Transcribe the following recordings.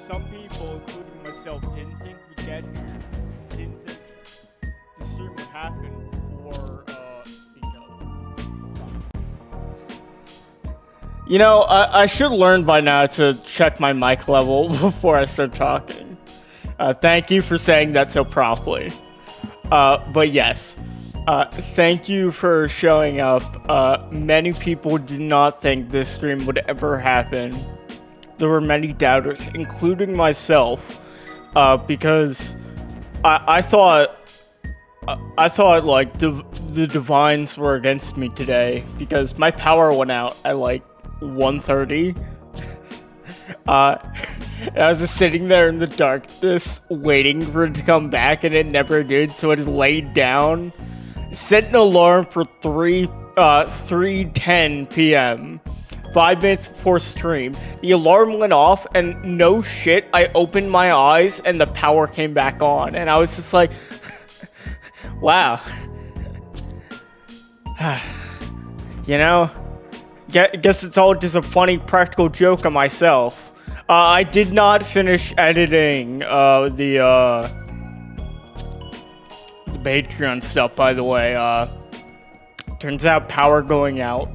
some people, including myself, didn't think we'd get here. Didn't think the stream would happen before, speak up. You know, I should learn by now to check my mic level before I start talking. Thank you for saying that so promptly. But yes, thank you for showing up. Many people did not think this stream would ever happen. There were many doubters, including myself, because I thought like the divines were against me today because my power went out at like 1:30. And I was just sitting there in the darkness waiting for it to come back, and it never did, so I just laid down, set an alarm for 3:10 p.m. 5 minutes before stream. The alarm went off, and no shit, I opened my eyes and the power came back on, and I was just like, wow. You know, guess it's all just a funny practical joke on myself. I did not finish editing the Patreon stuff, by the way. Turns out power going out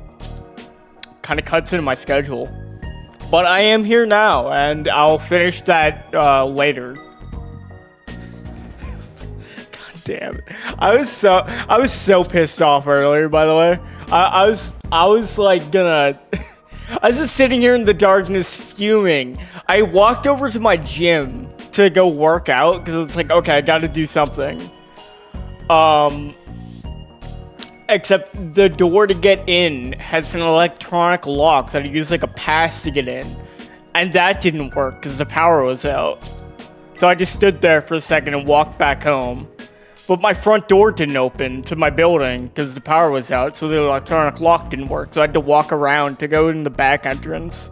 kind of cuts into my schedule. But I am here now, and I'll finish that later. God damn it. I was so pissed off earlier, by the way. I was like gonna... I was just sitting here in the darkness fuming. I walked over to my gym to go work out because it's like, okay, I gotta do something. Except the door to get in has an electronic lock that I use like a pass to get in. And that didn't work because the power was out. So I just stood there for a second and walked back home. But my front door didn't open to my building because the power was out, so the electronic lock didn't work. So I had to walk around to go in the back entrance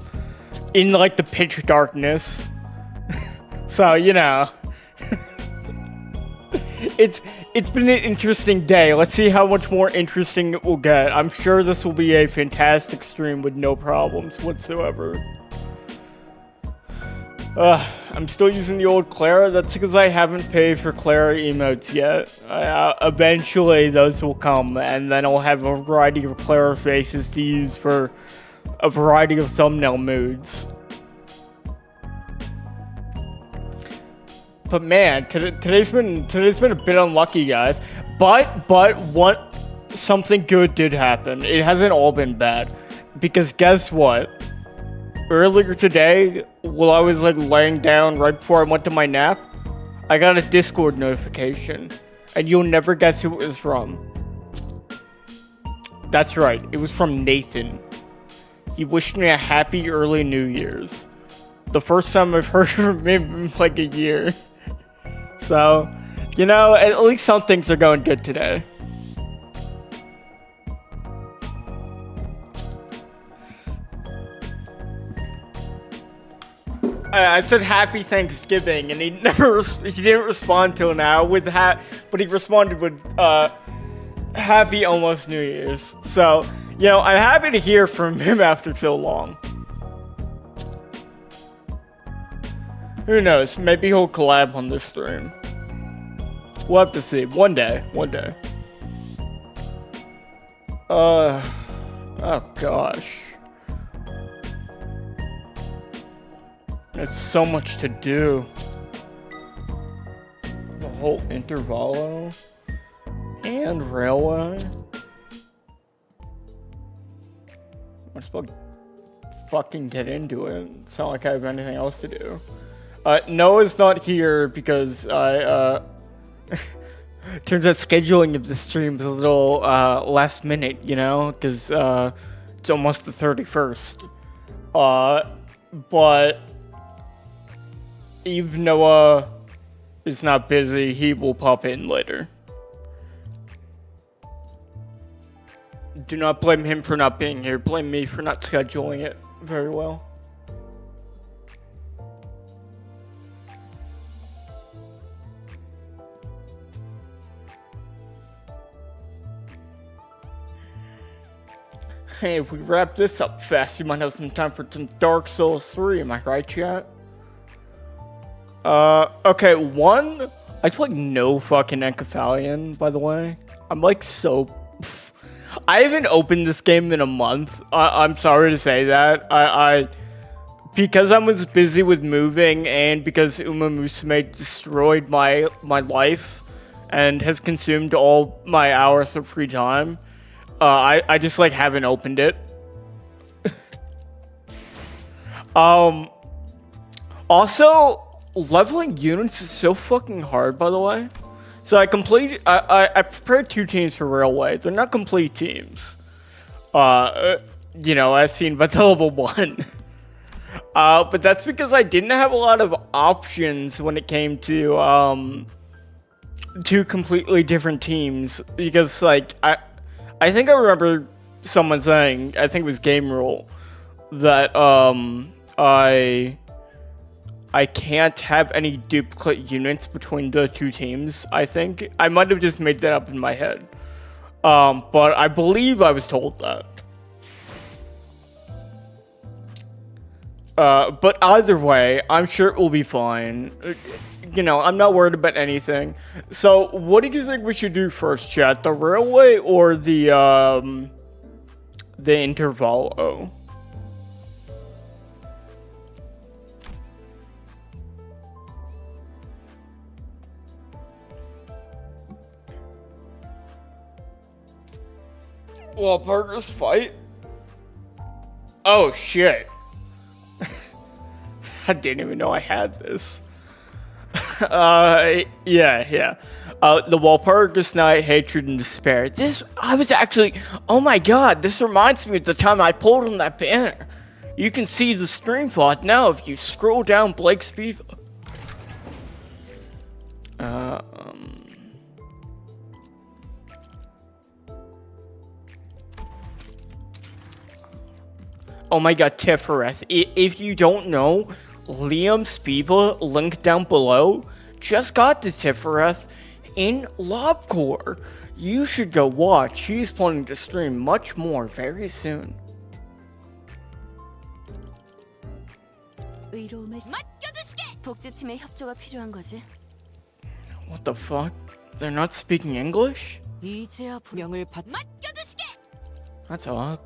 in like the pitch darkness. So, you know, it's been an interesting day. Let's see how much more interesting it will get. I'm sure this will be a fantastic stream with no problems whatsoever. I'm still using the old Clara. That's because I haven't paid for Clara emotes yet. Eventually those will come, and then I'll have a variety of Clara faces to use for a variety of thumbnail moods. But man, today's been a bit unlucky, guys. But something good did happen. It hasn't all been bad, because guess what? Earlier today, while I was like laying down right before I went to my nap, I got a Discord notification, and you'll never guess who it was from. That's right, it was from Nathan. He wished me a happy early New Year's. The first time I've heard from him in like a year. So, you know, at least some things are going good today. I said happy Thanksgiving, and he didn't respond till now with but he responded with happy almost New Year's. So, you know, I'm happy to hear from him after so long. Who knows? Maybe he'll collab on this stream. We'll have to see. One day. Oh gosh. There's so much to do. The whole intervalo and railway. I'm supposed to fucking get into it. It's not like I have anything else to do. Noah's not here because turns out scheduling of the stream is a little last minute, you know, because it's almost the 31st. But if Noah is not busy, he will pop in later. Do not blame him for not being here. Blame me for not scheduling it very well. Hey, if we wrap this up fast, you might have some time for some Dark Souls 3, am I right, chat? Okay, one, I feel like no fucking Encephalion, by the way. I'm like so... I haven't opened this game in a month. I'm sorry to say that. Because I was busy with moving and because Uma Musume destroyed my life and has consumed all my hours of free time, I just like haven't opened it. Also, leveling units is so fucking hard, by the way. So I prepared 2 teams for Railway. They're not complete teams. You know, as seen by the level 1. But that's because I didn't have a lot of options when it came to 2 completely different teams. Because like I think I remember someone saying, I think it was Game Rule, that I can't have any duplicate units between the 2 teams. I think I might have just made that up in my head, but I believe I was told that. But either way, I'm sure it will be fine. You know, I'm not worried about anything. So, what do you think we should do first, chat? The Railway or the Intervalo? Well, partners fight? Oh, shit. I didn't even know I had this. Yeah. The Walpurgis Night, Hatred and Despair. I was actually, oh my god, this reminds me of the time I pulled on that banner. You can see the stream VOD now if you scroll down Blake's FIFA. Oh my god, Tifereth. If you don't know, Liam Spiva, link down below, just got to Tifereth in Lobcore. You should go watch. He's planning to stream much more very soon. What the fuck? They're not speaking English? That's odd.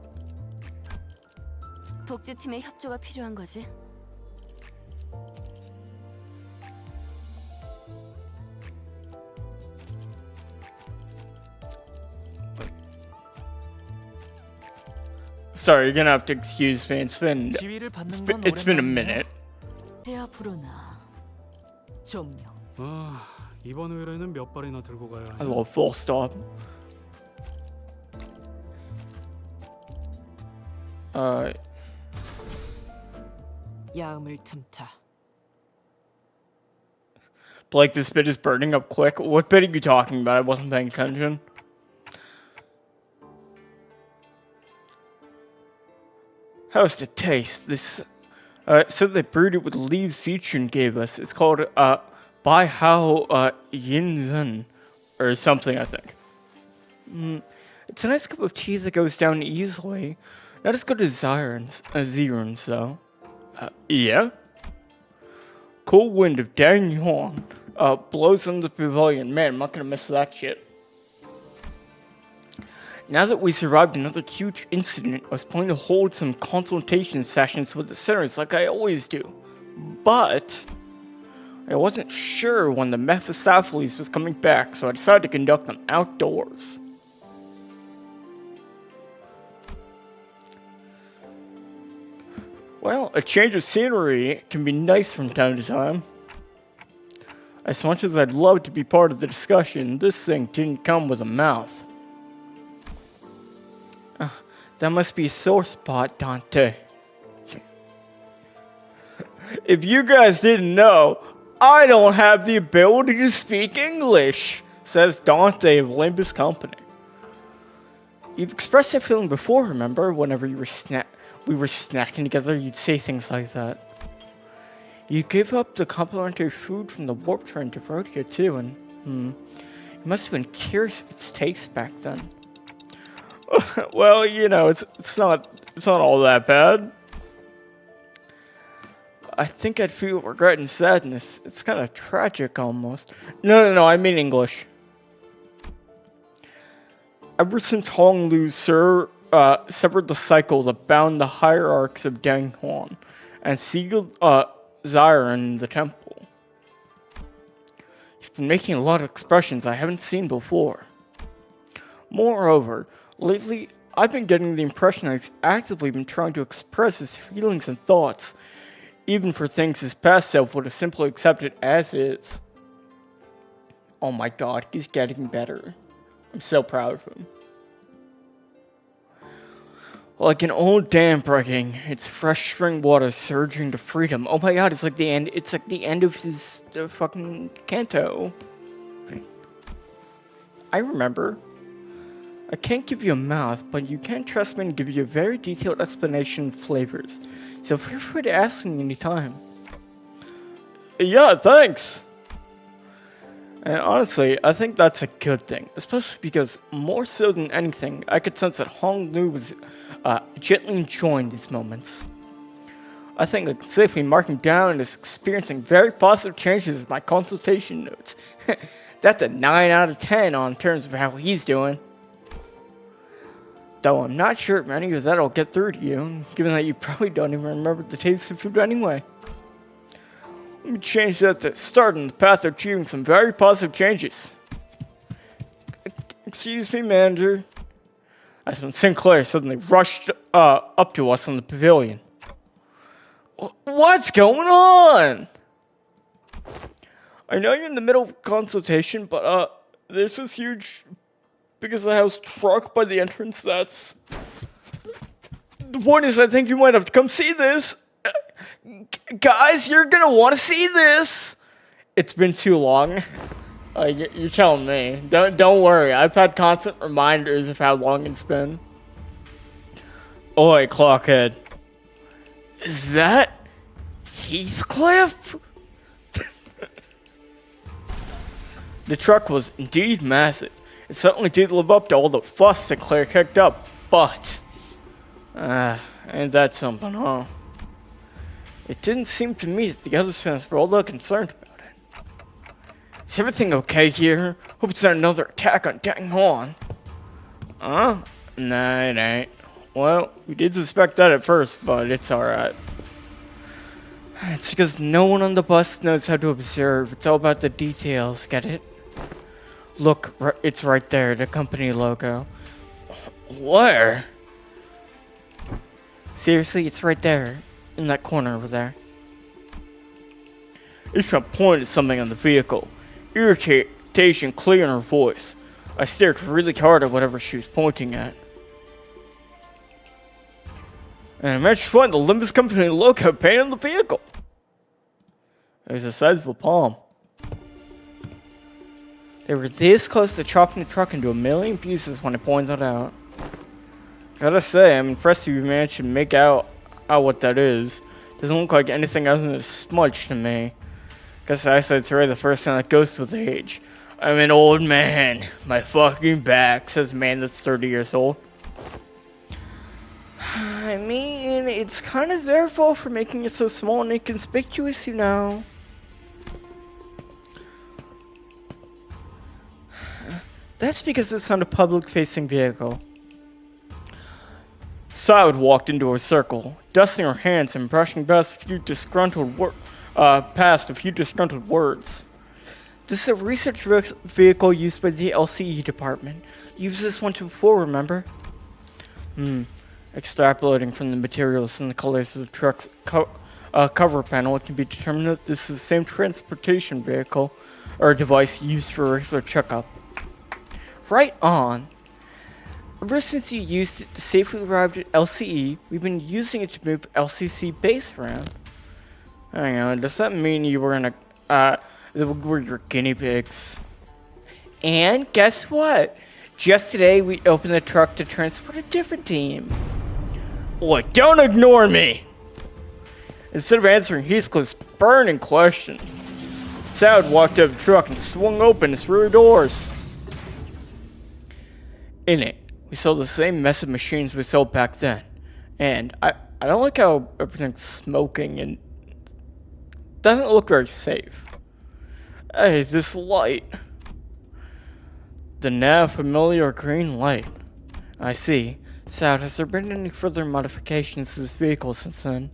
복제팀의 협조가 필요한 거지. Sorry, you're gonna have to excuse me. It's been a minute. 대화 불어나. 조명. 이번 의뢰는 몇 발이나 들고 가야 해? I love full stop. 야음을 틈타. Blake, this bit is burning up quick. What bit are you talking about? I wasn't paying attention. How's the taste? This, so they brewed it with leaves Zichun gave us. It's called, Bai Hao, Yinzhen, or something, I think. It's a nice cup of tea that goes down easily. Not as good as Ziron's, though. Yeah? Cool wind of Dang Yuan, blows on the pavilion. Man, I'm not gonna miss that shit. Now that we survived another huge incident, I was planning to hold some consultation sessions with the sinners like I always do. But I wasn't sure when the Mephistopheles was coming back, so I decided to conduct them outdoors. Well, a change of scenery can be nice from time to time. As much as I'd love to be part of the discussion, this thing didn't come with a mouth. That must be a sore spot, Dante. If you guys didn't know, I don't have the ability to speak English, says Dante of Limbus Company. You've expressed that feeling before, remember? Whenever we were snacking together, you'd say things like that. You gave up the complimentary food from the warp train to Rhodia too, and you must have been curious of its taste back then. Well, you know, it's not all that bad. I think I'd feel regret and sadness. It's kind of tragic almost. No, I mean English. Ever since Hong Lu severed the cycle that bound the hierarchs of Dang Huan and sealed Zyre in the temple, he's been making a lot of expressions I haven't seen before. Moreover, lately I've been getting the impression that he's actively been trying to express his feelings and thoughts, even for things his past self would have simply accepted as is. Oh my god, he's getting better. I'm so proud of him. Like an old dam breaking, its fresh spring water surging to freedom. Oh my god, it's like the end. It's like the end of his fucking canto. I remember. I can't give you a mouth, but you can trust me to give you a very detailed explanation of flavors. So feel free to ask me anytime. Yeah, thanks. And honestly, I think that's a good thing, especially because more so than anything, I could sense that Hong Lu was gently enjoying these moments. I think I can safely mark him down as experiencing very positive changes in my consultation notes. That's a 9 out of 10 on terms of how he's doing. Though I'm not sure if any of that'll get through to you, given that you probably don't even remember the taste of food anyway. Let me change that to start on the path of achieving some very positive changes. Excuse me, manager. That's when Sinclair suddenly rushed up to us on the pavilion. What's going on? I know you're in the middle of a consultation, but there's this huge because of the house truck by the entrance. That's the point is, I think you might have to come see this. Guys, you're gonna want to see this. It's been too long. You're telling me. Don't worry. I've had constant reminders of how long it's been. Oi, Clockhead. Is that Heathcliff? The truck was indeed massive. It certainly did live up to all the fuss Sinclair kicked up, but ain't that something, huh? It didn't seem to me that the other fans were all that concerned about it. Is everything okay here? Hope it's not another attack on Dang Huan. Huh? Nah, it ain't. Well, we did suspect that at first, but it's alright. It's because no one on the bus knows how to observe. It's all about the details, get it? Look, it's right there, the company logo. Where? Seriously, it's right there. In that corner over there. Ishma pointed something on the vehicle. Irritation clear in her voice. I stared really hard at whatever she was pointing at. And I managed to find the Limbus Company logo painted on the vehicle. It was the size of a palm. They were this close to chopping the truck into a million pieces when I pointed it out. Gotta say, I'm impressed you managed to make out what that is. Doesn't look like anything other than a smudge to me. Guess eyesight's right the first time that goes with age. I'm an old man. My fucking back, says a man that's 30 years old. I mean, it's kind of their fault for making it so small and inconspicuous, you know. That's because it's not a public-facing vehicle. Side walked into a circle, dusting her hands and brushing past a few disgruntled words. This is a research vehicle used by the LCE department. Used this one before, remember? Extrapolating from the materials and the colors of the truck's cover panel, it can be determined that this is the same transportation vehicle or device used for regular checkup. Right on. Ever since you used it to safely arrive at LCE, we've been using it to move LCC base around. Hang on, does that mean you were were your guinea pigs? And guess what? Just today, we opened the truck to transport a different team. Boy, don't ignore me! Instead of answering Heathcliff's burning question, Sad walked out of the truck and swung open its rear doors. In it, we saw the same mess of machines we sold back then. And I don't like how everything's smoking and doesn't look very safe. Hey, this light. The now familiar green light. I see. Sad, has there been any further modifications to this vehicle since then?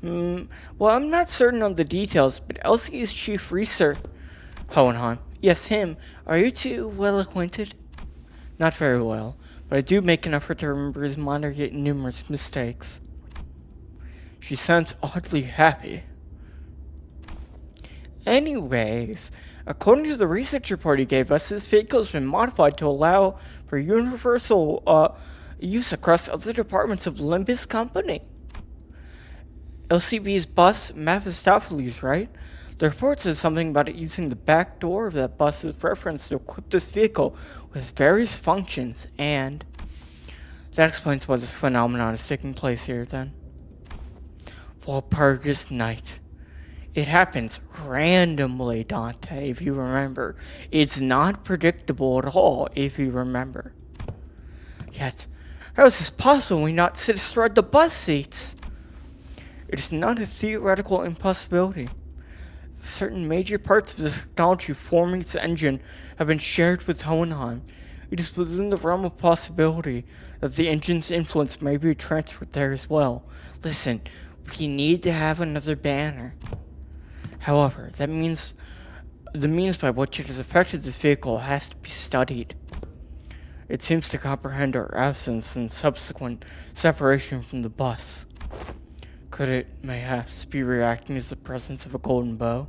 Well, I'm not certain on the details, but LC's chief research... Hohenheim. Yes, him. Are you two well acquainted? Not very well, but I do make an effort to remember his minor yet numerous mistakes. She sounds oddly happy. Anyways, according to the research report he gave us, this vehicle has been modified to allow for universal use across other departments of Limbus Company. LCB's bus, Mephistopheles, right? The report says something about it using the back door of that bus as reference to equip this vehicle with various functions, and that explains why this phenomenon is taking place here then. Walpurgis Night. It happens randomly, Dante, if you remember. It's not predictable at all, if you remember. Yet, how is this possible when we not sit astride the bus seats? It is not a theoretical impossibility. Certain major parts of this technology forming its engine have been shared with Hohenheim. It is within the realm of possibility that the engine's influence may be transferred there as well. Listen, we need to have another banner. However, the means by which it has affected this vehicle has to be studied. It seems to comprehend our absence and subsequent separation from the bus. Could it, mayhaps, be reacting to the presence of a golden bow?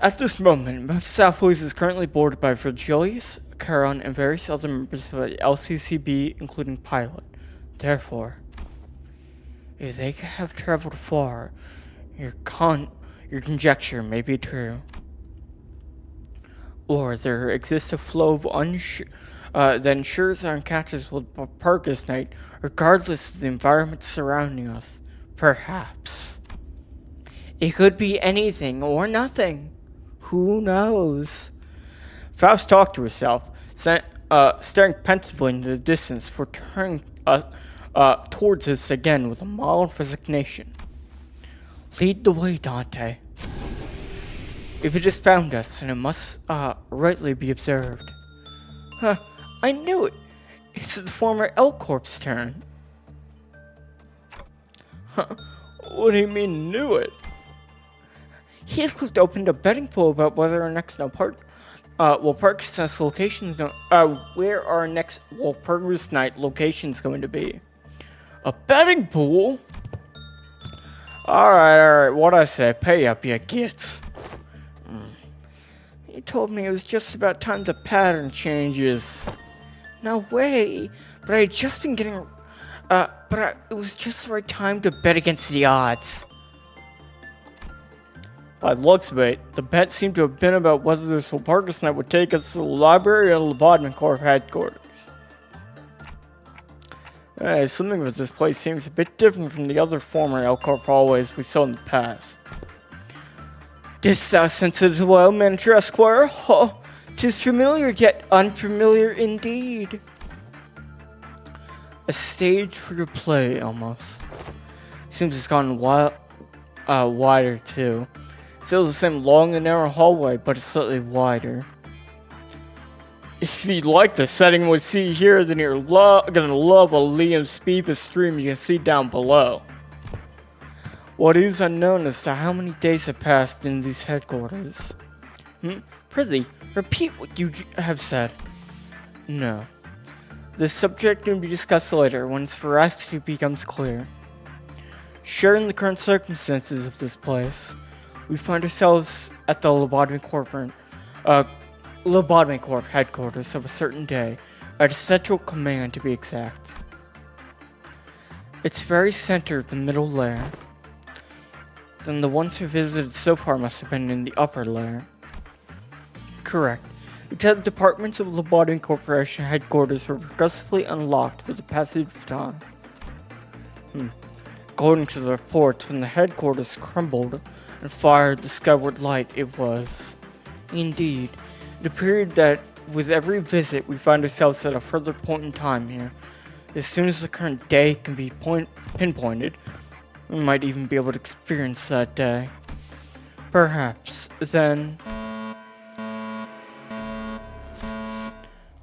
At this moment, Mephistopheles is currently boarded by Virgilius, Charon, and various other members of the LCCB, including pilot. Therefore, if they have traveled far, your conjecture may be true. Or there exists a flow of that ensures our encounters will Walpurgis Night, regardless of the environment surrounding us. Perhaps. It could be anything or nothing. Who knows? Faust talked to herself, staring pensively into the distance, for turning towards us again with a mild resignation. Lead the way, Dante. If it has found us, then it must rightly be observed. Huh, I knew it! It's the former L-Corp's turn. Huh, what do you mean, knew it? Heathcliff opened a betting pool about whether our next Walpurgis Night location where our next Walpurgis Night location is going to be. A betting pool? Alright, what I say? Pay up, you gits. He told me it was just about time the pattern changes. No way. But I had just been getting... it was just the right time to bet against the odds. By the looks of it, the bet seemed to have been about whether this Walpurgis Night would take us to the library or the Lobotomy Corps headquarters. Something about this place seems a bit different from the other former L-Corp hallways we saw in the past. Didst thou sense it well, Manager Esquire? Oh, 'tis familiar, yet unfamiliar indeed. A stage for your play, almost. Seems it's gotten wider, too. Still the same long and narrow hallway, but it's slightly wider. If you like the setting we see here, then you're gonna love a Liam's Speedbus stream you can see down below. What is unknown as to how many days have passed in these headquarters. Prithee, repeat what you have said. No. This subject will be discussed later when its veracity becomes clear. Sharing the current circumstances of this place, we find ourselves at the Lobotomy Corps headquarters of a certain day, at a central command to be exact. Its very center, the middle layer. Then the ones who visited so far must have been in the upper layer. Correct. The departments of Lobotomy Corporation headquarters were progressively unlocked with the passage of time. According to the reports, when the headquarters crumbled and fire discovered light, it was. Indeed, it appeared that with every visit we find ourselves at a further point in time here. As soon as the current day can be pinpointed, We might even be able to experience that day. Perhaps, then...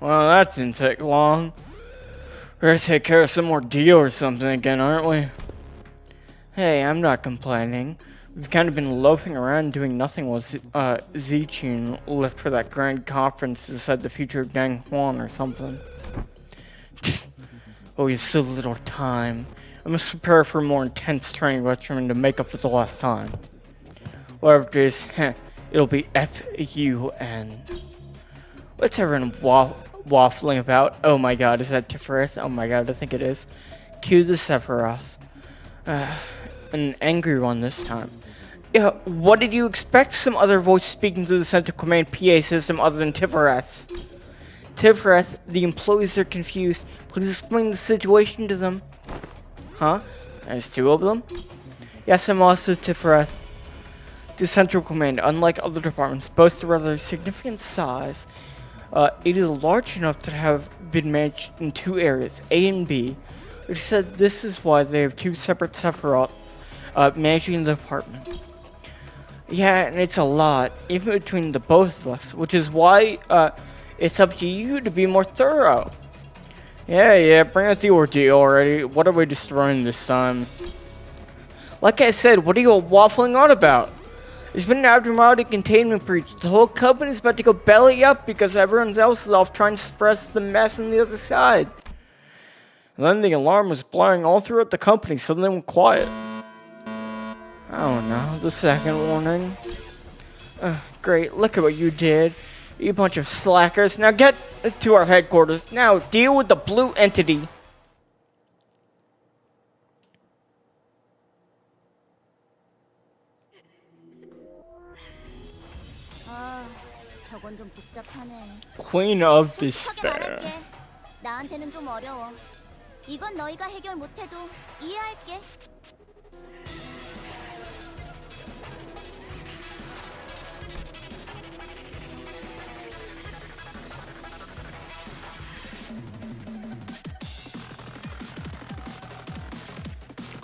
Well, that didn't take long. We're gonna take care of some more deal or something again, aren't we? Hey, I'm not complaining. We've kind of been loafing around doing nothing while Zichun left for that grand conference to decide the future of Dang Huan or something. Oh, we have so little time. I must prepare for a more intense training regimen to make up for the lost time. Whatever it is, it'll be F-U-N. What's everyone waffling about? Oh my god, is that Tifereth? Oh my god, I think it is. Cue the Sephiroth. An angry one this time. Yeah, what did you expect? Some other voice speaking through the Central Command PA system other than Tifereth. Tifereth, the employees are confused. Please explain the situation to them. Huh? There's two of them? Yes, I'm also Tifereth. The Central Command, unlike other departments, boasts a rather significant size. It is large enough to have been managed in two areas, A and B. Which says this is why they have two separate Sephiroth managing the department. Yeah, and it's a lot, even between the both of us, which is why it's up to you to be more thorough. Yeah, bring us the ordeal already. What are we destroying this time? Like I said, what are you all waffling on about? There's been an abnormality containment breach. The whole company's about to go belly up because everyone else is off trying to suppress the mess on the other side. And then the alarm was blaring all throughout the company, so they went quiet. Oh no, the second warning. Great, look at what you did. You bunch of slackers. Now get to our headquarters. Now deal with the blue entity. 저건 좀 복잡하네. Queen of 솔직하게 Despair. 말할게. 나한테는 좀 어려워. 이건 너희가 해결 못해도 이해할게.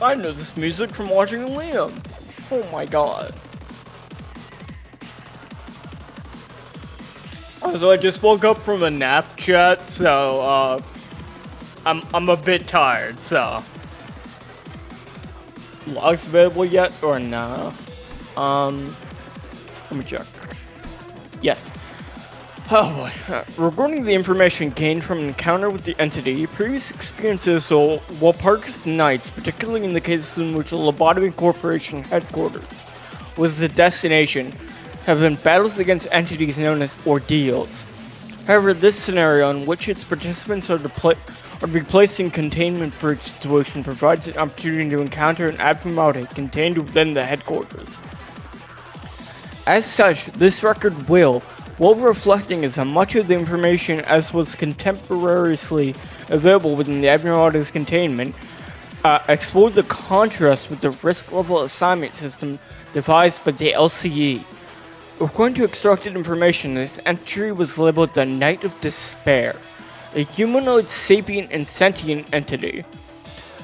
I know this music from watching Liam. Oh my god. So I just woke up from a nap chat, so I'm a bit tired, so logs available yet or no? Let me check. Yes. Oh boy. Regarding the information gained from an encounter with the entity, previous experiences while Parker's Knights, particularly in the cases in which the Lobotomy Corporation headquarters was the destination, have been battles against entities known as ordeals. However, this scenario in which its participants are to be placed in containment breach situation provides an opportunity to encounter an abnormality contained within the headquarters. As such, this record will, while reflecting as much of the information as was contemporaneously available within the abnormality's containment, explore the contrast with the risk level assignment system devised by the LCE. According to extracted information, this entry was labeled the Knight of Despair, a humanoid sapient and sentient entity.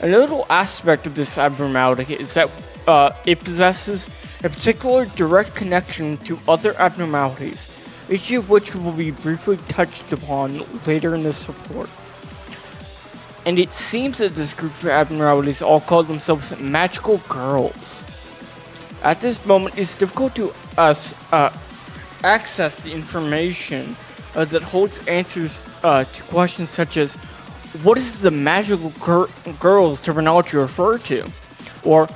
A notable aspect of this abnormality is that it possesses a particular direct connection to other abnormalities, each of which will be briefly touched upon later in this report. And it seems that this group of abnormalities all call themselves magical girls. At this moment, it's difficult to access the information that holds answers to questions such as, what is the magical girls terminology refer to? Or,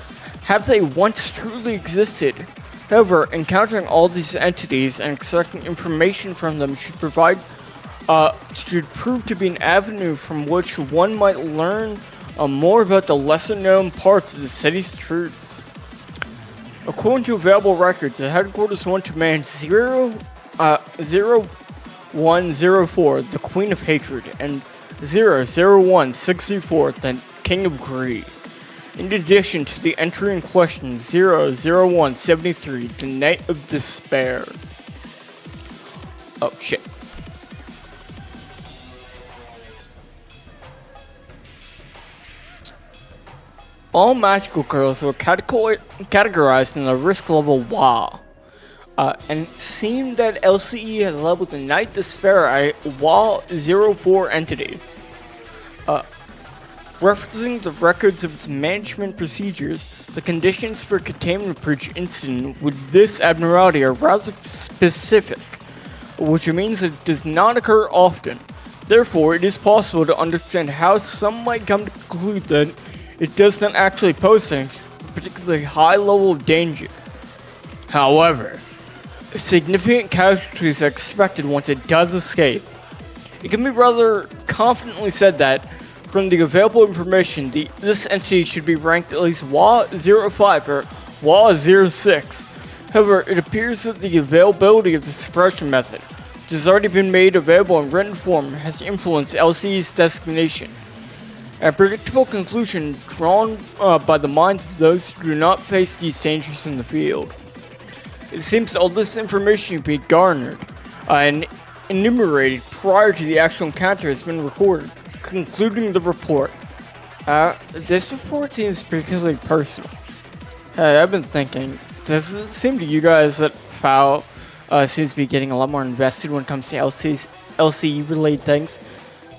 have they once truly existed? However, encountering all these entities and extracting information from them should prove to be an avenue from which one might learn more about the lesser known parts of the city's truths. According to available records, the headquarters want to manage 0104, the Queen of Hatred, and 00164, the King of Greed. In addition to the entry in question, 00173, the Knight of Despair. Oh shit. All magical cards were categorized in the risk level WA. And it seemed that LCE has labeled the Night Despair a WA-04 entity. Referencing the records of its management procedures, the conditions for containment breach incident with this abnormality are rather specific, which means it does not occur often. Therefore, it is possible to understand how some might come to conclude that it does not actually pose a particularly high level of danger. However, significant casualties are expected once it does escape. It can be rather confidently said that, from the available information, this entity should be ranked at least WA-05 or WA-06. However, it appears that the availability of the suppression method, which has already been made available in written form, has influenced LCE's designation. A predictable conclusion drawn by the minds of those who do not face these dangers in the field. It seems all this information can be garnered and enumerated prior to the actual encounter has been recorded. Concluding the report. This report seems particularly personal. I've been thinking, does it seem to you guys that FAO seems to be getting a lot more invested when it comes to LCE related things?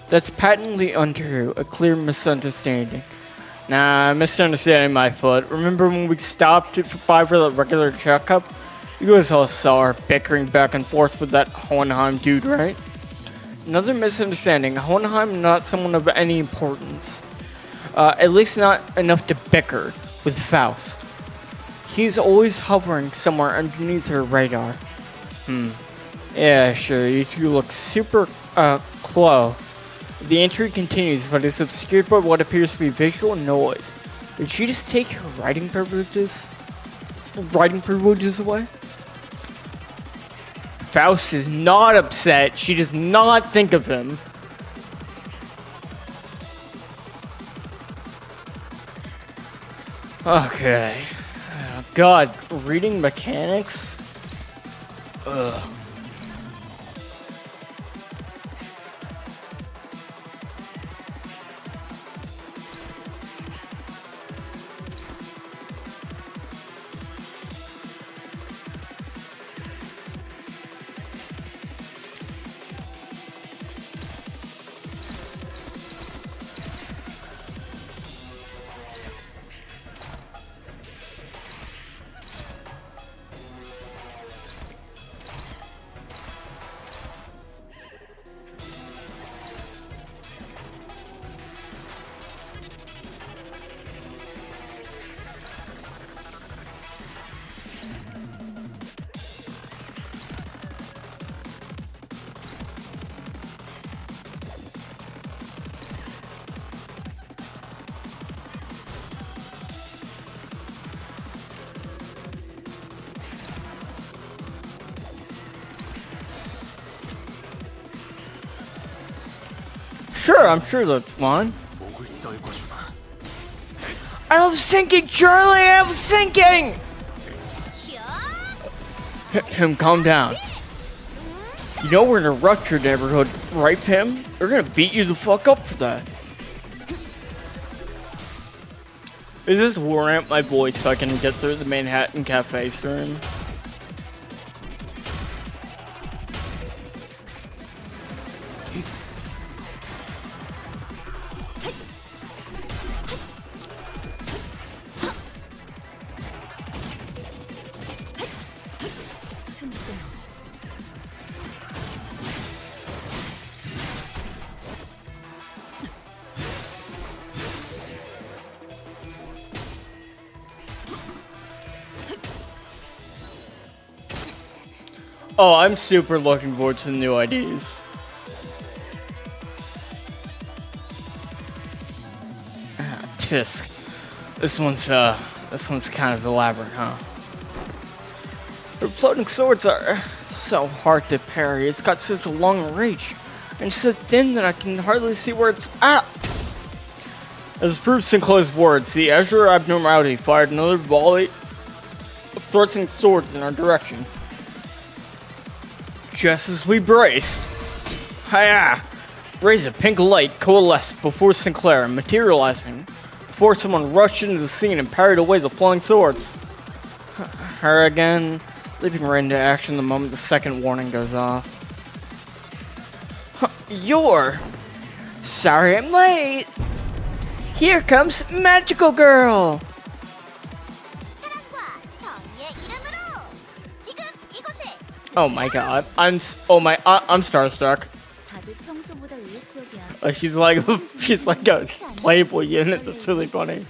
That's patently untrue, a clear misunderstanding. Nah, misunderstanding my foot. Remember when we stopped by for the regular checkup? You guys all saw her bickering back and forth with that Hohenheim dude, right? Another misunderstanding, Hohenheim not someone of any importance. At least not enough to bicker with Faust. He's always hovering somewhere underneath her radar. Yeah, sure, you two look super, close. The entry continues, but is obscured by what appears to be visual noise. Did she just take her writing privileges away? Faust is not upset. She does not think of him. Okay. God, reading mechanics? Ugh. Sure, I'm sure that's fine. I was thinking, Charlie, I was thinking! Pim, calm down. You know we're in a ruptured neighborhood, right, Pim? They're gonna beat you the fuck up for that. Is this warrant my voice so I can get through the Manhattan Cafe stream? Oh, I'm super looking forward to the new IDs. Tisk. This one's kind of elaborate, huh? The floating swords are so hard to parry. It's got such a long reach, and so thin that I can hardly see where it's at. As proof Sinclair's words, the Azure Abnormality fired another volley of thrusting swords in our direction. Just as we braced, hiya! Rays of pink light coalesced before Sinclair, materializing before someone rushed into the scene and parried away the flying swords. Her again, leaping right into action the moment the second warning goes off. You're... Sorry I'm late. Here comes Magical Girl. 사랑과 정의의 이름으로 지금 이곳에. Oh my god, I'm starstruck. 다들 평소보다 의욕적이야. She's like a Playboy unit. That's really funny.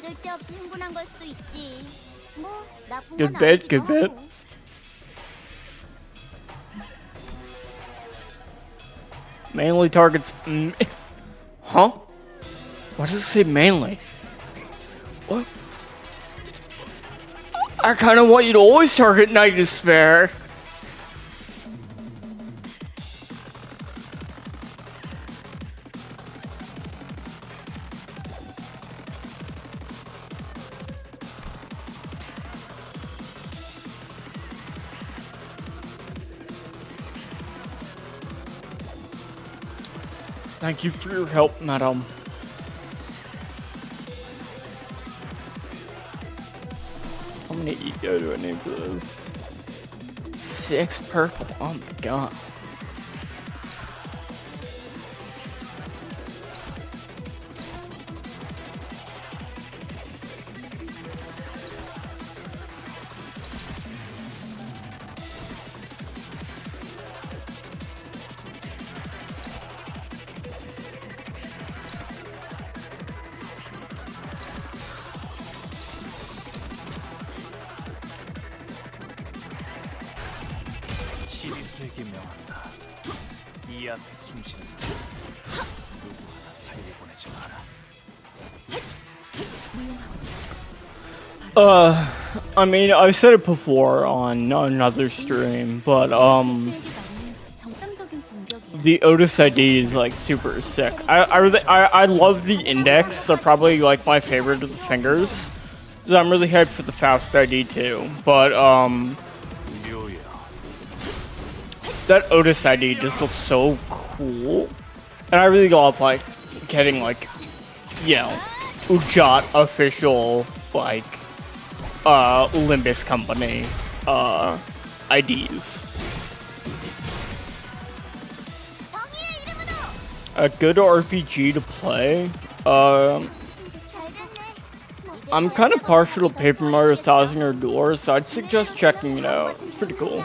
쓸데없이 흥분한 걸 수도 있지. 뭐 나쁜 건 Good bit, 아니기도 good bit. 하고. Mainly targets. Huh? Why does it say mainly? What? I kind of want you to always target Night Despair. Thank you for your help, madam. How many ego do I need for this? 6 purple. Oh my god. 시리수에게 명한다. 이 앞에 숨쉬는 누구 하나 사이에 보내지 마라. I mean, I've said it before on another stream, but 정상적인 공격이야. the Otis ID is like super sick. I love the index. They're probably like my favorite of the fingers. So I'm really hyped for the Faust ID too. But 묘야. that Otis ID just looks so cool, and I really love like getting like, you know, Ujat official like Limbus Company IDs. 정의의 이름으로. A good RPG to play. 잘 됐네. I'm kind of partial to Paper Mario Thousand Year Door, so I'd suggest checking it out. It's pretty cool.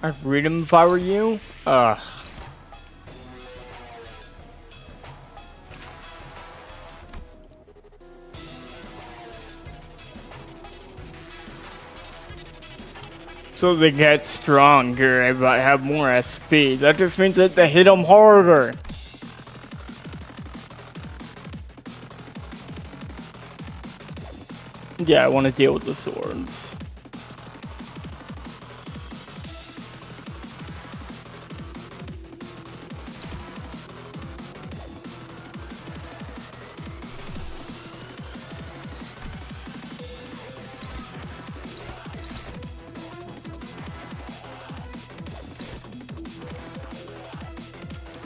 I'd read them if I were you. Ugh. So they get stronger but have more SP. That just means that they hit them harder. Yeah, I want to deal with the swords.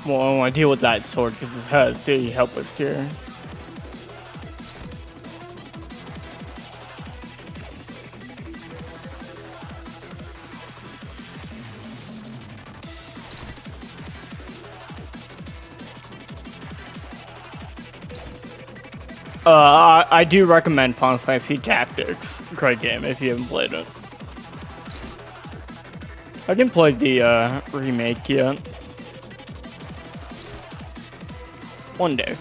Well, I want to deal with that sword because it has to help us here. I do recommend Final Fantasy Tactics. Great game if you haven't played it. I didn't play the remake yet. One day.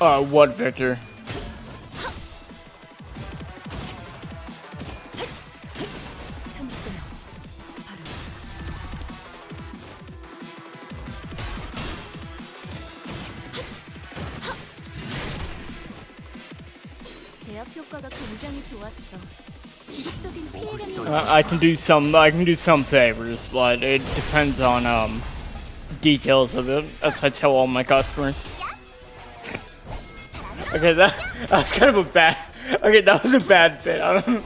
What, Victor? 제압 효과가 굉장히 좋았어. 기록적인 피해량이 I can do some favors, but it depends on details of it, as I tell all my customers. Okay, that's kind of a bad. Okay, that was a bad bit. I don't.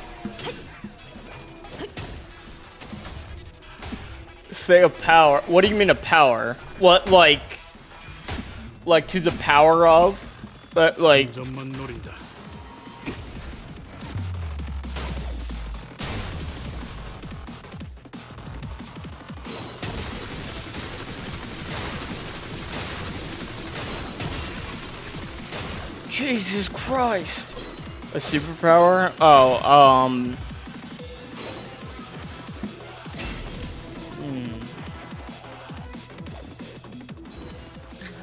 Say a power. What do you mean a power? What, like to the power of? But like. 점만 노린다. Jesus Christ! A superpower? Oh,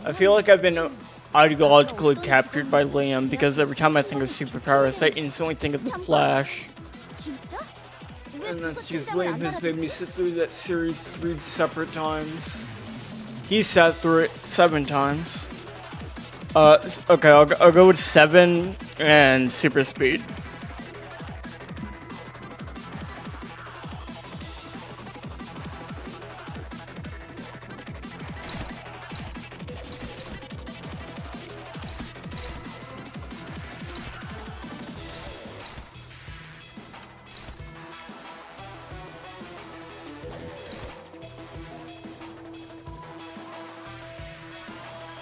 I feel like I've been ideologically captured by Liam because every time I think of superpowers, I instantly think of the Flash. 진짜? And that's just Liam has made me sit through that series 3 separate times. He sat through it 7 times. Okay, I'll go with 7 and super speed.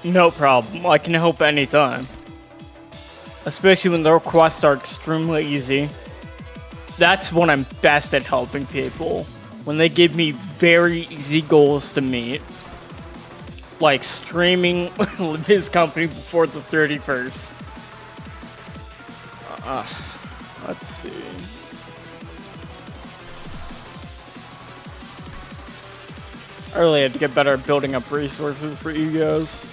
No problem, I can help anytime. Especially when the requests are extremely easy. That's when I'm best at helping people. When they give me very easy goals to meet. Like streaming Limbus Company before the 31st. Let's see. I really had to get better at building up resources for egos.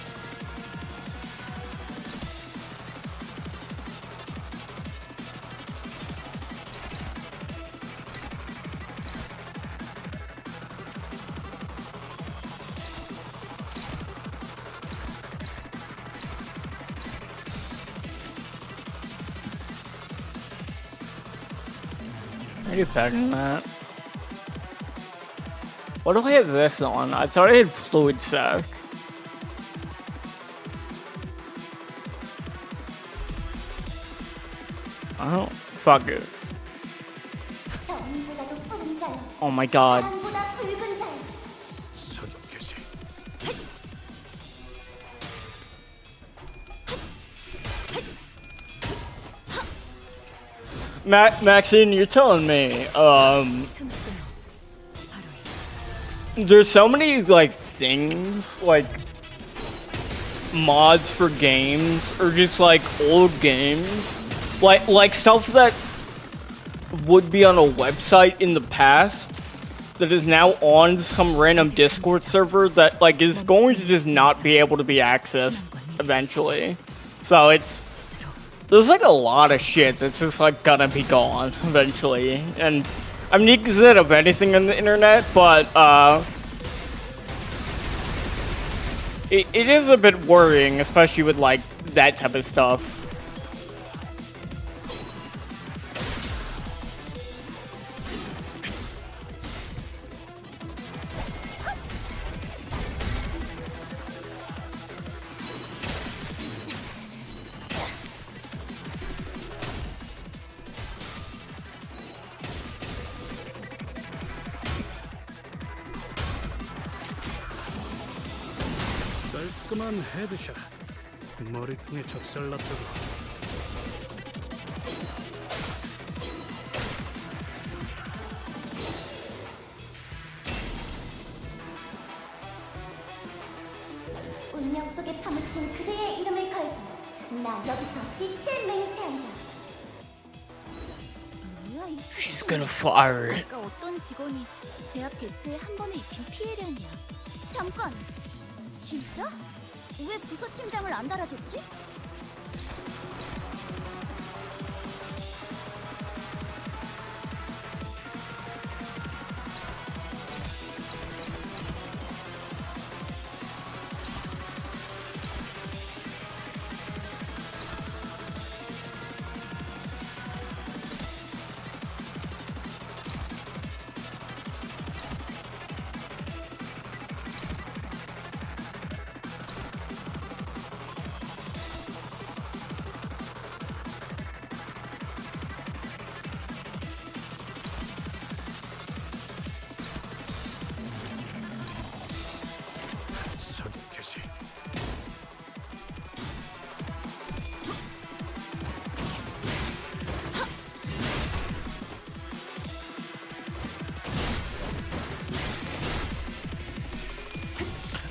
I do better than that. What do I have this on? I thought I had fluid sac. I don't. Fuck it. Oh my god. 사격 개시. Maxine, you're telling me, there's so many, like, things, like, mods for games, or just, like, old games, like stuff that would be on a website in the past, that is now on some random Discord server that, like, is going to just not be able to be accessed eventually. So there's, like, a lot of shit that's just, like, gonna be gone eventually, and I'm not good of anything on the internet, but, it is a bit worrying, especially with, like, that type of stuff. 깔끔한 헤드샷. 머리통에 적살났다고. 운명 속에 파묻힌 그대의 이름을 걸고 나 여기서 빛을 맹세한다. 뭐야 이 She's 수준. gonna fire it. 아까 어떤 직원이 제압 개체에 한 번에 입힌 피해량이야. 잠깐. 진짜? 왜 부서팀장을 안 달아줬지?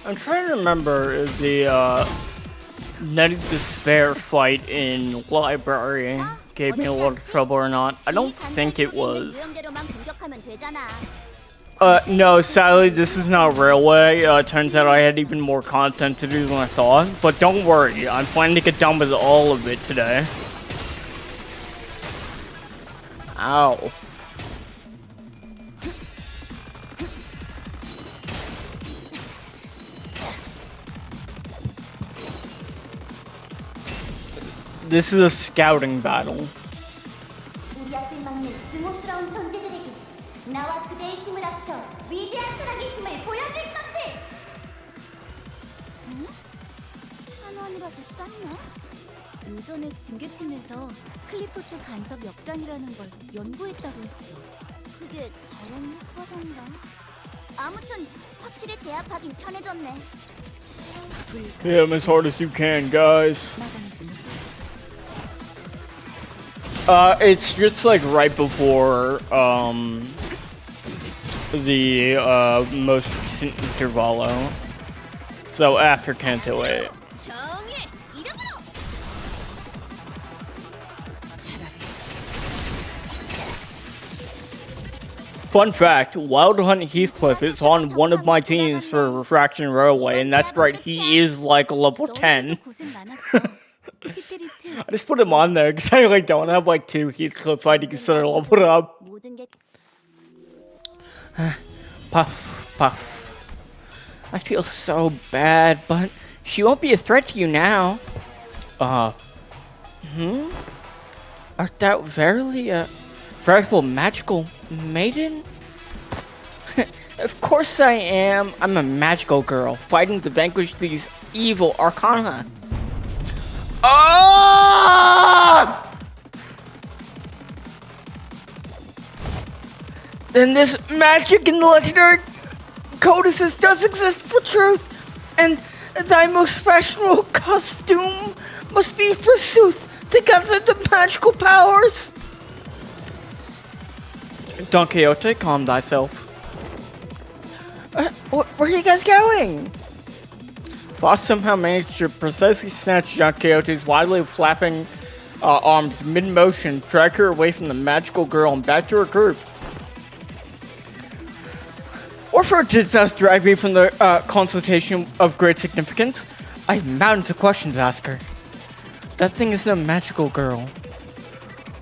I'm trying to remember if the Netty Despair fight in Library gave me a lot of trouble or not. I don't think it was. 유형대로만 공격하면 되잖아. No, sadly, this is not Railway. Turns out I had even more content to do than I thought. But don't worry, I'm planning to get done with all of it today. Ow. This is a scouting battle. 우리앗을 막는 증오스러운 존재들에게 나와 그대의 힘을 합쳐 위대한 사랑의 힘을 보여줄 것을! 응? 한원이라도 쌌나? 요전에 징계팀에서 클리포트 간섭 역장이라는 걸 연구했다고 했어. 그게 저런 효과던가? 아무튼 확실히 제압하긴 편해졌네. Hit him as hard as you can, guys. It's just like right before the most recent intervallo. So after Canto 8. 정의 이름으로! Fun fact, Wild Hunt Heathcliff is on one of my teams for Refraction Railway, and that's right, he is like level 10. 고생 많았어. 티테리트. I just put him on there because I like don't have like 2 Heathcliff fighting so I leveled up. 모든 게 Puff, puff. I feel so bad, but she won't be a threat to you now. Art thou verily a veritable magical maiden? Of course I am. I'm a magical girl fighting to vanquish these evil arcana. Ah! Then this magic in the legendary codices does exist for truth, and thy most fashionable costume must be forsooth to gather the magical powers. Don Quixote, calm thyself. Where are you guys going? Foss somehow managed to precisely snatch Don Quixote's wildly flapping arms mid-motion, drag her away from the magical girl and back to her group. Orpher did thus drag me from the consultation of great significance. I have mountains of questions to ask her. That thing is no magical girl.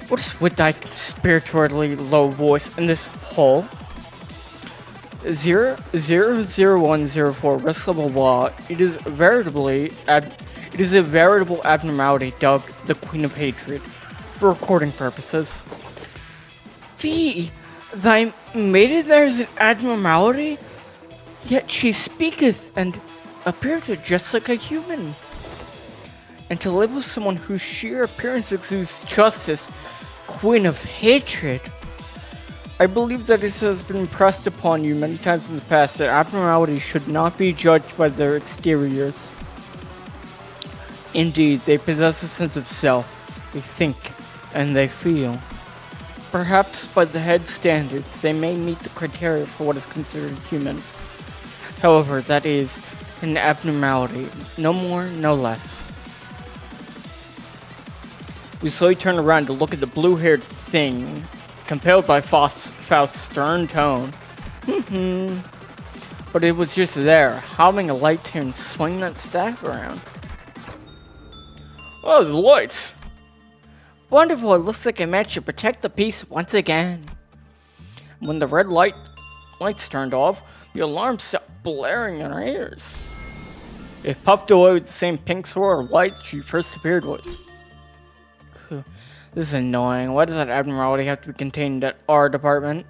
What is with thy spiritually low voice in this hall? 00104 risk level law. It is a veritable abnormality dubbed the Queen of Hatred for recording purposes. Fee, thy maiden there is an abnormality, yet she speaketh and appeareth just like a human. And to live with someone whose sheer appearance exudes justice, Queen of Hatred. I believe that it has been impressed upon you many times in the past that abnormalities should not be judged by their exteriors. Indeed, they possess a sense of self, they think, and they feel. Perhaps by the head standards, they may meet the criteria for what is considered human. However, that is an abnormality, no more, no less. We slowly turn around to look at the blue-haired thing, compelled by Faust's stern tone. But it was just there, humming a light tune, swinging that staff around. Oh, the lights! Wonderful, it looks like I managed to protect the peace once again. When the red lights turned off, the alarm stopped blaring in our ears. It puffed away with the same pink swirl of light she first appeared with. This is annoying. Why does that abnormality have to be contained at our department?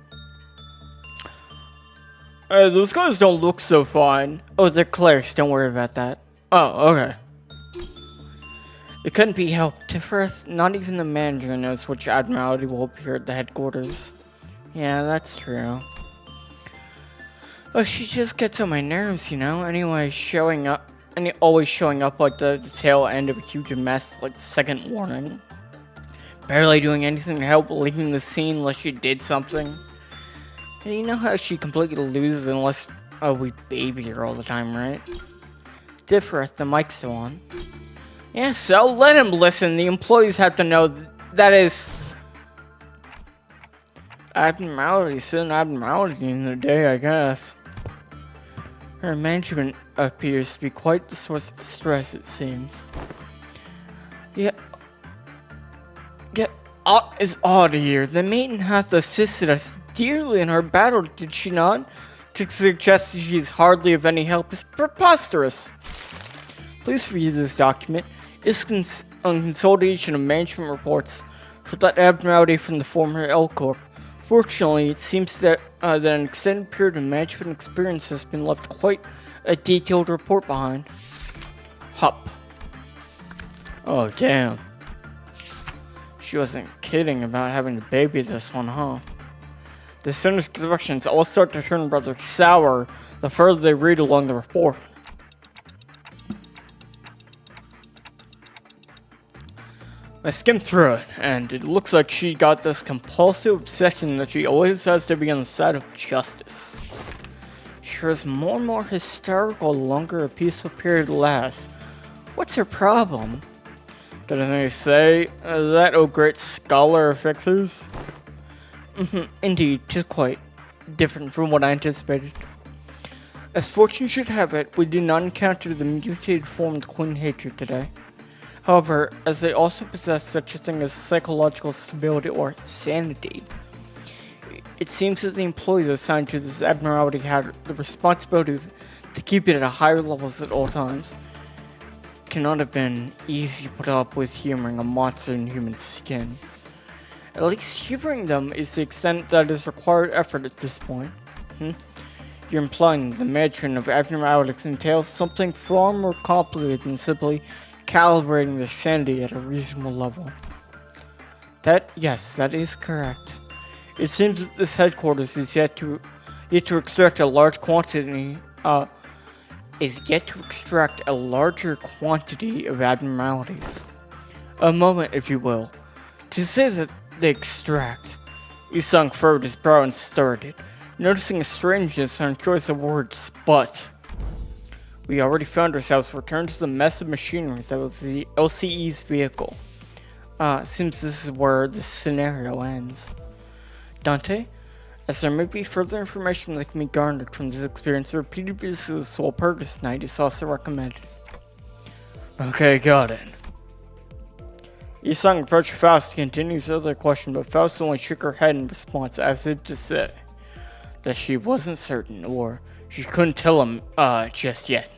Those guys don't look so fine. Oh, they're clerics. Don't worry about that. Oh, okay. It couldn't be helped. Tifereth, not even the manager knows which abnormality will appear at the headquarters. Yeah, that's true. Oh, she just gets on my nerves, you know? Anyway, always showing up like the tail end of a huge mess, like the second warning. Barely doing anything to help leaving the scene unless she did something. And you know how she completely loses unless we baby her all the time, right? Differ, the mic's still on. Yeah, so let him listen. The employees have to know that is abnormality, still an abnormality in the day, I guess. Her management appears to be quite the source of stress, it seems. Yeah. Is odd here. The maiden hath assisted us dearly in our battle, did she not? To suggest that she is hardly of any help is preposterous. Please read this document. It's on consolidation of management reports for that abnormality from the former L Corp. Fortunately, it seems that that an extended period of management experience has been left quite a detailed report behind. Hup. Oh, damn. She wasn't kidding about having to baby this one, huh? The sinister directions all start to turn rather sour the further they read along the report. I skimmed through it, and it looks like she got this compulsive obsession that she always has to be on the side of justice. She grows more and more hysterical the longer a peaceful period lasts. What's her problem? Got anything to say? That oh great scholar of fixers? Indeed, 'tis quite different from what I anticipated. As fortune should have it, we do not encounter the mutated form of Queen Hatred today. However, as they also possess such a thing as psychological stability or sanity, it seems that the employees assigned to this abnormality had the responsibility to keep it at higher levels at all times. It cannot have been easy to put up with humoring a monster in human skin. At least humoring them is the extent that is required effort at this point. You're implying the management of abnormalities entails something far more complicated than simply calibrating their sanity at a reasonable level. Yes, that is correct. It seems that this headquarters is yet to extract a large quantity, a larger quantity of abnormalities. A moment, if you will. To say that they extract. Isung furrowed his brow and started, noticing a strangeness on choice of words, but we already found ourselves returned to the mess of machinery that was the LCE's vehicle. Seems this is where this scenario ends. Dante, as there may be further information that can be garnered from this experience, repeated visits to the Walpurgis Night is also recommended. Okay, got it. Isung approached Faust to continue his other question, but Faust only shook her head in response, as if to say that she wasn't certain, or she couldn't tell him, just yet.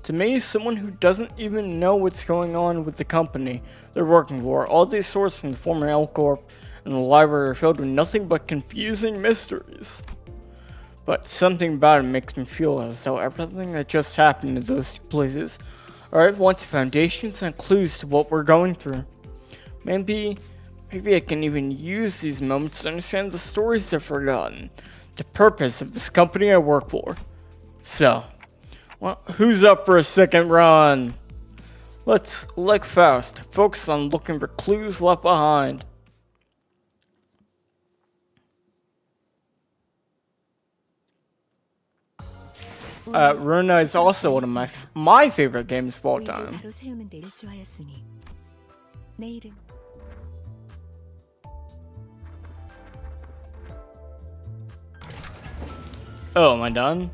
To me, someone who doesn't even know what's going on with the company they're working for, all these sources in the former L Corp and the library are filled with nothing but confusing mysteries. But something about it makes me feel as though everything that just happened in those two places are at once foundations and clues to what we're going through. Maybe I can even use these moments to understand the stories I've forgotten, the purpose of this company I work for. So, well, who's up for a second run? Let's, like Faust, focus on looking for clues left behind. Runa is also one of my favorite games of all time. 바로 세우는 데 일조하였으니 내일은 Oh, am I done?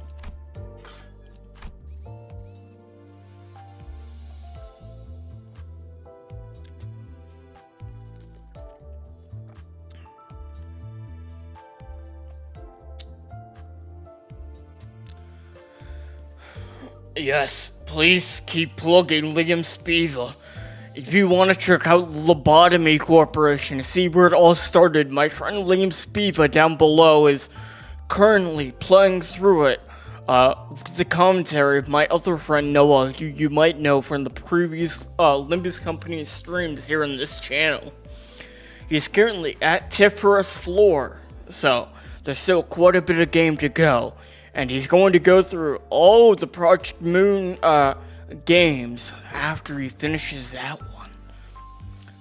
Yes, please keep plugging Liam Spiva. If you want to check out Lobotomy Corporation to see where it all started, my friend Liam Spiva down below is currently playing through it. The commentary of my other friend Noah, who you might know from the previous Limbus Company streams here on this channel. He's currently at Tiffer's floor, so there's still quite a bit of game to go. And he's going to go through all the Project Moon games after he finishes that one.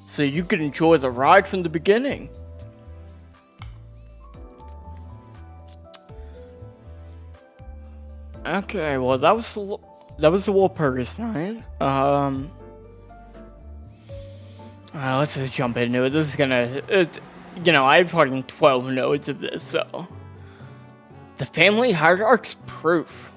So you can enjoy the ride from the beginning. Okay, well that was the Walpurgis night. Let's just jump into it. This is gonna, I have fucking 12 nodes of this, so. The family hierarch's proof.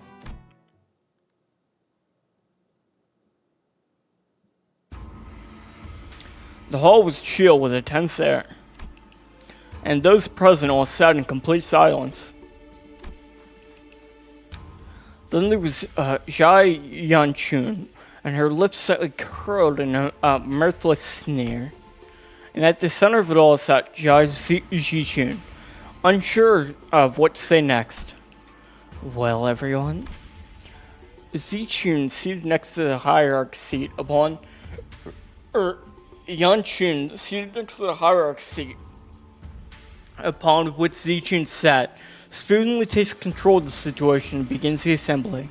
The hall was chill with a tense air, and those present all sat in complete silence. Then there was Jai Yanchun, and her lips slightly curled in a mirthless sneer. And at the center of it all sat Jai Zichun, unsure of what to say next. Well, everyone, Zichun seated next to the hierarch's seat Yanchun seated next to the hierarch's seat, upon which Zichun sat, smoothly takes control of the situation and begins the assembly.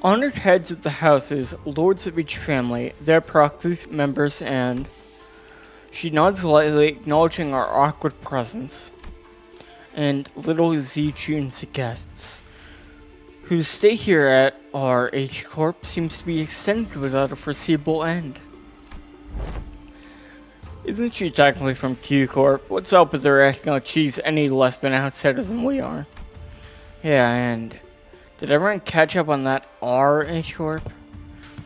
Honored heads of the houses, lords of each family, their proxies, members, and... She nods lightly, acknowledging our awkward presence. And little Zichun's guests, whose stay here at our H Corp seems to be extended without a foreseeable end. Isn't she technically from Q Corp? What's up with her acting like she's any less of an outsider than we are? Yeah, and did everyone catch up on that RH Corp?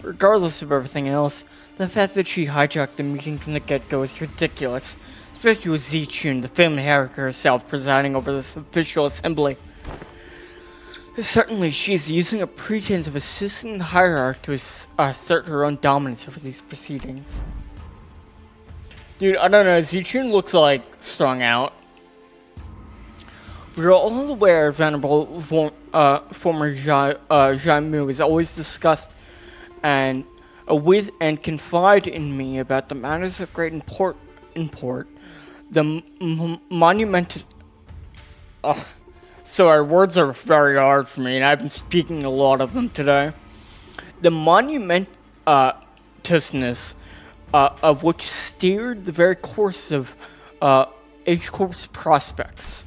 Regardless of everything else, the fact that she hijacked the meeting from the get-go is ridiculous, especially with Zichun, the family hierarch herself, presiding over this official assembly. Certainly, she is using a pretense of assisting the hierarch to assert her own dominance over these proceedings. Dude, I don't know, Zichun looks like strung out. We're all aware Venerable former Jaimu is always discussed and with and confide in me about the matters of great import. The monument. Sorry, words are very hard for me, and I've been speaking a lot of them today. The monumentousness of which steered the very course of H Corp's prospects.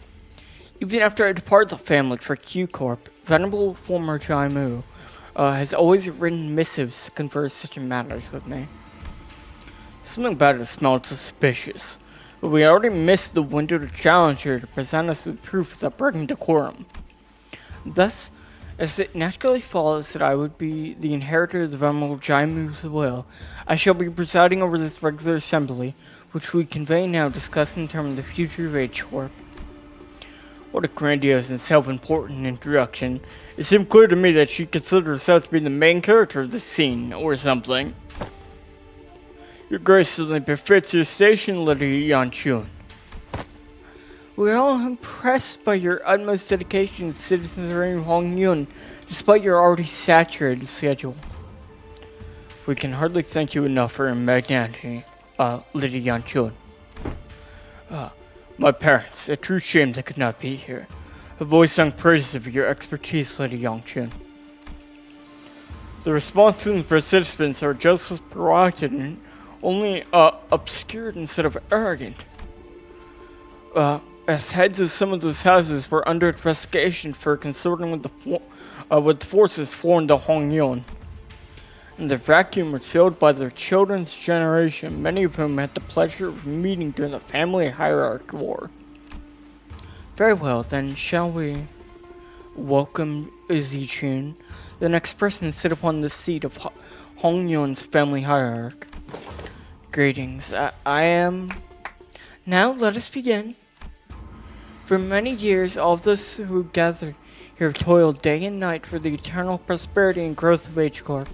Even after I departed the family for Q Corp, Venerable former Jaimu has always written missives to converse such matters with me. Something about it smelled suspicious, but we already missed the window to challenge her to present us with proof without breaking decorum. Thus, as it naturally follows that I would be the inheritor of the Venerable Jaimu's will, I shall be presiding over this regular assembly, which we convey now discuss in terms of the future of H Corp. What a grandiose and self-important introduction. It seemed clear to me that she considered herself to be the main character of the scene, or something. Your grace certainly befits your station, Lady Yanchun. We're all impressed by your utmost dedication to citizens of Hongyun, despite your already saturated schedule. We can hardly thank you enough for your magnanimity, Lady Yanchun. My parents, a true shame they could not be here, have always sung praises of your expertise, Lady Yangchun. The response from the participants are just as proactive and only obscured instead of arrogant. As heads of some of those houses were under investigation for consorting with the forces formed the Hongyun. And the vacuum was filled by their children's generation, many of whom had the pleasure of meeting during the family hierarch war. Very well, then shall we welcome Zichun, the next person to sit upon the seat of Hongyun's family hierarch. Greetings, I am... Now let us begin. For many years, all of those who gathered here have toiled day and night for the eternal prosperity and growth of H Corp.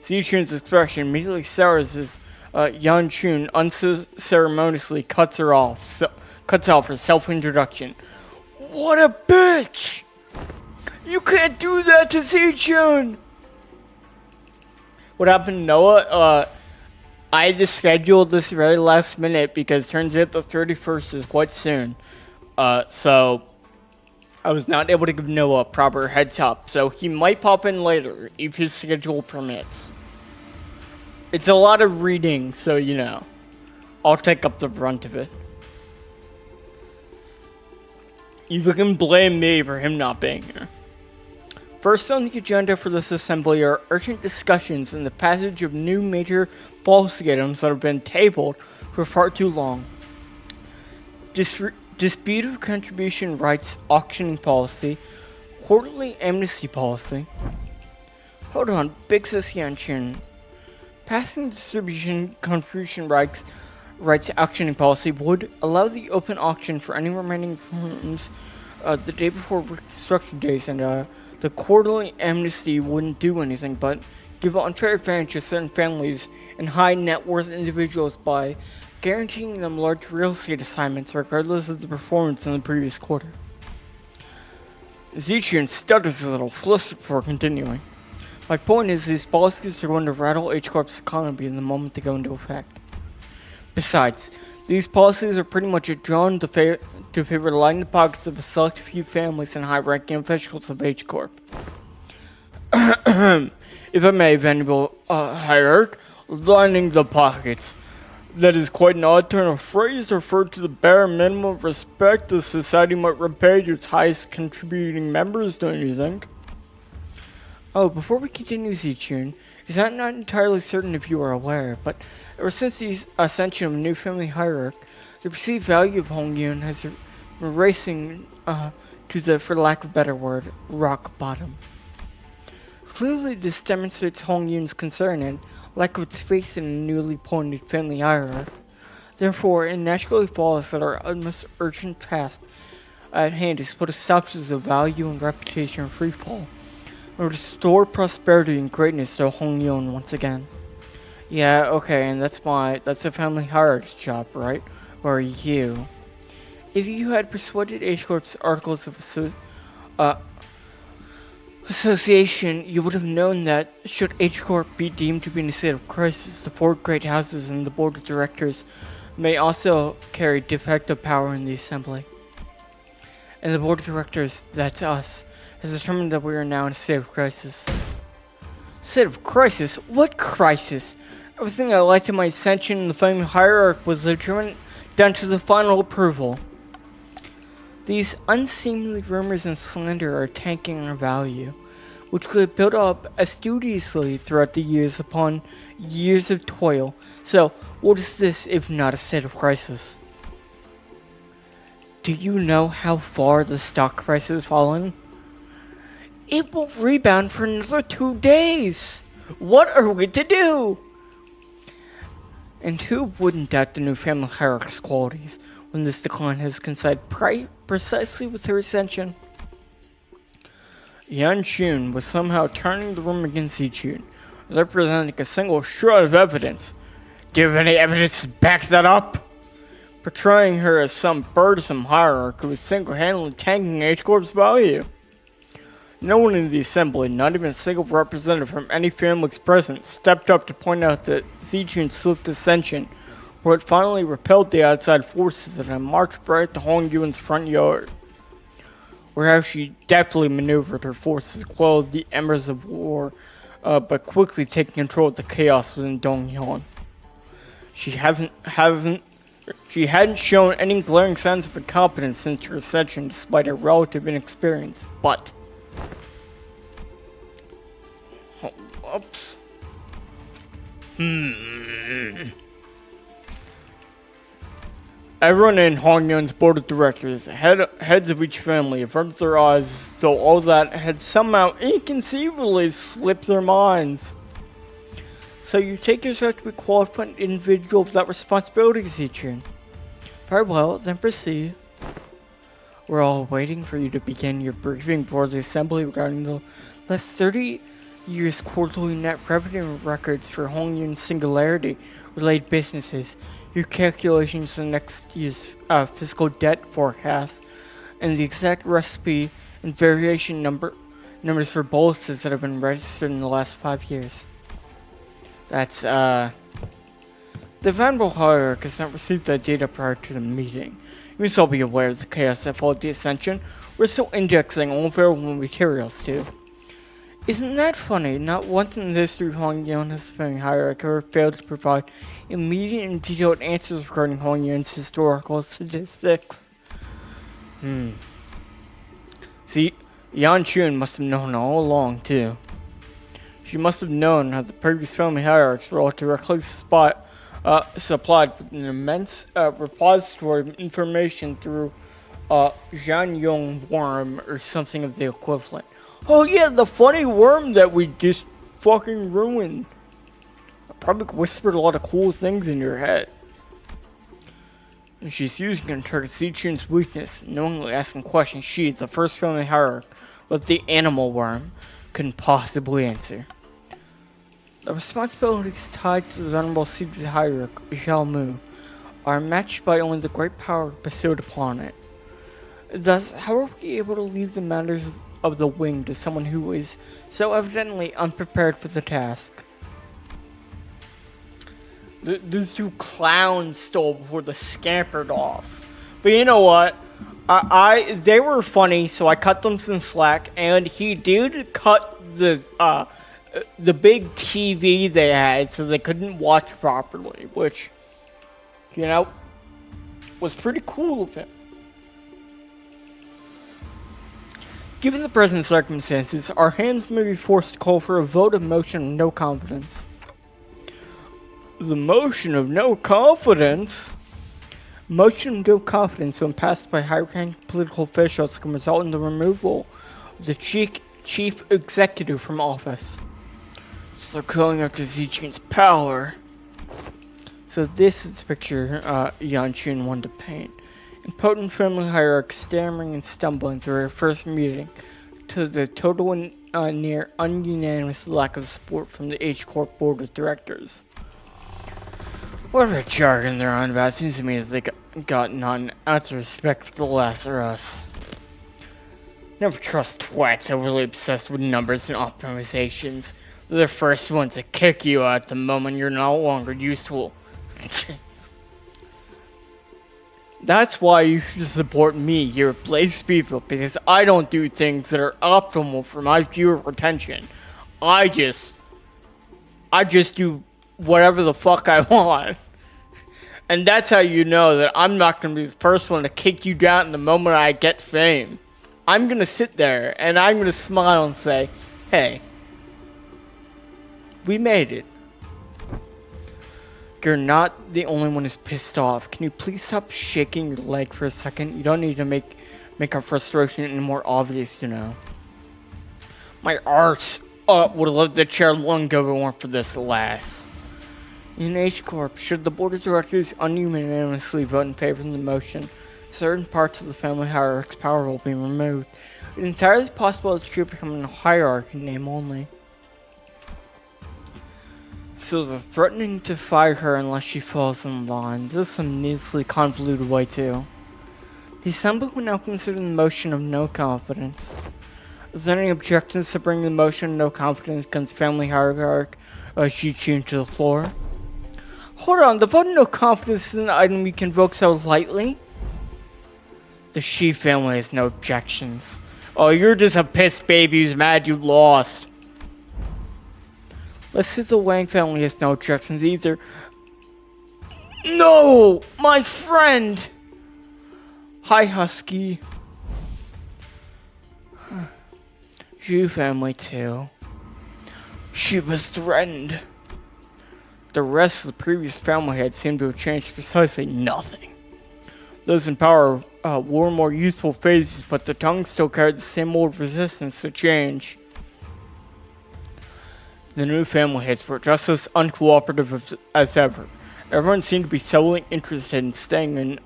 Zichun's expression immediately sours as Yanchun unceremoniously cuts off her self-introduction. What a bitch! You can't do that to Zichun! What happened, Noah? I just scheduled this very last minute because turns out the 31st is quite soon. So I was not able to give Noah a proper heads up, so he might pop in later if his schedule permits. It's a lot of reading, so you know, I'll take up the brunt of it. You can blame me for him not being here. First on the agenda for this assembly are urgent discussions and the passage of new major policy items that have been tabled for far too long. Dispute of contribution rights auctioning policy, quarterly amnesty policy. Hold on, Big Sis Yanshin. Passing the distribution contribution rights auctioning policy would allow the open auction for any remaining firms the day before reconstruction days, and the quarterly amnesty wouldn't do anything but give an unfair advantage to certain families and high net worth individuals by guaranteeing them large real estate assignments regardless of the performance in the previous quarter. Zichun stutters a little, flustered before continuing. My point is, these policies are going to rattle H-Corp's economy the moment they go into effect. Besides, these policies are pretty much drawn to favor lining the pockets of a select few families and high-ranking officials of H-Corp. If I may, Venerable Hierarch, lining the pockets. That is quite an odd turn of phrase to refer to the bare minimum of respect the society might repay to its highest contributing members, don't you think? Oh, before we continue, Zichun, I'm not entirely certain if you are aware, but ever since the ascension of a new family hierarch, the perceived value of Hongyun has been racing to the, for lack of a better word, rock bottom. Clearly this demonstrates Hongyun's concern and lack of its faith in a newly appointed family hierarch. Therefore, it naturally follows that our utmost urgent task at hand is to put a stop to the value and reputation of freefall, and restore prosperity and greatness to Hongyun once again. Yeah, okay, and that's the family hierarchy's job, right? Or you. If you had persuaded H-Corp's articles of association, you would have known that should H-Corp be deemed to be in a state of crisis, the four great houses and the board of directors may also carry de facto power in the assembly. And the board of directors, that's us, has determined that we are now in a state of crisis. State of crisis? What crisis? Everything that led to my ascension in the family hierarchy was determined down to the final approval. These unseemly rumors and slander are tanking our value, which could build up assiduously throughout the years upon years of toil. So, what is this if not a state of crisis? Do you know how far the stock price has fallen? It will rebound for another 2 days. What are we to do? And who wouldn't doubt the new family hierarchy's qualities when this decline has coincided precisely with her ascension? Yan Shun was somehow turning the room against Zichun, without presenting a single shred of evidence. Do you have any evidence to back that up? Portraying her as some burdensome hierarch who was single-handedly tanking H-Corp's value. No one in the assembly, not even a single representative from any families present, stepped up to point out that Zichun's swift ascension, where it finally repelled the outside forces and had marched right to Hongyun's front yard, where how she deftly maneuvered her forces to quell the embers of war, but quickly taking control of the chaos within Donghyun. She hadn't shown any glaring signs of incompetence since her ascension, despite her relative inexperience, but... Oops. Everyone in Hongyun's board of directors, heads of each family, averted their eyes, though all that had somehow inconceivably slipped their minds. So you take yourself to be a qualified individual of that responsibility, Zichun. Very well, then proceed. We're all waiting for you to begin your briefing before the assembly regarding the last 30 years quarterly net revenue records for Hongyun's singularity-related businesses, your calculations for the next year's fiscal debt forecast, and the exact recipe and variation numbers for boluses that have been registered in the last 5 years. That's, The Venerable Hierarch has not received that data prior to the meeting. You must all be aware of the chaos that followed the ascension. We're still indexing all available materials too. Isn't that funny? Not once in the history of Hongyun has the family hierarchy ever failed to provide immediate and detailed answers regarding Hongyun's historical statistics. See, Yan Chun must have known all along, too. She must have known how the previous family hierarchs were all directly supplied with an immense repository of information through Zhanyong worm or something of the equivalent. Oh yeah, the funny worm that we just fucking ruined. I probably whispered a lot of cool things in your head. And she's using it to target Zichun's weakness, knowingly asking questions she, the first family hierarch, with the animal worm, couldn't possibly answer. The responsibilities tied to the venerable secret hierarch, Zhao Mu, are matched by only the great power bestowed upon it. Thus, how are we able to leave the matters of the wing to someone who is so evidently unprepared for the task? Those two clowns stole before they scampered off. But you know what? They were funny, so I cut them some slack, and he did cut the big TV they had so they couldn't watch properly, which, you know, was pretty cool of him. Given the present circumstances, our hands may be forced to call for a vote of motion of no confidence. The motion of no confidence? Motion of no confidence, when passed by high-ranking political officials, can result in the removal of the chief executive from office. So they're going after Zichun's power. So this is the picture Yan Chun wanted to paint. Impotent family hierarch stammering and stumbling through her first meeting to the total and near ununanimous lack of support from the H-Corp board of directors. Whatever jargon they're on about, seems to me that they got none ounce of respect for the last of us. Never trust twats overly obsessed with numbers and optimizations. They're the first ones to kick you out the moment you're no longer useful. That's why you should support me here at Blaze People, because I don't do things that are optimal for my viewer retention. I just do whatever the fuck I want. And that's how you know that I'm not going to be the first one to kick you down the moment I get fame. I'm going to sit there and I'm going to smile and say, hey, we made it. You're not the only one who's pissed off. Can you please stop shaking your leg for a second? You don't need to make our frustration any more obvious, you know. My arse would have left the chair long ago if it weren't for this, alas. In H-Corp, should the board of directors ununanimously vote in favor of the motion, certain parts of the family hierarch's power will be removed. It's entirely possible that she will become a hierarch in name only. So they're threatening to fire her unless she falls in line. This is some needlessly convoluted way too. The assembly will now consider the motion of no confidence. Is there any objections to bring the motion of no confidence against family hierarch Zichun to the floor? Hold on, the vote of no confidence is an item you can invoke so lightly? The Shi family has no objections. Oh, you're just a pissed baby who's mad you lost. Let's see if the Wang family has no objections either. No! My friend! Hi, Husky. Zhu family too. She was threatened. The rest of the previous family had seemed to have changed precisely nothing. Those in power wore more youthful phases, but the tongues still carried the same old resistance to change. The new family heads were just as uncooperative as ever. Everyone seemed to be solely interested in staying in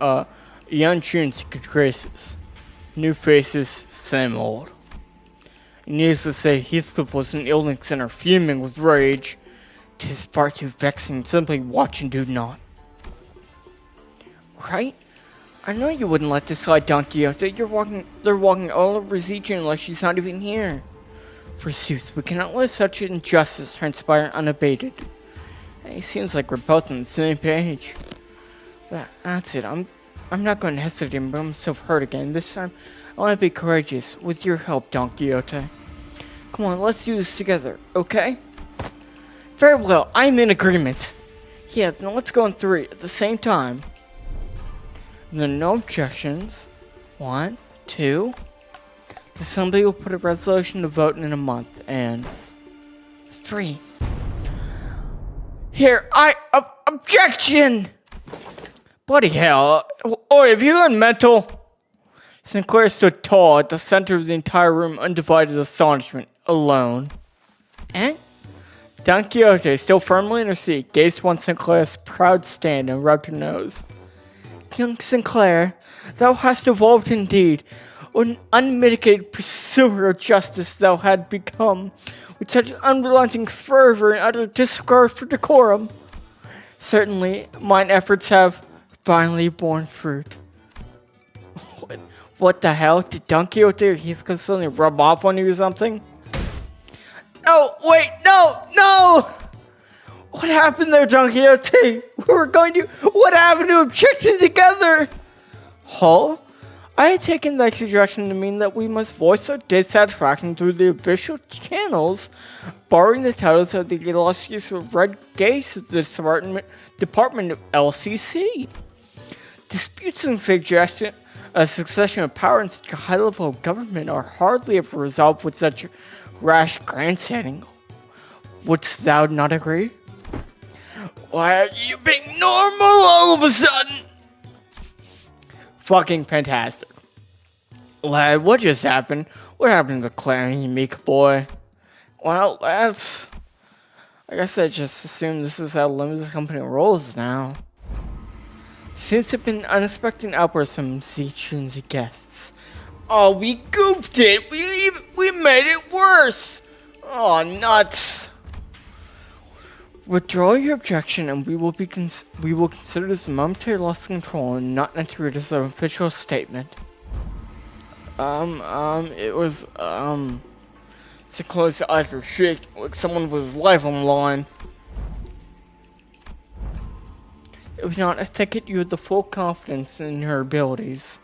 Yan Chun's good graces. New faces, same old. Needless to say, Heathcliff was in illness center fuming with rage. 'Tis far too vexing simply watch and do not. Right? I know you wouldn't let this slide, Don Quixote. They're walking all over Zichun like she's not even here. Forsooth, we cannot let such injustice transpire unabated. It seems like we're both on the same page. That's it. I'm not going to hesitate and bring myself hurt again. This time, I want to be courageous. With your help, Don Quixote. Come on, let's do this together, okay? Very well, I'm in agreement. Yeah, then let's go on 3 at the same time. There are no objections. 1, 2. The Assembly will put a resolution to vote in a month, and 3. Here, objection! Bloody hell. Oi, have you gone mental? Sinclair stood tall at the center of the entire room, undivided astonishment, alone. Eh? Don Quixote, still firmly in her seat, gazed upon Sinclair's proud stand and rubbed her nose. Young Sinclair, thou hast evolved indeed. An unmitigated pursuer of justice thou had become, with such unrelenting fervor and utter disregard for decorum. Certainly, mine efforts have finally borne fruit. What the hell? Did Don Quixote or Heath suddenly rub off on you or something? No, wait, no! What happened there, Don Quixote? What happened to objecting together? Huh? I had taken that suggestion to mean that we must voice our dissatisfaction through the official channels, borrowing the titles of the illustrious Red Gates of the Department of LCC. Disputes and a succession of power in such a high level of government are hardly ever resolved with such rash grandstanding. Wouldst thou not agree? Why are you being normal all of a sudden? Fucking fantastic. Lad, what just happened? What happened to Claire and Meek boy? Well, I guess I just assume this is how Limbus Company rolls now. Seems to have been unexpected outbursts from Z-Tunes guests. Oh, we goofed it! We made it worse! Oh, nuts! Withdraw your objection, and we will consider this a momentary loss of control and not enter it as an official statement. It was, to close the eyes were shaking like someone was live on the line. If not, I take it you have the full confidence in her abilities.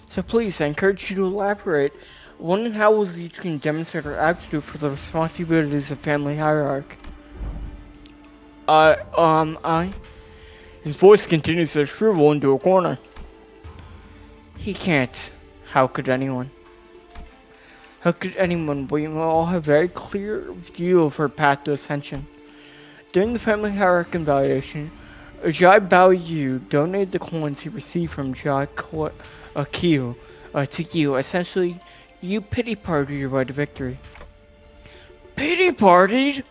So please, I encourage you to elaborate. When and how will Z-Tunes demonstrate her aptitude for the responsibilities of family hierarchy? His voice continues to shrivel into a corner. He can't. How could anyone? How could anyone? We all have a very clear view of her path to ascension. During the family hierarchy evaluation, Jai Bao Yu donated the coins he received from Jai Qiu to you. Essentially, you pity-partied your way to victory. Pity-partied?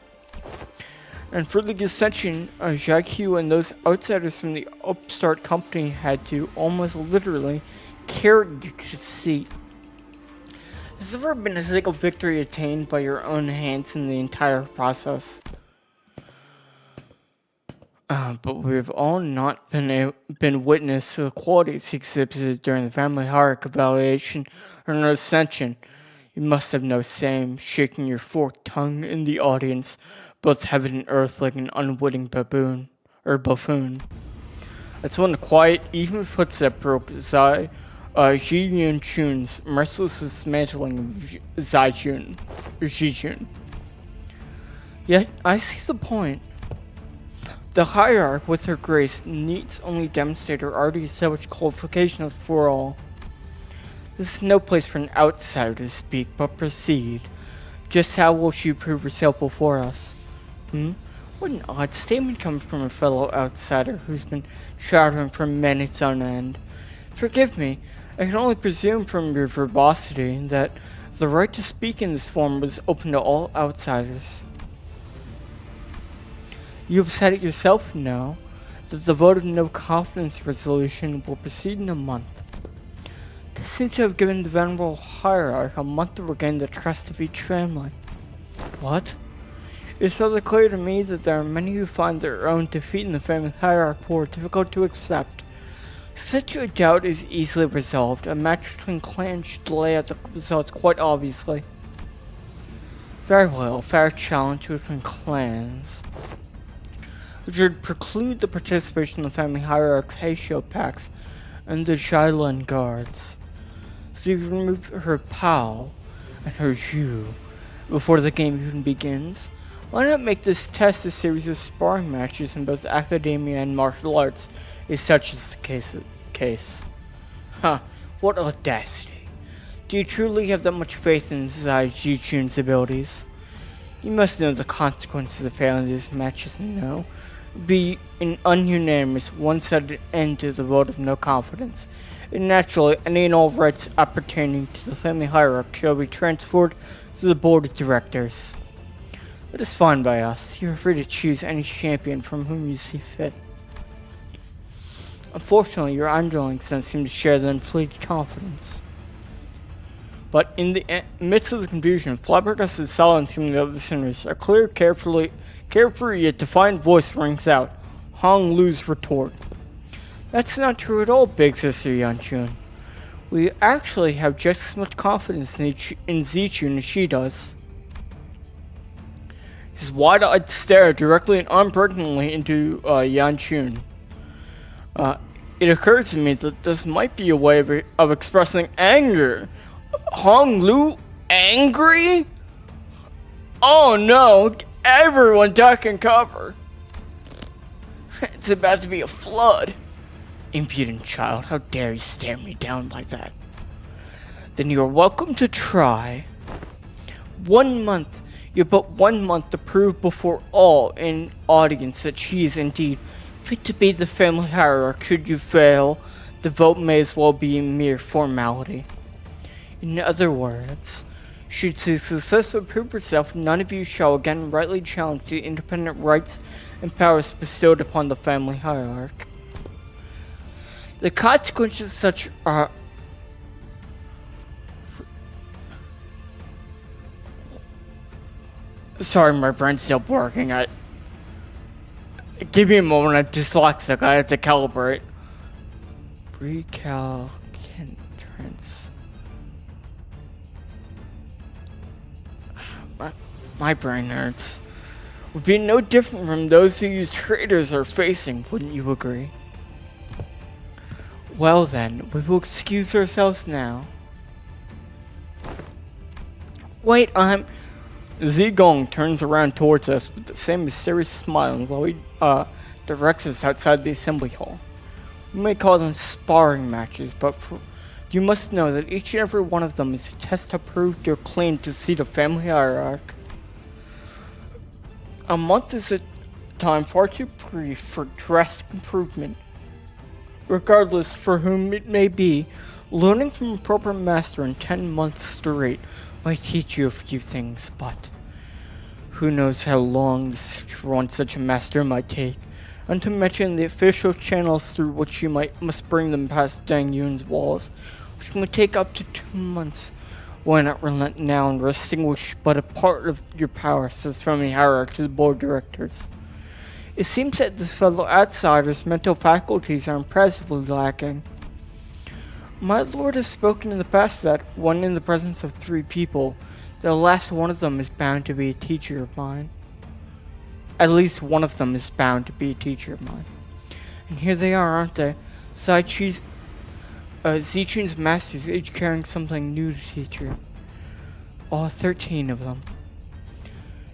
And for the ascension, Jai Qiu and those outsiders from the upstart company had to almost literally carry you to the seat. Has there ever been a single victory attained by your own hands in the entire process? But we've all not been witness to the qualities he exhibited during the family hierarchy evaluation or an ascension. You must have no shame, shaking your forked tongue in the audience, both heaven and earth like an unwitting buffoon. That's when the quiet, even footstep broke Ji Yun-chun's merciless dismantling of Ji-chun. Yet, I see the point. The hierarch, with her grace, needs only demonstrate her already established qualifications for all. This is no place for an outsider to speak, but proceed. Just how will she prove herself before us? What an odd statement comes from a fellow outsider who's been shadowing for minutes on end. Forgive me, I can only presume from your verbosity that the right to speak in this forum was open to all outsiders. You have said it yourself now, that the vote of no confidence resolution will proceed in a month. This seems to have given the venerable hierarch a month to regain the trust of each family. What? It is rather clear to me that there are many who find their own defeat in the family hierarchy more difficult to accept. Such a doubt is easily resolved. A match between clans should lay out the results quite obviously. Very well, fair challenge between clans. Which would preclude the participation of the family hierarch's Heisho packs and the Shailan guards. So you can remove her Pao and her Zhu before the game even begins. Why not make this test a series of sparring matches in both academia and martial arts, if such is the case? Huh, what audacity. Do you truly have that much faith in Ji-Chun's abilities? You must know the consequences of failing these matches and know. It would be an ununanimous, one-sided end to the vote of no confidence. And naturally, any and all rights appertaining to the family hierarchy shall be transferred to the board of directors. It is fine by us. You are free to choose any champion from whom you see fit. Unfortunately, your underlings don't seem to share the inflated confidence. But in the midst of the confusion, flabbergasted silence from the other listeners, a clear, carefree yet defiant voice rings out. Hong Lu's retort. That's not true at all, big sister Yanchun. We actually have just as much confidence in Zichun as she does. His wide-eyed stare directly and unpardonably into Yanchun. It occurred to me that this might be a way of expressing anger. Hong Lu angry? Oh no, everyone duck and cover. It's about to be a flood. Impudent child, how dare you stare me down like that? Then you are welcome to try. 1 month. You have but 1 month to prove before all in audience that she is indeed fit to be the family hierarch. Should you fail, the vote may as well be a mere formality. In other words, should she successfully prove herself, none of you shall again rightly challenge the independent rights and powers bestowed upon the family hierarch. The consequences of such are... Sorry, my brain's still working. Give me a moment, I'm dyslexic, I have to calibrate. Recalcitrance. My brain hurts. Would be no different from those who use traders are facing, wouldn't you agree? Well then, we will excuse ourselves now. Wait, Zigong turns around towards us with the same mysterious smile while he directs us outside the assembly hall. We may call them sparring matches, but you must know that each and every one of them is a test to prove your claim to seat a family hierarch. A month is a time far too brief for drastic improvement. Regardless for whom it may be, learning from a proper master in 10 months straight might teach you a few things, but who knows how long such a master might take, and to mention the official channels through which you must bring them past Dang Yun's walls, which might take up to 2 months. Why not relent now and extinguish but a part of your power, says from the hierarch to the board of directors. It seems that this fellow outsider's mental faculties are impressively lacking. My lord has spoken in the past that, when in the presence of 3 people, the last one of them is bound to be a teacher of mine. At least one of them is bound to be a teacher of mine. And here they are, aren't they? Zichun's masters, each carrying something new to teach her. All 13 of them.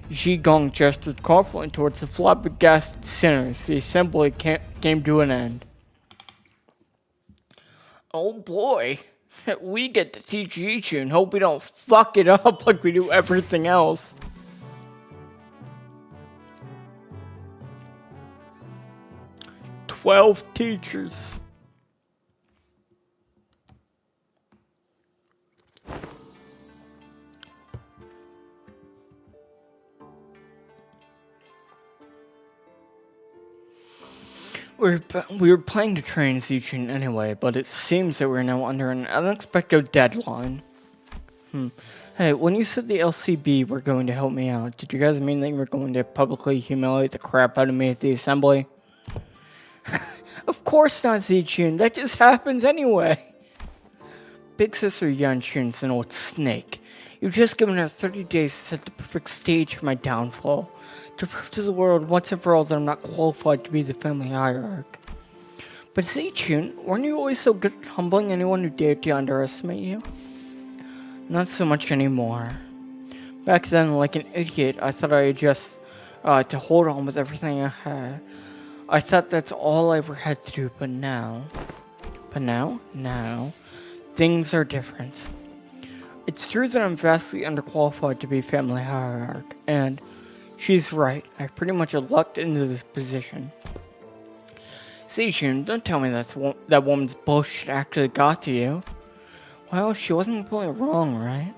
Ji Gong gestured confidently towards the flabbergasted sinners. The assembly came to an end. Oh boy, we get to teach Ji-Chun. Hope we don't fuck it up like we do everything else. "12 teachers. We were planning to train Zichun anyway, but it seems that we're now under an unexpected deadline. Hey, when you said the LCB were going to help me out, did you guys mean that you were going to publicly humiliate the crap out of me at the assembly? Of course not, Zichun. That just happens anyway. Big sister Yanchun's an old snake. You've just given her 30 days to set the perfect stage for my downfall. To prove to the world once and for all that I'm not qualified to be the family hierarch. But Zichun, weren't you always so good at humbling anyone who dared to underestimate you? Not so much anymore. Back then, like an idiot, I thought I had just to hold on with everything I had. I thought that's all I ever had to do, but now, things are different. It's true that I'm vastly underqualified to be family hierarch, and she's right. I pretty much lucked into this position. See, June, don't tell me that woman's bullshit actually got to you. Well, she wasn't completely wrong, right?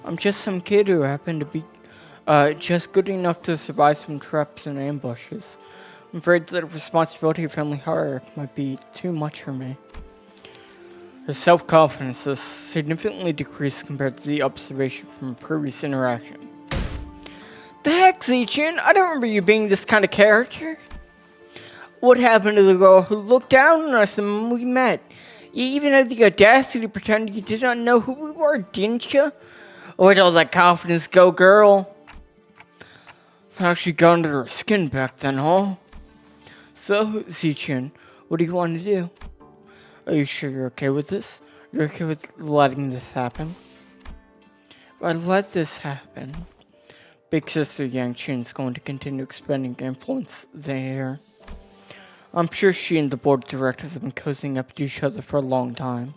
I'm just some kid who happened to be just good enough to survive some traps and ambushes. I'm afraid that the responsibility of family hierarch might be too much for me. Her self-confidence has significantly decreased compared to the observation from a previous interaction. The heck, Zichin? I don't remember you being this kind of character. What happened to the girl who looked down on us the moment we met? You even had the audacity to pretend you did not know who we were, didn't you? Where'd all that confidence go, girl? I actually got under her skin back then, huh? So, Zichin, what do you want to do? Are you sure you're okay with this? You're okay with letting this happen? If I let this happen, Big Sister Yang Chin's going to continue expanding influence there. I'm sure she and the board of directors have been cozying up to each other for a long time.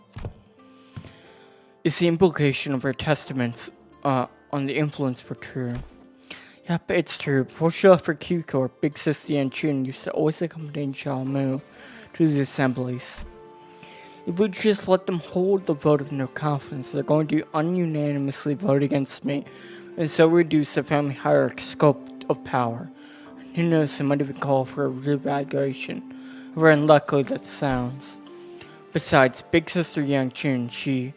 Is the implication of her testaments on the influence were true? Yep, it's true. Before she left for Q Corp, Big Sister Yang Chin used to always accompany Zhao Mu to the assemblies. If we just let them hold the vote of no confidence, they're going to ununanimously vote against me, and so reduce the family hierarchy scope of power. And who knows, they might even call for a reevaluation, however unlikely that sounds. Besides, Big Sister Yang Chin,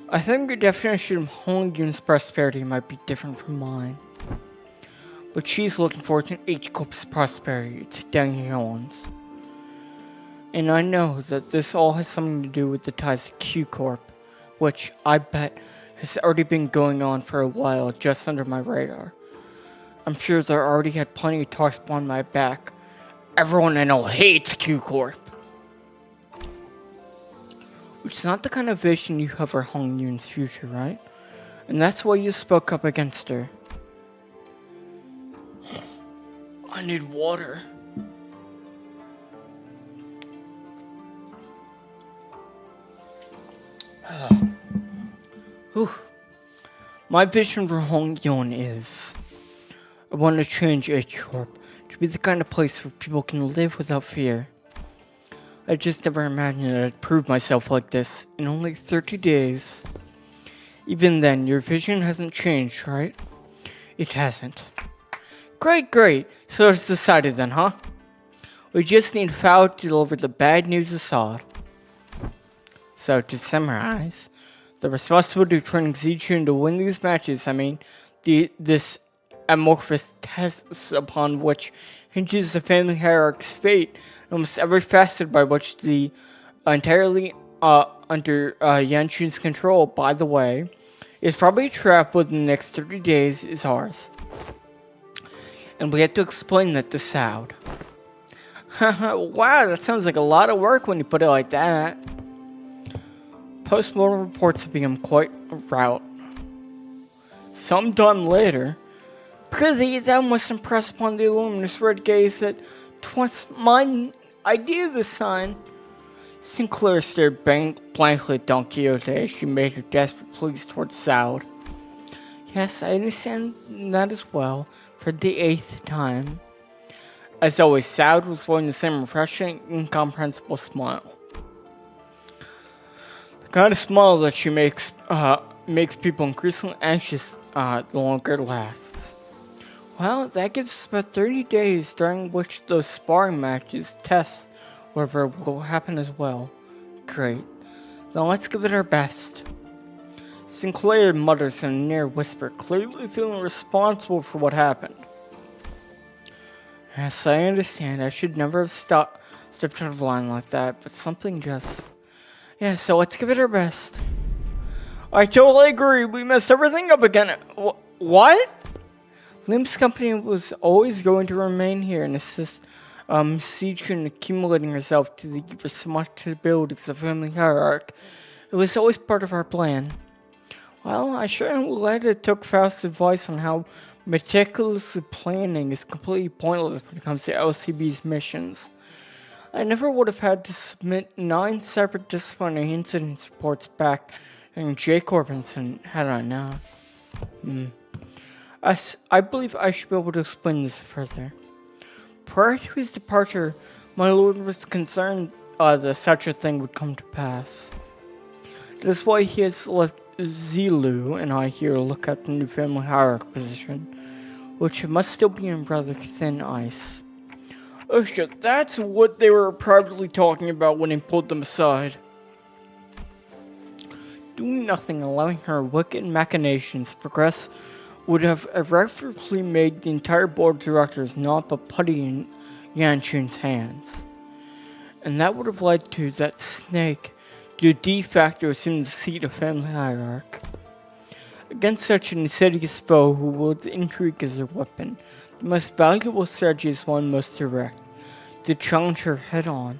I think your definition of Hong Yun's prosperity might be different from mine. But she's looking forward to H Corp's prosperity, it's Deng Yuan's. And I know that this all has something to do with the ties to Q Corp, which I bet has already been going on for a while just under my radar. I'm sure they already had plenty of talks behind my back. Everyone I know hates Q Corp. Which is not the kind of vision you have for Hong Yun's future, right? And that's why you spoke up against her. I need water. My vision for Hong Yun is I want to change H Corp to be the kind of place where people can live without fear. I just never imagined that I'd prove myself like this in only 30 days. Even then, your vision hasn't changed, right? It hasn't. Great. So it's decided then, huh? We just need Fao to deliver the bad news aside. So to summarize, the responsibility of training Zichun to win these matches, this amorphous test upon which hinges the family hierarchy's fate, and almost every facet by which the entirely under Yanchun's control, by the way, is probably trapped within the next 30 days is ours. And we have to explain that to Saud. Wow, that sounds like a lot of work when you put it like that. Post-mortem reports have become quite a rout. Sometime later, prithee, thou must impress upon the luminous red gaze that 'twas mine idea this sign. Sinclair stared blankly at Don Quixote as she made her desperate pleas towards Saud. Yes, I understand that as well, for the 8th time. As always, Saud was wearing the same refreshing, incomprehensible smile. The kind of smile that she makes people increasingly anxious the longer it lasts. Well, that gives us about 30 days during which those sparring matches, tests, whatever will happen as well. Great. Then let's give it our best. Sinclair mutters in a near whisper, clearly feeling responsible for what happened. Yes, I understand. I should never have stepped out of line like that, but something just... Yeah, so let's give it our best. I totally agree. We messed everything up again. What? Limbus Company was always going to remain here and assist Siege in accumulating herself to the responsibilities of family hierarch. It was always part of our plan. Well, I sure am glad it took Faust's advice on how meticulously planning is completely pointless when it comes to LCB's missions. I never would have had to submit 9 separate disciplinary incident reports back And J. Corbinson, had I known. I believe I should be able to explain this further. Prior to his departure, my lord was concerned that such a thing would come to pass. That's why he has left Zilu and I here to look at the new family hierarchy position, which must still be in rather thin ice. Oh shit, that's what they were privately talking about when he pulled them aside. Doing nothing, allowing her wicked machinations to progress, would have irreparably made the entire board of directors not but putty in Yanchun's hands. And that would have led to that snake to de facto assume the seat of family hierarch. Against such an insidious foe who wields intrigue as their weapon, the most valuable strategy is one most direct, to challenge her head on.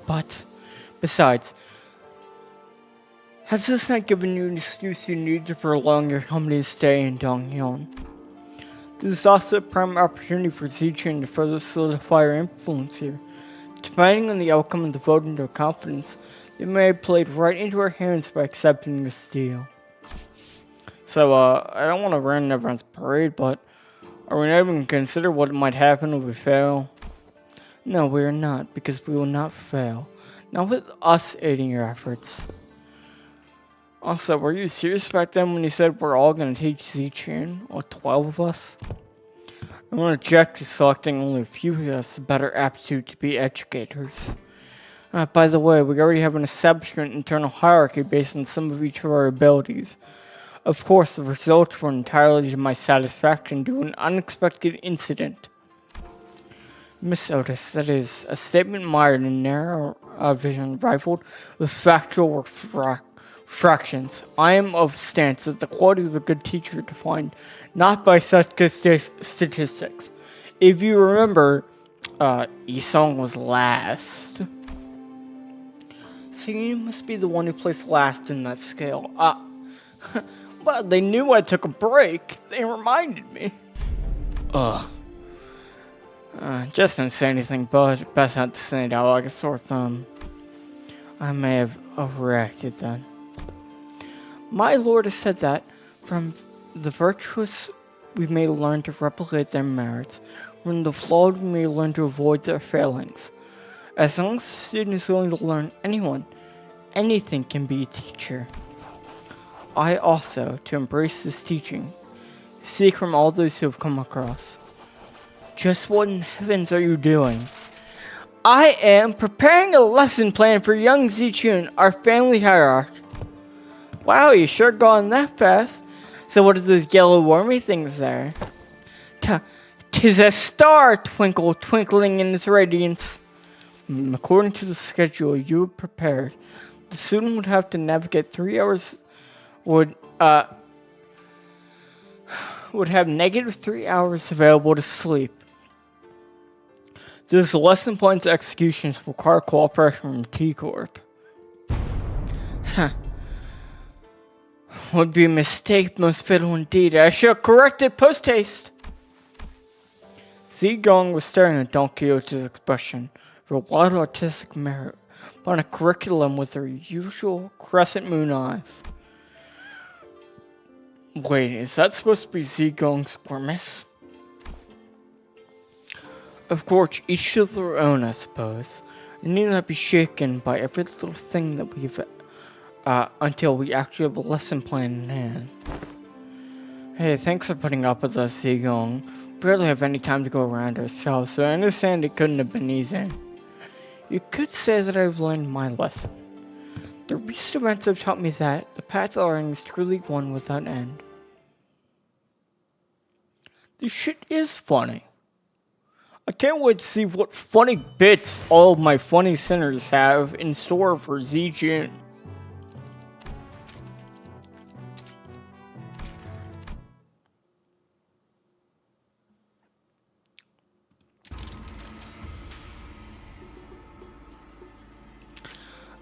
But, besides, has this not given you an excuse you need to prolong your company's stay in Donghyun? This is also a prime opportunity for Zichun to further solidify her influence here. Depending on the outcome of the vote and her confidence, they may have played right into her hands by accepting this deal. So, I don't want to ruin everyone's parade, but are we not even consider what might happen if we fail? No, we are not, because we will not fail. Not with us aiding your efforts. Also, were you serious back then when you said we're all going to teach Zichun? All 12 of us? I want to object to selecting only a few of us with better aptitude to be educators. By the way, we already have an established internal hierarchy based on some of each of our abilities. Of course, the results were entirely to my satisfaction due to an unexpected incident. Miss Otis, that is, a statement mired in narrow vision rifled with factual fractions. I am of stance that the quality of a good teacher defined not by such statistics. If you remember, Isong was last. So you must be the one who placed last in that scale. Well, they knew I took a break. They reminded me. Just didn't say anything, but best not to say it out like a sore thumb. I may have overreacted then. My lord has said that, from the virtuous we may learn to replicate their merits, from the flawed we may learn to avoid their failings. As long as the student is willing to learn, anything can be a teacher. I also, to embrace this teaching, seek from all those who have come across. Just what in heavens are you doing? I am preparing a lesson plan for young Zichun, our family hierarch. Wow, you sure gone that fast. So what are those yellow wormy things there? 'Tis a star, twinkling in its radiance. According to the schedule you had prepared, the student would have to navigate 3 hours, would have negative 3 hours available to sleep. This lesson plan's executions require cooperation from T Corp. Would be a mistake, most fatal indeed. I shall correct it post haste. Zigong was staring at Don Quixote's expression for a wild artistic merit upon a curriculum with her usual crescent moon eyes. Wait, is that supposed to be Zigong's grimace? Of course, each to their own, I suppose. I need not be shaken by every little thing that we've until we actually have a lesson plan in hand. Hey, thanks for putting up with us, Zigong. We barely have any time to go around ourselves, so I understand it couldn't have been easy. You could say that I've learned my lesson. The recent events have taught me that the path to learning is truly one without end. This shit is funny. I can't wait to see what funny bits all of my funny sinners have in store for Zichun.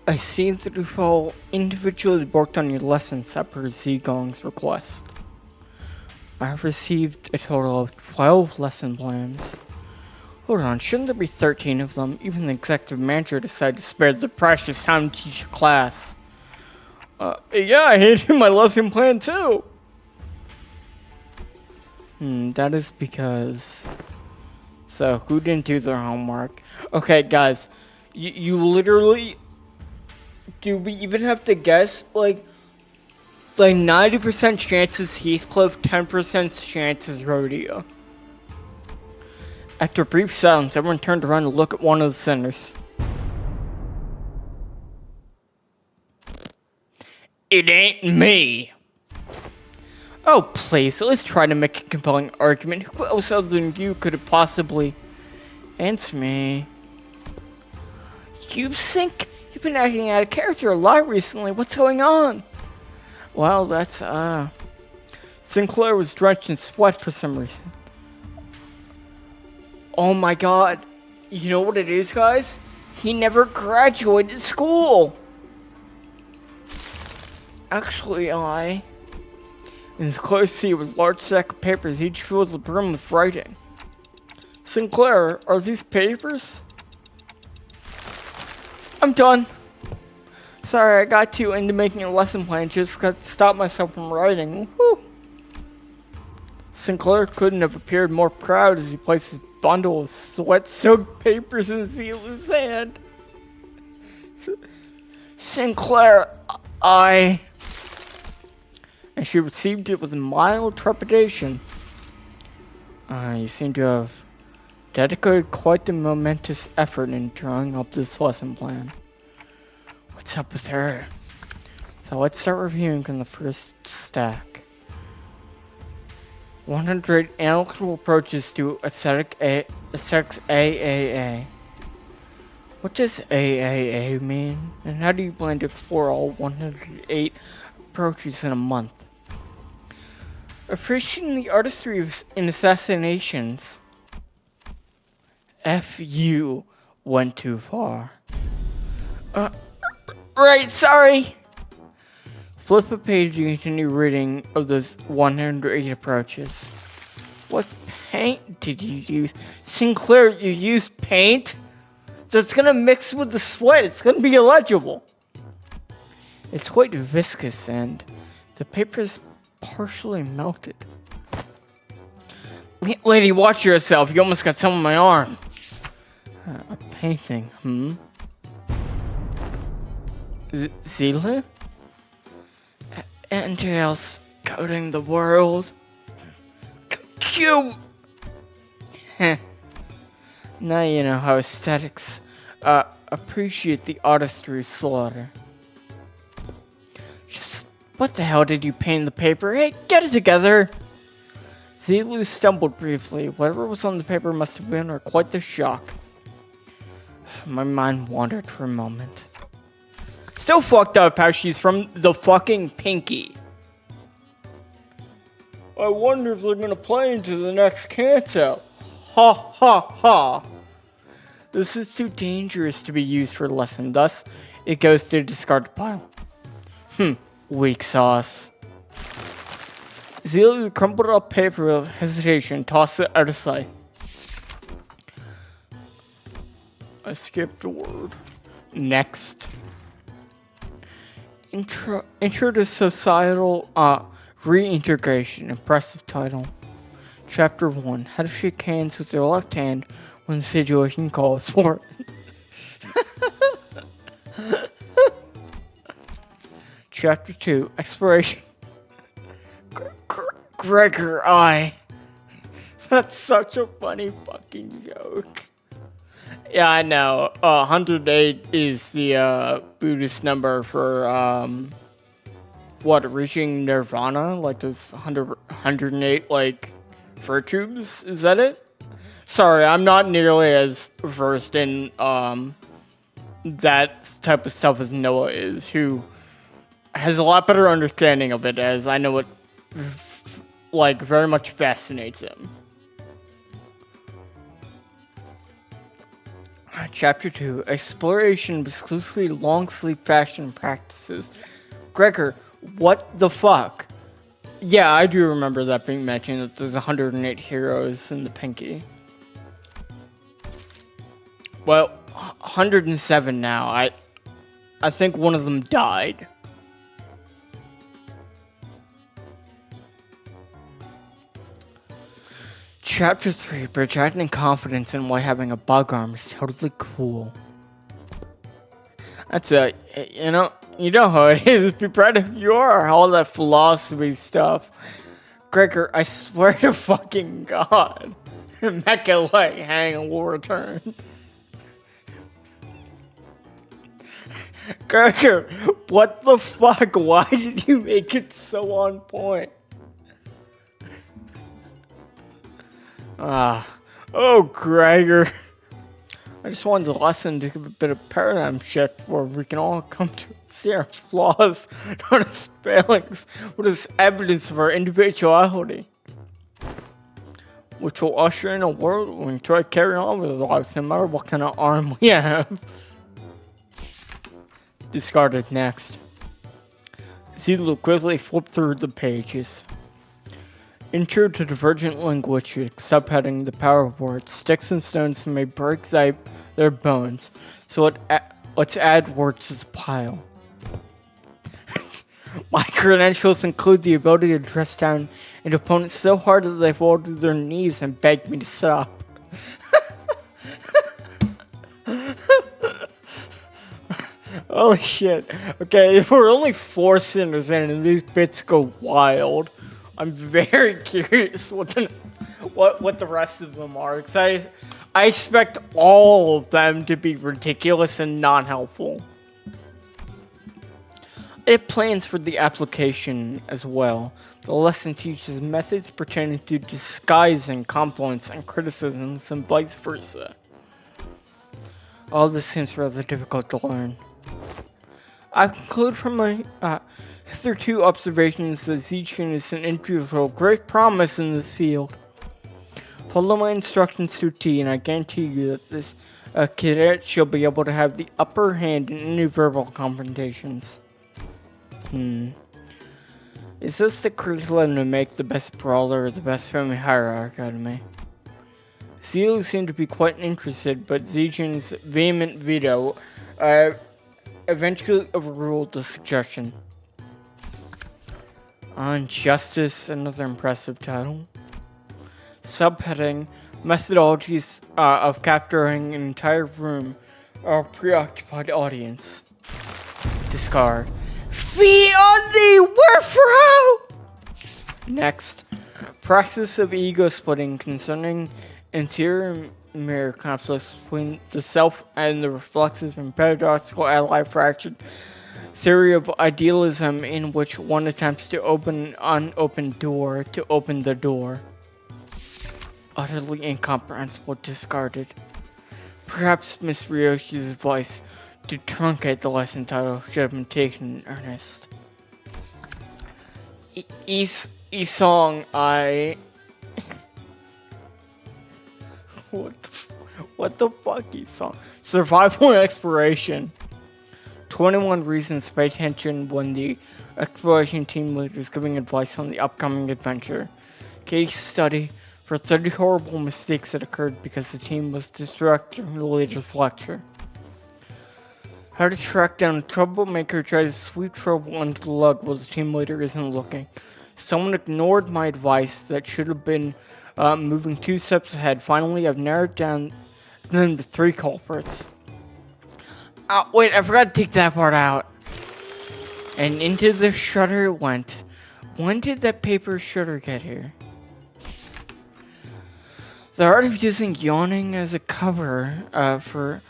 I see that you've all individually worked on your lessons at per Zigong's request. I have received a total of 12 lesson plans. Hold on, shouldn't there be 13 of them? Even the executive manager decided to spare the precious time to teach a class. Yeah, I hated my lesson plan too. That is because... So, who didn't do their homework? Okay, guys. You literally... Do we even have to guess? Like 90% chances Heathcliff, 10% chances Rodeo. After a brief silence, everyone turned around to look at one of the centers. It ain't me. Oh, please, let's try to make a compelling argument. Who else other than you could have possibly... It's me. You think you've been acting out of character a lot recently. What's going on? Well, that's, Sinclair was drenched in sweat for some reason. Oh my god. You know what it is, guys? He never graduated school. Actually, in his closed seat with a large stack of papers, each filled the brim with writing. Sinclair, are these papers? I'm done. Sorry, I got too into making a lesson plan, just got to stop myself from writing. Woo. Sinclair couldn't have appeared more proud as he placed his bundle of sweat-soaked papers in Zilu's hand. Sinclair, and she received it with mild trepidation. You seem to have dedicated quite the momentous effort in drawing up this lesson plan. What's up with her? So let's start reviewing from the first stack. 100 analytical approaches to aesthetics AAA. What does AAA mean? And how do you plan to explore all 108 approaches in a month? Appreciating the artistry in assassinations. You went too far. Right, sorry. Flip a page and continue reading of those 108 approaches. What paint did you use? Sinclair, you used paint? That's gonna mix with the sweat. It's gonna be illegible. It's quite viscous and the paper's partially melted. Lady, watch yourself. You almost got some on my arm. A painting, Zilu? Entails coding the world. Cute! Now you know how aesthetics appreciate the artistry slaughter. Just what the hell did you paint the paper? Hey, get it together! Zilu stumbled briefly. Whatever was on the paper must have been quite the shock. My mind wandered for a moment. Still fucked up how she's from the fucking Pinky. I wonder if they're gonna play into the next canto. Ha ha ha. This is too dangerous to be used for a lesson, thus it goes to the discard pile. Weak sauce. Zilu crumpled up paper with hesitation and tossed it out of sight. I skipped a word. Next. Intro to Societal Reintegration. Impressive title. Chapter 1. How to shake hands with your left hand when the situation calls for it. Chapter 2. Exploration. Gregor, That's such a funny fucking joke. Yeah, I know. 108 is the Buddhist number for reaching nirvana? Like those 108 like virtues? Is that it? Sorry, I'm not nearly as versed in that type of stuff as Noah is, who has a lot better understanding of it, as I know it like very much fascinates him. Chapter 2. Exploration of exclusively long sleeve fashion practices. Gregor, what the fuck? Yeah, I do remember that being mentioned, that there's 108 heroes in the Pinky. Well, 107 now. I think one of them died. Chapter 3, projecting confidence in why having a bug arm is totally cool. That's it. You know how it is. Be proud of you are. All that philosophy stuff. Gregor, I swear to fucking God. Mecha Light Hang will return. Gregor, what the fuck? Why did you make it so on point? Oh, Gregor. I just wanted the lesson to give a bit of paradigm shift where we can all come to see our flaws, not as failings, but as evidence of our individuality. Which will usher in a world where we try to carry on with our lives no matter what kind of arm we have. Discarded next. Zulu quickly flipped through the pages. Intro to Divergent Linguistics, subheading The Power of Words. Sticks and stones may break their bones, so let's add words to the pile. My credentials include the ability to dress down an opponent so hard that they fall to their knees and beg me to stop. Holy shit. Okay, we're only 4 sinners in and these bits go wild. I'm very curious what the rest of them are, because I expect all of them to be ridiculous and non-helpful. It plans for the application as well. The lesson teaches methods pertaining to disguising compliments and criticisms and vice versa. All this seems rather difficult to learn. I conclude from my hitherto observations that Zichin is an individual of great promise in this field. Follow my instructions to a T, and I guarantee you that this cadet shall be able to have the upper hand in any verbal confrontations. Is this the curriculum to make the best brawler or the best family hierarchy out of me? Zelu seemed to be quite interested, but Zijin's vehement veto eventually overruled the suggestion. On Justice, another impressive title. Subheading, methodologies of capturing an entire room or preoccupied audience. Discard. Fee on thee, wherefore? Next, praxis of ego splitting concerning interior mirror conflicts between the self and the reflexive and paradoxical ally fractured theory of idealism in which one attempts to open an unopened door to open the door. Utterly incomprehensible, discarded. Perhaps Miss Ryoshi's advice to truncate the lesson title should have been taken in earnest. Isong, What the fuck, Isong? Survival and exploration. 21 reasons to pay attention when the exploration team leader is giving advice on the upcoming adventure. Case study for 30 horrible mistakes that occurred because the team was distracted during the leader's lecture. How to track down a troublemaker who tries to sweep trouble under the rug while the team leader isn't looking. Someone ignored my advice that should have been moving 2 steps ahead. Finally, I've narrowed down them to 3 culprits. Wait, I forgot to take that part out. And into the shutter it went. When did that paper shutter get here? The art of using yawning as a cover for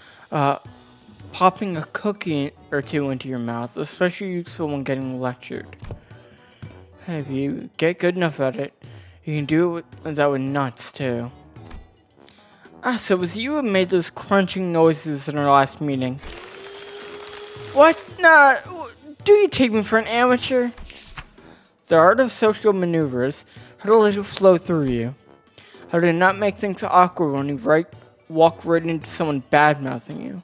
popping a cookie or 2 into your mouth, especially useful when getting lectured. If you get good enough at it, you can do that with nuts too. So it was you who made those crunching noises in our last meeting. What? Nah, do you take me for an amateur? The art of social maneuvers, how to let it flow through you. How to not make things awkward when you walk right into someone bad-mouthing you.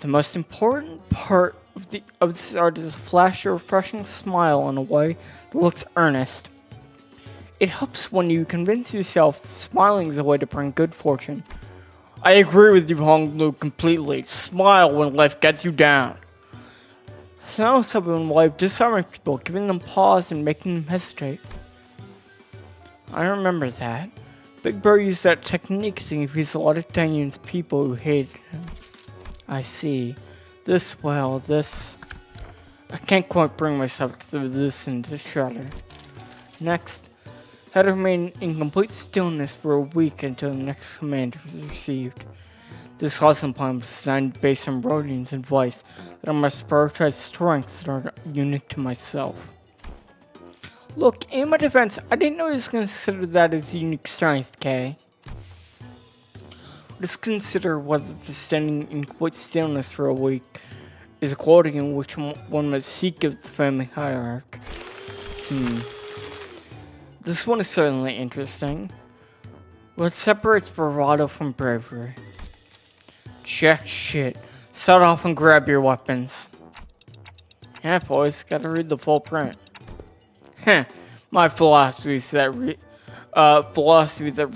The most important part of this art is to flash a refreshing smile in a way that looks earnest. It helps when you convince yourself that smiling is a way to bring good fortune. I agree with you, Hong Lu, completely. Smile when life gets you down. Smile something in life, disarming people, giving them pause and making them hesitate. I remember that. Big Bro used that technique to confuse a lot of Daniel's people who hated him. I see. This... I can't quite bring myself to throw this into shredder. Next, had to remain in complete stillness for a week until the next command was received. This lesson plan was designed based on Rodian's advice that I must prioritize strengths that are unique to myself. Look, in my defense, I didn't know he was consider that as unique strength, Kay. Just consider whether the standing in complete stillness for a week is a quality in which one must seek of the family hierarchy. This one is certainly interesting. What separates bravado from bravery? Jack shit. Set off and grab your weapons. Yeah, boys, gotta read the full print. Heh, my philosophy is that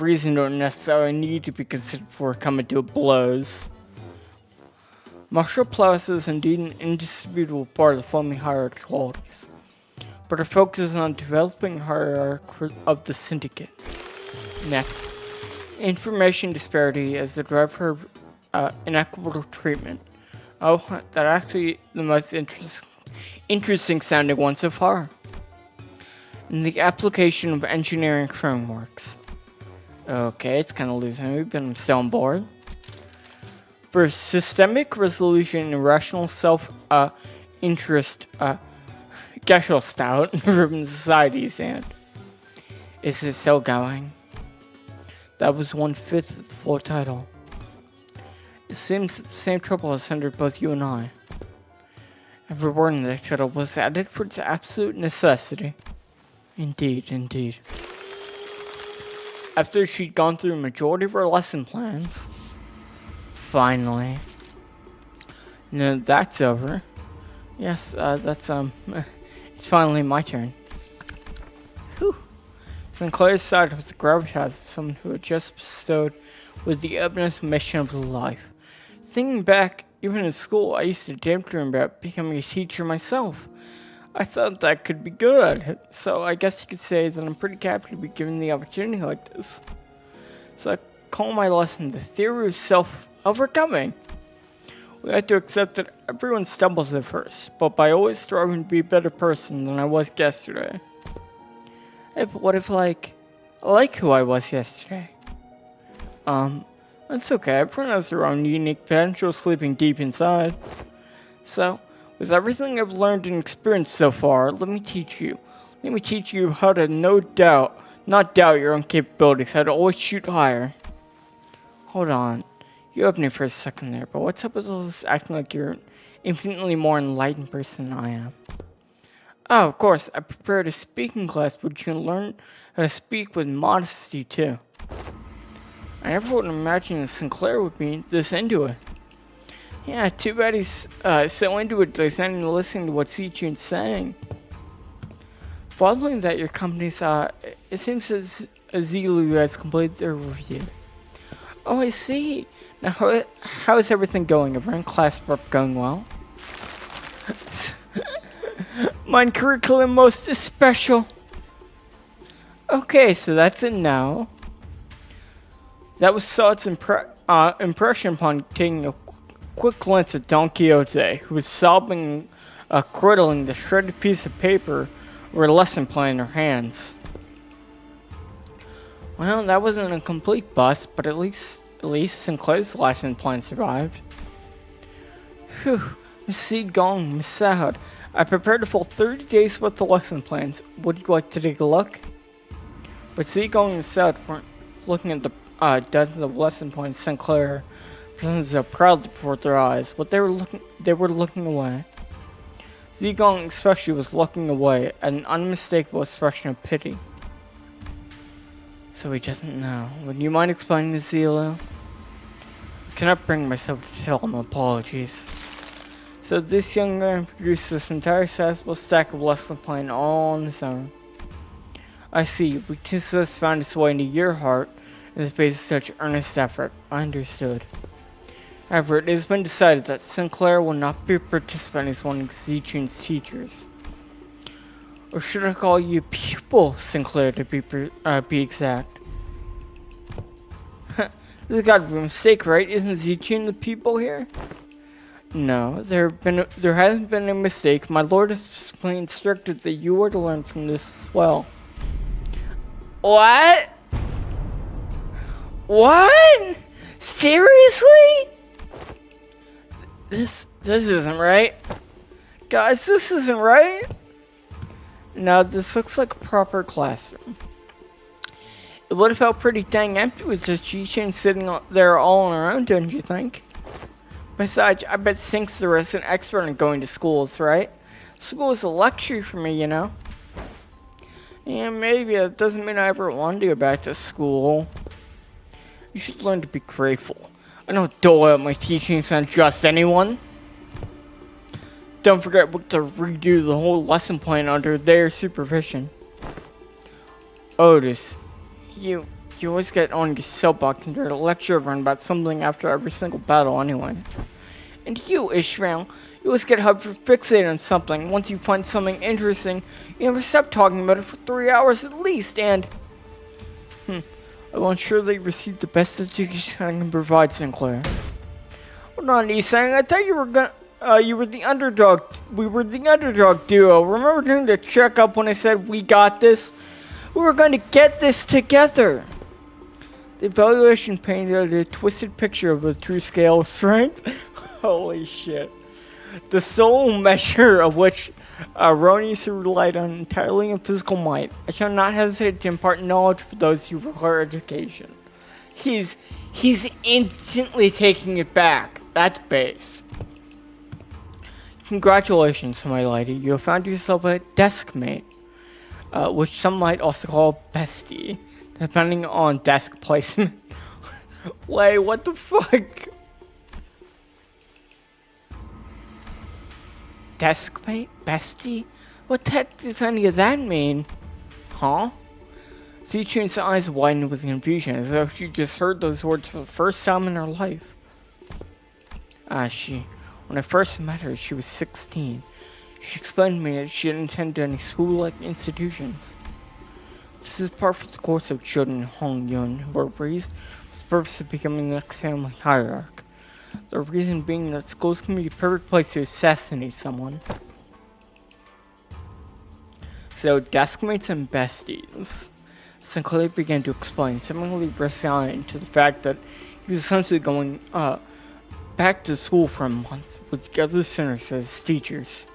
reason don't necessarily need to be considered before coming to blows. Martial prowess is indeed an indisputable part of the family hierarchy qualities, but our focus is on developing hierarchy of the syndicate. Next, information disparity as the driver of inequitable treatment. Oh, that actually the most interesting sounding one so far. In the application of engineering frameworks. Okay, it's kind of losing me, but I'm still on board. For systemic resolution and rational self-interest, Gesellschaft in urban societies, and is it still going? That was 1/5 of the full title. It seems that the same trouble has hindered both you and I. Every word in the title was added for its absolute necessity. Indeed, indeed. After she'd gone through a majority of her lesson plans, finally. Now that's over. Yes, it's finally my turn. Whew. Sinclair's side was the gravitas of someone who had just bestowed with the utmost mission of life. Thinking back, even in school, I used to daydream about becoming a teacher myself. I thought that I could be good at it, so I guess you could say that I'm pretty happy to be given the opportunity like this. So I call my lesson the theory of self-overcoming. We have to accept that everyone stumbles at first, but by always striving to be a better person than I was yesterday. Hey, but what if, I like who I was yesterday? That's okay, everyone has their own unique potential sleeping deep inside. So, with everything I've learned and experienced so far, let me teach you. Let me teach you how to not doubt your own capabilities, how to always shoot higher. Hold on. You opened me for a second there, but what's up with all this acting like you're an infinitely more enlightened person than I am? Oh, of course, I prepared a speaking class, but you can learn how to speak with modesty, too. I never would imagine that Sinclair would be this into it. Yeah, too bad he's so into it that he's not even listening to what Zichun's saying. Following that, your company's, it seems as Zilu has completed their review. Oh, I see. Now, how is everything going? Everyone class prep going well? Mein curriculum most is special. Okay, so that's it now. That was Saad's impression upon taking a quick glance at Don Quixote, who was sobbing, cradling the shredded piece of paper or a lesson plan in her hands. Well, that wasn't a complete bust, but at least Sinclair's lesson plan survived. Whew, Miss Seed Gong, Miss Sahad, I prepared a full 30 days worth of lesson plans. Would you like to take a look? But Seed Gong and Sahad weren't looking at the dozens of lesson plans Sinclair presented so proudly before their eyes. But they were looking away. Zigong especially was looking away at an unmistakable expression of pity. So he doesn't know. Would you mind explaining to Zilo? I cannot bring myself to tell him apologies. So this young man produced this entire sizable stack of lesson plan all on his own. I see. Weakness has found its way into your heart in the face of such earnest effort. I understood. However, it has been decided that Sinclair will not be participating as one of Zichun's teachers. Or should I call you pupil, Sinclair, to be exact? There's gotta be a mistake, right? Isn't Zichin the pupil here? No, there hasn't been a mistake. My lord has specifically instructed that you are to learn from this as well. What? What? Seriously? This isn't right. Guys, this isn't right. Now, this looks like a proper classroom. It would have felt pretty dang empty with just G-Chain sitting there all on her own, don't you think? Besides, I bet Sync's the resident expert in going to schools, right? School is a luxury for me, you know? Yeah, maybe. It doesn't mean I ever want to go back to school. You should learn to be grateful. I don't dole out my teachings on just anyone. Don't forget to redo the whole lesson plan under their supervision. Otis, you always get on your soapbox and try to lecture everyone about something after every single battle anyway. And you, Ishmael, you always get hyper fixated on something. Once you find something interesting, you never stop talking about it for 3 hours at least, and... I will ensure that you receive the best education I can provide, Sinclair. Hold on, Isang, I thought you were the underdog. We were the underdog duo. Remember doing the checkup when I said we got this? We were going to get this together. The evaluation painted a twisted picture of a true scale of strength. Holy shit. The sole measure of which Ronius relied on entirely on physical might. I shall not hesitate to impart knowledge for those who require education. He's instantly taking it back. That's base. Congratulations, my lady. You have found yourself a desk mate, which some might also call bestie, depending on desk placement. Wait, what the fuck? Deskmate? Bestie? What the heck does any of that mean? Huh? Zichun's eyes widened with confusion, as though she just heard those words for the first time in her life. When I first met her, she was 16. She explained to me that she didn't attend any school-like institutions. This is part of the course of children in Hong Yun who are raised with the purpose of becoming the next family hierarch. The reason being that schools can be a perfect place to assassinate someone. So, deskmates and besties. Sinclair began to explain, seemingly resigned to the fact that he was essentially going back to school for a month with the other sinners as teachers.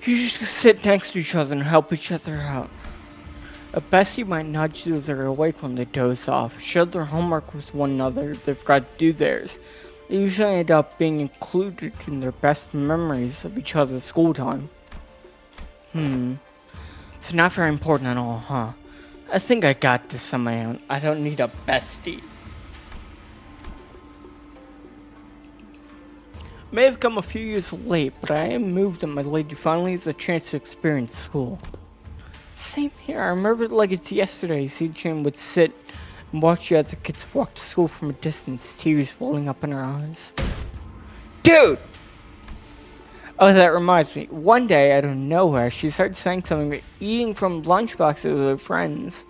You just sit next to each other and help each other out. A bestie might nudge the other awake when they doze off, share their homework with one another if they've got to do theirs. They usually end up being included in their best memories of each other's school time. So not very important at all, huh? I think I got this on my own. I don't need a bestie. May have come a few years late, but I am moved that my lady finally has a chance to experience school. Same here. I remember it like it's yesterday. Sijin would sit and watch the other kids walk to school from a distance, tears welling up in her eyes. Dude! Oh, that reminds me. One day, out of nowhere, she started saying something about eating from lunchboxes with her friends.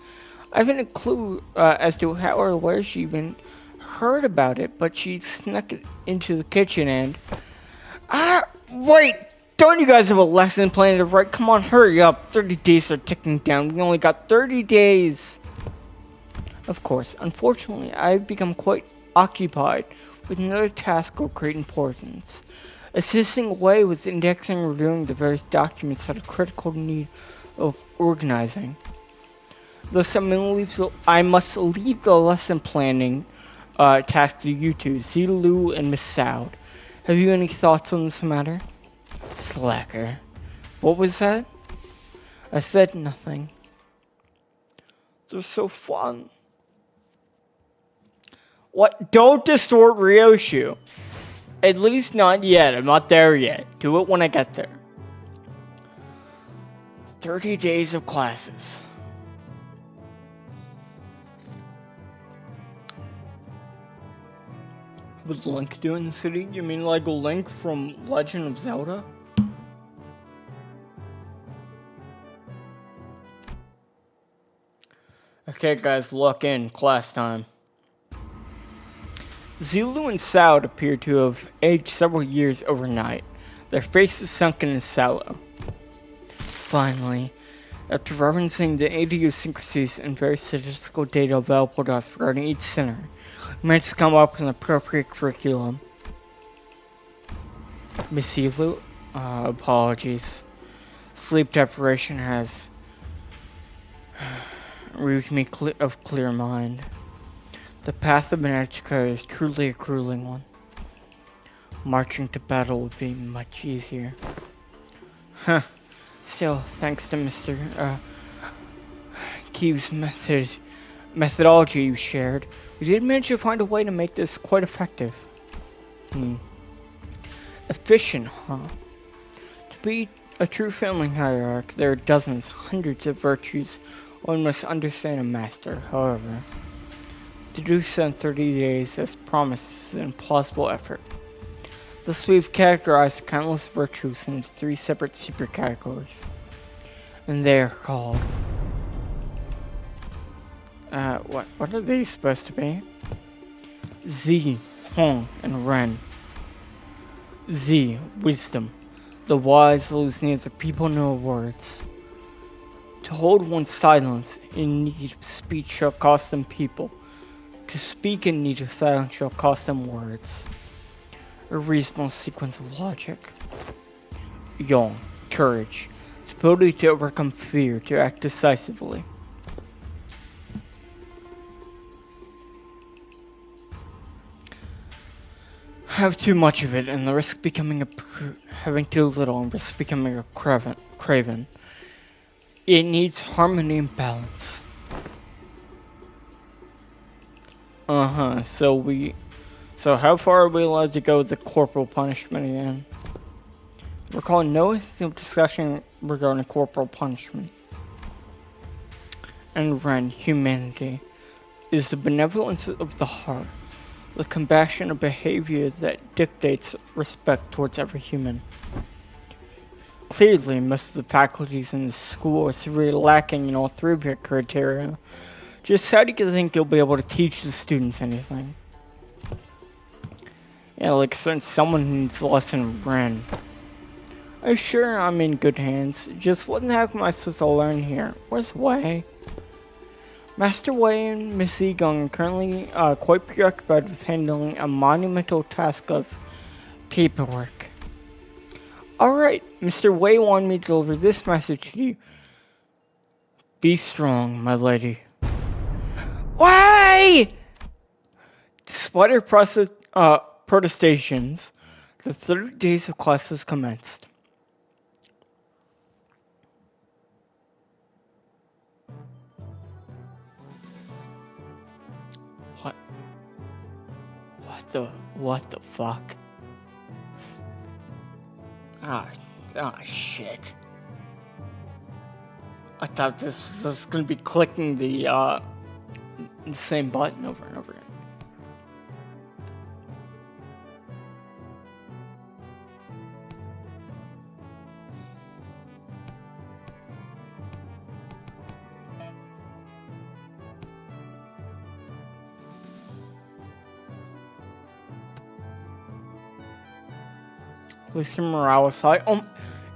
I haven't a clue as to how or where she even heard about it, but she snuck it into the kitchen and... wait! Don't you guys have a lesson planned to write? Come on, hurry up. 30 days are ticking down. We only got 30 days. Of course, unfortunately, I've become quite occupied with another task of great importance. Assisting Wei with indexing and reviewing the various documents that are critical need of organizing. Thus, I must leave the lesson planning task to you two, Zilu and Miss Soud. Have you any thoughts on this matter? Slacker. What was that? I said nothing. They're so fun. What? Don't distort Ryoshu. At least not yet. I'm not there yet. Do it when I get there. 30 days of classes. Would Link do in the city? You mean like Link from Legend of Zelda? Okay guys, look in, class time. Zulu and Soud appear to have aged several years overnight, their faces sunken and sallow. Finally, after referencing the idiosyncrasies and various statistical data available to us regarding each center, we managed to come up with an appropriate curriculum. Miss Zulu, apologies. Sleep deprivation has relieved me of clear mind. The path of Benachka is truly a grueling one. Marching to battle would be much easier. Huh. Still, thanks to Mr. Keeve's methodology you shared, we did manage to find a way to make this quite effective. Efficient, huh? To be a true family hierarch, there are dozens, hundreds of virtues one must understand and master. However, to do so in 30 days as promised is an implausible effort. Thus we've categorized countless virtues into 3 separate super categories. And they are called... what are these supposed to be? Z, Hong, and Ren. Z, wisdom. The wise lose neither people nor words. To hold one's silence in need of speech shall cost them people. To speak in need of silence shall cost them words. A reasonable sequence of logic. Yong, courage. The ability to overcome fear, to act decisively. Have too much of it and the risk becoming a brute. Having too little and risk becoming a craven. It needs harmony and balance. So how far are we allowed to go with the corporal punishment again? Recall no discussion regarding corporal punishment. And Ren, humanity, is the benevolence of the heart, the compassionate behavior that dictates respect towards every human. Clearly, most of the faculties in this school are severely lacking in all 3 of your criteria. Just how do you think you'll be able to teach the students anything? Yeah, like someone who needs a lesson Ren. I'm sure I'm in good hands. Just what the heck am I supposed to learn here? Where's Wei? Master Wei and Miss Zigong are currently quite preoccupied with handling a monumental task of paperwork. Alright, Mr. Wei wanted me to deliver this message to you. Be strong, my lady. Why? Despite our protestations, the 30 days of classes commenced. What the fuck? Ah, shit. I thought this was gonna be clicking the same button over and over again. At least your morale is high.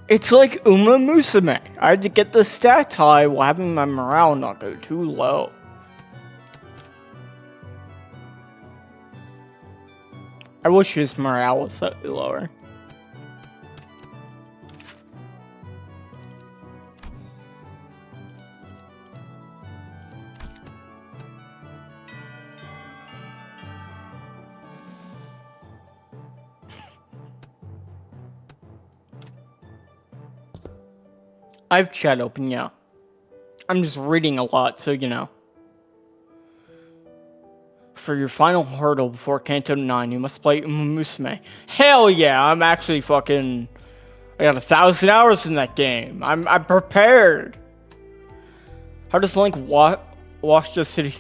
It's like Uma Musume. I had to get the stats high while having my morale not go too low. I wish his morale was slightly lower. I have chat open, yeah. I'm just reading a lot, so you know. For your final hurdle before Kanto 9, you must play Uma Musume. Hell yeah, I'm actually fucking... I got 1,000 hours in that game. I'm prepared. How does Link wash the city?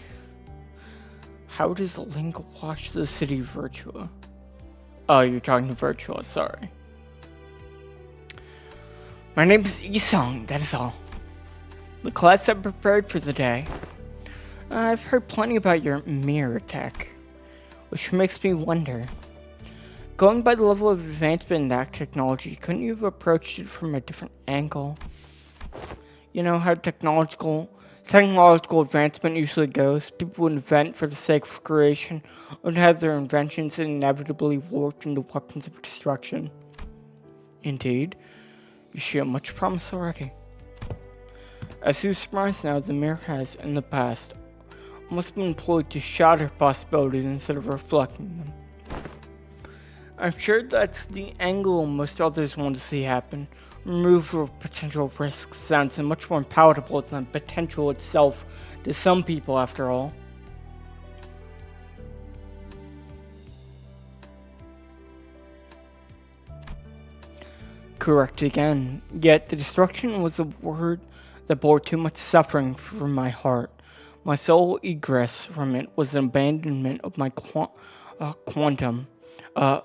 How does Link wash the city Virtua? Oh, you're talking to virtual, sorry. My name is Isong, that is all. The class I've prepared for the day. I've heard plenty about your mirror tech, which makes me wonder. Going by the level of advancement in that technology, couldn't you have approached it from a different angle? You know how technological advancement usually goes. People would invent for the sake of creation, would have their inventions inevitably warped into weapons of destruction. Indeed, you show much promise already. As you surmise now, the mirror has, in the past, almost been employed to shatter possibilities instead of reflecting them. I'm sure that's the angle most others want to see happen. Removal of potential risks sounds much more palatable than potential itself to some people, after all. Correct again, yet the destruction was a word that bore too much suffering for my heart. My sole egress from it was an abandonment of my quantum. Oh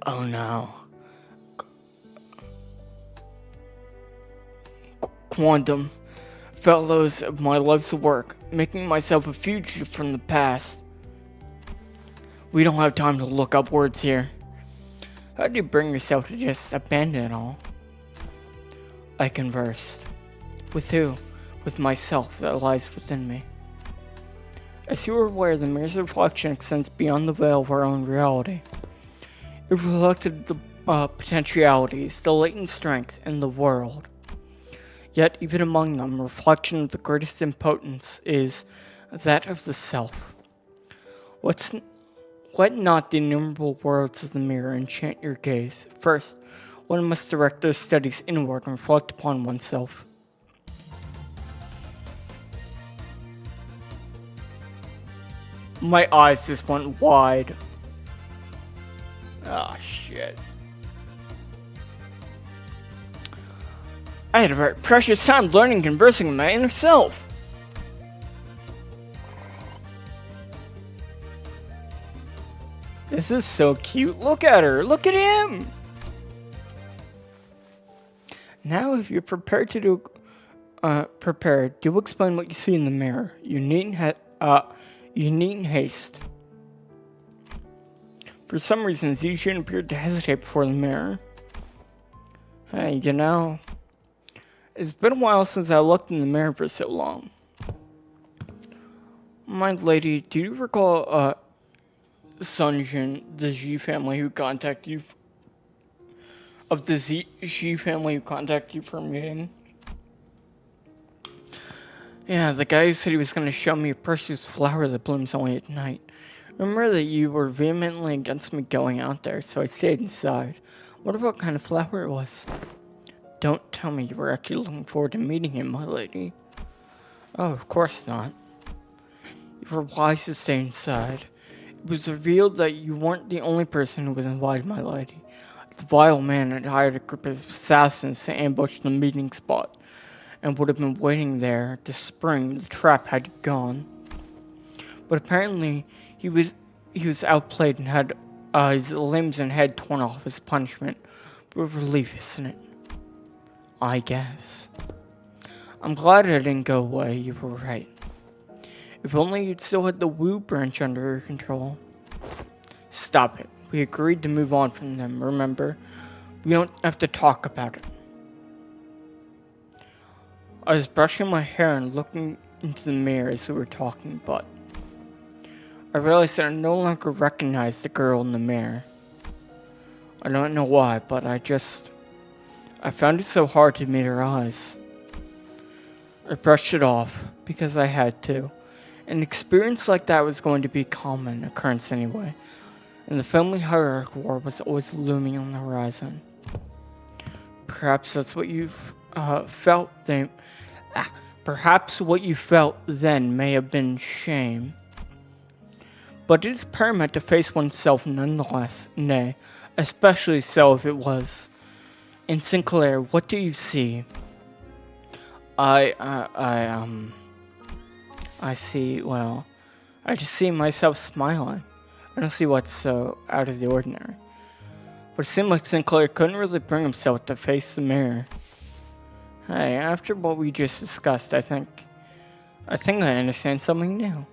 no. Quantum. Fellows of my life's work, making myself a fugitive from the past. We don't have time to look up words here. How do you bring yourself to just abandon it all? I conversed. With who? With myself that lies within me. As you are aware, the mirror's reflection extends beyond the veil of our own reality. It reflected the potentialities, the latent strength in the world. Yet, even among them, reflection of the greatest impotence is that of the self. Let not the innumerable worlds of the mirror enchant your gaze. First, one must direct their studies inward and reflect upon oneself. My eyes just went wide. Ah, shit. I had a very precious time learning and conversing with my inner self. This is so cute. Look at her. Look at him. Now, if you're prepared to do explain what you see in the mirror. You needn't haste. For some reasons, you shouldn't appear to hesitate before the mirror. Hey, you know, it's been a while since I looked in the mirror for so long. My lady, do you recall, Sunjin, the G family who contacted you G family who contacted you for a meeting? Yeah, the guy who said he was going to show me a precious flower that blooms only at night. Remember that you were vehemently against me going out there, so I stayed inside. Wonder what kind of flower it was. Don't tell me you were actually looking forward to meeting him, my lady. Oh, of course not. You were wise to stay inside. It was revealed that you weren't the only person who was invited, my lady. The vile man had hired a group of assassins to ambush the meeting spot, and would have been waiting there to spring the trap had he gone. But apparently, he was outplayed and had his limbs and head torn off as punishment. What a relief, isn't it? I guess. I'm glad it didn't go away, you were right. If only you'd still had the RWBY branch under your control. Stop it. We agreed to move on from them, remember? We don't have to talk about it. I was brushing my hair and looking into the mirror as we were talking, but I realized that I no longer recognized the girl in the mirror. I don't know why, but I found it so hard to meet her eyes. I brushed it off, because I had to. An experience like that was going to be a common occurrence anyway, and the family hierarchy war was always looming on the horizon. Perhaps that's what you felt then. Perhaps what you felt then may have been shame. But it is paramount to face oneself nonetheless, nay, especially so if it was. In Sinclair, what do you see? I see, well, I just see myself smiling. I don't see what's so out of the ordinary. But it seemed like Sinclair couldn't really bring himself to face the mirror. Hey, after what we just discussed, I think I understand something new.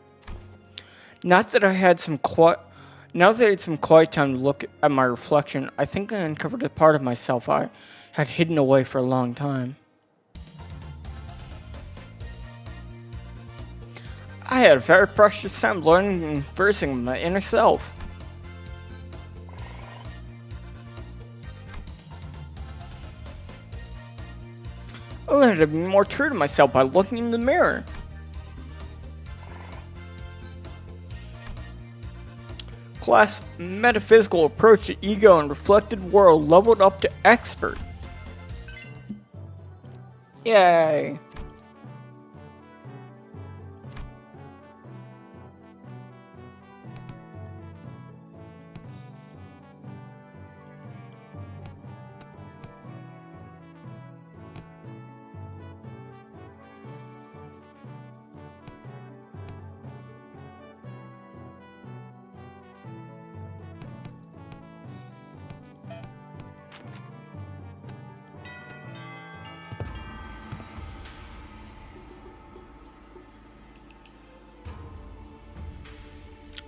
Now that I had some quiet time to look at my reflection, I think I uncovered a part of myself I had hidden away for a long time. I had a very precious time learning and conversing with my inner self. I learned to be more true to myself by looking in the mirror. Class metaphysical approach to ego and reflected world leveled up to expert. Yay.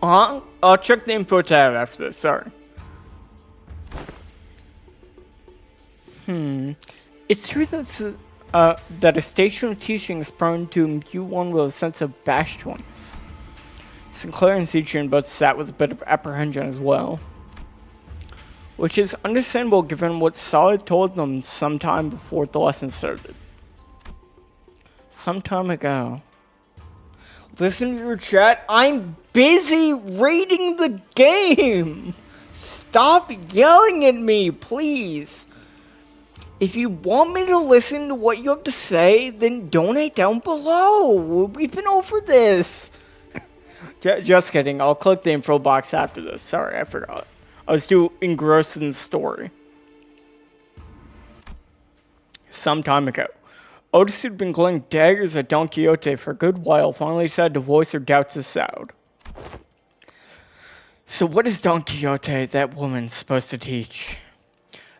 I'll check the info tab after this, sorry. It's true that a station of teaching is prone to imbue one with a sense of bashfulness. Sinclair and Zichun both sat with a bit of apprehension as well. Which is understandable given what Solid told them some time before the lesson started. Some time ago. Listen to your chat. I'm busy reading the game. Stop yelling at me, please. If you want me to listen to what you have to say, then donate down below. We've been over this. Just kidding. I'll click the info box after this. Sorry, I forgot. I was too engrossed in the story. Some time ago, Otis, who'd been glowing daggers at Don Quixote for a good while, finally decided to voice her doubts aloud. So what is Don Quixote, that woman, supposed to teach?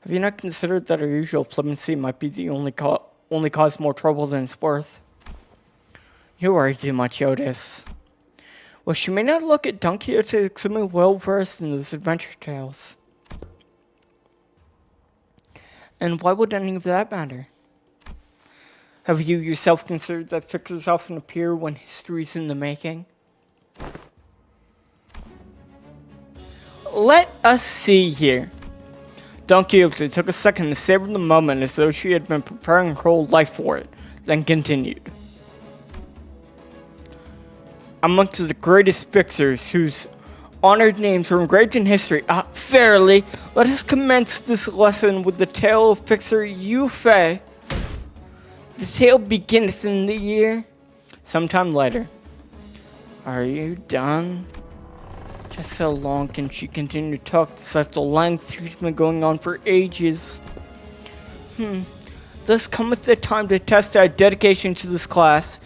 Have you not considered that her usual flippancy might be the only cause more trouble than it's worth? You worry too much, Otis. Well, she may not look at Don Quixote extremely well versed in those adventure tales. And why would any of that matter? Have you yourself considered that fixers often appear when history's in the making? Let us see here. Don Quixote took a second to savor the moment as though she had been preparing her whole life for it, then continued. Amongst the greatest fixers whose honored names were engraved in history, fairly, let us commence this lesson with the tale of fixer Yu Fei. The tale beginneth in the year sometime later. Are you done? Just how long can she continue to talk to such a length she's been going on for ages? Thus cometh the time to test our dedication to this class,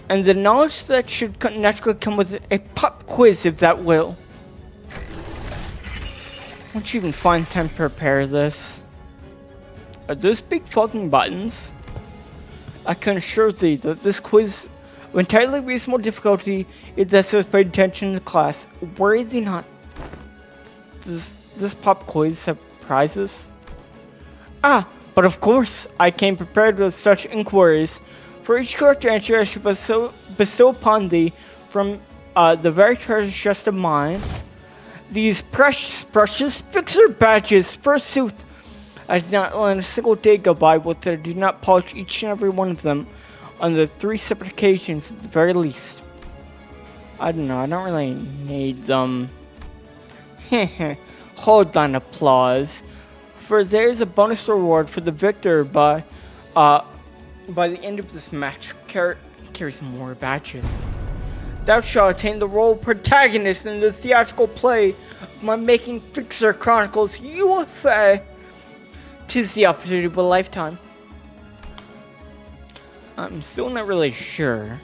and the knowledge that should naturally come with a pop quiz if that will. Won't you even find time to prepare this? Are those big fucking buttons? I can assure thee that this quiz of entirely reasonable difficulty is that has paid attention to the class. Worry thee not. Does this pop quiz have prizes? But of course, I came prepared with such inquiries. For each correct answer I should bestow upon thee from the very treasure chest of mine these precious fixer badges. Forsooth, I did not let a single day go by with I did not polish each and every one of them on the 3 separate occasions at the very least. I don't know, I don't really need them. Hold on, applause. For there's a bonus reward for the victor by the end of this match. Carries more badges. Thou shalt attain the role of protagonist in the theatrical play of my making Fixer Chronicles UFA. 'Tis the opportunity of a lifetime. I'm still not really sure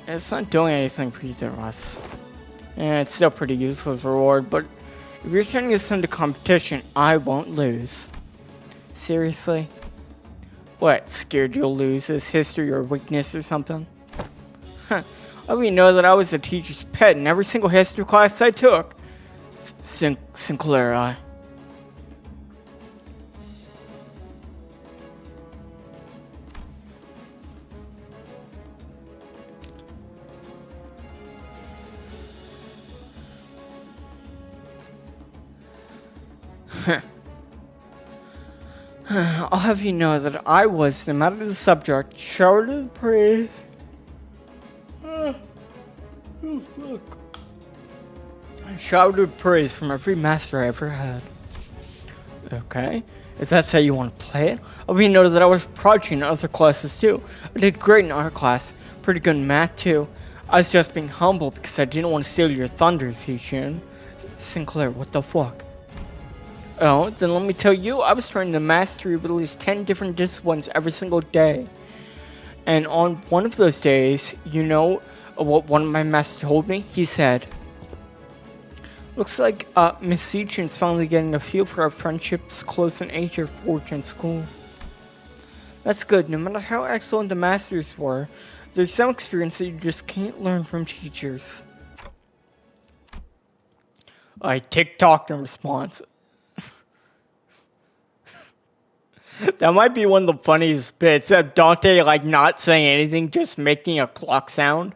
It's not doing anything for either of us. And it's still pretty useless reward, but if you're turning this into competition, I won't lose. Seriously? What, scared you'll lose? Is history or weakness or something? Huh. I mean, know that I was the teacher's pet in every single history class I took. Sinclair, I. I'll have you know that I was, no matter the subject, showered with praise. Oh, fuck. Showered with praise from every master I ever had. Okay, if that's how you want to play it, I'll be noted that I was prodigy in other classes too. I did great in art class, pretty good in math too. I was just being humble because I didn't want to steal your thunder, Sichin. Sinclair, what the fuck? Oh, then let me tell you, I was trying to mastery of at least 10 different disciplines every single day. And on one of those days, you know what one of my masters told me? He said, looks like Miss Sichin's finally getting a feel for our friendships close in age or forge in school. That's good. No matter how excellent the masters were, there's some experience that you just can't learn from teachers. I TikToked in response. That might be one of the funniest bits of Dante, like, not saying anything, just making a clock sound.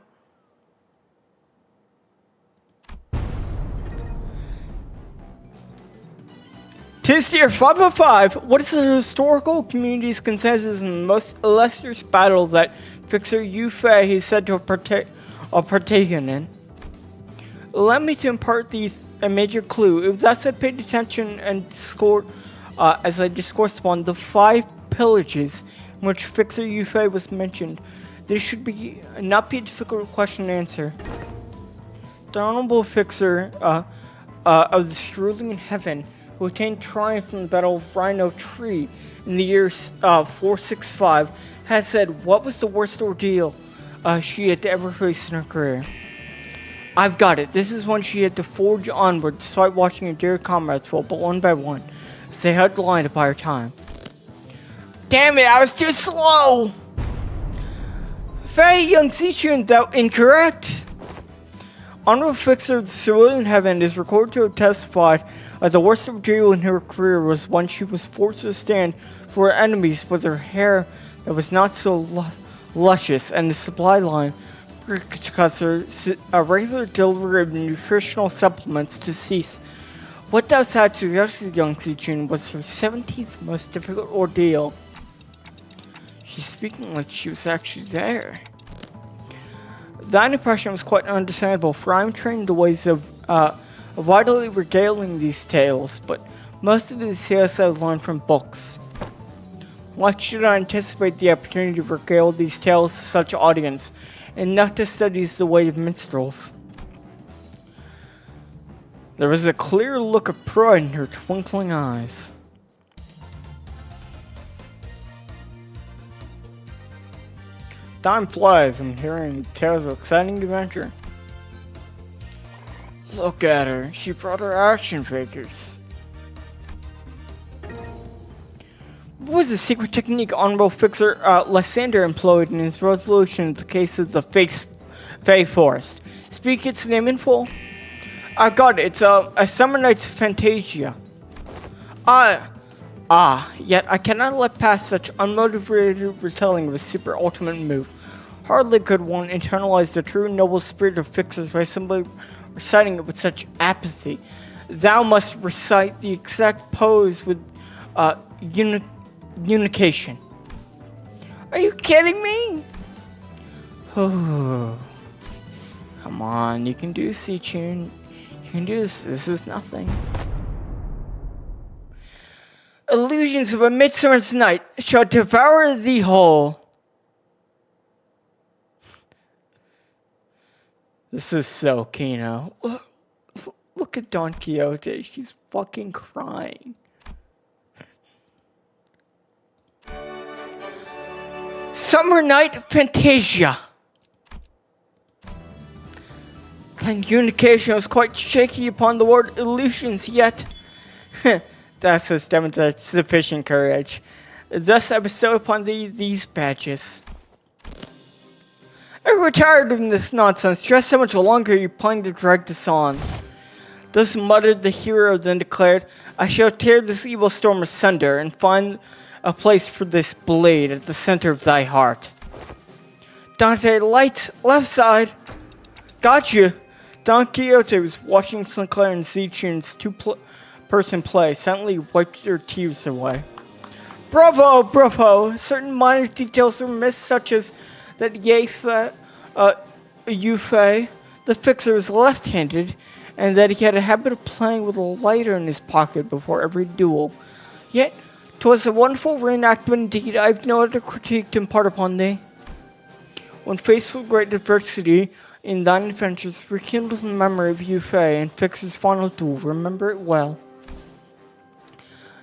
Tis year 505. What is the historical community's consensus in the most illustrious battle that Fixer Yu Fei is said to have partaken in? Allow me to impart a major clue. If thus I paid attention and scored as I discoursed upon the 5 pillages in which Fixer Yu Fei was mentioned, this should not be a difficult question to answer. The Honorable Fixer of the Cerulean Heaven, who attained triumph in the Battle of Rhino Tree in the year 465, had said, what was the worst ordeal she had ever faced in her career? I've got it. This is when she had to forge onward despite watching her dear comrades fall, but one by one, as they had the line to buy her time. Damn it, I was too slow! Fei Young Sichin, that incorrect! Honorable Fixer of the Cerulean Heaven is recorded to have testified that the worst ordeal in her career was when she was forced to stand for her enemies with her hair that was not so luscious and the supply line because her regular delivery of nutritional supplements to cease. What thou had suggested, Young Sichin, was her 17th most difficult ordeal. She's speaking like she was actually there. That impression was quite understandable, for I'm trained in the ways of vitally regaling these tales, but most of these tales I've learned from books. Why should I anticipate the opportunity to regale these tales to such audience, and not to study the way of minstrels? There was a clear look of pride in her twinkling eyes. Time flies, I'm hearing tales of exciting adventure. Look at her, she brought her action figures. What was the secret technique Honorable Fixer Lysander employed in his resolution of the case of the Fey Forest? Speak its name in full. I got it, it's a Summer Night's Fantasia. Yet I cannot let pass such unmotivated retelling of a super ultimate move. Hardly could one internalize the true noble spirit of Fixers by simply reciting it with such apathy. Thou must recite the exact pose with unication. Are you kidding me? Come on, you can do C-Tune. You can do this. This is nothing. Illusions of a midsummer's night shall devour thee whole. This is so Kino. Look at Don Quixote. She's fucking crying. Summer Night Fantasia. Communication was quite shaky upon the word illusions, yet that's just demonstrates sufficient courage. Thus I bestow upon thee these badges. I grew tired of this nonsense. Just how much longer you planning to drag this on? Thus muttered the hero, then declared, I shall tear this evil storm asunder and find a place for this blade at the center of thy heart. Dante, lights, left side. Got you. Don Quixote was watching Sinclair and Z-Tune's two-person play, suddenly wiped their tears away. Bravo, bravo! Certain minor details were missed, such as that Yufei, the fixer, was left-handed, and that he had a habit of playing with a lighter in his pocket before every duel. Yet, 'twas a wonderful reenactment indeed. I have no other critique to impart upon thee. When faced with great adversity in thine adventures, rekindle the memory of Yufei and Fixer's final duel. Remember it well.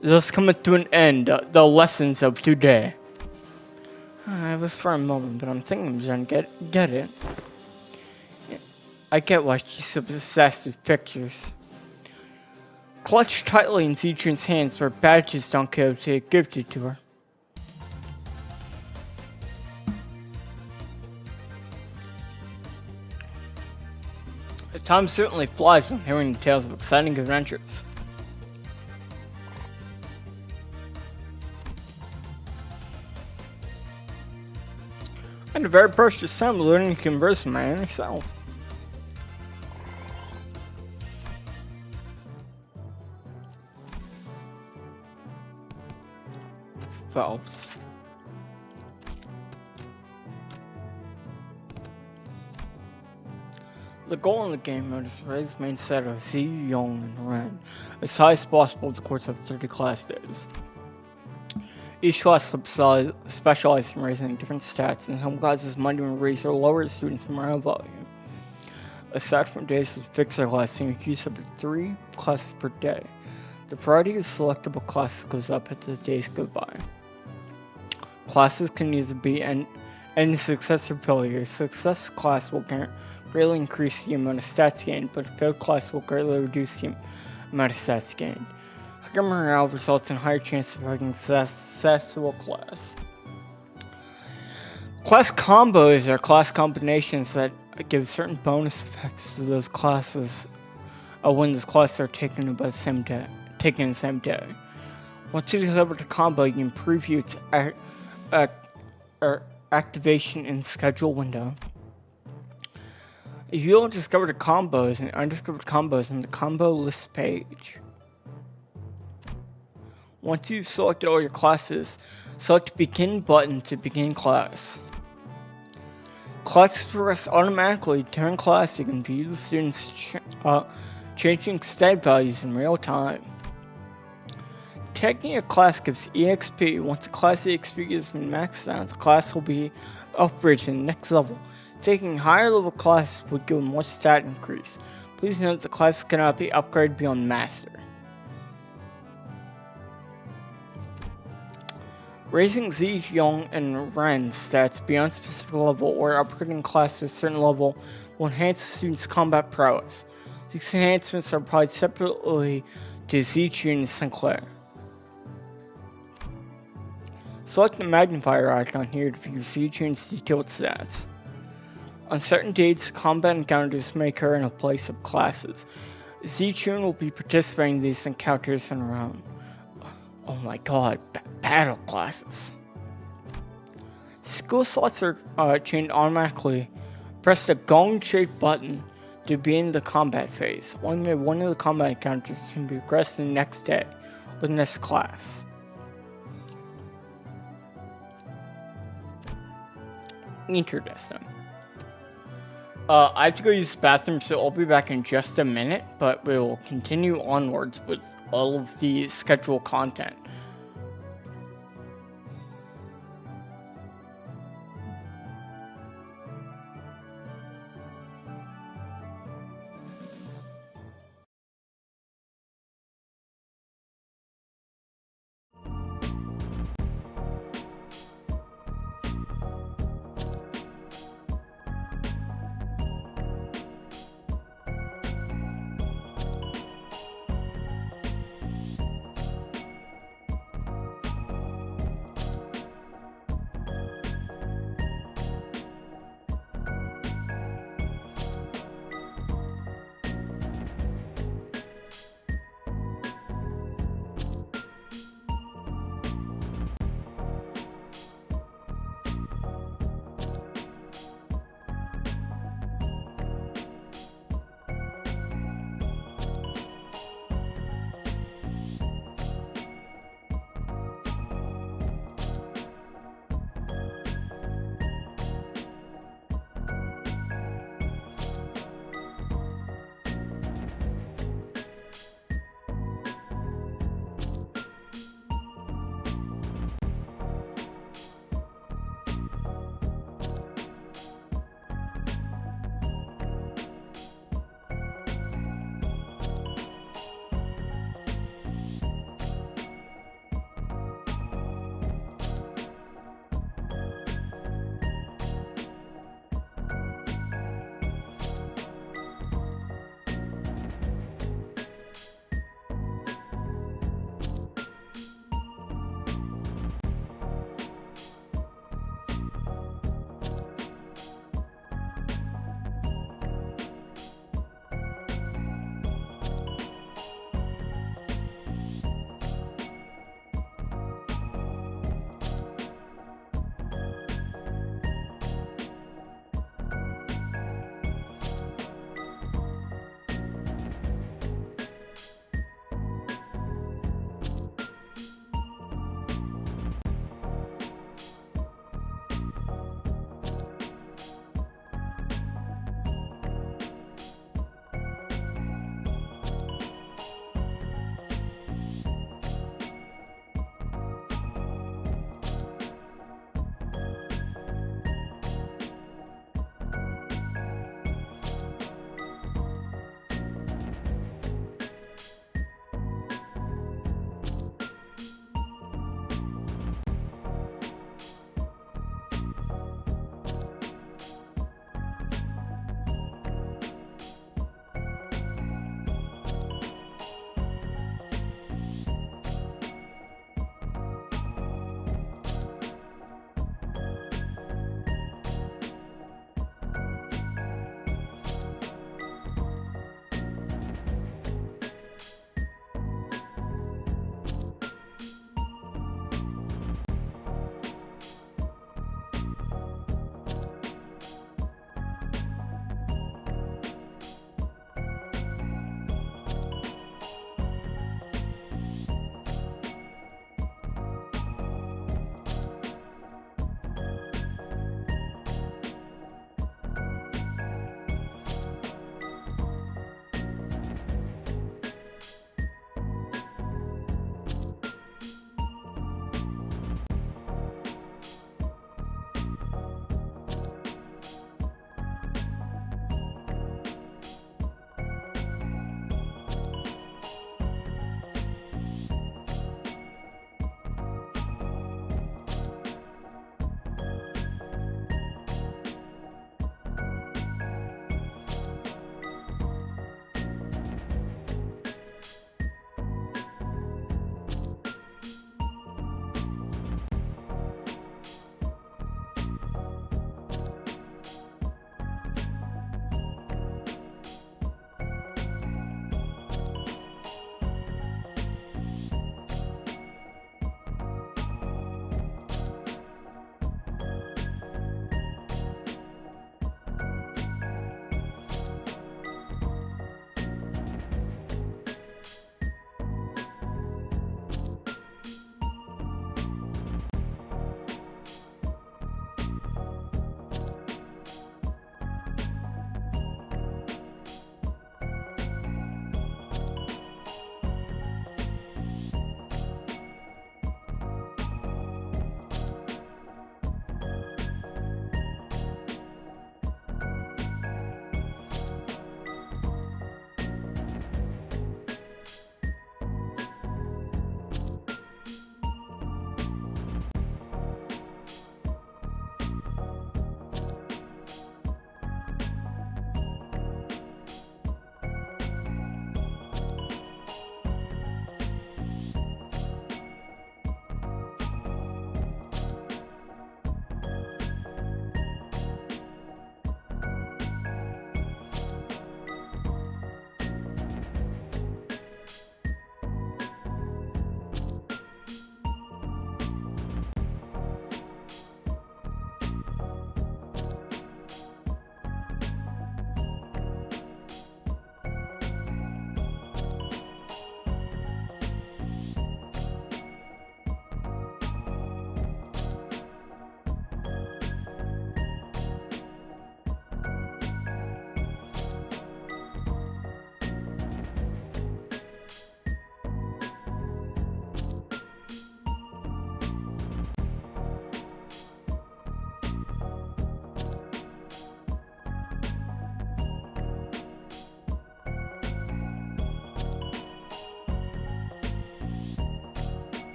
Thus cometh to an end the lessons of today. I was for a moment, but I'm thinking I'm trying to get it. I get why she's so obsessed with pictures. Clutched tightly in Z-Tune's hands were badges Don Quixote had gifted to her. The time certainly flies when hearing the tales of exciting adventures. And a very precious time learning to converse with my inner self. Phelps. The goal in the game mode is to raise the main set of Z, Young, and Ren as high as possible over the course of 30 class days. Each class specializes in raising different stats, and some classes might even raise or lower students' morale value. Aside from days with fixer classes, you can use up to 3 classes per day. The variety of selectable classes goes up as the days go by. Classes can either be any success or failure. A success class will greatly increase the amount of stats gained, but a failed class will greatly reduce the amount of stats gained. Higher morale results in higher chance of having a successful class. Class combos are class combinations that give certain bonus effects to those classes when those classes are taken the same day. Once you discover the combo, you can preview its activation in the schedule window. If you don't discover the combos and undiscovered combos in the combo list page. Once you've selected all your classes, select Begin button to begin class. Classes progress automatically during class. You can view the students changing stat values in real time. Taking a class gives EXP. Once a class EXP has been maxed out, the class will be upgraded to the next level. Taking higher level classes would give a more stat increase. Please note the classes cannot be upgraded beyond Master. Raising Z, Young, and Ren stats beyond specific level or upgrading class to a certain level will enhance the student's combat prowess. These enhancements are applied separately to Z-Tune and Sinclair. Select the magnifier icon here to view Z-Tune's detailed stats. On certain dates, combat encounters may occur in a place of classes. Z-Tune will be participating in these encounters in a round. Oh my god, battle classes. Skill slots are changed automatically. Press the gong-shaped button to begin the combat phase. Only one of the combat encounters can be progressed the next day within this class. Interesting. I have to go use the bathroom, so I'll be back in just a minute, but we will continue onwards with all of the scheduled content.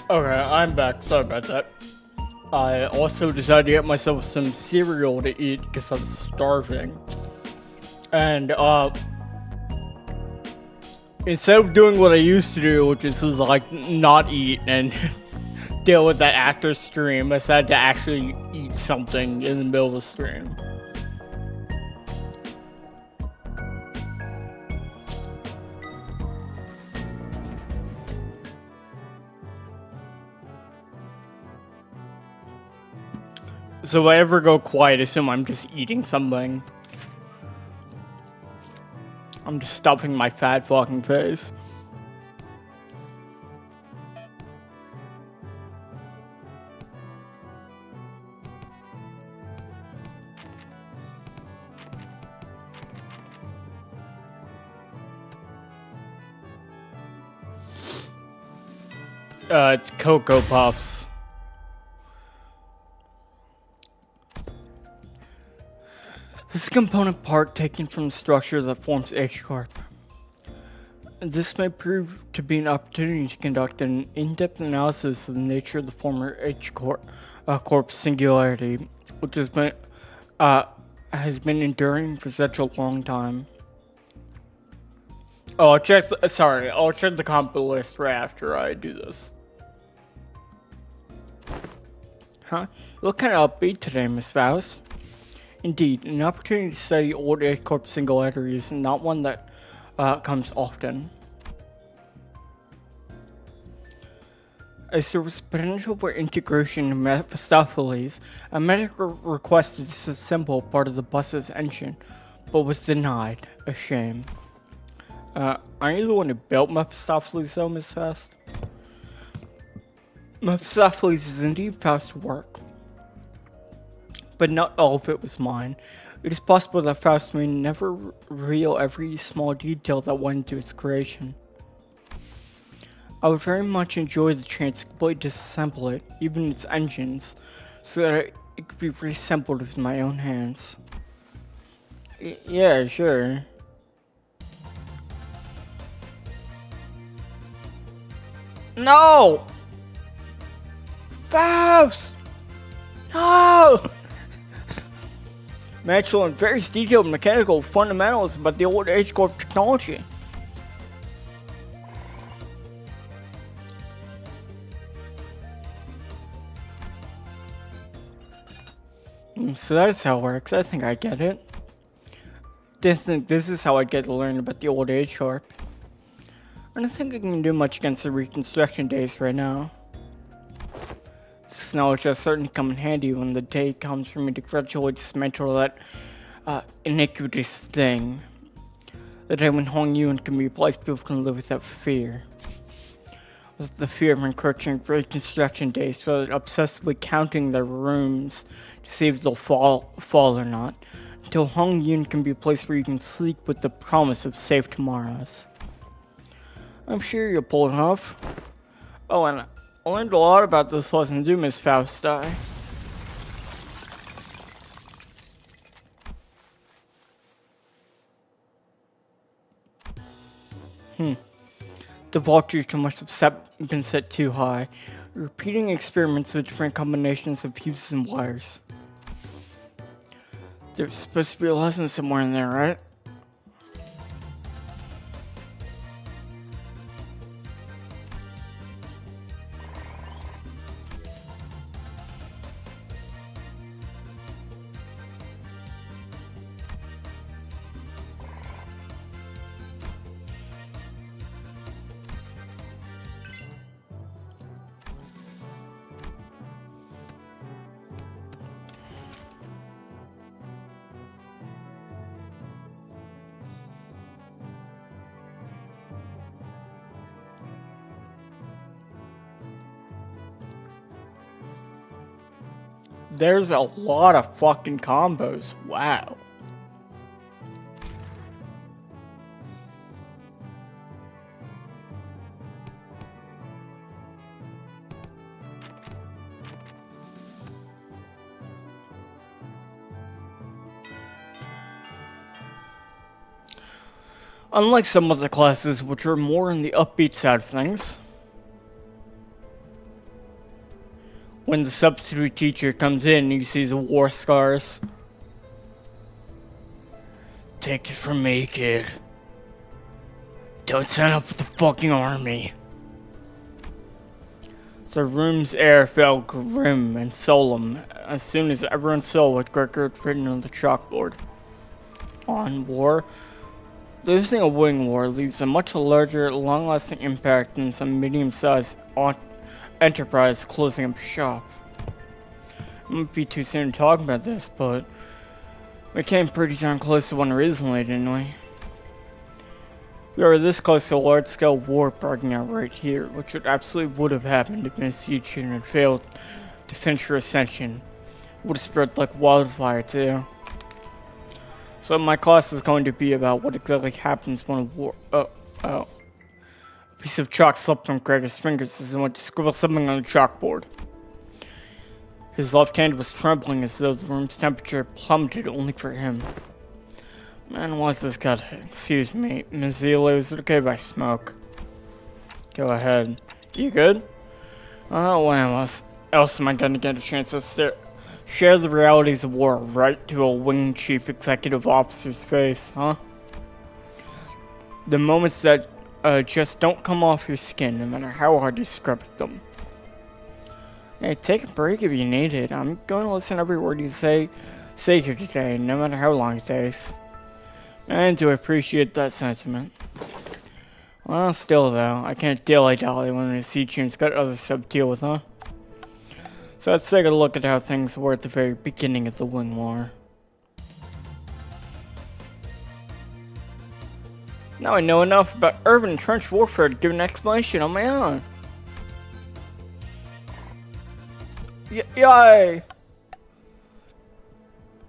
Okay, I'm back. Sorry about that. I also decided to get myself some cereal to eat because I'm starving. And, instead of doing what I used to do, which is like not eat and deal with that after stream, I decided to actually eat something in the middle of the stream. So if I ever go quiet, assume I'm just eating something. I'm just stuffing my fat fucking face. It's Cocoa Puffs. This is a component part taken from the structure that forms H-Corp. This may prove to be an opportunity to conduct an in-depth analysis of the nature of the former H-Corp singularity, which has been enduring for such a long time. Oh, I'll check the combo list right after I do this. Huh? You look kind of upbeat today, Miss Faust. Indeed, an opportunity to study old H-Corp singularity is not one that comes often. As there was potential for integration in Mephistopheles, a medical requested to disassemble part of the bus's engine, but was denied. A shame. Aren't you the one who built Mephistopheles though, Miss Faust? Mephistopheles is indeed Faust's work, but not all of it was mine. It is possible that Faust may never reveal every small detail that went into its creation. I would very much enjoy the chance to completely disassemble it, even its engines, so that it could be reassembled with my own hands. Yeah, sure. No! Faust! No! Natural and very detailed mechanical fundamentals about the old H-Corp technology. So that's how it works. I think I get it. Didn't think this is how I'd get to learn about the old H-Corp. I don't think I can do much against the reconstruction days right now. This knowledge will certainly come in handy when the day comes for me to gradually dismantle that iniquitous thing. The day when Hong Yun can be replaced, people can live without fear. With the fear of encroaching reconstruction days, so obsessively counting their rooms to see if they'll fall or not, until Hong Yun can be a place where you can sleep with the promise of safe tomorrows. I'm sure you'll pull it off. Oh, and I learned a lot about this lesson too, Miss Fausti. The voltage must have been set too high, repeating experiments with different combinations of fuses and wires. There's supposed to be a lesson somewhere in there, right? There's a lot of fucking combos. Wow. Unlike some other classes which are more on the upbeat side of things, when the substitute teacher comes in, you see the war scars. Take it from me, kid. Don't sign up for the fucking army. The room's air felt grim and solemn as soon as everyone saw what Gregor had written on the chalkboard. On war. Losing a wing war leaves a much larger, long-lasting impact than some medium-sized enterprise closing up shop. It might be too soon to talk about this, but we came pretty darn close to one recently, didn't we? We were this close to a large-scale war breaking out right here, which would have happened if Miss Siege had failed to finish her ascension. It would have spread like wildfire too. So my class is going to be about what exactly happens when a war. A piece of chalk slipped from Gregor's fingers as he went to scribble something on the chalkboard. His left hand was trembling as though the room's temperature plummeted only for him. Man, what's this got? Excuse me, Ms. Zelo, is it okay if I smoke? Go ahead. You good? When else am I gonna get a chance to share the realities of war right to a wing chief executive officer's face, huh? The moments that just don't come off your skin, no matter how hard you scrub at them. Hey, take a break if you need it. I'm going to listen to every word you say here today, no matter how long it takes. And to appreciate that sentiment. Well, still though, I can't dilly-dally when the sea team's got other stuff to deal with, huh? So let's take a look at how things were at the very beginning of the Wing War. Now I know enough about urban and trench warfare to give an explanation on my own. Yay!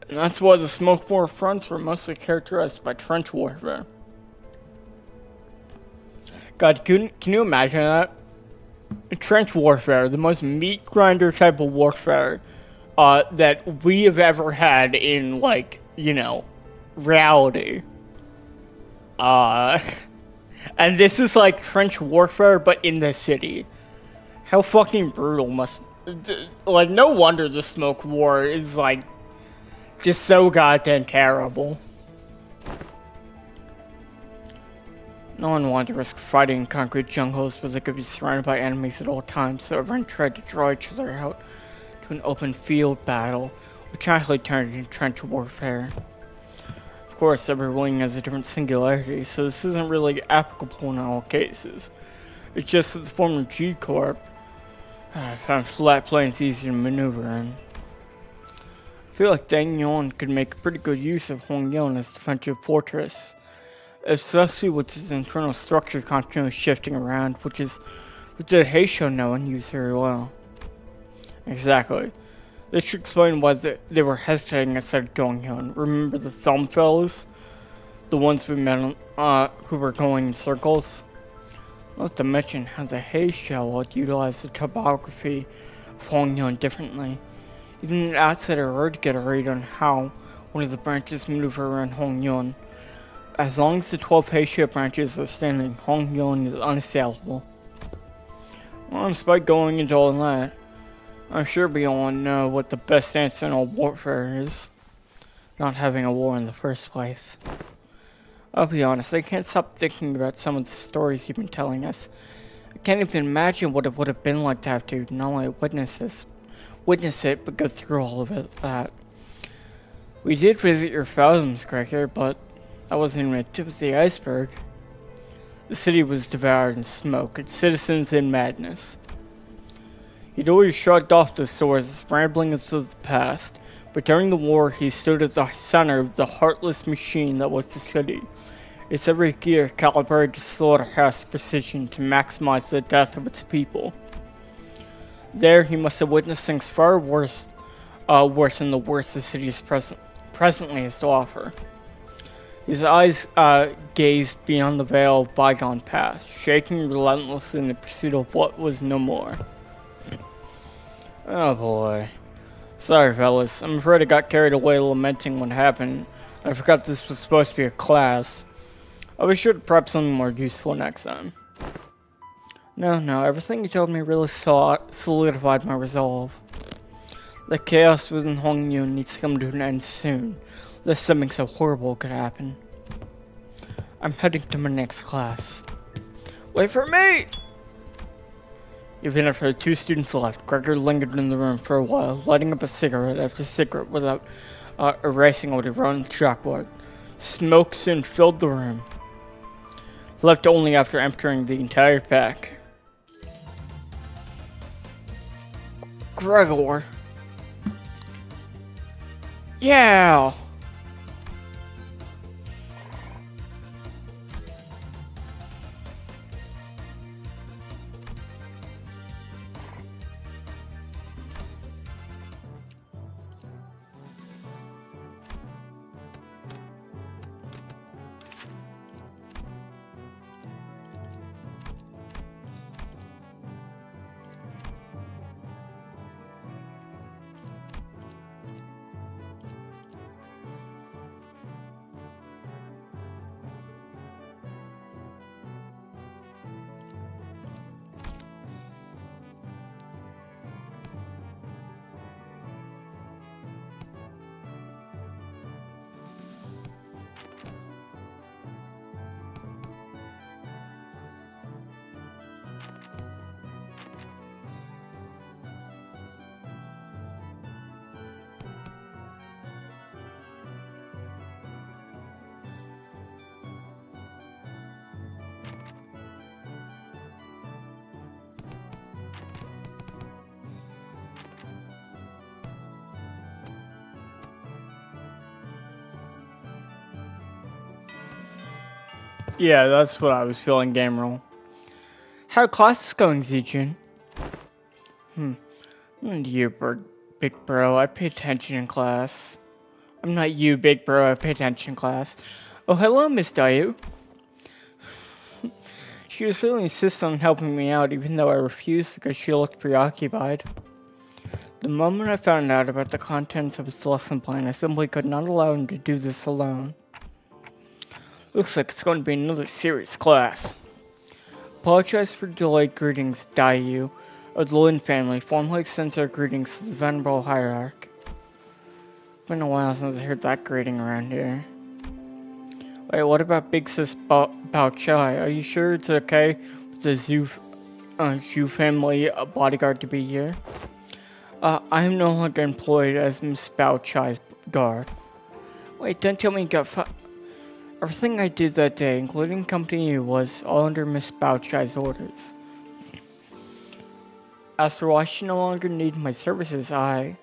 And that's why the smoke war fronts were mostly characterized by trench warfare. God, can you imagine that? Trench warfare, the most meat grinder type of warfare that we have ever had in, like, you know, reality. And this is like trench warfare, but in the city. How fucking brutal must... Like, no wonder the smoke war is, like, just so goddamn terrible. No one wanted to risk fighting in concrete jungles where they could be surrounded by enemies at all times, so everyone tried to draw each other out to an open field battle, which actually turned into trench warfare. Of course, every wing has a different singularity, so this isn't really applicable in all cases. It's just that the former G Corp found flat plains easier to maneuver in. I feel like Dang Yon could make pretty good use of Hong Yon as a defensive fortress, especially with its internal structure continually shifting around, which the Heisho know and use very well. Exactly. This should explain why they were hesitating outside Donghyun. Remember the thumb fellas? The ones we met who were going in circles? Not to mention how the Heisho would utilize the topography of Honghyun differently. Even an outsider would get a read on how one of the branches maneuver around Honghyun. As long as the 12 Heisho branches are standing, Honghyun is unassailable. Well, despite going into all that, I'm sure we all know what the best answer in all warfare is. Not having a war in the first place. I'll be honest, I can't stop thinking about some of the stories you've been telling us. I can't even imagine what it would have been like to have to not only witness it, but go through all of that. We did visit your fathoms, Gregor, but that wasn't even the tip of the iceberg. The city was devoured in smoke, its citizens in madness. He'd always shrugged off the stories as ramblings of the past, but during the war he stood at the center of the heartless machine that was the city. Its every gear calibrated to slaughterhouse precision to maximize the death of its people. There he must have witnessed things far worse than the worst the city presently has to offer. His eyes gazed beyond the veil of bygone past, shaking relentlessly in the pursuit of what was no more. Oh boy. Sorry fellas, I'm afraid I got carried away lamenting what happened. I forgot this was supposed to be a class. I'll be sure to prep something more useful next time. No, everything you told me really solidified my resolve. The chaos within Hong Yun needs to come to an end soon, lest something so horrible could happen. I'm heading to my next class. Wait for me! Even after the 2 students left, Gregor lingered in the room for a while, lighting up a cigarette after cigarette without erasing what he wrote on the chalkboard. Smoke soon filled the room. Left only after emptying the entire pack. Gregor. Yeah! Yeah, that's what I was feeling, game roll. How are classes going, Zijun? And you, big bro, I pay attention in class. I'm not you, big bro, I pay attention in class. Oh, hello, Miss Dayu. She was really insistent on helping me out, even though I refused because she looked preoccupied. The moment I found out about the contents of his lesson plan, I simply could not allow him to do this alone. Looks like it's going to be another serious class. Apologize for delayed greetings, Dayu, of the Lin family. Formally extends our greetings to the Venerable Hierarch. Been a while since I heard that greeting around here. Wait, what about Big Sis Bao Chai? Are you sure it's okay with the Zhu family bodyguard to be here? I am no longer employed as Miss Bao Chai's guard. Wait, don't tell me you got everything I did that day, including company you, was all under Miss Bao Chai's orders. As for why she no longer needs my services, I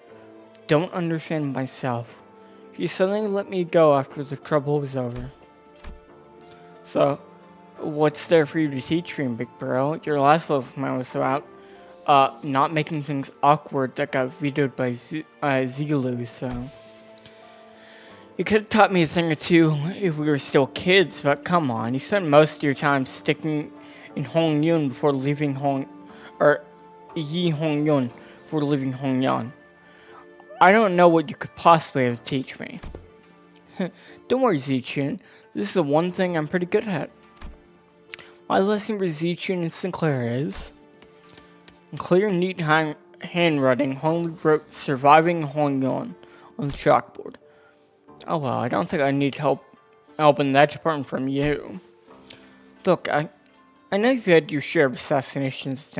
don't understand myself. She suddenly let me go after the trouble was over. So, what's there for you to teach me, big bro? Your last lesson was about not making things awkward that got vetoed by Zilu, so... You could have taught me a thing or two if we were still kids, but come on, you spent most of your time sticking in Hong Yun before leaving Yi Hong Yun before leaving Hong Yan. I don't know what you could possibly have to teach me. Don't worry, Zichun. This is the one thing I'm pretty good at. My lesson for Zichun and Sinclair is... In clear, neat handwriting, Hong wrote Surviving Hong Yun on the chalkboard. Oh well, I don't think I need help in that department from you. Look, I know you've had your share of assassinations,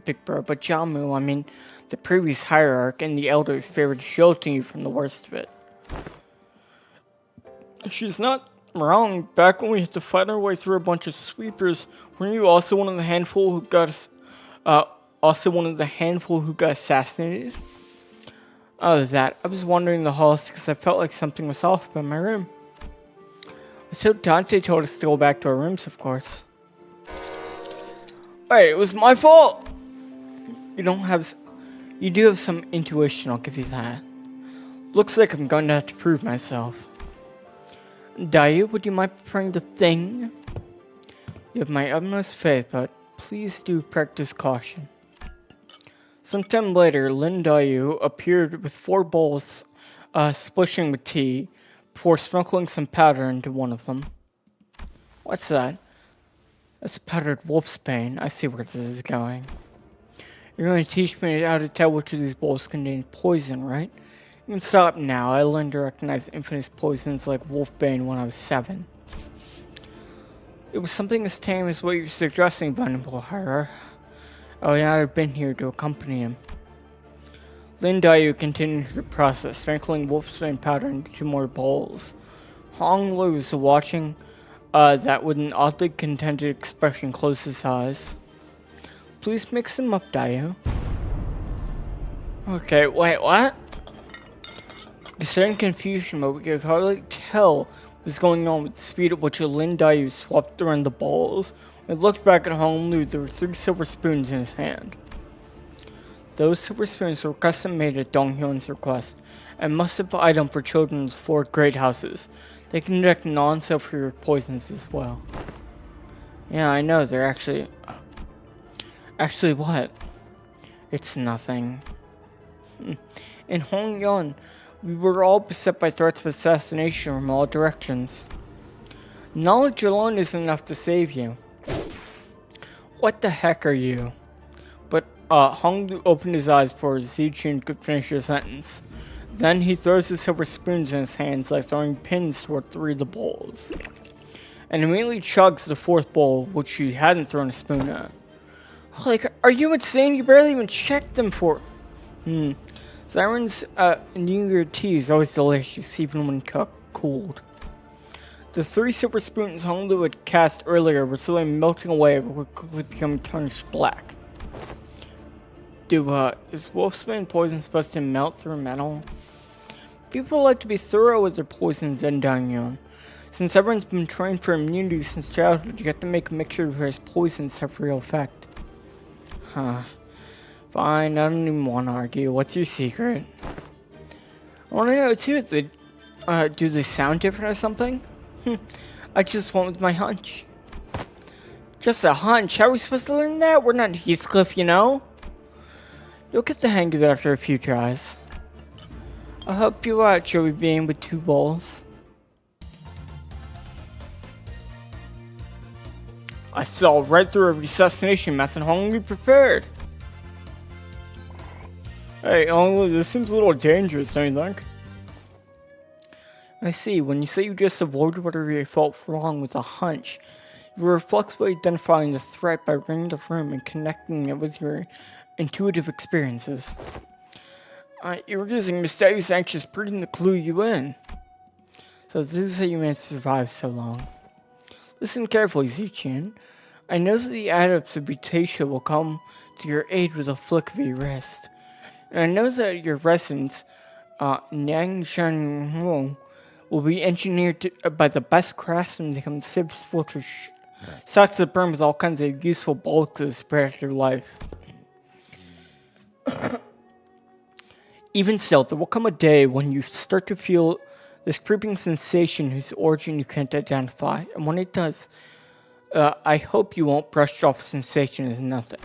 big bro, but Jamu, I mean, the previous hierarch and the elders favored shielding you from the worst of it. She's not wrong. Back when we had to fight our way through a bunch of sweepers, weren't you also one of the handful who got assassinated? Oh, that. I was wandering the halls because I felt like something was off about my room. So Dante told us to go back to our rooms, of course. Wait, it was my fault! You do have some intuition, I'll give you that. Looks like I'm going to have to prove myself. Dayu, would you mind preparing the thing? You have my utmost faith, but please do practice caution. Sometime later, Lin Dayu appeared with 4 bowls splishing with tea, before sprinkling some powder into one of them. What's that? That's powdered wolf's bane. I see where this is going. You're going to teach me how to tell which of these bowls contain poison, right? You can stop now. I learned to recognize infamous poisons like wolfbane when I was 7. It was something as tame as what you're suggesting, Venerable Hera. I would not have been here to accompany him. Lin Daiyu continued the process, sprinkling wolfbane powder into 2 more bowls. Hong Lu was watching that with an oddly contented expression, closed his eyes. Please mix them up, Daiyu. Okay, wait, what? A certain confusion, but we could hardly tell what was going on with the speed at which Lin Daiyu swapped around the bowls. When I looked back at Hong Lu, there were 3 silver spoons in his hand. Those silver spoons were custom made at Dong Hyun's request, and must-have item for children with 4 great houses. They can detect non-sulfuric poisons as well. Yeah, I know, they're actually... Actually what? It's nothing. In Hongyun, we were all beset by threats of assassination from all directions. Knowledge alone isn't enough to save you. What the heck are you? But Honglu opened his eyes before Zichun could finish his sentence. Then he throws the silver spoons in his hands like throwing pins toward 3 of the bowls. And immediately chugs the 4th bowl, which he hadn't thrown a spoon at. Like, are you insane? You barely even checked them for... Siren's New Year tea is always delicious, even when cooled. The 3 silver spoons Honglu had cast earlier were slowly melting away before quickly becoming tarnished black. Is wolfsbane poison supposed to melt through metal? People like to be thorough with their poisons in Dangyong. Since everyone's been trained for immunity since childhood, you have to make a mixture of various poisons to have real effect. Huh. Fine, I don't even want to argue. What's your secret? I want to know too, do they sound different or something? I just went with my hunch. Just a hunch? How are we supposed to learn that? We're not Heathcliff, you know? You'll get the hang of it after a few tries. I'll help you out, RWBY with 2 bowls. I saw right through a resuscitation method Honglu prepared. Hey, Honglu, this seems a little dangerous, don't you think? I see. When you say you just avoided whatever you felt wrong with a hunch, you were reflexively identifying the threat by ringing the room and connecting it with your intuitive experiences. You were using mysterious anxious breeding to clue you in. So this is how you managed to survive so long. Listen carefully, Zichun. I know that the adepts of Butatia will come to your aid with a flick of your wrist. And I know that your residence, Nangshan will be engineered by the best craftsmen to become Sib's fortress. Stocks that burn with all kinds of useful bulks to spread your life. Even still, there will come a day when you start to feel this creeping sensation whose origin you can't identify. And when it does, I hope you won't brush off the sensation as nothing.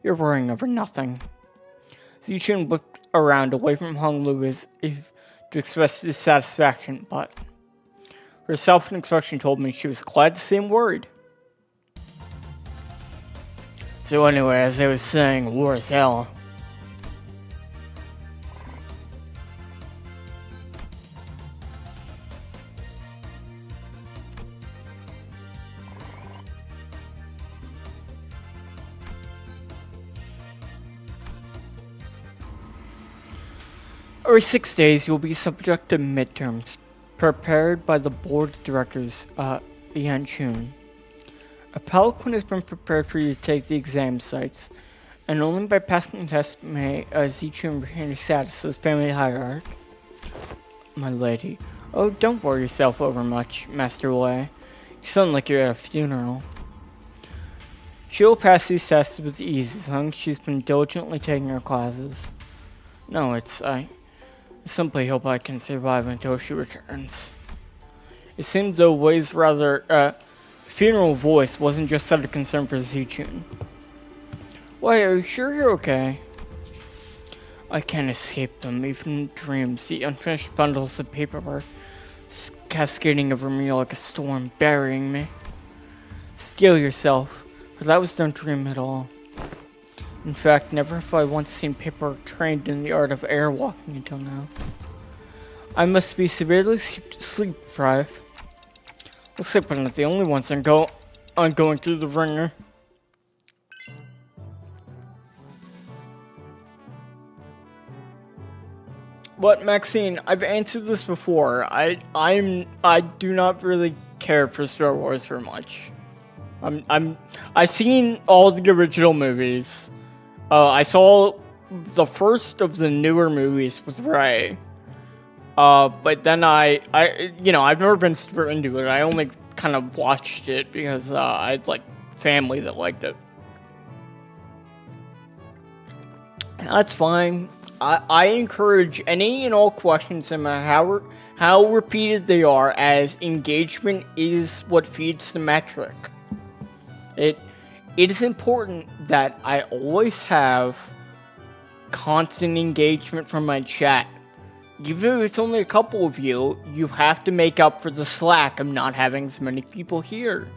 You're worrying over nothing. Zichun looked around away from Honglu as if to express dissatisfaction, but her self-expression told me she was glad to seem worried. So anyway, as I was saying, war is hell. Every 6 days, you'll be subject to midterms, prepared by the board of directors, Yanchun. A palanquin has been prepared for you to take the exam sites, and only by passing the test may Zichun retain your status as family hierarch. My lady. Oh, don't worry yourself over much, Master Wei. You sound like you're at a funeral. She will pass these tests with ease as long as she's been diligently taking her classes. No, I simply hope I can survive until she returns. It seems though Wei's rather, funeral voice wasn't just out of concern for Zichun. Why, are you sure you're okay? I can't escape them, even in dreams. The unfinished bundles of paperwork cascading over me like a storm, burying me. Steel yourself, for that was no dream at all. In fact, never have I once seen people trained in the art of airwalking until now. I must be severely sleep deprived. Looks like we're not the only ones on going through the ringer. But Maxine, I've answered this before. I do not really care for Star Wars very much. I've seen all the original movies. I saw the first of the newer movies with Rey. But then I've never been super into it. I only kind of watched it because I had like family that liked it. That's fine. I encourage any and all questions, no matter how repeated they are, as engagement is what feeds the metric. It is important that I always have constant engagement from my chat. Even if it's only a couple of you, you have to make up for the slack of not having as many people here.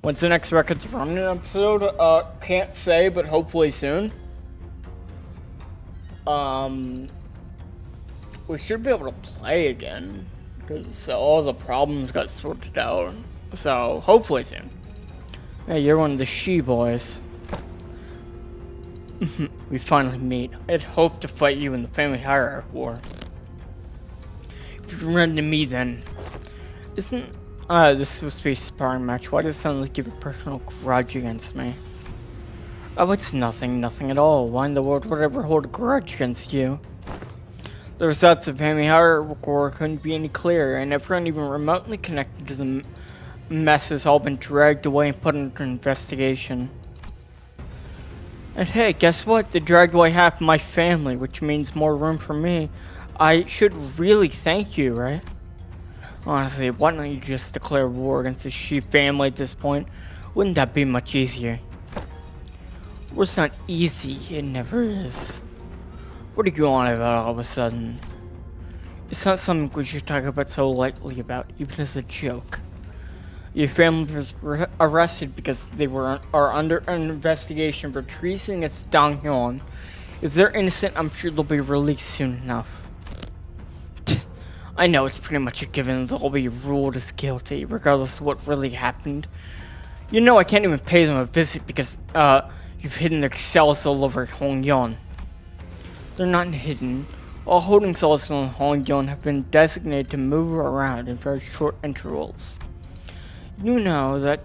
When's the next Records Running episode? Can't say, but hopefully soon. We should be able to play again, because all the problems got sorted out. So, hopefully soon. Hey, you're one of the she-boys. We finally meet. I'd hoped to fight you in the family hierarchy war. If you run to me then. Isn't... this is supposed to be a sparring match. Why does it sound like you have a personal grudge against me? Oh, it's nothing at all. Why in the world would I ever hold a grudge against you? The results of family hierarchy war couldn't be any clearer, and everyone even remotely connected to the mess has all been dragged away and put under investigation. And hey, guess what? They dragged away half my family, which means more room for me. I should really thank you, right? Honestly, why don't you just declare war against the She family at this point? Wouldn't that be much easier? War's not easy, it never is. What are you on about all of a sudden? It's not something we should talk about so lightly about, even as a joke. Your family was arrested because they are under an investigation for treason against Dong Hyun. If they're innocent, I'm sure they'll be released soon enough. I know it's pretty much a given they'll be ruled as guilty, regardless of what really happened. You know I can't even pay them a visit because, you've hidden their cells all over Hongyeon. They're not hidden. All holding cells in Hongyeon have been designated to move around in very short intervals. You know, that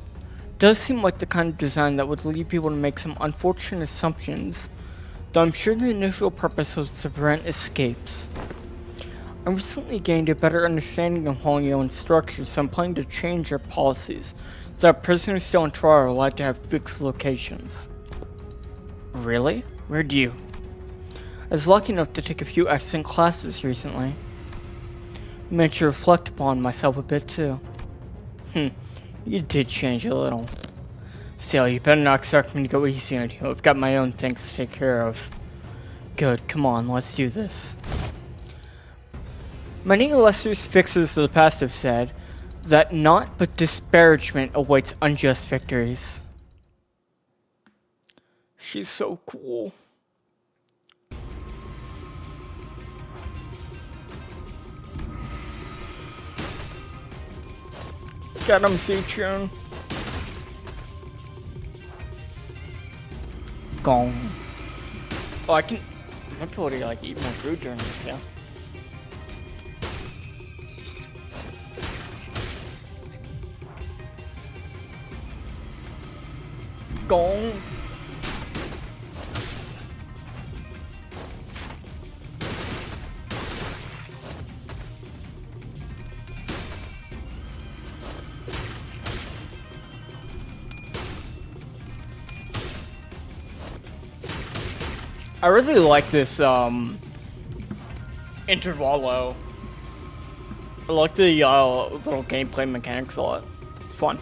does seem like the kind of design that would lead people to make some unfortunate assumptions, though I'm sure the initial purpose was to prevent escapes. I recently gained a better understanding of Hongyeon's structure, so I'm planning to change their policies, so that prisoners still on trial are allowed to have fixed locations. Really? Where'd you? I was lucky enough to take a few excellent classes recently. Made to reflect upon myself a bit too. You did change a little. Still, you better not expect me to go easy on you. I've got my own things to take care of. Good, come on, let's do this. Many illustrious fixers of the past have said that naught but disparagement awaits unjust victories. She's so cool. Get him, C-Chun. Gong. Oh, I might be able to like eat my food during this, yeah. Gong. I really like this intervalo. I like the little gameplay mechanics a lot. It's fun.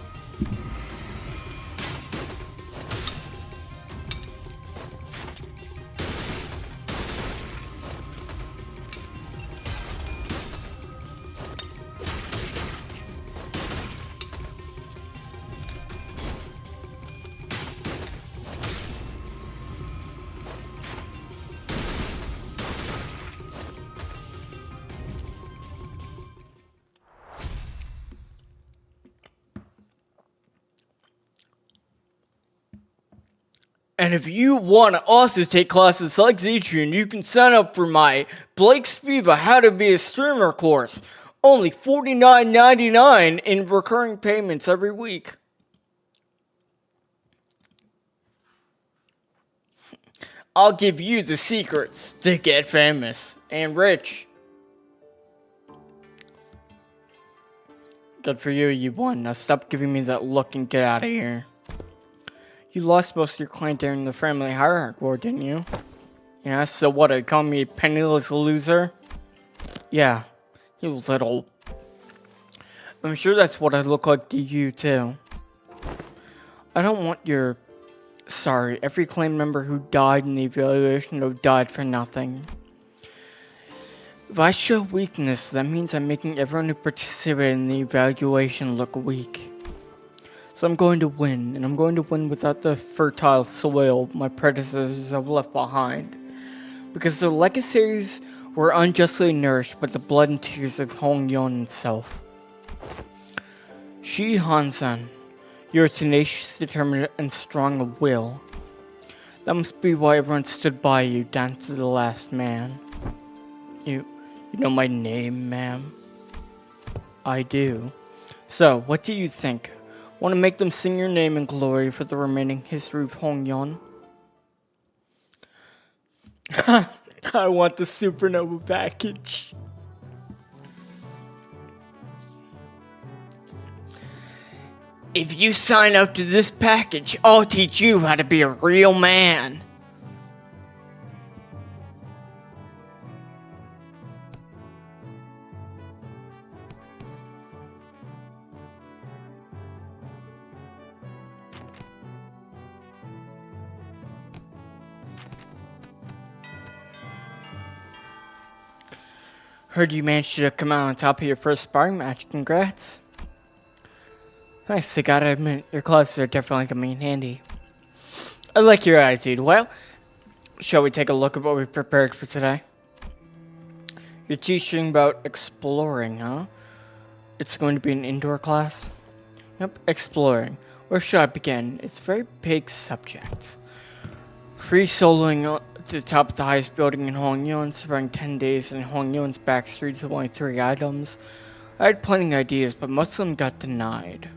And if you want to also take classes like Zetrian, you can sign up for my Blake Spiva How to Be a Streamer course. Only $49.99 in recurring payments every week. I'll give you the secrets to get famous and rich. Good for you, you won. Now stop giving me that look and get out of here. You lost most of your clan during the family hierarchy war, didn't you? Yeah, so what, you call me a penniless loser? Yeah, you little. I'm sure that's what I look like to you, too. I don't want your... Sorry, every clan member who died in the evaluation have died for nothing. If I show weakness, that means I'm making everyone who participated in the evaluation look weak. So I'm going to win, and I'm going to win without the fertile soil my predecessors have left behind. Because their legacies were unjustly nourished by the blood and tears of Hong Yon himself. Shi Han-san, you're tenacious, determined, and strong of will. That must be why everyone stood by you down to the last man. You know my name, ma'am? I do. So, what do you think? Want to make them sing your name in glory for the remaining history of Hong Yon? I want the supernova package. If you sign up to this package, I'll teach you how to be a real man. Heard you managed to come out on top of your first sparring match. Congrats. Nice, I gotta admit, your classes are definitely coming in handy. I like your attitude. Well, shall we take a look at what we prepared for today? You're teaching about exploring, huh? It's going to be an indoor class? Yep, exploring. Where should I begin? It's a very big subject. Free soloing to the top of the highest building in Hong Yon, surviving 10 days in Hong Yon's back streets with only 3 items. I had plenty of ideas, but most of them got denied.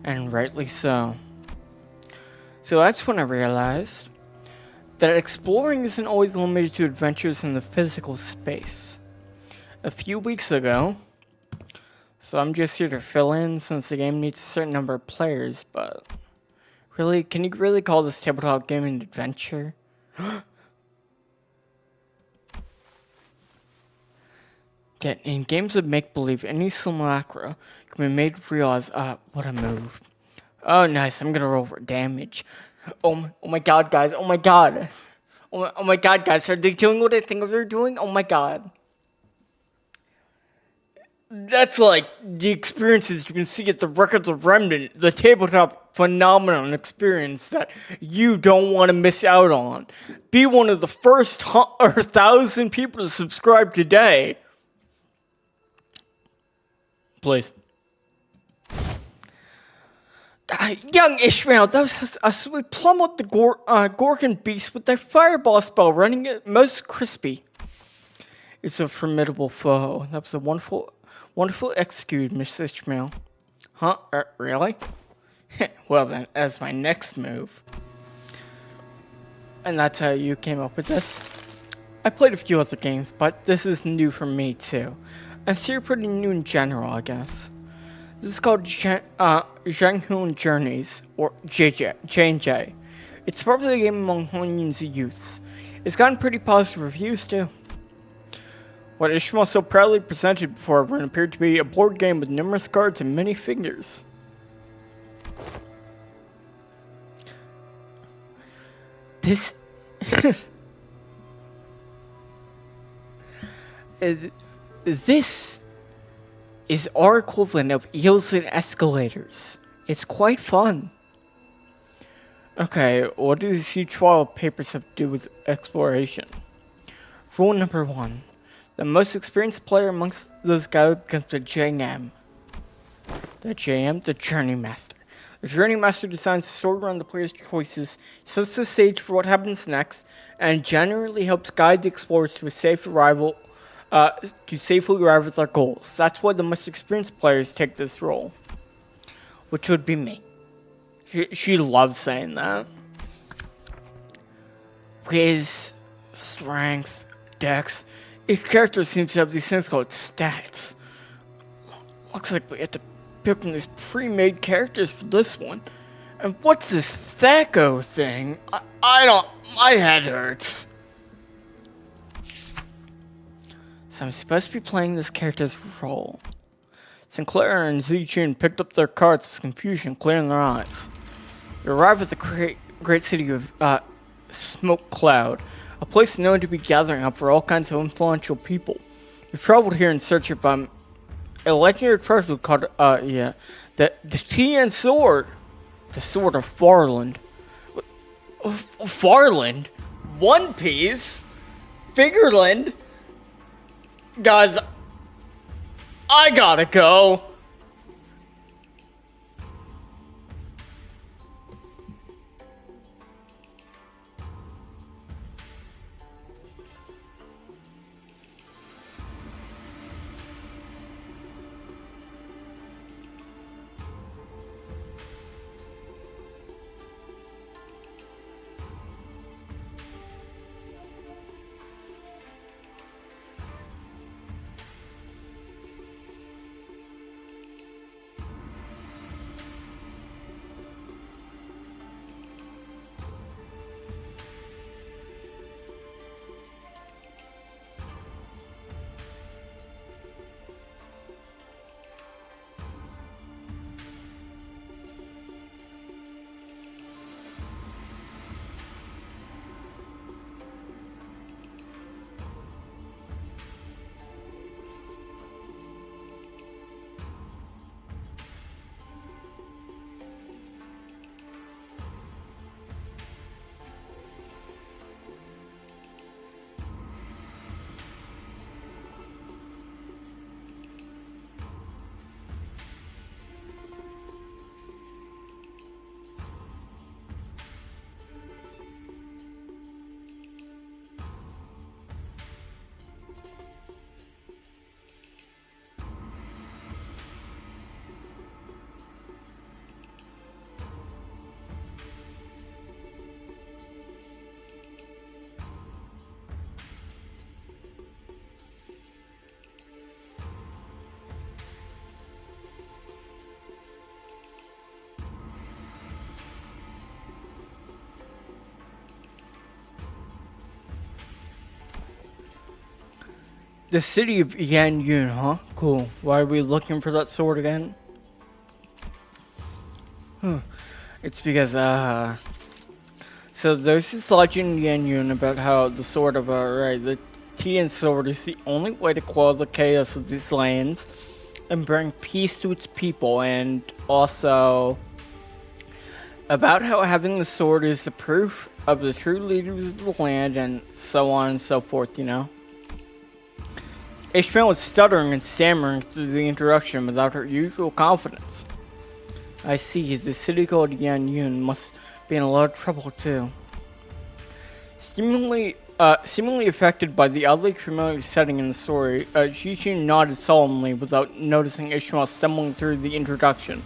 And rightly so. So that's when I realized that exploring isn't always limited to adventures in the physical space. A few weeks ago, so I'm just here to fill in since the game needs a certain number of players, but really, can you really call this tabletop game an adventure? Yet, in games of make-believe, any simulacra can be made real as, what a move. Oh, nice, I'm gonna roll for damage. Oh my god, guys, oh my god. Oh my god, guys, are they doing what I think they're doing? Oh my god. That's like the experiences you can see at the Records of Remnant, the tabletop phenomenon experience that you don't want to miss out on. Be one of the first 1,000 people to subscribe today. Please. Young Ishmael, that was us. We plummet the Gorgon beast with that fireball spell, running it most crispy. It's a formidable foe. That was a wonderful execute, Miss Ishmael. Huh? Really? Well then, as my next move. And that's how you came up with this? I played a few other games, but this is new for me too. And so you're pretty new in general, I guess. This is called Zhanghun Journeys, or J&J. It's probably a game among Honyun's youths. It's gotten pretty positive reviews too. What Ishmael so proudly presented before everyone appeared to be a board game with numerous cards and many figures. This... This is our equivalent of eels and escalators. It's quite fun. Okay, what do these trial papers have to do with exploration? Rule number 1. The most experienced player amongst those guys becomes the JM. The JM, the Journey Master. The Journey Master designs the story around the player's choices, sets the stage for what happens next, and generally helps guide the explorers to a safe arrival, to safely arrive at their goals. That's why the most experienced players take this role, which would be me. She loves saying that. Wiz, strength, dex. Each character seems to have these things called stats. Looks like we have to pick from these pre-made characters for this one. And what's this Thaco thing? I don't... My head hurts. So I'm supposed to be playing this character's role. Sinclair and Zichun picked up their cards with confusion, clearing their eyes. You arrive at the great city of Smoke Cloud, a place known to be gathering up for all kinds of influential people. You've traveled here in search of a legendary treasure called the Tian Sword, the Sword of Farland. Farland, One Piece, Figureland. Guys, I gotta go. The city of Yanyun, huh? Cool. Why are we looking for that sword again? It's because, so there's this legend in Yanyun about how the sword of, the Tian sword is the only way to quell the chaos of these lands and bring peace to its people, and also about how having the sword is the proof of the true leaders of the land, and so on and so forth, you know? Ishmael was stuttering and stammering through the introduction without her usual confidence. I see, the city called Yanyun must be in a lot of trouble too. Seemingly affected by the oddly familiar setting in the story, Jijun nodded solemnly without noticing Ishmael stumbling through the introduction.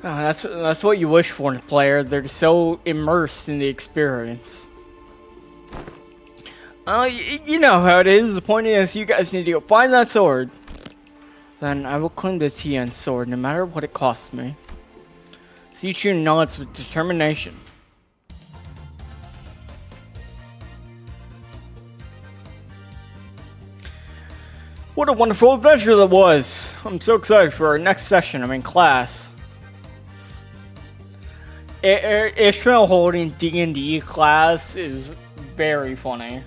That's what you wish for in a player. They're so immersed in the experience. You know how it is. The point is, you guys need to go find that sword. Then I will claim the Tian sword, no matter what it costs me. Zichun nods with determination. What a wonderful adventure that was! I'm so excited for our next session. I'm in class. Ishmael holding D&D class is very funny.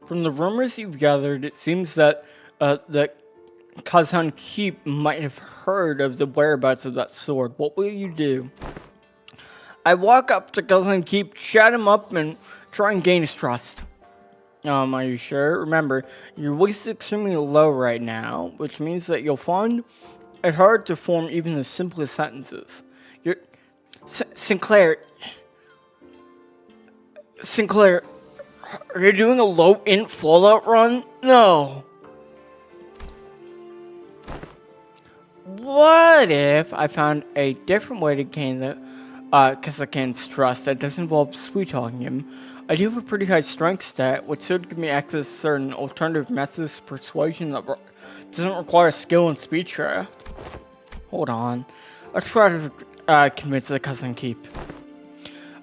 From the rumors you've gathered, it seems that that Kazan Keep might have heard of the whereabouts of that sword. What will you do? I walk up to Cousin Keep, chat him up, and try and gain his trust. Are you sure? Remember, your voice is extremely low right now, which means that you'll find it hard to form even the simplest sentences. You're... Sinclair, are you doing a low-int Fallout run? No. What if I found a different way to gain the Kazakin's trust that doesn't involve sweet-talking him? I do have a pretty high strength stat, which should give me access to certain alternative methods of persuasion that doesn't require skill and speechcraft. Hold on. I'll try to convince the Cousin Keep.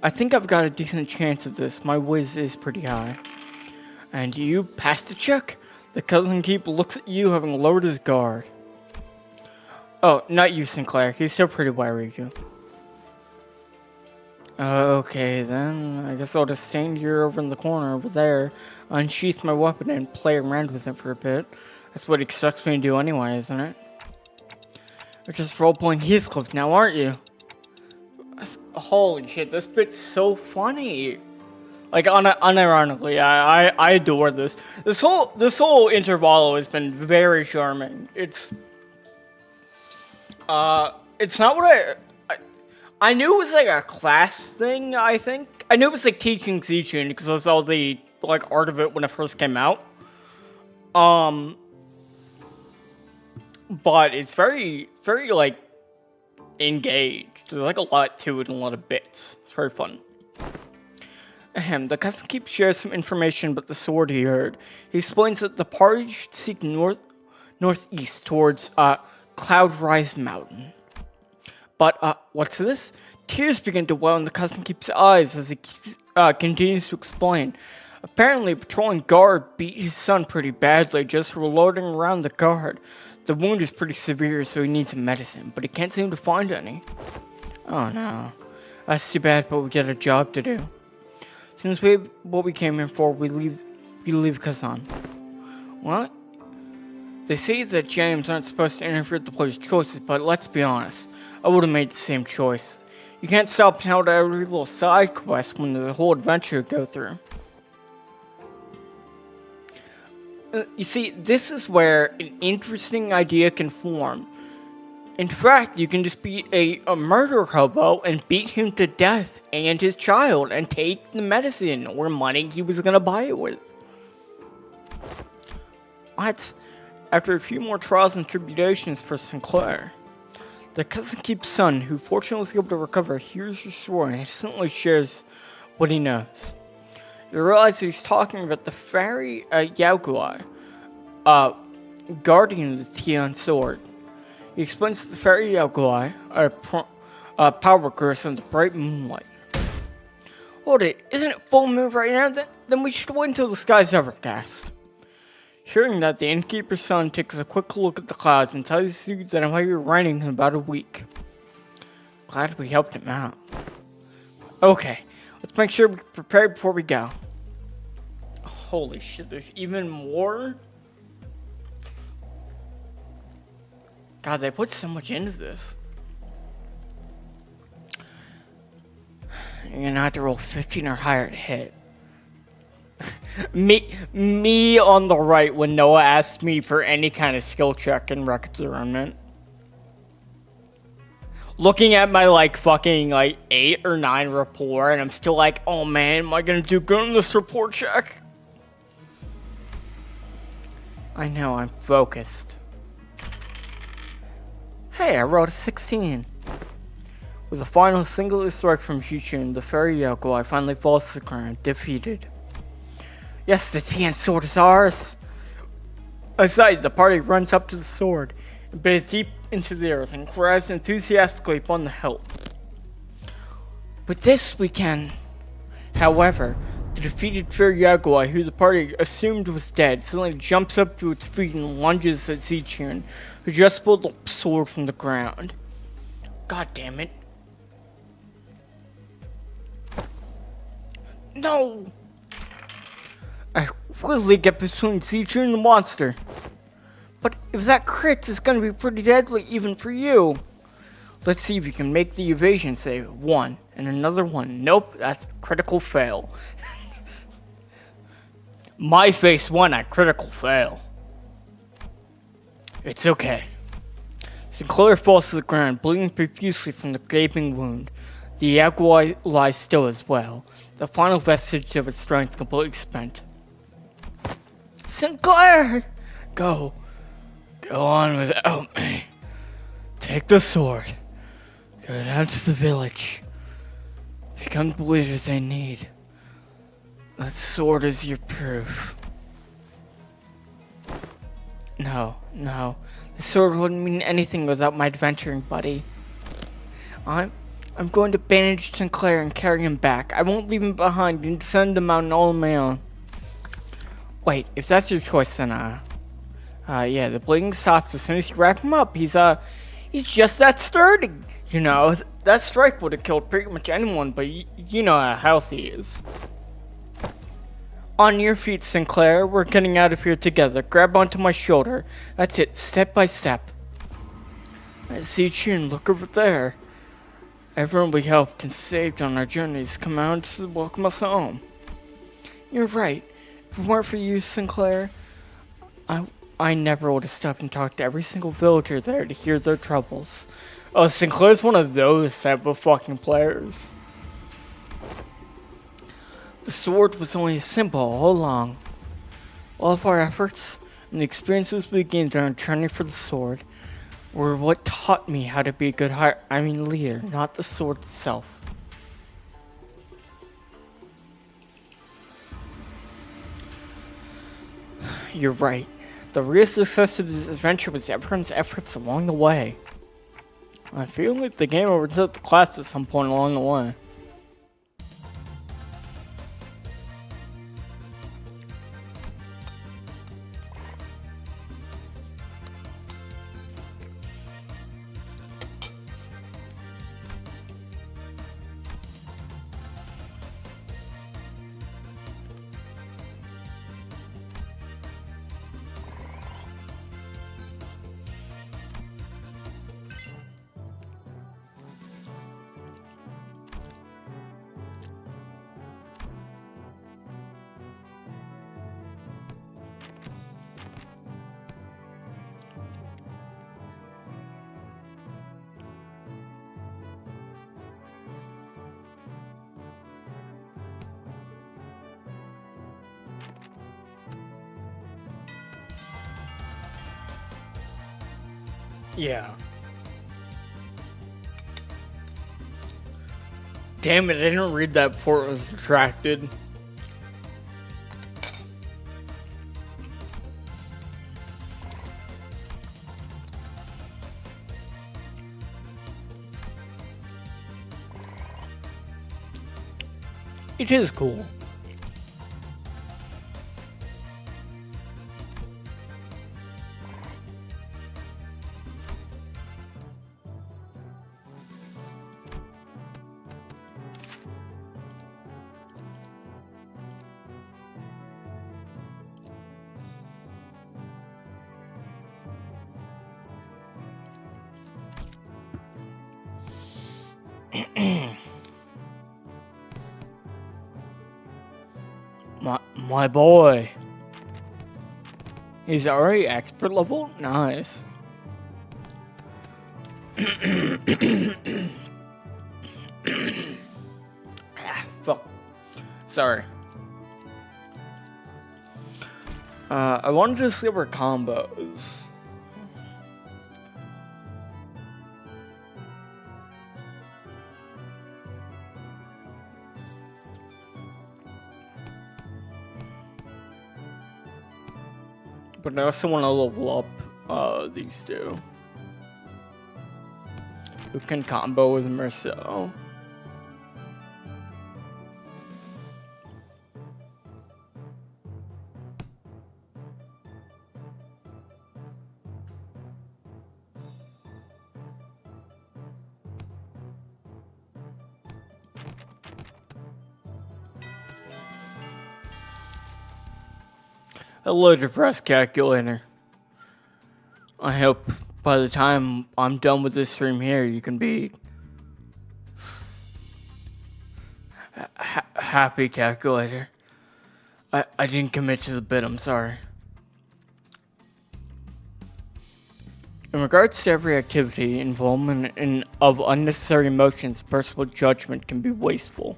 I think I've got a decent chance of this. My whiz is pretty high. And you passed the check. The Cousin Keep looks at you, having lowered his guard. Oh, not you, Sinclair. He's still pretty wary of you. Okay, then. I guess I'll just stand here over in the corner over there, unsheath my weapon, and play around with it for a bit. That's what he expects me to do anyway, isn't it? You're just role-playing Heathcliff now, aren't you? Holy shit, this bit's so funny. Like, unironically, I adore this. This whole interval has been very charming. It's not what I knew it was like a class thing, I think. I knew it was like teaching Zichun because I saw the like art of it when it first came out. But it's very, very like engaged. There's like a lot to it and a lot of bits. It's very fun. The Cousin Keep shares some information about the sword he heard. He explains that the party should seek northeast towards Cloud Rise Mountain. But what's this? Tears begin to well in the Cousin Keep's eyes as he continues to explain. Apparently, a patrolling guard beat his son pretty badly just for loitering around the guard. The wound is pretty severe, so he needs medicine, but he can't seem to find any. Oh no. That's too bad, but we got a job to do. Since what we came here for, we leave Kazan. What? They say that James aren't supposed to interfere with the player's choices, but let's be honest. I would have made the same choice. You can't stop and out every little side quest when the whole adventure would go through. You see, this is where an interesting idea can form. In fact, you can just beat a murder hobo and beat him to death and his child and take the medicine or money he was gonna buy it with. What? After a few more trials and tribulations for Sinclair, the Cousin Keep's son, who fortunately was able to recover, hears your story and instantly shares what he knows. You realize that he's talking about the fairy RWBY, guardian of the Tian sword. He explains that the fairy RWBY are power curse in the bright moonlight. Hold it, isn't it full moon right now? Then we should wait until the sky's overcast. Hearing that, the innkeeper's son takes a quick look at the clouds and tells you that it might be raining in about a week. Glad we helped him out. Okay, let's make sure we're prepared before we go. Holy shit, there's even more? God, they put so much into this. You're gonna have to roll 15 or higher to hit. me on the right when Noah asked me for any kind of skill check in Records Remnant. Looking at my like fucking like 8 or 9 rapport, and I'm still like, oh man, am I gonna do good on this rapport check? I know, I'm focused. Hey, I rolled a 16. With a final single strike from Shichun, the fairy RWBY finally falls to the ground, defeated. Yes, the Tian sword is ours! Aside, the party runs up to the sword, embedded deep into the earth, and grabs enthusiastically upon the hilt. With this we can... However, the defeated fairy RWBY, who the party assumed was dead, suddenly jumps up to its feet and lunges at Zichun, who just pulled the sword from the ground. God damn it. No! I quickly get between Zichun and the monster. But if that crits, it's gonna be pretty deadly even for you. Let's see if you can make the evasion save. 1, And another one. Nope, that's a critical fail. My face won at critical fail. It's okay. Sinclair falls to the ground, bleeding profusely from the gaping wound. The Jaguar lies still as well, the final vestige of its strength completely spent. Sinclair! Go on without me. Take the sword. Go down to the village. Become the leaders they need. That sword is your proof. No. The sword wouldn't mean anything without my adventuring buddy. I'm going to bandage Sinclair and carry him back. I won't leave him behind and descend the mountain all on my own. Wait, if that's your choice, then yeah, the bleeding stops as soon as you wrap him up. He's just that sturdy. You know, that strike would have killed pretty much anyone, but you know how healthy he is. On your feet, Sinclair. We're getting out of here together. Grab onto my shoulder. That's it, step by step. I see Chun, look over there. Everyone we helped and saved on our journeys come out to welcome us home. You're right. If it weren't for you, Sinclair, I never would have stopped and talked to every single villager there to hear their troubles. Oh, Sinclair's one of those type of fucking players. The sword was only a symbol all along. All of our efforts and the experiences we gained during training for the sword were what taught me how to be a good leader, not the sword itself. You're right. The real success of this adventure was everyone's efforts along the way. I feel like the game overtook the class at some point along the way. Yeah. Damn it, I didn't read that before it was retracted. It is cool. My boy. He's already expert level? Nice. Fuck. Sorry. I wanted to discover combos. But I also want to level up these two. Who can combo with Marcel? Hello, depressed calculator. I hope by the time I'm done with this stream here, you can be Happy calculator. I didn't commit to the bid, I'm sorry. In regards to every activity, involvement of unnecessary emotions, personal judgment can be wasteful.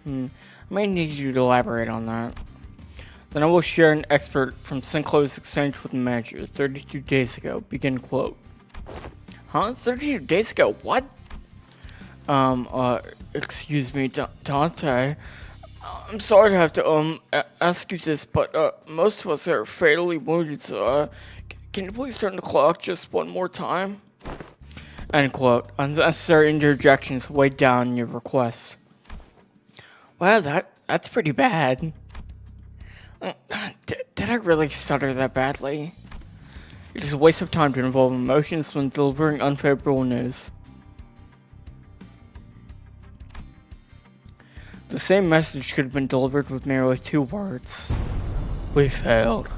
I may need you to elaborate on that. Then I will share an expert from Sinclair's exchange with the manager 32 days ago. Begin quote. Huh? 32 days ago? What? Excuse me, Dante. I'm sorry to have to, ask you this, but, most of us are fatally wounded, so, can you please turn the clock just one more time? End quote. Unnecessary interjections weigh down your request. Wow, that's pretty bad. Did I really stutter that badly? It is a waste of time to involve emotions when delivering unfavorable news. The same message could have been delivered with merely 2 words. We failed.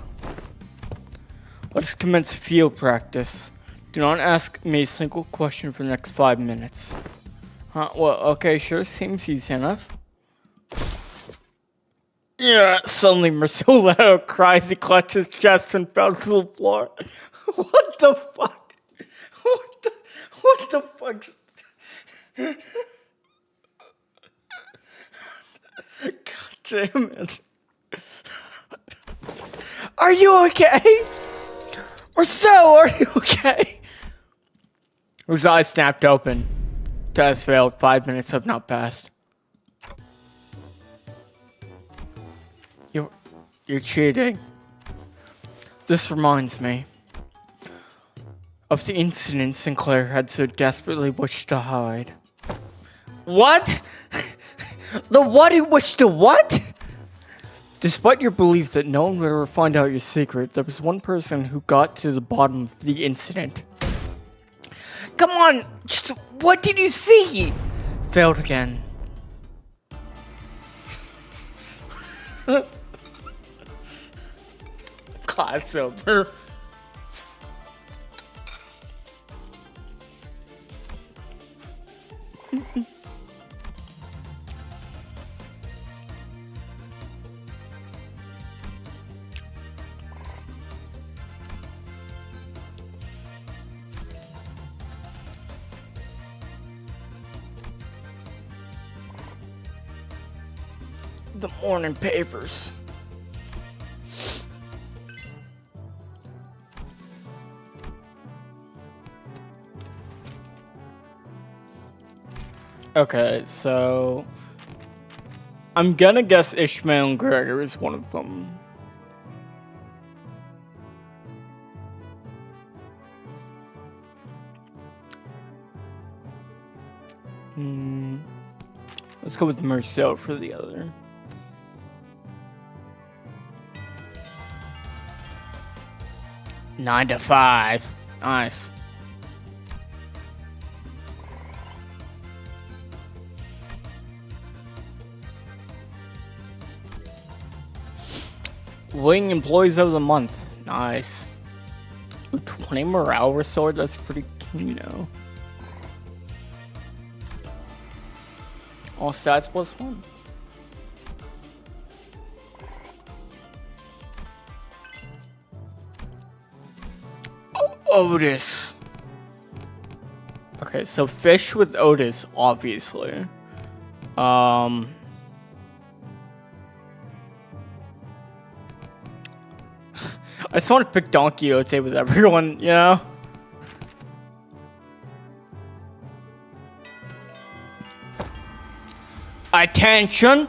Let us commence field practice. Do not ask me a single question for the next 5 minutes. Huh? Well, okay, sure, seems easy enough. Yeah, suddenly Marcel let out a cry as he clutched his chest and fell to the floor. What the fuck? What the fuck? God damn it. Are you okay? Marcel, are you okay? His eyes snapped open. Test failed. 5 minutes have not passed. You're cheating. This reminds me of the incident Sinclair had so desperately wished to hide. What? The what he wished to what? Despite your belief that no one would ever find out your secret, there was one person who got to the bottom of the incident. Come on! Just, what did you see? Failed again. Class over. The morning papers. Okay, so I'm gonna guess Ishmael and Gregor is one of them. Let's go with Marcel for the other. 9 to 5. Nice. Winning employees of the month. Nice. Ooh, 20 morale restored. That's pretty, you know. All stats +1. Otis. Okay, so fish with Otis, obviously. I just want to pick Don Quixote with everyone, you know? Attention!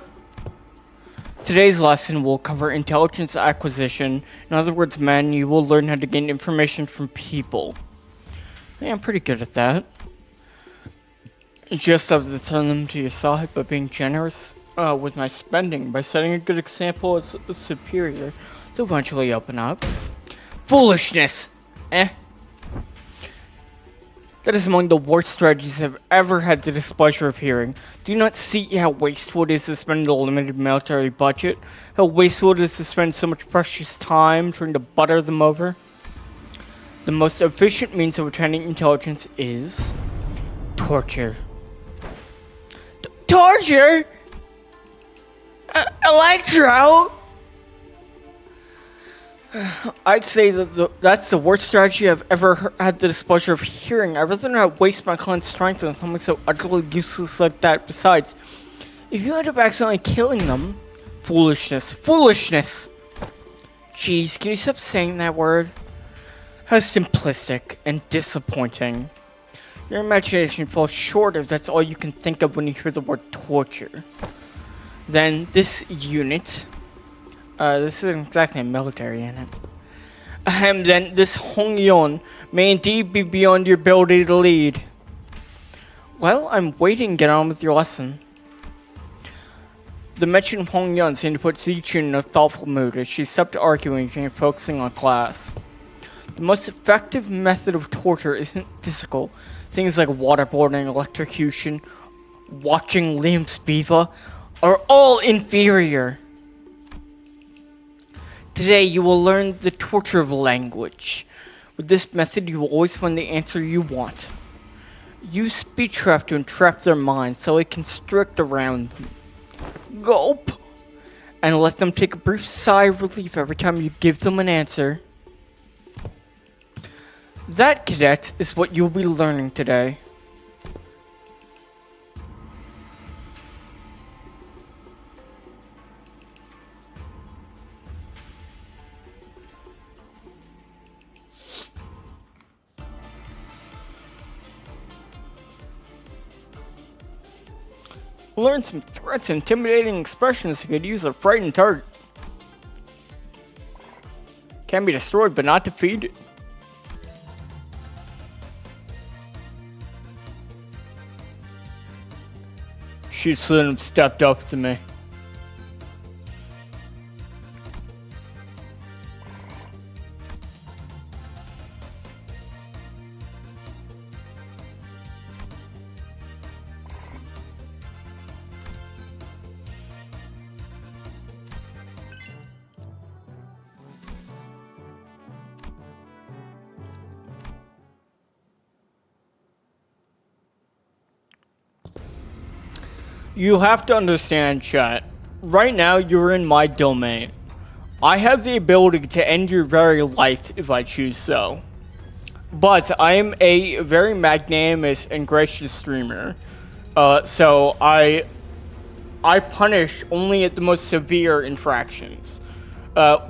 Today's lesson will cover intelligence acquisition. In other words, man, you will learn how to gain information from people. Yeah, I'm pretty good at that. You just have to turn them to your side by being generous with my spending, by setting a good example as a superior to eventually open up. Foolishness! That is among the worst strategies I've ever had the displeasure of hearing. Do you not see how wasteful it is to spend a limited military budget? How wasteful it is to spend so much precious time trying to butter them over? The most efficient means of obtaining intelligence is torture. Torture? Electro! I'd say that that's the worst strategy I've ever had the displeasure of hearing. I'd rather not waste my client's strength on something so utterly useless like that. Besides, if you end up accidentally killing them, foolishness. Foolishness! Jeez, can you stop saying that word? How simplistic and disappointing. Your imagination falls short if that's all you can think of when you hear the word torture. Then this unit, this isn't exactly a military unit. Then this Hongyon may indeed be beyond your ability to lead. Well, I'm waiting to get on with your lesson. The mention of Hongyon seemed to put Zichun in a thoughtful mood as she stopped arguing and focusing on class. The most effective method of torture isn't physical. Things like waterboarding, electrocution, watching Limbus Beaver are all inferior. Today you will learn the torture of language. With this method you will always find the answer you want. Use speechcraft to entrap their minds so it constrict around them. Gulp! And let them take a brief sigh of relief every time you give them an answer. That, cadet, is what you'll be learning today. Learn some threats and intimidating expressions that could use a frightened target. Can be destroyed but not defeated. She shouldn't have stepped up to me. You have to understand, chat. Right now, you're in my domain. I have the ability to end your very life if I choose so. But I am a very magnanimous and gracious streamer. So I punish only at the most severe infractions.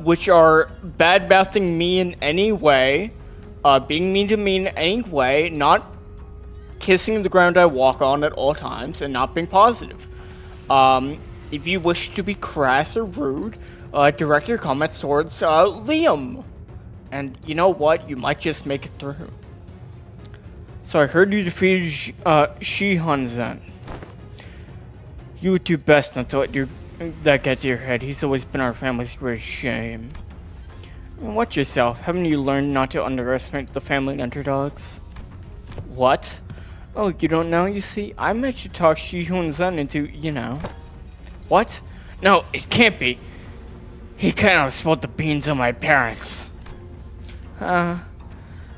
Which are bad-mouthing me in any way, being mean to me in any way, not kissing the ground I walk on at all times, and not being positive. If you wish to be crass or rude, direct your comments towards Liam. And you know what? You might just make it through. So I heard you defeated Shi Hanzen. You would do best not to let that get to your head. He's always been our family's greatest shame. Watch yourself. Haven't you learned not to underestimate the family underdogs? What? Oh, you don't know? You see, I meant to talk Shi Hanzen into, you know. What? No, it can't be. He cannot have spilled the beans on my parents. My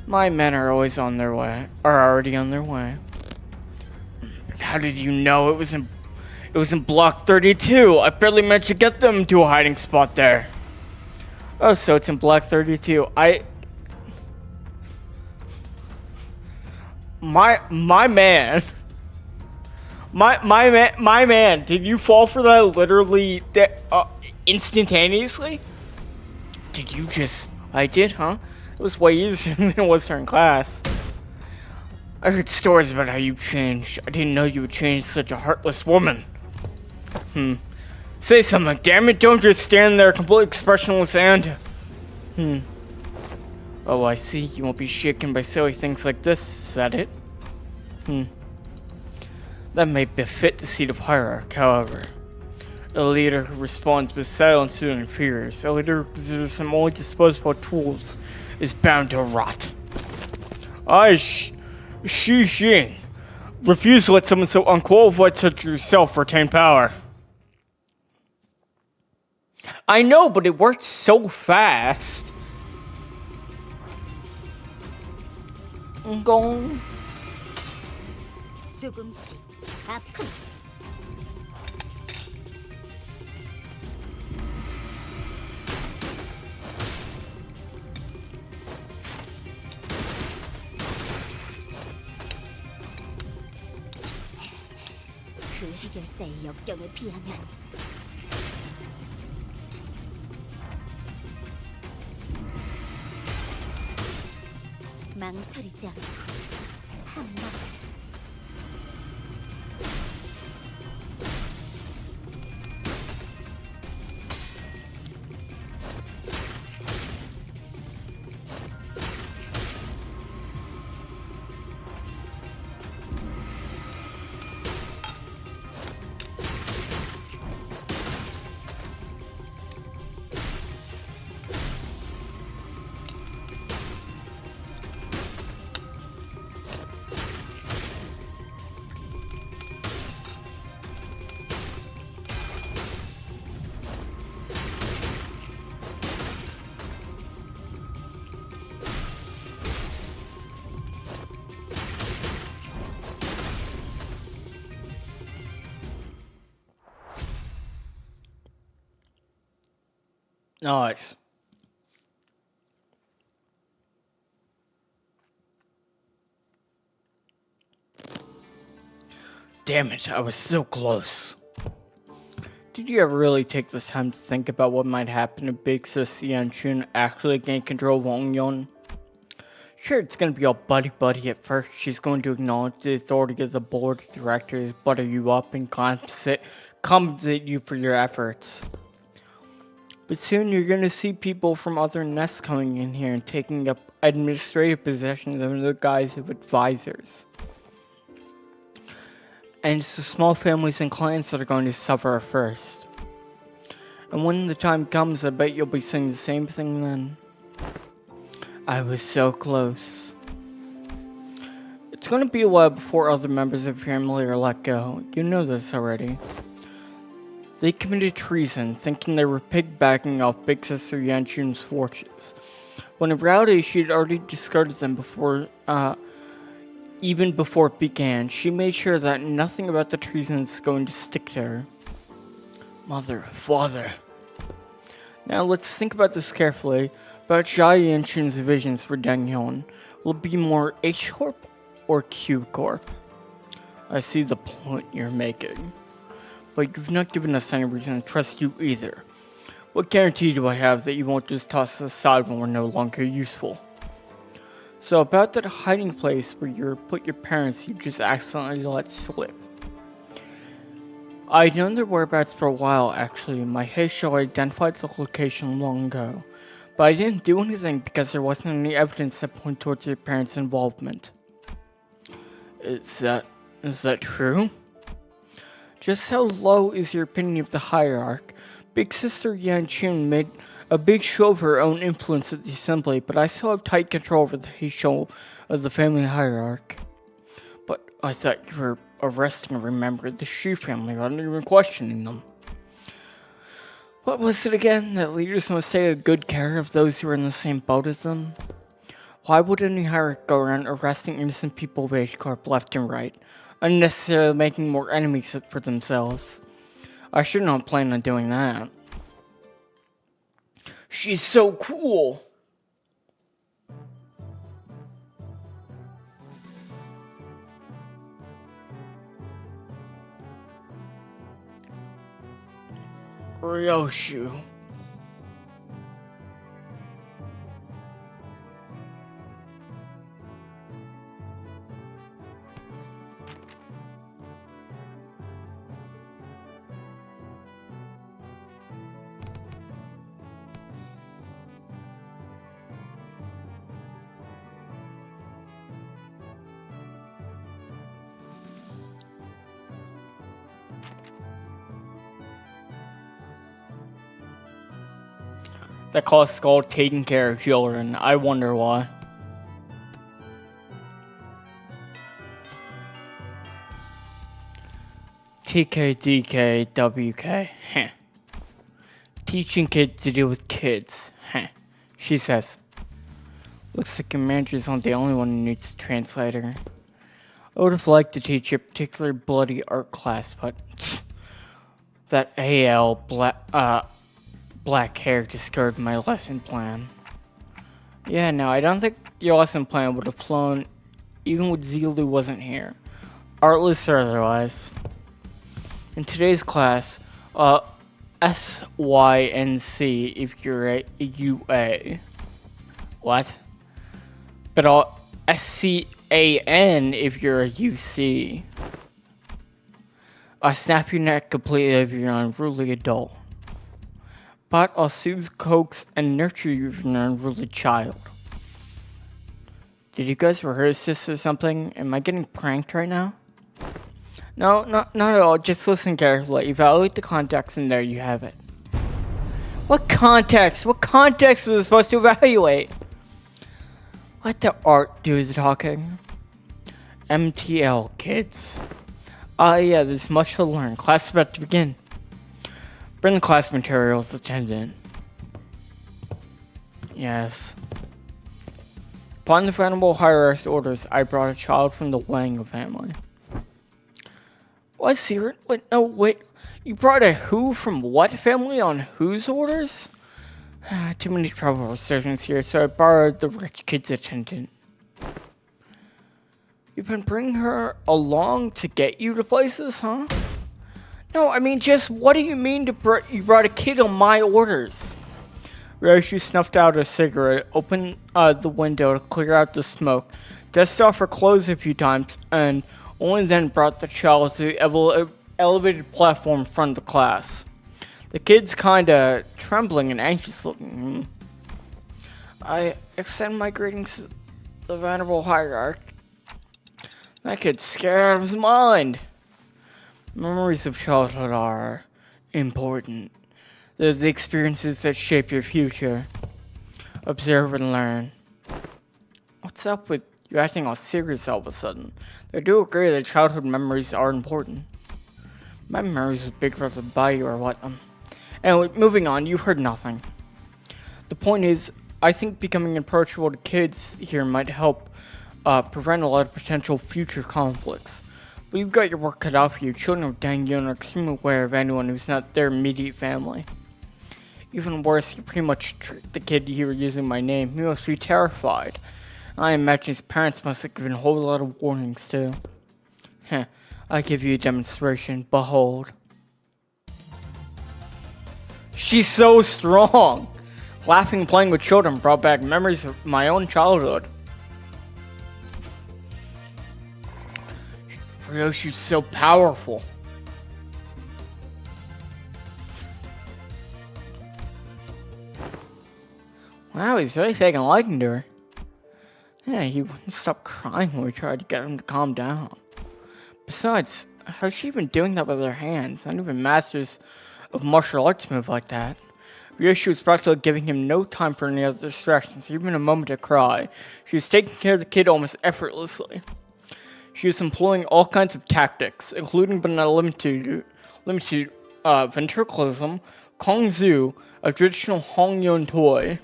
men are always on their way. Are already on their way. But how did you know it was in block 32? I barely managed to get them to a hiding spot there. Oh, so it's in block 32. My man, did you fall for that literally instantaneously? Did you just... I did, huh? It was way easier than it was during class. I heard stories about how you changed. I didn't know you would change such a heartless woman. Say something, damn it, don't just stand there completely expressionless and... Oh, I see. You won't be shaken by silly things like this. Is that it? That may befit the seat of hierarchy, however. A leader who responds with silence to inferiors, a leader who considers some only disposable tools, is bound to rot. Shi Xing. Refuse to let someone so unqualified such as yourself retain power. I know, but it worked so fast. Gong. 조금씩 아픔. 그 해결사의 역경을 피하면 망설이지 않고 한방 Nice. Damn it, I was so close. Did you ever really take the time to think about what might happen if Big Sis Yanchun actually gained control of Wong Yun? Sure, it's gonna be all buddy-buddy at first. She's going to acknowledge the authority of the board of directors, butter you up, and compensate you for your efforts. But soon you're gonna see people from other nests coming in here and taking up administrative positions under the guise of advisors. And it's the small families and clans that are going to suffer first. And when the time comes, I bet you'll be saying the same thing then. I was so close. It's going to be a while before other members of your family are let go. You know this already. They committed treason, thinking they were piggybacking off Big Sister Yanchun's fortunes, when in reality she had already discarded them even before it began. She made sure that nothing about the treason is going to stick to her. Mother, father. Now let's think about this carefully. About Jia Yanchun's visions for Denghyun. Will it be more H Corp or Q Corp? I see the point you're making, but you've not given us any reason to trust you either. What guarantee do I have that you won't just toss us aside when we're no longer useful? So about that hiding place where you put your parents you just accidentally let slip. I'd known their whereabouts for a while actually. My Heisho identified the location long ago. But I didn't do anything because there wasn't any evidence that pointed towards your parents' involvement. Is that true? Just how low is your opinion of the hierarch? Big Sister Yanchun made a big show of her own influence at the assembly, but I still have tight control over the Heisho of the family hierarch. But I thought you were arresting and remembering the Shi family rather than questioning them. What was it again? That leaders must take good care of those who are in the same boat as them? Why would any hierarch go around arresting innocent people of H Corp left and right, unnecessarily making more enemies for themselves? I should not plan on doing that. She's so cool! Ryoshu. That costs called taking care of children. I wonder why. TKDKWK. Heh. Teaching kids to deal with kids. Heh. She says. Looks like your manager's not the only one who needs a translator. I would have liked to teach a particular bloody art class, but that AL black hair discarded my lesson plan. Yeah, no, I don't think your lesson plan would have flown even when Zilu wasn't here. Artless or otherwise. In today's class, S, Y, and C if you're a UA. What? But I'll SCAN if you're a UC. I snap your neck completely if you're an unruly adult. But I'll soothe, coax, and nurture you if you're an unruly child. Did you guys rehearse this or something? Am I getting pranked right now? No, not at all. Just listen carefully. Evaluate the context and there you have it. What context? What context was I supposed to evaluate? Let the art do the talking. MTL, kids. Yeah, there's much to learn. Class is about to begin. Bring the class materials, attendant. Yes. Upon the venerable hierarch's orders, I brought a child from the Wang family. What, Siren? Wait, no, wait. You brought a who from what family on whose orders? Too many trouble resurgence here, so I borrowed the rich kid's attendant. You've been bringing her along to get you to places, huh? No, I mean, just what do you mean you brought a kid on my orders? Ryoshi snuffed out a cigarette, opened the window to clear out the smoke, dusted off her clothes a few times, and only then brought the child to the elevated platform in front of the class. The kid's kinda trembling and anxious looking. I extend my greetings to the venerable hierarch. That kid's scared out of his mind. Memories of childhood are important. They're the experiences that shape your future. Observe and learn. What's up with you acting all serious all of a sudden? I do agree that childhood memories are important. My memories with Big Brother by you or what? Anyway, moving on, you heard nothing. The point is, I think becoming approachable to kids here might help prevent a lot of potential future conflicts. But you've got your work cut out for you. Children of Dangyun are extremely aware of anyone who's not their immediate family. Even worse, you pretty much tricked the kid you were using my name. He must be terrified. I imagine his parents must have given a whole lot of warnings too. Heh, I'll give you a demonstration. Behold. She's so strong! Laughing and playing with children brought back memories of my own childhood. Ryoshi's so powerful. Wow, he's really taking a liking to her. Yeah, he wouldn't stop crying when we tried to get him to calm down. Besides, how's she even doing that with her hands? Not even masters of martial arts move like that. Ryoshi was practically giving him no time for any other distractions, even a moment to cry. She was taking care of the kid almost effortlessly. She was employing all kinds of tactics, including but not limited to ventriloquism, kung-zu, a traditional Hongyon toy,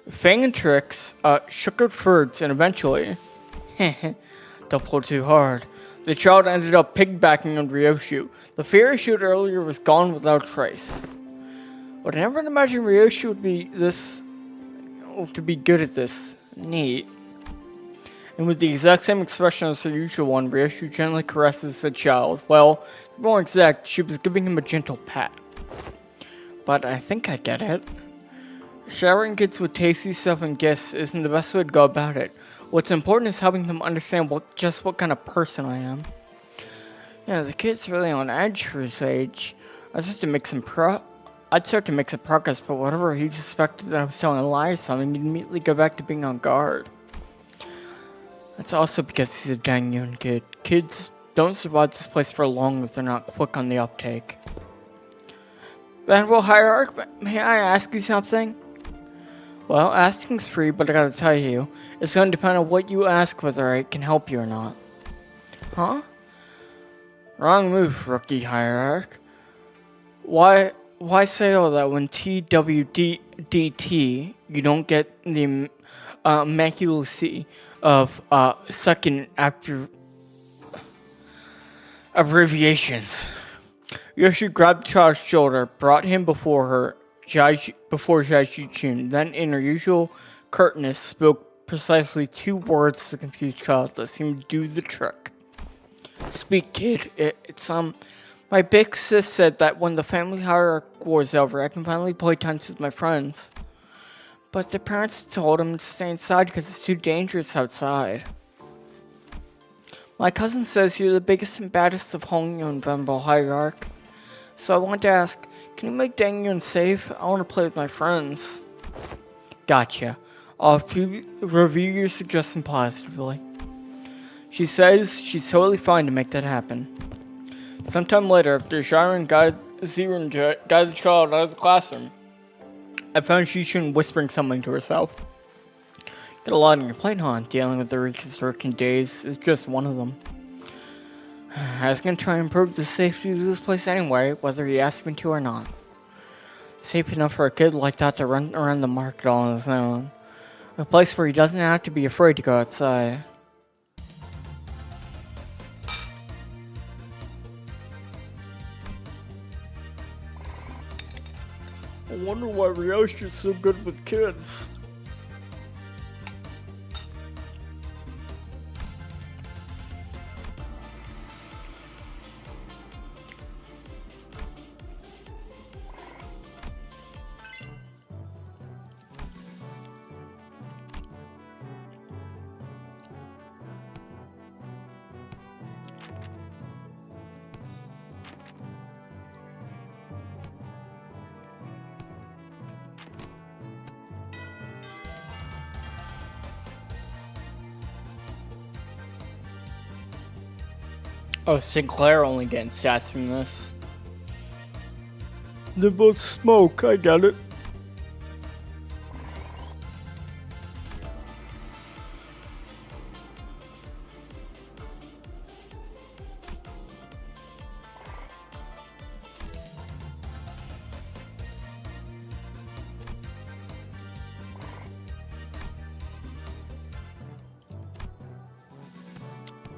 fang and tricks, sugared foods, and eventually, don't pull too hard. The child ended up piggybacking on Ryoshi. The fear he showed earlier was gone without trace. But I never imagined Ryoshi would be to be good at this. Neat. And with the exact same expression as her usual one, Ryoshi gently caresses the child. Well, to be more exact, she was giving him a gentle pat. But I think I get it. Showering kids with tasty stuff and gifts isn't the best way to go about it. What's important is helping them understand just what kind of person I am. Yeah, the kid's really on edge for his age. I'd start to make some progress, but whatever he suspected that I was telling a lie or something, he'd immediately go back to being on guard. That's also because he's a Dangyun kid. Kids don't survive this place for long if they're not quick on the uptake. Venerable Hierarch, may I ask you something? Well, asking's free, but I gotta tell you, it's gonna depend on what you ask whether I can help you or not. Huh? Wrong move, rookie Hierarch. Why say all that when TWDT you don't get the immaculate of second after abbreviations? Yoshi grabbed the child's shoulder, brought him before Jai Chun, then in her usual curtness spoke precisely 2 words to the confused child that seemed to do the trick. Speak, kid. It's My big sis said that when the family hierarchy war is over, I can finally play tennis with my friends. But their parents told them to stay inside because it's too dangerous outside. My cousin says you're the biggest and baddest of Hongyo and Venbal hierarch. So I want to ask, can you make Dangyun safe? I want to play with my friends. Gotcha. I'll review your suggestion positively. She says she's totally fine to make that happen. Sometime later, after Shiren guided the child out of the classroom, I found Shishin whispering something to herself. Got a lot on your plate, huh? Dealing with the reconstruction days is just one of them. I was gonna try and improve the safety of this place anyway, whether he asked me to or not. Safe enough for a kid like that to run around the market all on his own. A place where he doesn't have to be afraid to go outside. I wonder why Ryoshi's so good with kids. Oh, Sinclair only getting stats from this. They both smoke, I get it.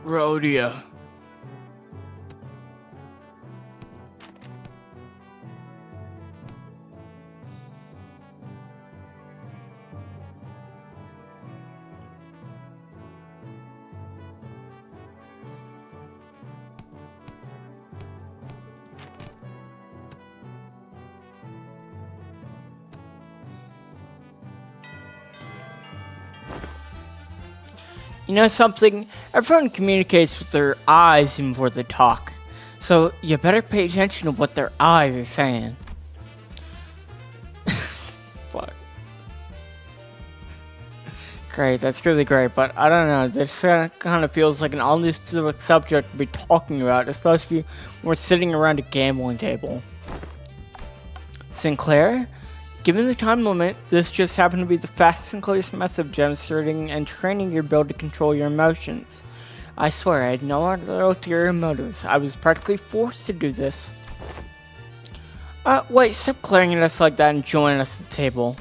Rodeo. You know something? Everyone communicates with their eyes even before they talk. So you better pay attention to what their eyes are saying. Fuck. Great, that's really great, but I don't know. This kind of feels like an oddly specific subject to be talking about, especially when we're sitting around a gambling table. Sinclair? Given the time limit, this just happened to be the fastest and clearest method of demonstrating and training your ability to control your emotions. I swear, I had no other ulterior motives. I was practically forced to do this. Wait, stop glaring at us like that and join us at the table.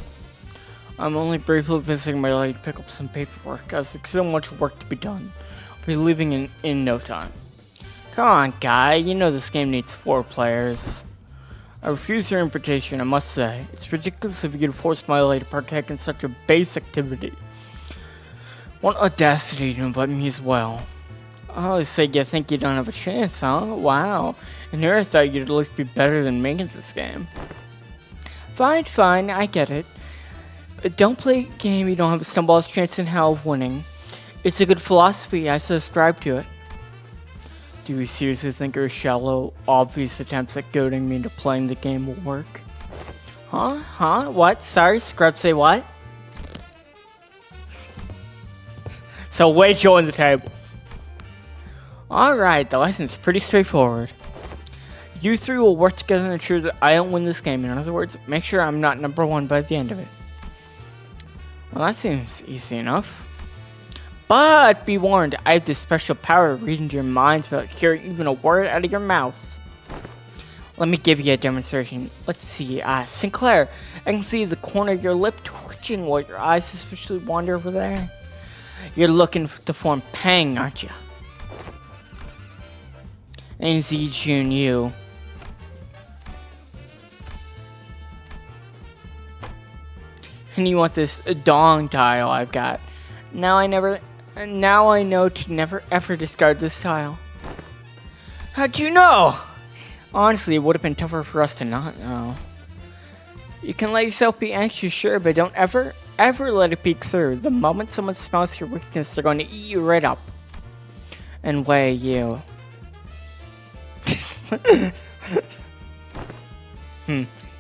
I'm only briefly visiting my lady to pick up some paperwork, as there's so much work to be done. I'll be leaving in no time. Come on, guy, you know this game needs 4 players. I refuse your invitation, I must say. It's ridiculous of you to force my lady to partake in such a base activity. What audacity to invite me as well. Oh, so you think you don't have a chance, huh? Wow. And here I thought you'd at least be better than me at this game. Fine, I get it. Don't play a game you don't have a snowball's chance in hell of winning. It's a good philosophy, I subscribe to it. Do you seriously think your shallow, obvious attempts at goading me into playing the game will work? Huh? What? Sorry, Scrub, say what? So wait, join the table. Alright, the lesson's pretty straightforward. You 3 will work together to ensure that I don't win this game. In other words, make sure I'm not number 1 by the end of it. Well, that seems easy enough. But be warned, I have this special power of reading your minds without hearing even a word out of your mouth. Let me give you a demonstration. Let's see, Sinclair, I can see the corner of your lip twitching while your eyes suspiciously wander over there. You're looking to form Pang, aren't you? And Z Jun you. And you want this dong tile I've got. Now I know to never ever discard this tile. How'd you know? Honestly, it would have been tougher for us to not know. You can let yourself be anxious, sure, but don't ever let it peek through. The moment someone smells your weakness, they're going to eat you right up. And weigh you.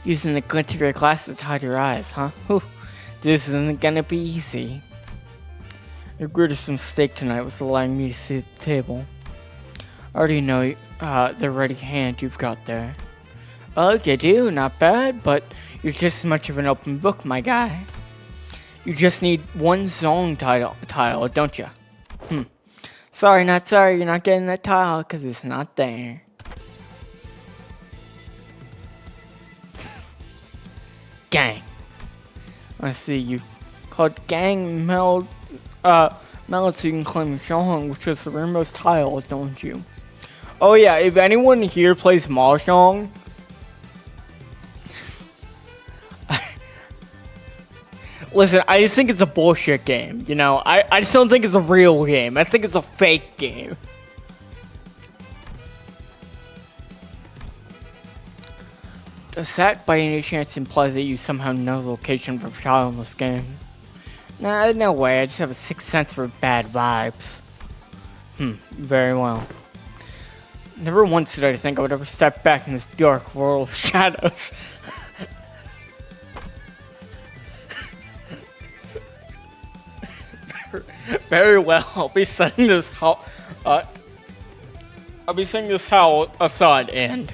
Using the glint of your glasses to hide your eyes, huh? Whew. This isn't gonna be easy. Your greatest mistake tonight was allowing me to sit at the table. I already know the ready hand you've got there. Oh, you do? Not bad, but you're just as much of an open book, my guy. You just need one zone tile, don't you? Sorry, not sorry, you're not getting that tile, because it's not there. Gang. I see you called gang meld so you can claim Mahjong, which is the rearmost tile, don't you? Oh yeah, if anyone here plays Mahjong, listen, I just think it's a bullshit game, you know? I just don't think it's a real game. I think it's a fake game. Does that by any chance imply that you somehow know the location of a child in this game? Nah, no way. I just have a sixth sense for bad vibes. Very well. Never once did I think I would ever step back in this dark world of shadows. Very well. I'll be setting this howl aside and...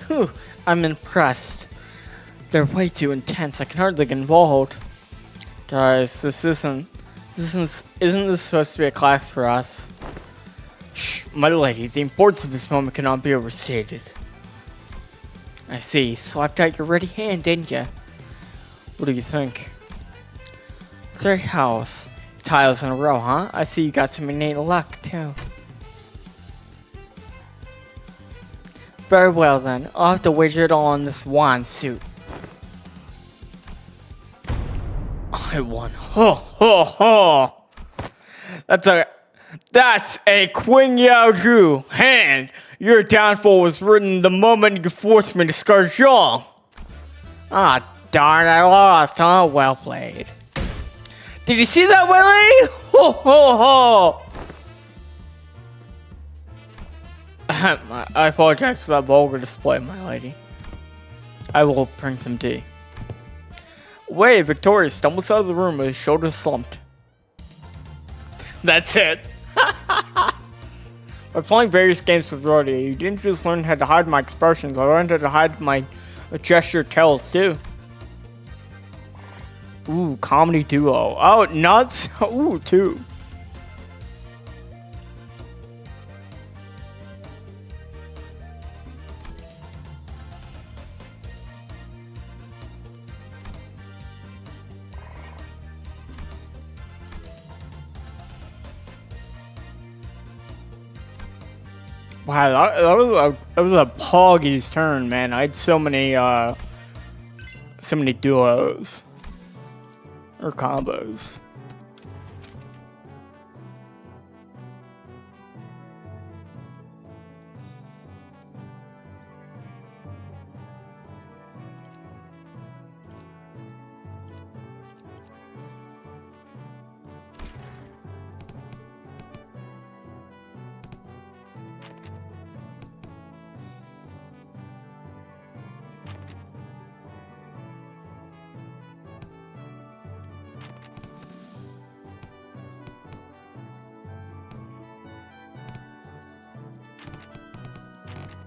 Whew. I'm impressed. They're way too intense. I can hardly get involved. Guys, isn't this supposed to be a class for us? Shh, my lady, the importance of this moment cannot be overstated. I see. You swapped out your ready hand, didn't you? What do you think? 3 house tiles in a row, huh? I see you got some innate luck, too. Very well then, I'll have to wager it all on this wand suit. I won. Ho ho ho! That's a Qing Yao Zhu hand! Your downfall was written the moment you forced me to scar Zhang! Ah, darn, I lost, huh? Well played. Did you see that, my lady? Ho ho ho! I apologize for that vulgar display, my lady. I will bring some tea. Wait, Victoria stumbles out of the room with his shoulders slumped. That's it. By playing various games with Roddy, you didn't just learn how to hide my expressions, I learned how to hide my gesture tells too. Ooh, comedy duo. Oh, nuts. Ooh, 2. Wow, that was a Poggy's turn, man. I had so many duos or combos.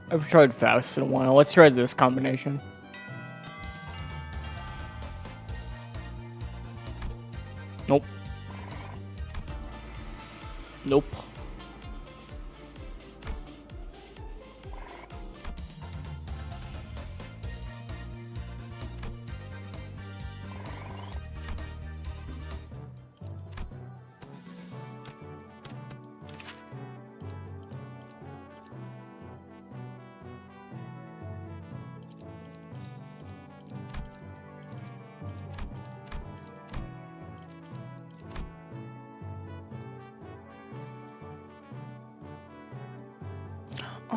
I've tried Faust in a while. Let's try this combination. Nope. Nope.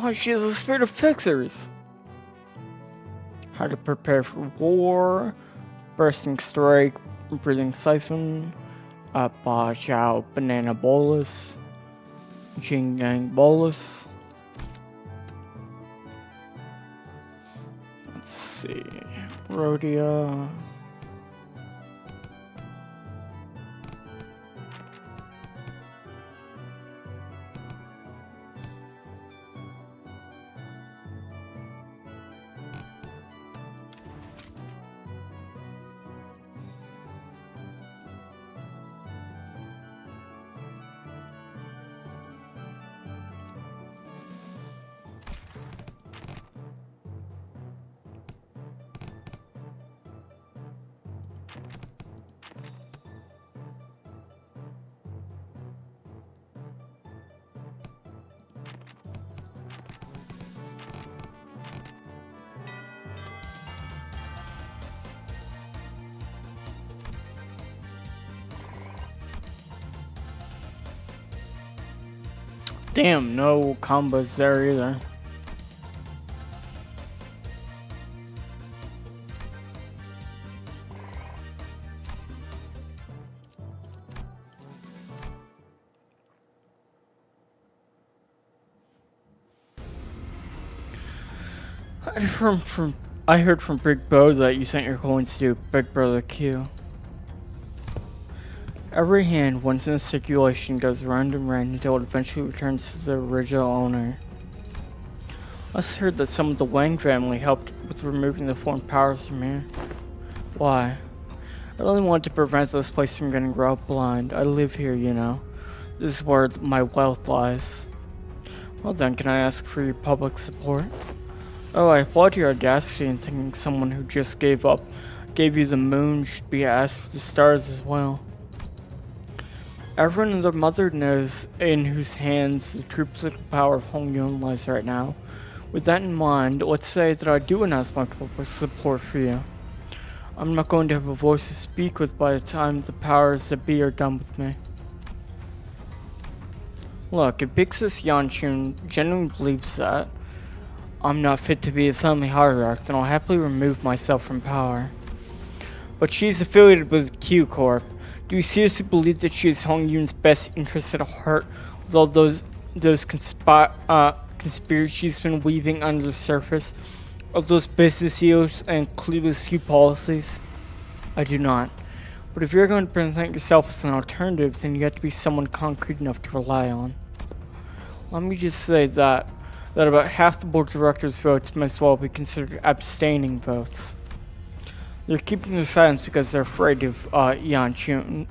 Oh, she has a spirit of fixers. how to prepare for war, bursting strike, breathing siphon, Ba Jiao banana bolus, Jing Yang bolus. Let's see, Rhodia. Damn, no combos there either. I heard from Big Bo that you sent your coins to Big Brother Q. Every hand, once in circulation, goes round and round until it eventually returns to the original owner. I also heard that some of the Wang family helped with removing the foreign powers from here. Why? I really wanted to prevent this place from getting robbed blind. I live here, you know. This is where my wealth lies. Well then, can I ask for your public support? Oh, I applaud your audacity in thinking someone who just gave you the moon should be asked for the stars as well. Everyone and their mother knows in whose hands the true political power of Hongyun lies right now. With that in mind, let's say that I do announce my public support for you. I'm not going to have a voice to speak with by the time the powers that be are done with me. Look, if Big Sis Yanchun genuinely believes that I'm not fit to be a family hierarch, then I'll happily remove myself from power. But she's affiliated with Q Corp. Do you seriously believe that she has Hongyun's best interest at heart with all those conspiracies she's been weaving under the surface? All those business deals and clueless Q policies? I do not. But if you're going to present yourself as an alternative, then you have to be someone concrete enough to rely on. Let me just say that about half the board of directors' votes might as well be considered abstaining votes. They're keeping their silence because they're afraid of Yanchun's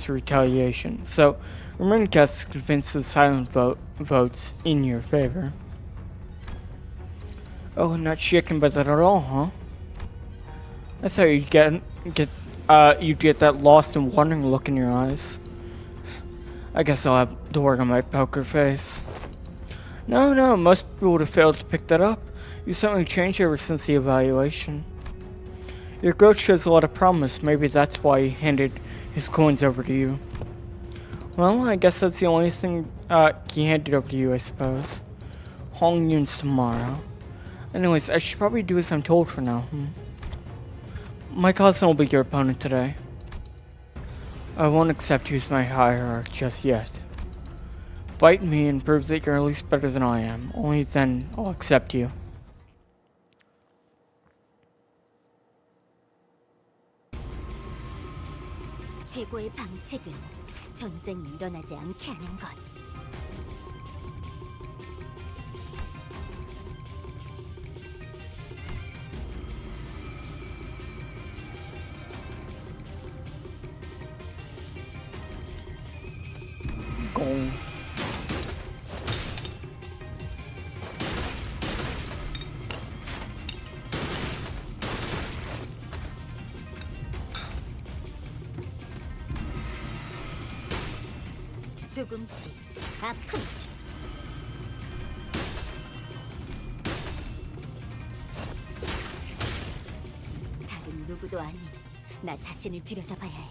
retaliation. So, remain cast to convince the silent votes in your favor. Oh, not chicken about that at all, huh? I thought you'd get that lost and wondering look in your eyes. I guess I'll have to work on my poker face. No, most people would have failed to pick that up. You certainly changed ever since the evaluation. Your growth shows a lot of promise. Maybe that's why he handed his coins over to you. Well, I guess that's the only thing he handed over to you, I suppose. Hongyun's tomorrow. Anyways, I should probably do as I'm told for now. My cousin will be your opponent today. I won't accept you as my hierarch just yet. Fight me and prove that you're at least better than I am. Only then I'll accept you. 최고의 방책은 전쟁이 일어나지 않게 하는 것. Gong. 조금씩 아픔. 다른 누구도 아닌 나 자신을 들여다봐야 해.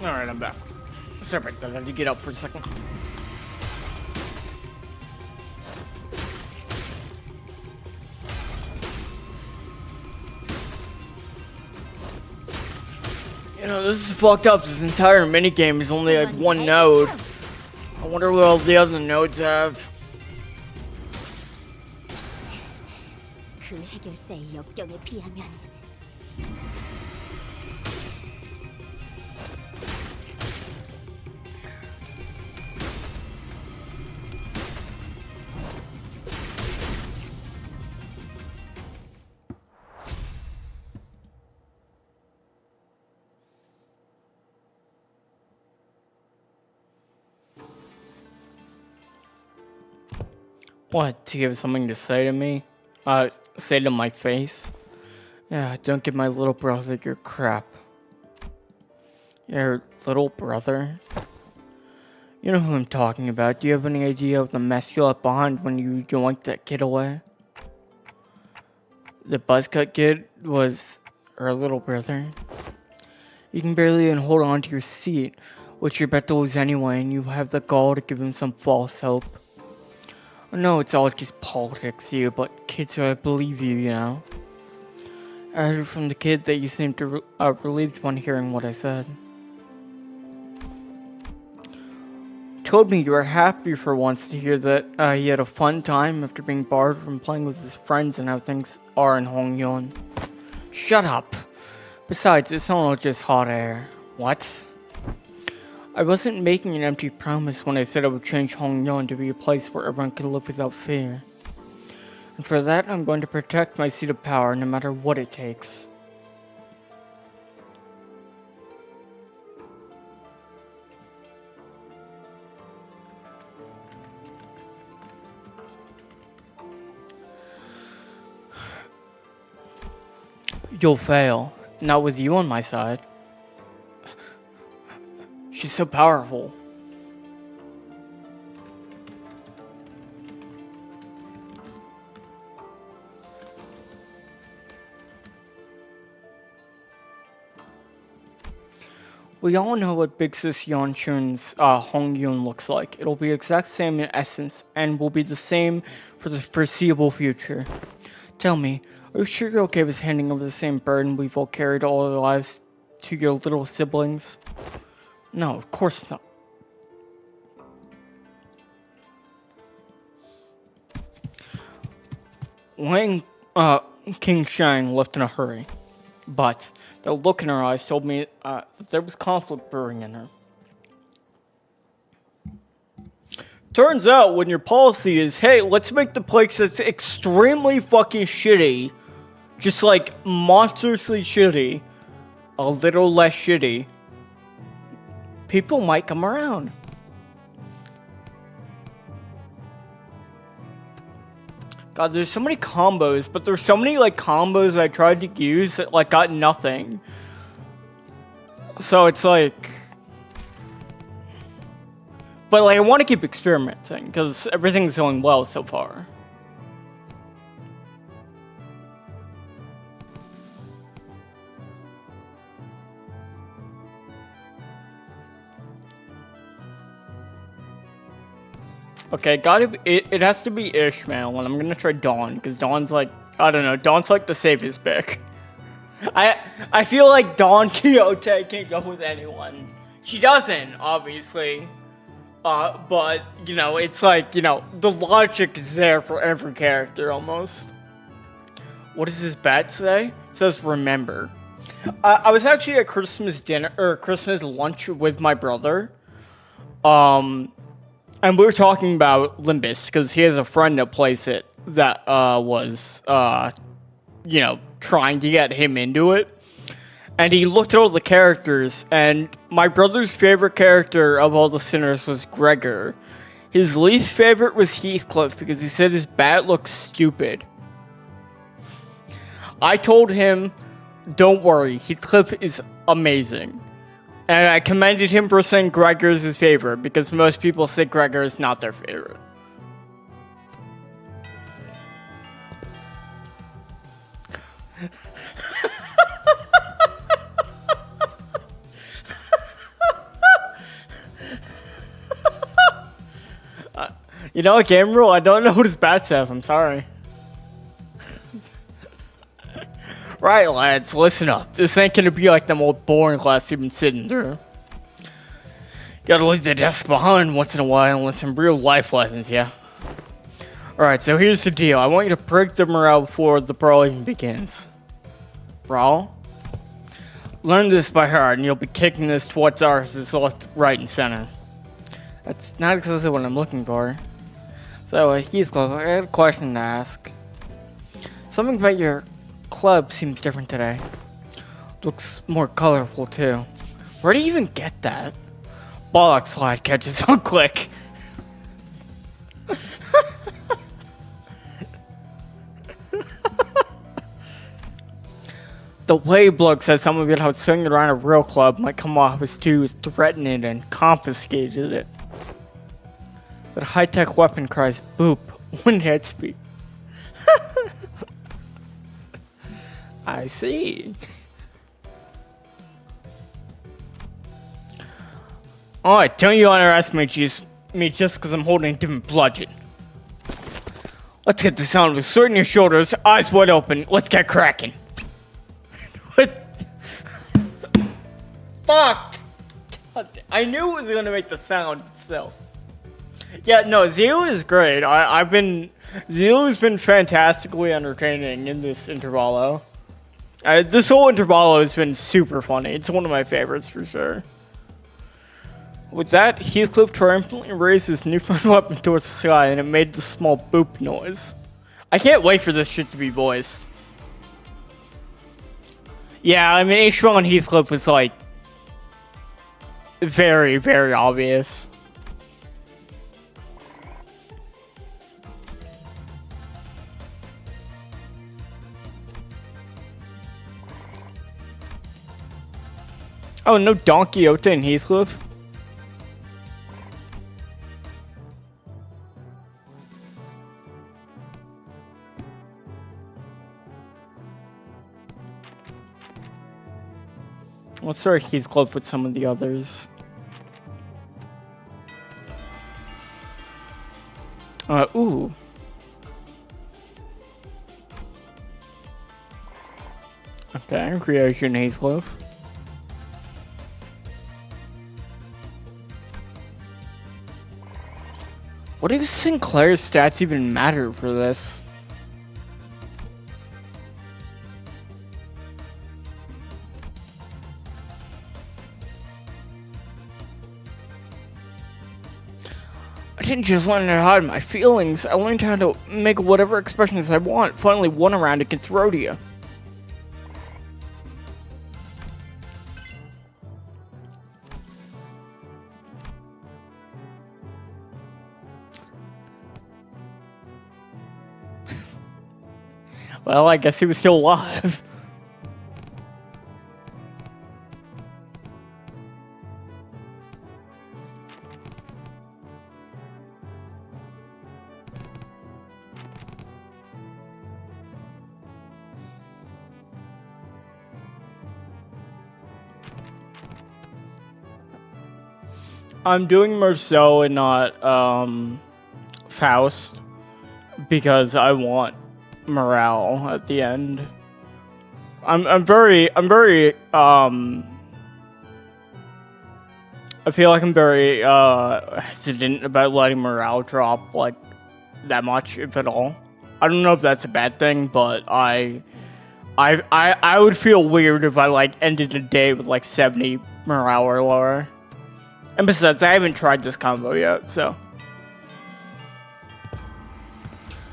Alright, I'm back. Sorry about that, I had to get up for a second. You know, this is fucked up. This entire minigame is only like one node. I wonder what all the other nodes have. 그 해결사의 역경에 비하면 What, to give something to say to me? Say to my face? Yeah, don't give my little brother your crap. Your little brother? You know who I'm talking about. Do you have any idea of the mess you left behind when you yoinked that kid away? The buzzcut kid was her little brother. You can barely even hold on to your seat, which you're about to lose anyway, and you have the gall to give him some false hope. I know it's all just politics to you, but kids believe you, you know. I heard from the kid that you seemed to relieved when hearing what I said. Told me you were happy for once to hear that he had a fun time after being barred from playing with his friends and how things are in Hongyeon. Shut up! Besides, it's all just hot air. What? I wasn't making an empty promise when I said I would change Hongyeon to be a place where everyone can live without fear. And for that, I'm going to protect my seat of power no matter what it takes. You'll fail. Not with you on my side. She's so powerful. We all know what Big Sis Yeonchun's Hongyeon looks like. It'll be exact same in essence, and will be the same for the foreseeable future. Tell me, are you sure you're okay with handing over the same burden we've all carried all our lives to your little siblings? No, of course not. Wang King Shang left in a hurry, but the look in her eyes told me that there was conflict brewing in her. Turns out when your policy is, hey, let's make the place that's extremely fucking shitty, just like monstrously shitty, a little less shitty, people might come around. God, there's so many combos, but there's so many like combos I tried to use that like got nothing. So it's like, but like I want to keep experimenting because everything's going well so far. Okay, it has to be Ishmael, and I'm gonna try Dawn, because Dawn's like, I don't know, Dawn's like the safest pick. I feel like Dawn Quixote can't go with anyone. She doesn't, obviously. But, you know, it's like, you know, the logic is there for every character, almost. What does this bat say? It says, remember. I was actually at Christmas dinner, or Christmas lunch with my brother. And we were talking about Limbus, because he has a friend that plays it that was, you know, trying to get him into it. And he looked at all the characters, and my brother's favorite character of all the sinners was Gregor. His least favorite was Heathcliff, because he said his bat looks stupid. I told him, don't worry, Heathcliff is amazing. And I commended him for saying Gregor is his favorite, because most people say Gregor is not their favorite. You know, game rule, I don't know what his bat says, I'm sorry. Right, lads, listen up. This ain't gonna be like them old boring class you've been sitting through. Gotta leave the desk behind once in a while and learn some real life lessons, yeah? Alright, so here's the deal. I want you to break the morale before the brawl even begins. Brawl? Learn this by heart and you'll be kicking this towards ours left, right, and center. That's not exactly what I'm looking for. So, Heathcliff, I had a question to ask. Something about your club seems different today. Looks more colorful, too. Where do you even get that? Bollocks slide catches on click. The way Bloke said some of it how swinging around a real club might come off as too threatening and confiscated it. But high-tech weapon cries boop when head speed. I see. Alright, don't you underestimate me just because I'm holding a different bludgeon. Let's get the sound of a sword in your shoulders, eyes wide open, let's get cracking. What? Fuck! God, I knew it was gonna make the sound itself. Yeah, no, Zero is great. Zero's been fantastically entertaining in this intervallo. This whole intervallo has been super funny. It's one of my favorites for sure. With that, Heathcliff triumphantly raised his newfound weapon towards the sky and it made the small boop noise. I can't wait for this shit to be voiced. Yeah, I mean, H1 and Heathcliff was like very, very obvious. Oh, no Don Quixote and Heathcliff? Let's start Heathcliff with some of the others. Ooh. Okay, creation Heathcliff. What do Sinclair's stats even matter for this? I didn't just learn how to hide my feelings, I learned how to make whatever expressions I want, finally won around against Rhodia. Well, I guess he was still alive. I'm doing Marceau and not Faust because I want morale at the end. I'm very I feel like I'm very hesitant about letting morale drop like that much, if at all. I don't know if that's a bad thing, but I would feel weird if I like ended the day with like 70 morale or lower. And besides, I haven't tried this combo yet, so.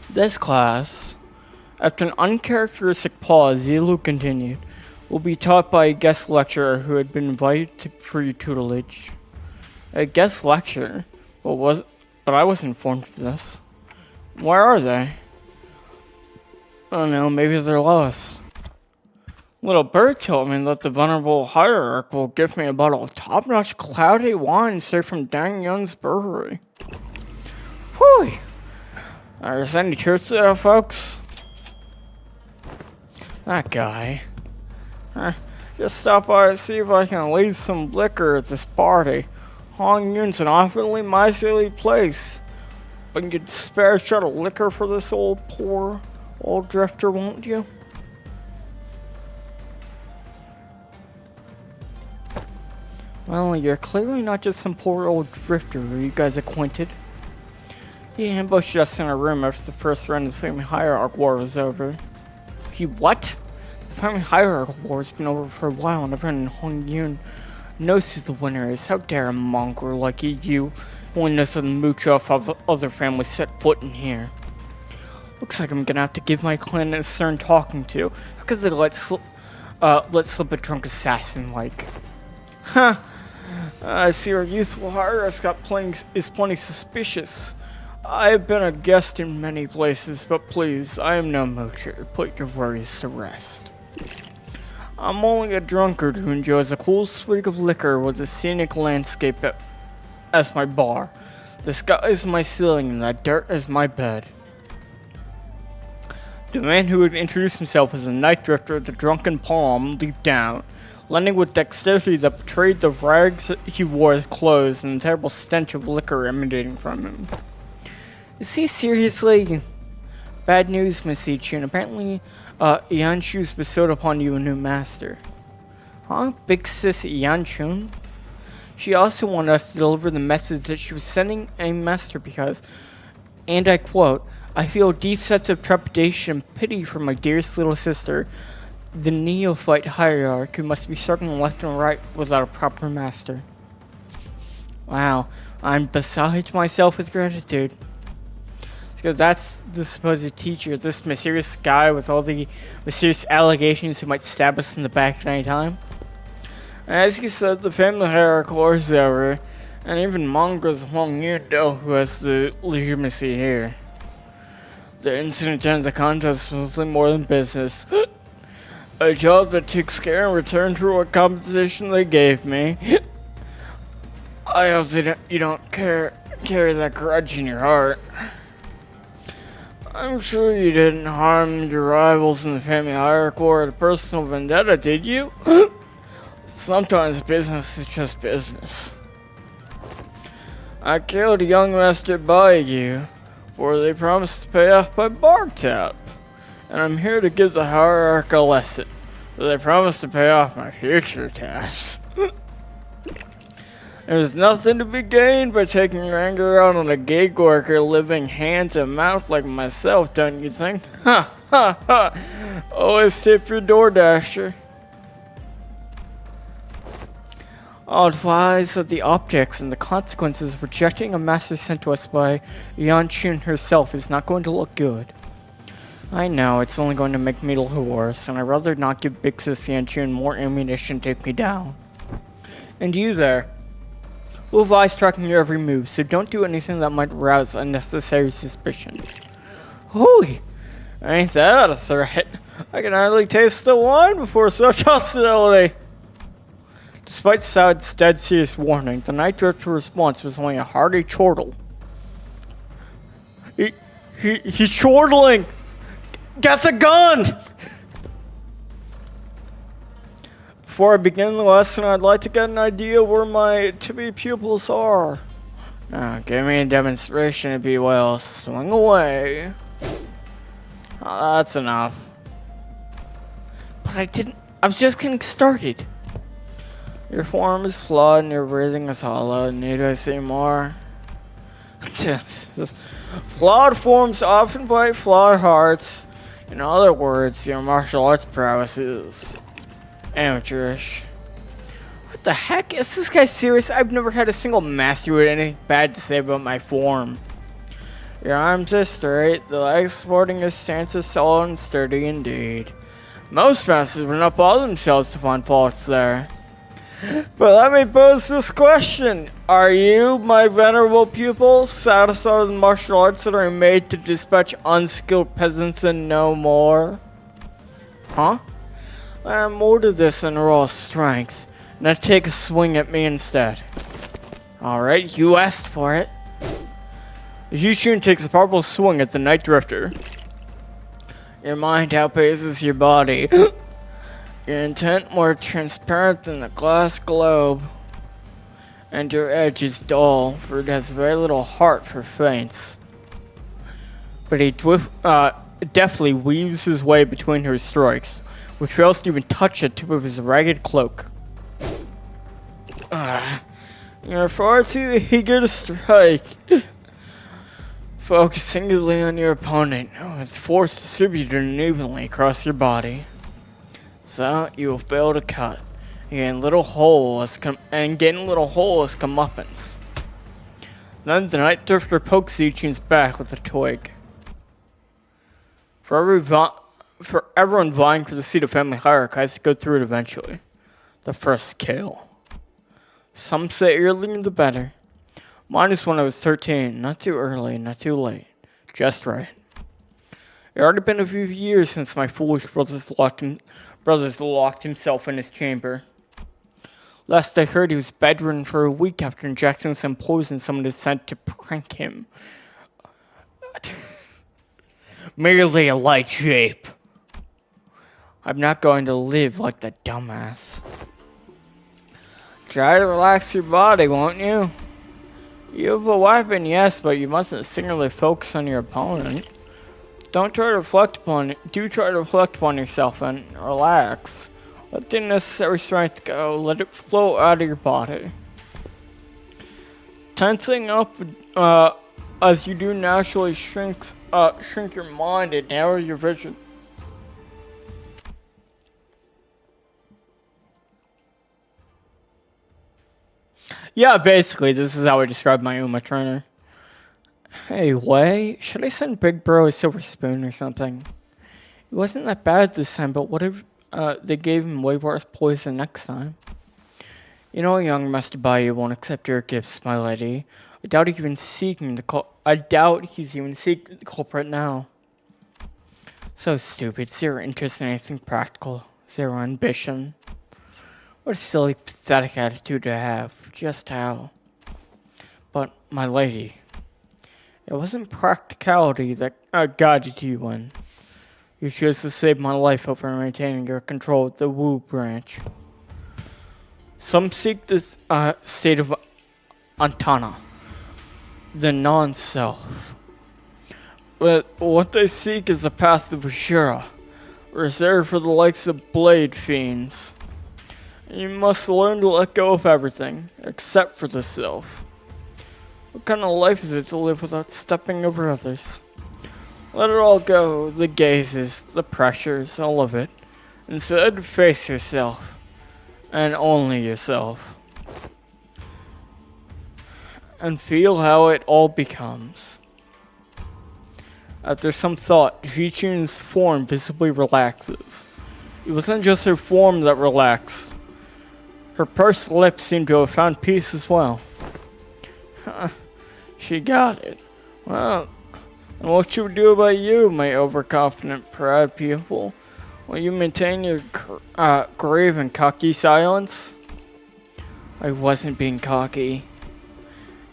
This class, after an uncharacteristic pause, Zilu continued, will be taught by a guest lecturer who had been invited for your tutelage. A guest lecturer? But I wasn't informed of this. Where are they? I don't know, maybe they're lost. Little bird told me that the venerable hierarch will give me a bottle of top-notch cloudy wine straight from Dang Yun's brewery. Whew! There's any truth to that, folks? That guy. Just stop by to see if I can leave some liquor at this party. Hong Yun's an awfully miserly place. But you'd spare a shot of liquor for this old poor old drifter, won't you? Well, you're clearly not just some poor old drifter. Are you guys acquainted? He ambushed us in our room after the first round of the Family Hierarch War was over. He what? The Family Hierarch War has been over for a while and everyone in Hong Yun knows who the winner is. How dare a mongrel like you only knows the mooch off of other families set foot in here. Looks like I'm gonna have to give my clan a stern talking to. How could they let slip a drunk assassin like? Huh. I see our youthful hierarch is plenty suspicious. I have been a guest in many places, but please, I am no moocher. Put your worries to rest. I'm only a drunkard who enjoys a cool swig of liquor with a scenic landscape as my bar. The sky is my ceiling and the dirt is my bed. The man who had introduced himself as a night drifter of the Drunken Palm leaped down, landing with dexterity that betrayed the rags he wore as clothes and the terrible stench of liquor emanating from him. Is he seriously? Bad news, Miss Ichun. Apparently, Yanshu's bestowed upon you a new master. Huh? Big sis Yanchun? She also wanted us to deliver the message that she was sending a master because, and I quote, I feel deep sense of trepidation and pity for my dearest little sister, the neophyte hierarch who must be circling left and right without a proper master. Wow, I'm beside myself with gratitude. Because that's the supposed teacher, this mysterious guy with all the mysterious allegations who might stab us in the back at any time. As he said, the family hierarch war is over, and even mongrels Huang Yudo who has the legitimacy here. The incident ends the contest was nothing more than business. A job that takes care in return for what compensation they gave me. I hope you don't carry that grudge in your heart. I'm sure you didn't harm your rivals in the family hierarchy or a personal vendetta, did you? Sometimes business is just business. I killed a young master by you, for they promised to pay off my bar tab. And I'm here to give the hierarch a lesson, for they promised to pay off my future tabs. There's nothing to be gained by taking your anger out on a gig worker living hand to mouth like myself, don't you think? Ha ha ha! Always tip your DoorDasher. I'll advise that the objects and the consequences of rejecting a master sent to us by Yanchun herself is not going to look good. I know, it's only going to make me look worse, and I'd rather not give Big Sis Yanchun more ammunition to take me down. And you there. We'll advise tracking your every move, so don't do anything that might rouse unnecessary suspicion. Hooey! Ain't that a threat? I can hardly taste the wine before such hostility! Despite Saud's dead serious warning, the night drifter's response was only a hearty chortle. He's chortling! Get the gun! Before I begin the lesson, I'd like to get an idea where my to-be pupils are. Now, give me a demonstration if you will. Swing away. Oh, that's enough. But I was just getting started. Your form is flawed and your breathing is hollow. Need I say more? Flawed forms often fight flawed hearts. In other words, your martial arts prowess is amateurish. What the heck? Is this guy serious? I've never had a single master with anything bad to say about my form. Your arms are straight, the legs supporting your stance is solid and sturdy indeed. Most masters would not bother themselves to find faults there. But let me pose this question. Are you, my venerable pupil, satisfied with martial arts that are made to dispatch unskilled peasants and no more? Huh? I am more to this than raw strength. Now take a swing at me instead. Alright, you asked for it. Yichun takes a powerful swing at the Night Drifter. Your mind outpaces your body. Your intent more transparent than the glass globe. And your edge is dull, for it has very little heart for feints. but he deftly weaves his way between her strikes, which fails to even touch the tip of his ragged cloak. You're far too eager to strike. Focus singularly on your opponent, with force distributed unevenly across your body. So you will fail to cut, and gain little hole as comeuppance. Then the Night Drifter pokes Zichun's back with a twig. For everyone vying for the seat of family hierarchy has to go through it eventually. The first kill. Some say earlier the better. Mine is when I was 13, not too early, not too late. Just right. It had already been a few years since my foolish brothers locked himself in his chamber. Last I heard, he was bedridden for a week after injecting some poison someone had sent to prank him. Merely a light shape. I'm not going to live like that dumbass. Try to relax your body, won't you? You have a weapon, yes, but you mustn't singularly focus on your opponent. Do try to reflect upon yourself and relax. Let the necessary strength go. Let it flow out of your body. Tensing up as you do naturally shrink your mind and narrow your vision. Yeah, basically, this is how I describe my Uma trainer. Hey, Wei, should I send Big Bro a silver spoon or something? It wasn't that bad this time, but what if they gave him way worse poison next time? You know, young Master Bayou won't accept your gifts, my lady. I doubt he's even seeking the culprit now. So stupid. Zero interest in anything practical. Zero ambition. What a silly, pathetic attitude to have. Just how. But, my lady, it wasn't practicality that guided you in. You chose to save my life over maintaining your control of the Wu branch. Some seek the state of Antana, the non-self. But what they seek is the path of Ashura, reserved for the likes of blade fiends. You must learn to let go of everything, except for the self. What kind of life is it to live without stepping over others? Let it all go, the gazes, the pressures, all of it. Instead, face yourself. And only yourself. And feel how it all becomes. After some thought, Zichun's form visibly relaxes. It wasn't just her form that relaxed. Her pursed lips seemed to have found peace as well. She got it. Well, and what should we do about you, my overconfident, proud pupil? Will you maintain your grave and cocky silence? I wasn't being cocky.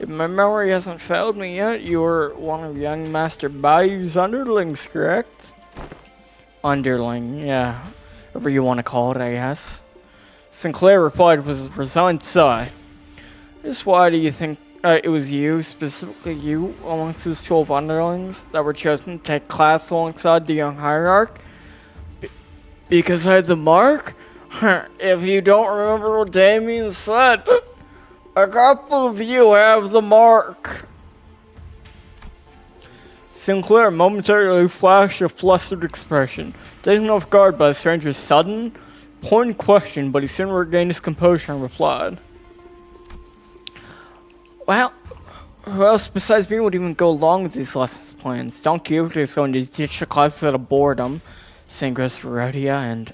If my memory hasn't failed me yet, you were one of young Master Bayou's underlings, correct? Underling, yeah. Whatever you want to call it, I guess. Sinclair replied with a resigned sigh. Just why do you think it was you, specifically you, amongst his 12 underlings, that were chosen to take class alongside the young hierarch? Because I had the mark? If you don't remember what Damien said, a couple of you have the mark. Sinclair momentarily flashed a flustered expression, taken off guard by the stranger's sudden, pointed question, but he soon regained his composure and replied. Well, who else besides me would even go along with these lessons plans? Don Quixote is going to teach the classes out of boredom, St. Grace Herodia, and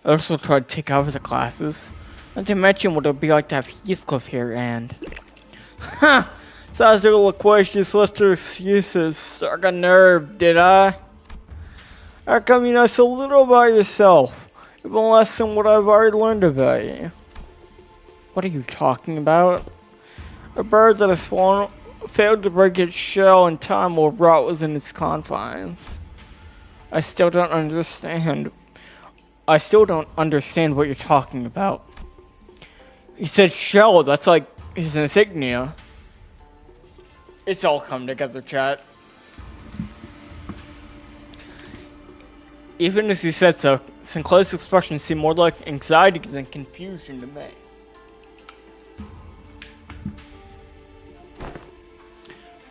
also try to take over the classes. Not to mention what it would be like to have Heathcliff here, and... Ha! Sounds a loquacious list of excuses. Struck a nerve, did I? How come you know so little about yourself? Even less than what I've already learned about you. What are you talking about? A bird that has failed to break its shell in time will rot within its confines. I still don't understand what you're talking about. He said shell, that's like his insignia. It's all come together, chat. Even as he said so, Sinclair's expression seemed more like anxiety than confusion to me.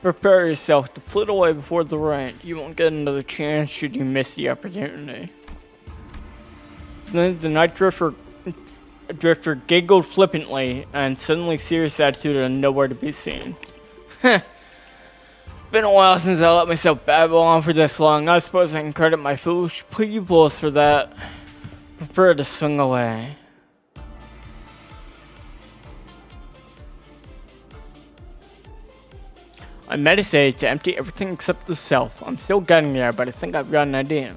Prepare yourself to flit away before the rain. You won't get another chance should you miss the opportunity. Then the night drifter giggled flippantly, and suddenly serious attitude and nowhere to be seen. Been a while since I let myself babble on for this long. I suppose I can credit my foolish pupils for that. Prefer to swing away. I meditated to empty everything except the self. I'm still getting there, but I think I've got an idea.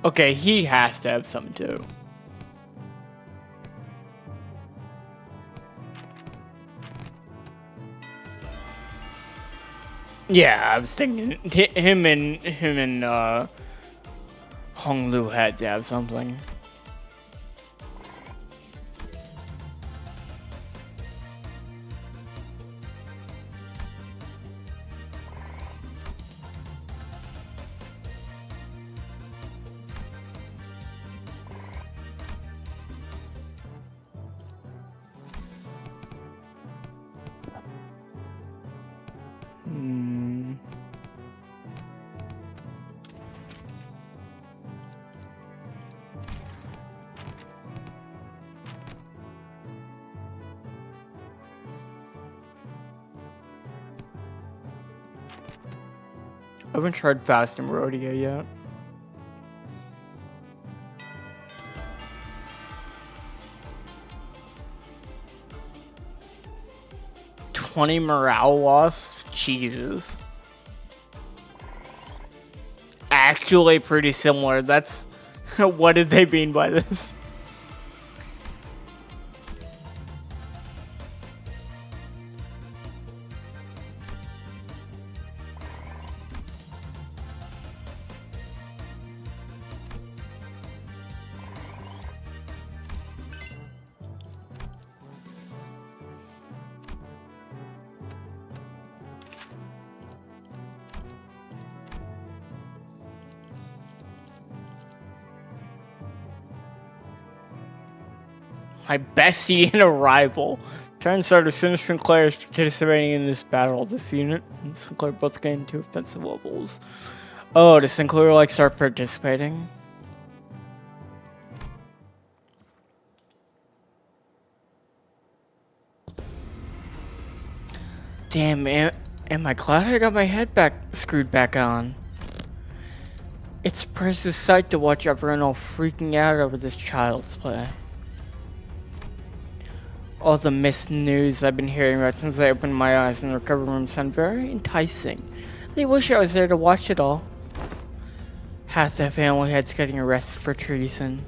Okay, he has to have something too. Yeah, I was thinking him and Hong Lu had to have something. I haven't tried Fast and Rodeo yet. $20 morale loss? Jesus. Actually pretty similar. That's... what did they mean by this? My bestie and a rival. Turn starter Senator Sinclair is participating in this battle. This unit and Sinclair both gain 2 offensive levels. Oh, does Sinclair like start participating? Damn, am I glad I got my head screwed back on. It's a precious sight to watch everyone all freaking out over this child's play. All the missed news I've been hearing about since I opened my eyes in the recovery room sound very enticing. I wish I was there to watch it all. Half the family heads getting arrested for treason.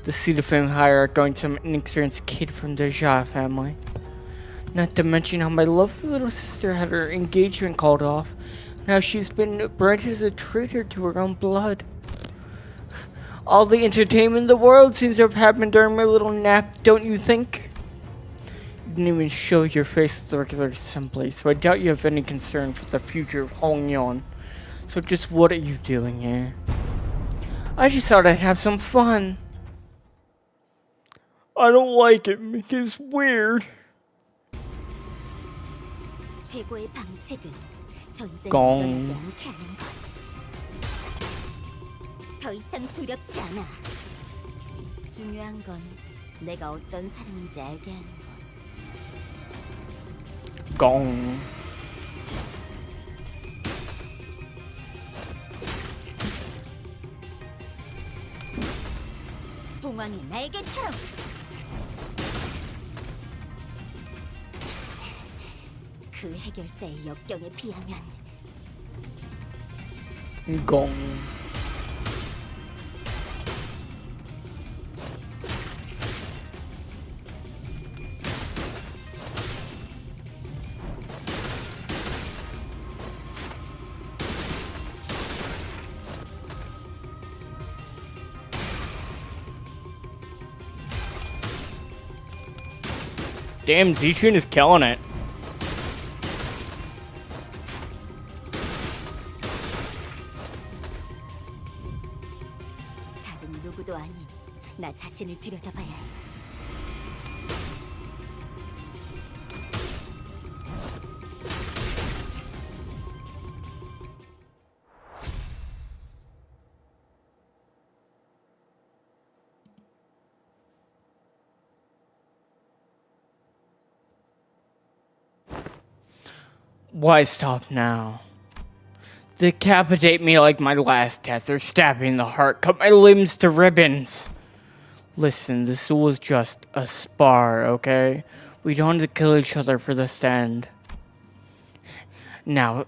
The seat of fame hierarch going to some inexperienced kid from the Jia family. Not to mention how my lovely little sister had her engagement called off. Now she's been branded as a traitor to her own blood. All the entertainment in the world seems to have happened during my little nap, don't you think? You didn't even show your face at the regular assembly, so I doubt you have any concern for the future of Hong Yon. So just what are you doing here? I just thought I'd have some fun. I don't like it. It's weird. 최고의 방책은 전쟁을 꽁. 일어나지 않게 하는 것. 더 이상 두렵지 않아. 중요한 건 내가 어떤 사람인지 알게 하는 것. Gong. 봉황이 날개처럼. 그 해결사의 역경에 비하면 Gong. Damn, Zichun is killing it. 다른 누구도 아닌 나 자신을 들여다봐야 해. Why stop now? Decapitate me like my last death, or stab me in the heart, cut my limbs to ribbons. Listen, this was just a spar, okay? We don't have to kill each other for this end. Now,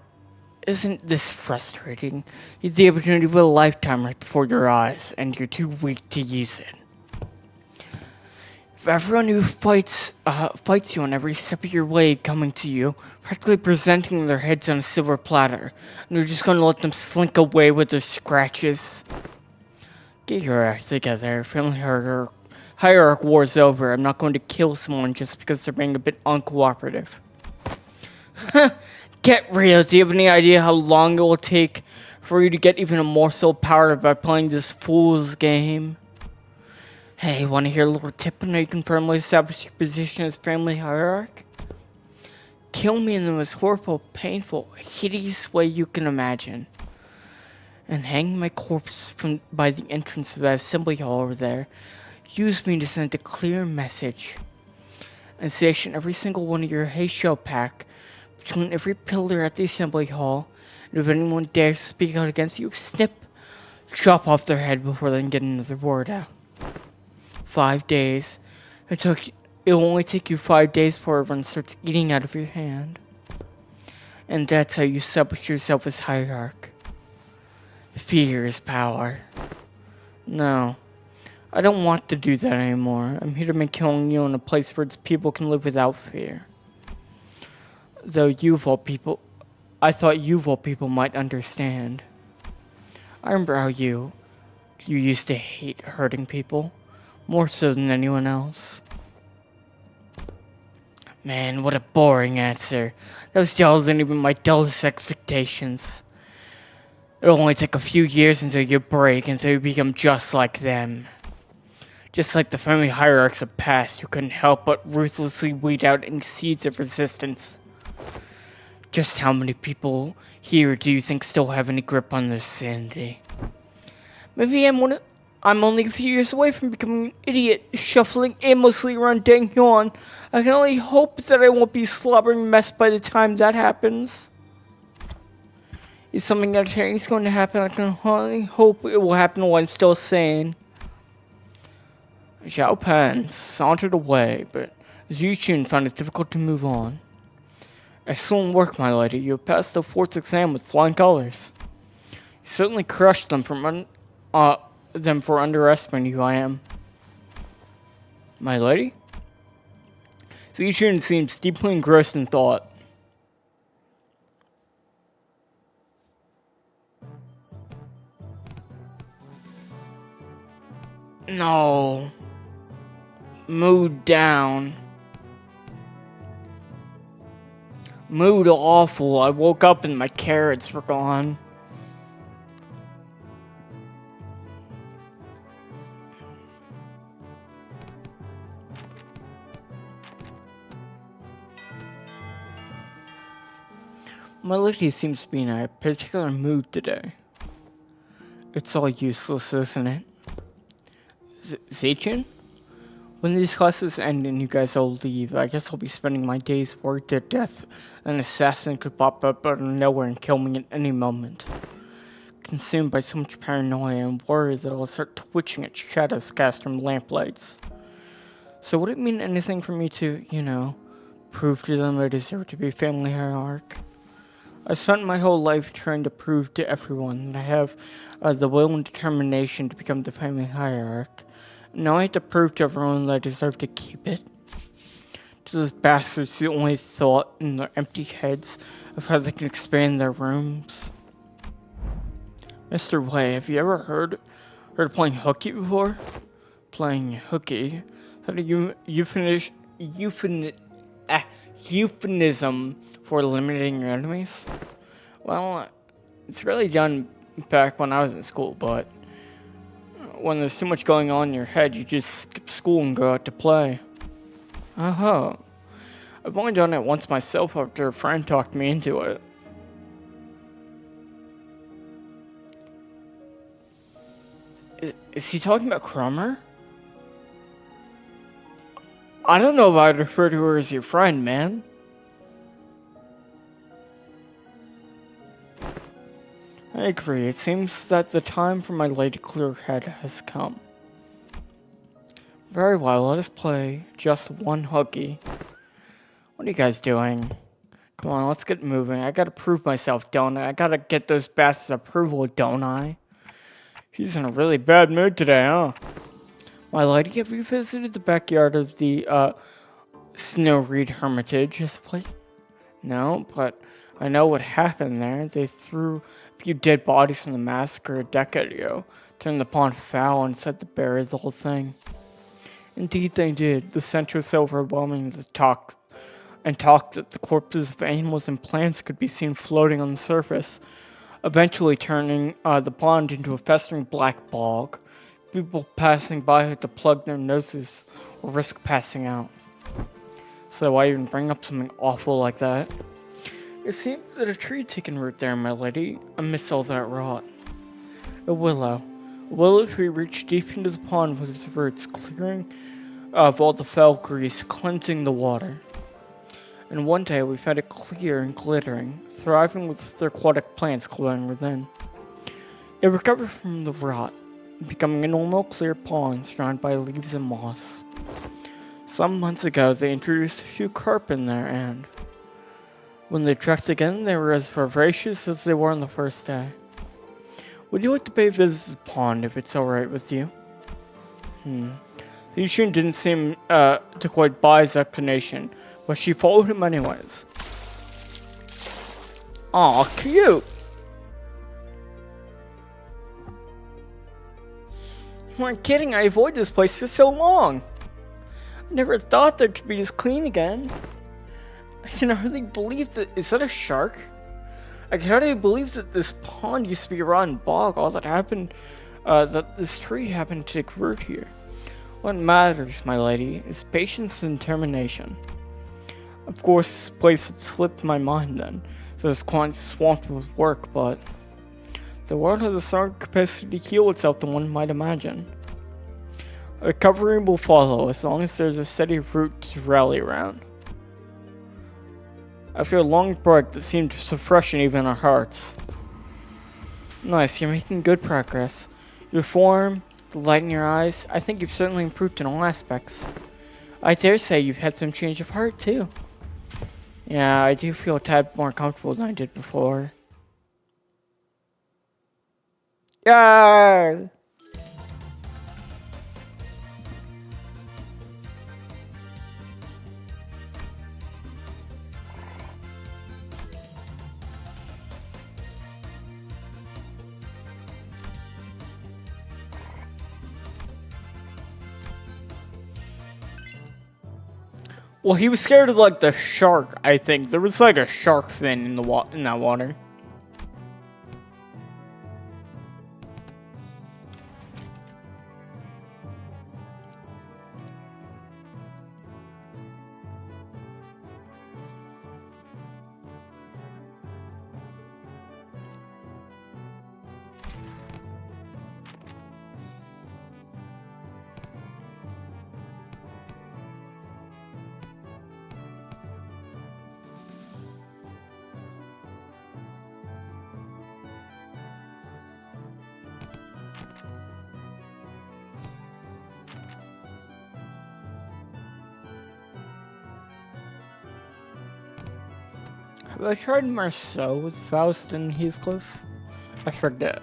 isn't this frustrating? You have the opportunity of a lifetime right before your eyes, and you're too weak to use it. If everyone who fights you on every step of your way coming to you, practically presenting their heads on a silver platter, and you're just gonna let them slink away with their scratches. Get your act together. Family hierarch war's over. I'm not going to kill someone just because they're being a bit uncooperative. Get real. Do you have any idea how long it will take for you to get even a morsel of power by playing this fool's game? Hey, want to hear a little tip on how you can firmly establish your position as family hierarch? Kill me in the most horrible, painful, hideous way you can imagine. And hang my corpse by the entrance of that assembly hall over there. Use me to send a clear message. And station every single one of your hay shell pack between every pillar at the assembly hall. And if anyone dares to speak out against you, snip, chop off their head before they can get another word out. 5 days. It will only take you 5 days before everyone starts eating out of your hand. And that's how you establish yourself as hierarch. Fear is power. No, I don't want to do that anymore. I'm here to make killing you in a place where its people can live without fear. Though you of all people, I thought you of all people might understand. I remember how you used to hate hurting people. More so than anyone else. Man, what a boring answer. That was duller than even my dullest expectations. It'll only take a few years until you break, until you become just like them. Just like the family hierarchs of past who couldn't help but ruthlessly weed out any seeds of resistance. Just how many people here do you think still have any grip on their sanity? Maybe I'm only a few years away from becoming an idiot, shuffling aimlessly around Danghyun. I can only hope that I won't be a slobbering mess by the time that happens. If something entertaining is going to happen, I can only hope it will happen while I'm still sane. Xiao Pan sauntered away, but Zichun found it difficult to move on. Excellent work, my lady. You have passed the 4th exam with flying colors. You certainly crushed them for underestimating who I am. My lady? Zichun seems deeply engrossed in thought. No. Mood down. Mood awful. I woke up and my carrots were gone. My lady seems to be in a particular mood today. It's all useless, isn't it? Zichun? When these classes end and you guys all leave, I guess I'll be spending my days worried to death. An assassin could pop up out of nowhere and kill me at any moment. Consumed by so much paranoia and worry that I'll start twitching at shadows cast from lamplights. So would it mean anything for me to, prove to them I deserve to be family hierarch? I spent my whole life trying to prove to everyone that I have the will and determination to become the family hierarch. Now I have to prove to everyone that I deserve to keep it. To those bastards who only thought in their empty heads of how they can expand their rooms. Mr. Wei, have you ever heard of playing hooky before? Playing hooky? Is that a euphemism for limiting your enemies? Well, it's really done back when I was in school, but when there's too much going on in your head, you just skip school and go out to play. Uh-huh. I've only done it once myself after a friend talked me into it. Is he talking about Crummer? I don't know if I'd refer to her as your friend, man. I agree. It seems that the time for my lady clear head has come. Very well, let us play just one hooky. What are you guys doing? Come on, let's get moving. I gotta prove myself, don't I? I gotta get those bastards' approval, don't I? She's in a really bad mood today, huh? My lady, have you visited the backyard of the, Snowreed Hermitage? No, but I know what happened there. They threw a few dead bodies from the massacre a decade ago, turned the pond foul, and said to bury the whole thing. Indeed they did. The stench was so overwhelming that talked that the corpses of animals and plants could be seen floating on the surface, eventually turning the pond into a festering black bog. People passing by had to plug their noses or risk passing out. So why even bring up something awful like that? It seems that a tree had taken root there, my lady, amidst all that rot. A willow. A willow tree reached deep into the pond with its roots, clearing of all the foul grease, cleansing the water. And one day we found it clear and glittering, thriving with the aquatic plants glowing within. It recovered from the rot, becoming a normal clear pond surrounded by leaves and moss. Some months ago they introduced a few carp in there, and when they trekked again they were as voracious as they were on the first day. Would you like to pay a visit to the pond if it's alright with you? The Yushin didn't seem to quite buy his explanation, but she followed him anyways. Aw, cute! I'm not kidding, I avoided this place for so long. I never thought that it could be this clean again. I can hardly believe that. Is that a shark? I can hardly believe that this pond used to be a rotten bog. All that happened, that this tree happened to take root here. What matters, my lady, is patience and determination. Of course, this place had slipped my mind then, so it's quite swamped with work, but the world has a stronger capacity to heal itself than one might imagine. A recovery will follow as long as there's a steady root to rally around. After a long break that seemed to freshen even our hearts. Nice, you're making good progress. Your form, the light in your eyes, I think you've certainly improved in all aspects. I dare say you've had some change of heart too. Yeah, I do feel a tad more comfortable than I did before. Yeah. Well, he was scared of like the shark. I think there was like a shark fin in the in that water. Have I tried Marceau with Faust and Heathcliff? I forget.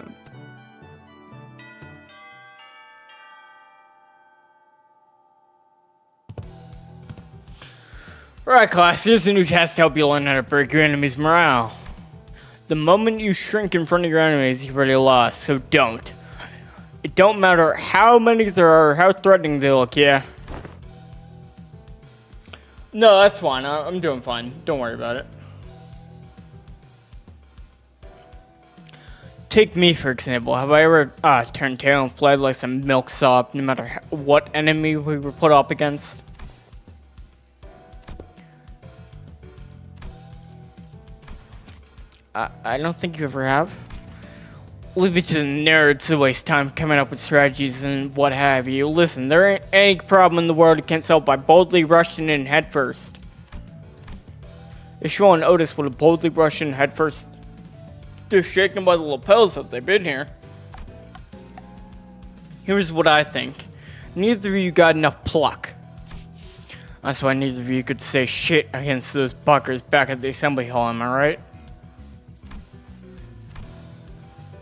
Alright class, here's a new test to help you learn how to break your enemy's morale. The moment you shrink in front of your enemies, you've already lost, so don't. It don't matter how many there are, how threatening they look, yeah? No, that's fine. I'm doing fine. Don't worry about it. Take me, for example. Have I ever turned tail and fled like some milksop, no matter what enemy we were put up against? I don't think you ever have. Leave it to the nerds to waste time coming up with strategies and what have you. Listen, there ain't any problem in the world you can't solve by boldly rushing in headfirst. Ishmael and Otis would have boldly rushed in headfirst. They're shaken by the lapels that they've been here. Here's what I think. Neither of you got enough pluck. That's why neither of you could say shit against those buckers back at the assembly hall, am I right?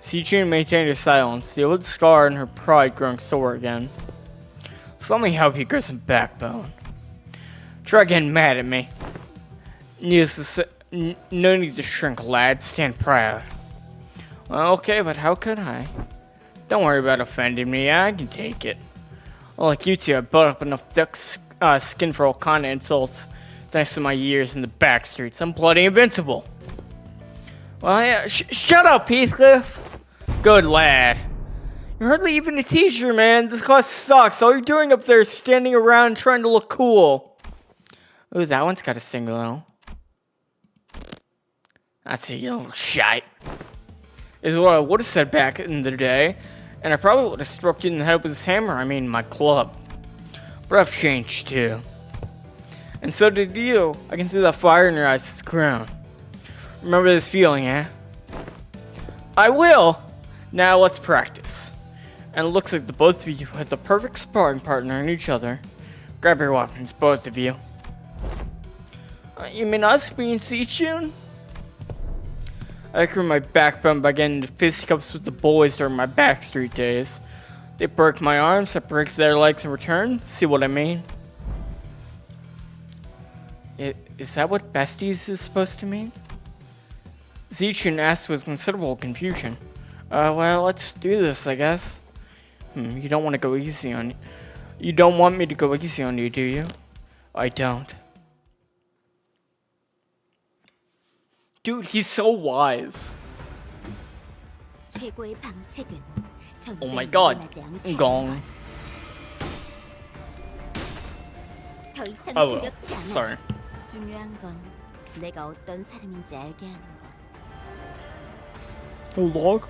Sichin maintained her silence, the old scar and her pride growing sore again. So let me help you grow some backbone. Try getting mad at me. No need to shrink, lad. Stand proud. Well, okay, but how could I? Don't worry about offending me. I can take it. Well, like you two, I built up enough thick skin for all kind of insults. Thanks to my years in the back streets, I'm bloody invincible. Well, yeah, shut up, Heathcliff. Good lad. You're hardly even a teacher, man. This class sucks. All you're doing up there is standing around trying to look cool. Ooh, that one's got to sting a little. That's it, you little shite. Is what I would have said back in the day, and I probably would have struck you in the head with this hammer, I mean my club. But I've changed too. And so did you. I can see that fire in your eyes, it's grown. Remember this feeling, eh? I will! Now let's practice. And it looks like the both of you have the perfect sparring partner in each other. Grab your weapons, both of you. You mean us being Sichin? I grew my backbone by getting into fisticuffs with the boys during my backstreet days. They broke my arms, I break their legs in return. See what I mean? Is that what besties is supposed to mean? Sichin asked with considerable confusion. Well, let's do this, I guess. You don't want to go easy on you. You don't want me to go easy on you, do you? I don't. Dude, he's so wise. Oh my god. Gong. Oh well. Sorry. 중요한 건 내가 어떤 사람인지 알게 하는 거. Log.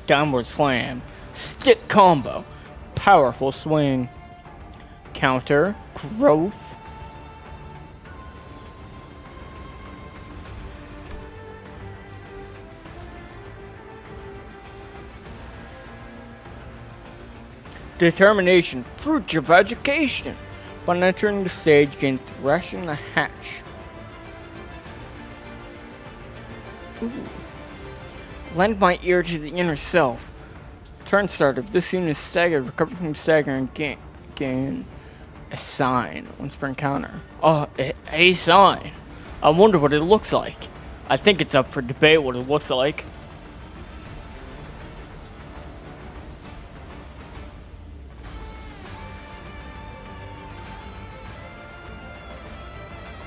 Downward slam. Stick combo. Powerful swing. Counter. Growth. Determination. Fruit of education. Upon entering the stage, gain thresh and a hatch. Ooh. Lend my ear to the inner self. Turn start. If this unit is staggered, recover from stagger and gain a sign once per encounter. Oh, a sign. I wonder what it looks like. I think it's up for debate what it looks like.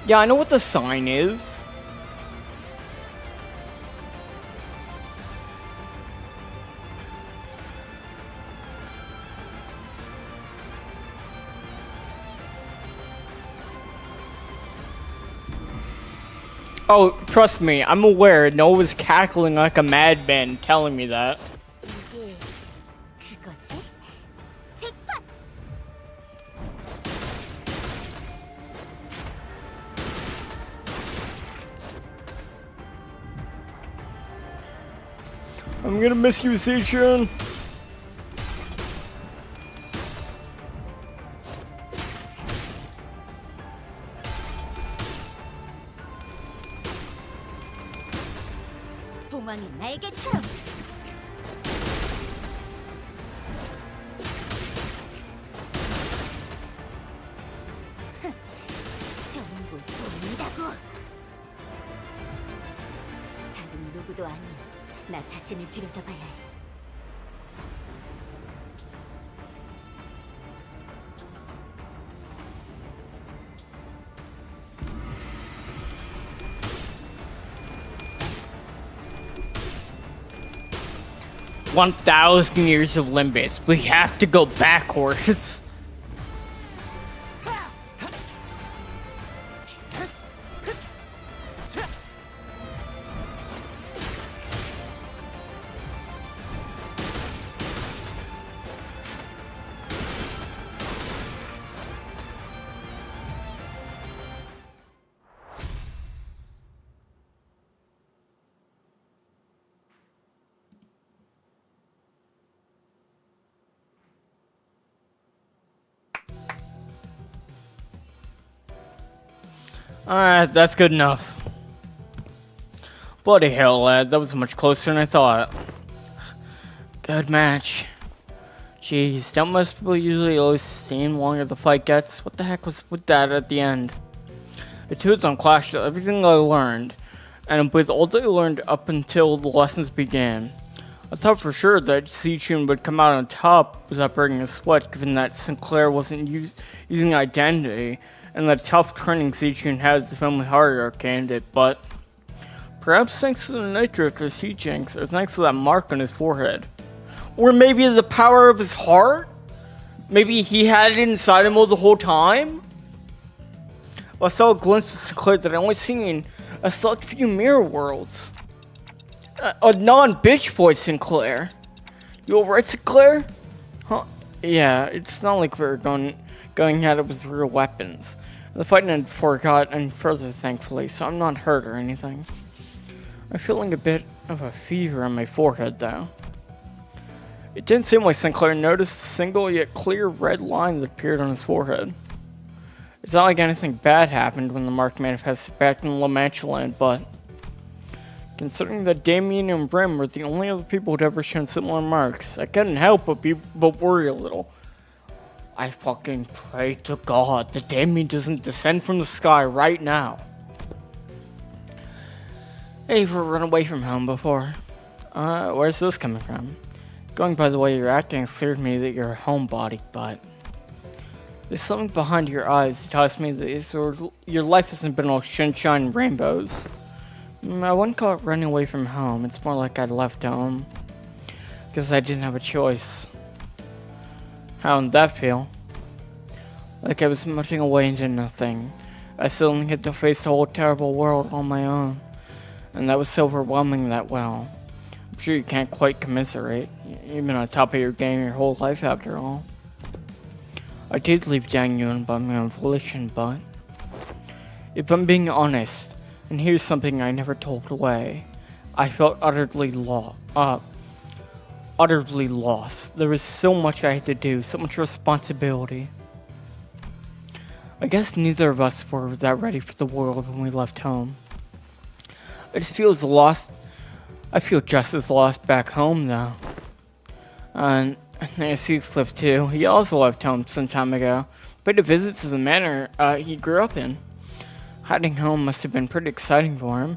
Yeah, I know what the sign is. Oh, trust me, I'm aware. Noah was cackling like a madman telling me that. 이게 그거지? 잭팟! I'm gonna miss you, Sichin. 봉황이 날개처럼 전부 보인다고. 다른 누구도 아닌 나 자신을 들여다봐야 해. 1,000 years of Limbus. We have to go backwards. Alright, that's good enough. Bloody hell, lad, that was much closer than I thought. Good match. Jeez, don't most people usually always stand the longer the fight gets? What the heck was with that at the end? The two of them clashed with everything I learned, and with all that I learned up until the lessons began. I thought for sure that Zichun would come out on top without breaking a sweat, given that Sinclair wasn't using identity, and the tough training Zichun had as the family hierarchy candidate, but perhaps thanks to the nature of his teachings, or thanks to that mark on his forehead. Or maybe the power of his heart? Maybe he had it inside him all the whole time? Well, I saw a glimpse of Sinclair that I only seen in a select few mirror worlds. A non-bitch voice Sinclair. You alright, Sinclair? Huh? Yeah, it's not like we're going at it with real weapons. The fighting had forgot and further, thankfully, so I'm not hurt or anything. I'm feeling a bit of a fever on my forehead, though. It didn't seem like Sinclair noticed the single yet clear red line that appeared on his forehead. It's not like anything bad happened when the mark manifested back in La Mancha Land, but considering that Damien and Brim were the only other people who'd ever shown similar marks, I couldn't help but worry a little. I fucking pray to God that Damien doesn't descend from the sky right now. Hey, you've run away from home before. Where's this coming from? Going by the way you're acting, it's clear to me that you're a homebody, but there's something behind your eyes that tells me that your life hasn't been all sunshine and rainbows. I wouldn't call it running away from home. It's more like I left home because I didn't have a choice. How did that feel? Like I was melting away into nothing. I suddenly had to face the whole terrible world on my own. And that was so overwhelming that, well, I'm sure you can't quite commiserate. You've been on top of your game your whole life after all. I did leave Dangyun by my own volition, but if I'm being honest, and here's something I never told away, I felt utterly lost. There was so much I had to do, so much responsibility. I guess neither of us were that ready for the world when we left home. I feel just as lost back home though. And I see Cliff too. He also left home some time ago. Paid a visit to the manor he grew up in. Heading home must have been pretty exciting for him.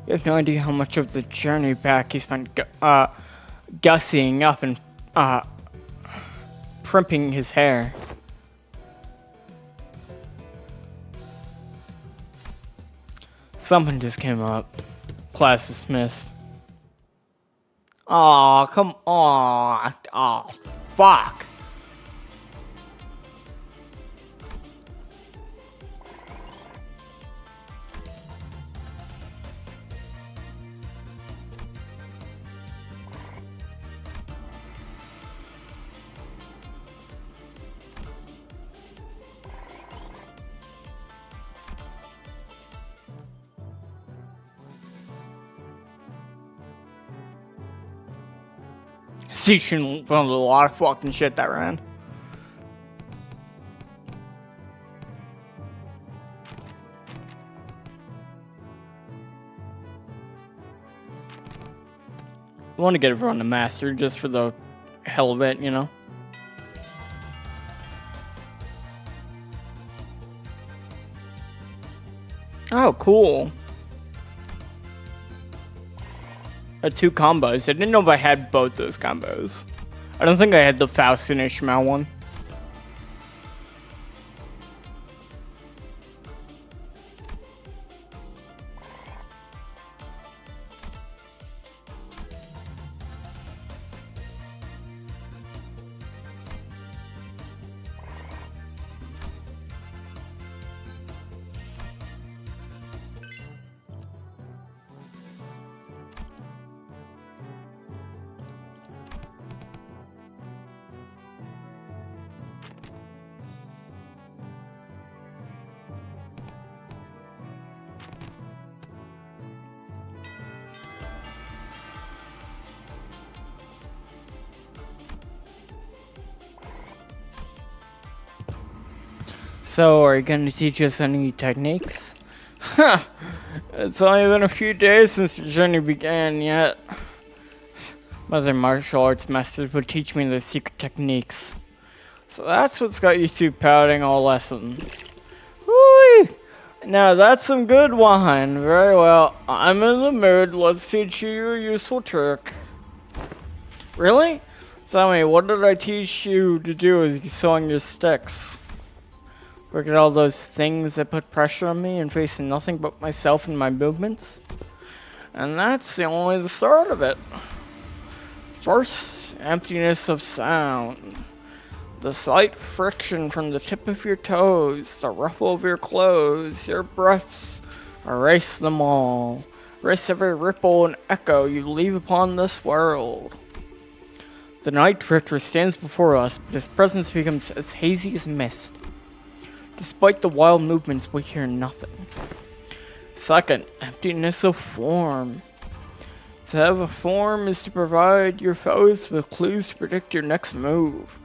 You have no idea how much of the journey back he spent gussying up and primping his hair. Something just came up. Class dismissed. Aw, come on. Aw, fuck. Zichun found a lot of fucking shit that ran. I want to get everyone to master just for the hell of it, you know? Oh, cool. 2 combos. I didn't know if I had both those combos. I don't think I had the Faust and Ishmael one. So, are you gonna teach us any techniques? Huh! It's only been a few days since the journey began yet. Mother martial arts masters would teach me the secret techniques. So that's what's got you two pouting all lesson. Whoo! Now that's some good wine. Very well. I'm in the mood. Let's teach you a useful trick. Really? Tell me, what did I teach you to do as you swung your sticks? Work at all those things that put pressure on me and facing nothing but myself and my movements? And that's only the start of it. First, emptiness of sound. The slight friction from the tip of your toes, the ruffle of your clothes, your breaths, erase them all. Erase every ripple and echo you leave upon this world. The night drifter stands before us, but his presence becomes as hazy as mist. Despite the wild movements, we hear nothing. Second, emptiness of form. To have a form is to provide your foes with clues to predict your next move.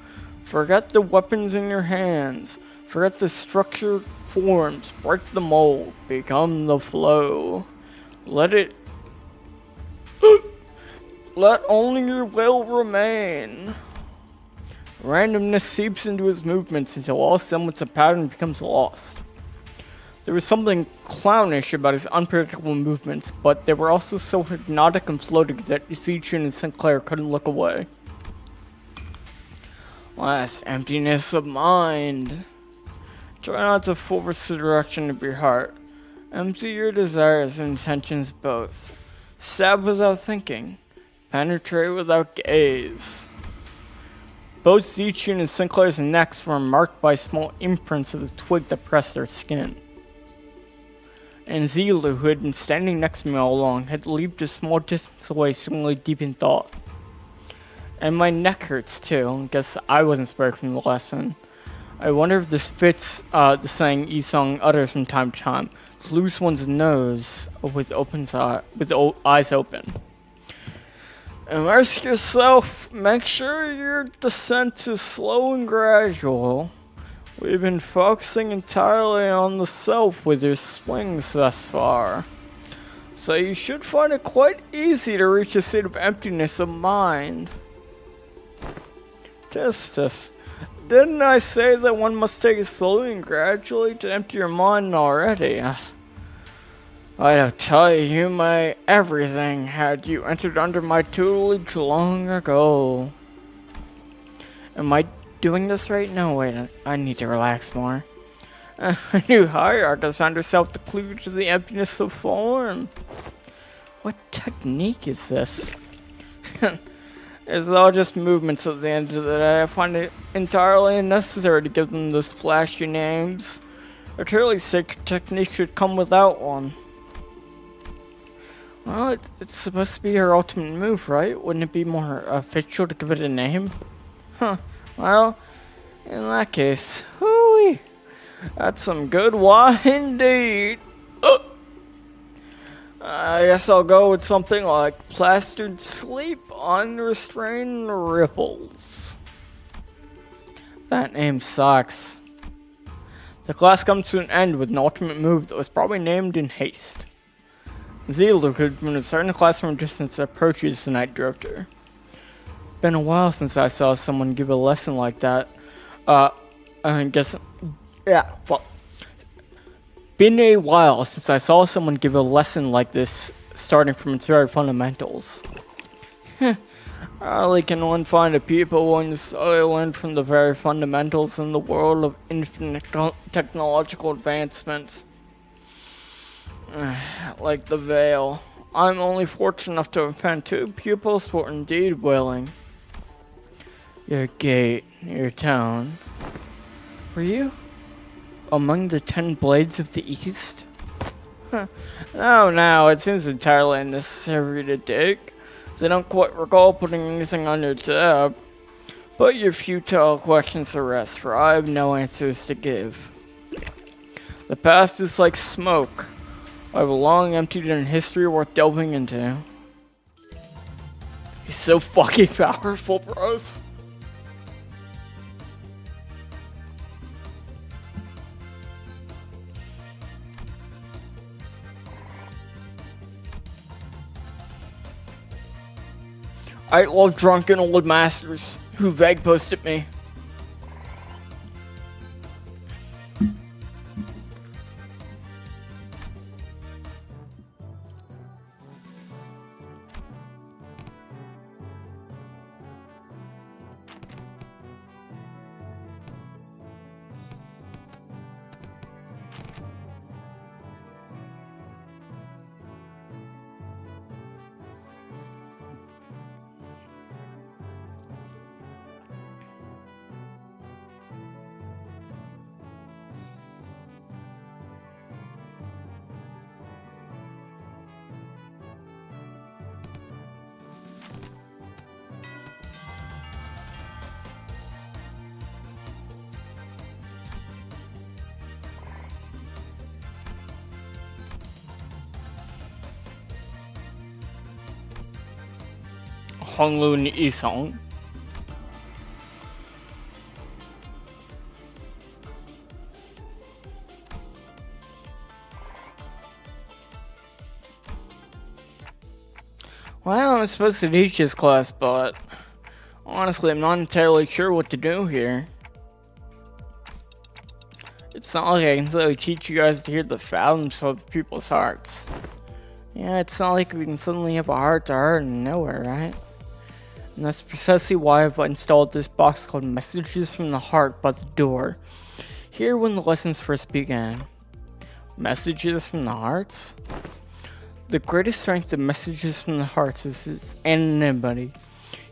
Forget the weapons in your hands. Forget the structured forms. Break the mold. Become the flow. Let only your will remain. Randomness seeps into his movements until all semblance of pattern becomes lost. There was something clownish about his unpredictable movements, but they were also so hypnotic and floating that Zichun and Sinclair couldn't look away. Last, emptiness of mind. Try not to force the direction of your heart. Empty your desires and intentions both. Stab without thinking. Penetrate without gaze. Both Zichun and Sinclair's necks were marked by small imprints of the twig that pressed their skin. And Zilu, who had been standing next to me all along, had leaped a small distance away, seemingly deep in thought. And my neck hurts too. Guess I wasn't spared from the lesson. I wonder if this fits the saying Yisong utters from time to time. Lose one's nose with eyes open. Immerse yourself. Make sure your descent is slow and gradual. We've been focusing entirely on the self with your swings thus far. So you should find it quite easy to reach a state of emptiness of mind. Didn't I say that one must take it slowly and gradually to empty your mind already? I don't tell you, you may everything had you entered under my tutelage long ago. Am I doing this right? No, wait, I need to relax more. A new hierarch has found herself the clue to the emptiness of form. What technique is this? It's all just movements at the end of the day. I find it entirely unnecessary to give them those flashy names. A truly sacred technique should come without one. Well, it's supposed to be her ultimate move, right? Wouldn't it be more official to give it a name? Huh. Well, in that case, hooey, that's some good wine indeed. I guess I'll go with something like plastered sleep, unrestrained ripples. That name sucks. The class comes to an end with an ultimate move that was probably named in haste. Zilu could have started the class from a distance that approaches the Night Drifter. Been a while since I saw someone give a lesson like that. Been a while since I saw someone give a lesson like this, starting from its very fundamentals. Rarely can one find a people willing to slowly learn from the very fundamentals in the world of infinite technological advancements. Like the Veil. I'm only fortunate enough to have found 2 pupils who are indeed willing. Your gait, your tone. Were you among the 10 blades of the East? No, it seems entirely unnecessary to dig. I don't quite recall putting anything on your tab. Put your futile questions to rest, for I have no answers to give. The past is like smoke. I have long emptied in history worth delving into. He's so fucking powerful, bros. I love drunken old masters who vague posted me. Honglun Isong. Well, I'm supposed to teach this class, but honestly, I'm not entirely sure what to do here. It's not like I can suddenly teach you guys to hear the fathoms of people's hearts. Yeah, it's not like we can suddenly have a heart-to-heart in nowhere, right? And that's precisely why I've installed this box called Messages from the Heart by the door. Here when the lessons first began. Messages from the Hearts? The greatest strength of Messages from the Hearts is its anonymity.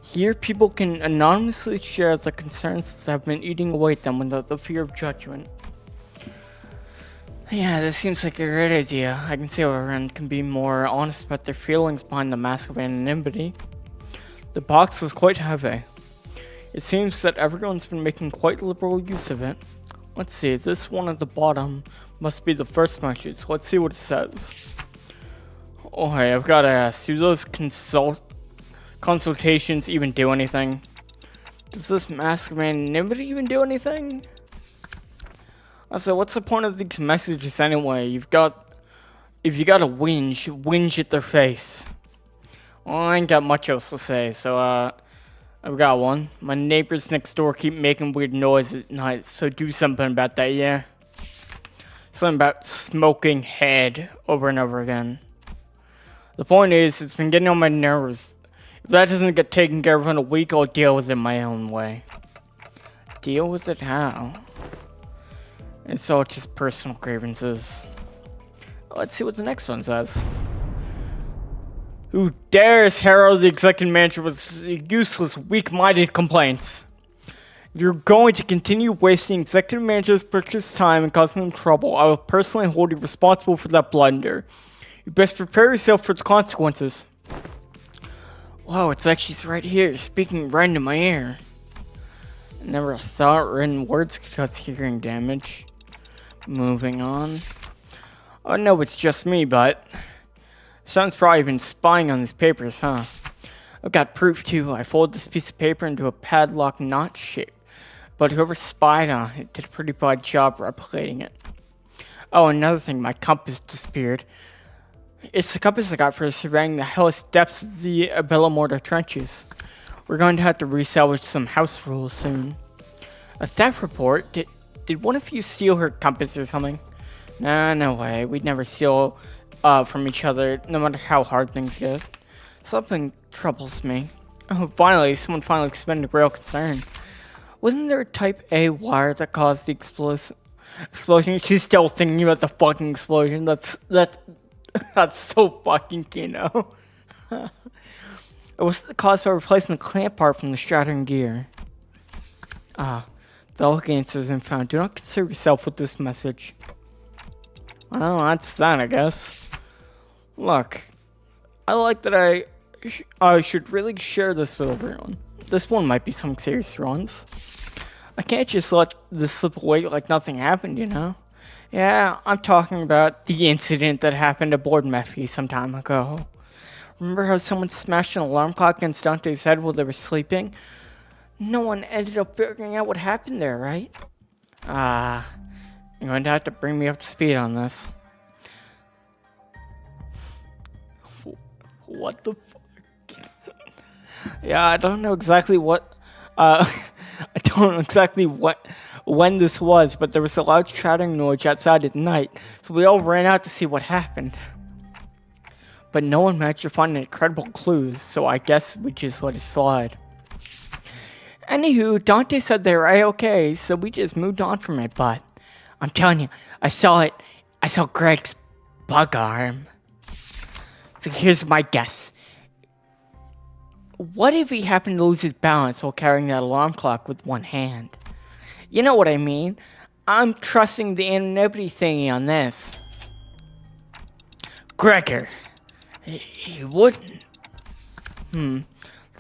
Here people can anonymously share the concerns that have been eating away at them without the fear of judgment. Yeah, this seems like a great idea. I can see how everyone can be more honest about their feelings behind the mask of anonymity. The box is quite heavy. It seems that everyone's been making quite liberal use of it. Let's see, this one at the bottom must be the first message. Let's see what it says. Oh hey, I've gotta ask, do those consultations even do anything? Does this mask of anonymity even do anything? Also, what's the point of these messages anyway? If you gotta whinge at their face. Well, I ain't got much else to say, so I've got one. My neighbors next door keep making weird noises at night, so do something about that, yeah? Something about smoking head over and over again. The point is, it's been getting on my nerves. If that doesn't get taken care of in a week, I'll deal with it my own way. Deal with it how? It's all just personal grievances. Let's see what the next one says. Who dares herald the executive manager with useless, weak-minded complaints? You're going to continue wasting executive manager's precious time and causing them trouble. I will personally hold you responsible for that blunder. You best prepare yourself for the consequences. Wow, it's like she's right here, speaking right into my ear. I never thought written words could cause hearing damage. Moving on. Oh no, it's just me, but someone's probably been spying on these papers, huh? I've got proof too. I folded this piece of paper into a padlock knot shape, but whoever spied on it did a pretty bad job replicating it. Oh, another thing, my compass disappeared. It's the compass I got for surveying the hellish depths of the Bellamorta trenches. We're going to have to resalvage some house rules soon. A theft report? Did one of you steal her compass or something? Nah, no way. We'd never steal from each other, no matter how hard things get. Something troubles me. Oh, finally, someone finally expressed a real concern. Wasn't there a Type A wire that caused the explosion? She's still thinking about the fucking explosion. That's so fucking Kino. It was the cause by replacing the clamp part from the Strattern gear. The only answer has been found. Do not concern yourself with this message. Well, that's that, I guess. Look, I like that I should really share this with everyone. This one might be some serious runs. I can't just let this slip away like nothing happened, you know? Yeah, I'm talking about the incident that happened aboard Mephi some time ago. Remember how someone smashed an alarm clock against Dante's head while they were sleeping? No one ended up figuring out what happened there, right? You're going to have to bring me up to speed on this. What the fuck? Yeah, I don't know exactly what, I don't know exactly when this was, but there was a loud chattering noise outside at night, so we all ran out to see what happened. But no one managed to find any credible clues, so I guess we just let it slide. Anywho, Dante said they were A-okay, so we just moved on from it, but I'm telling you, I saw Greg's bug arm. So here's my guess. What if he happened to lose his balance while carrying that alarm clock with one hand? You know what I mean. I'm trusting the anonymity thingy on this. Gregor. He wouldn't. The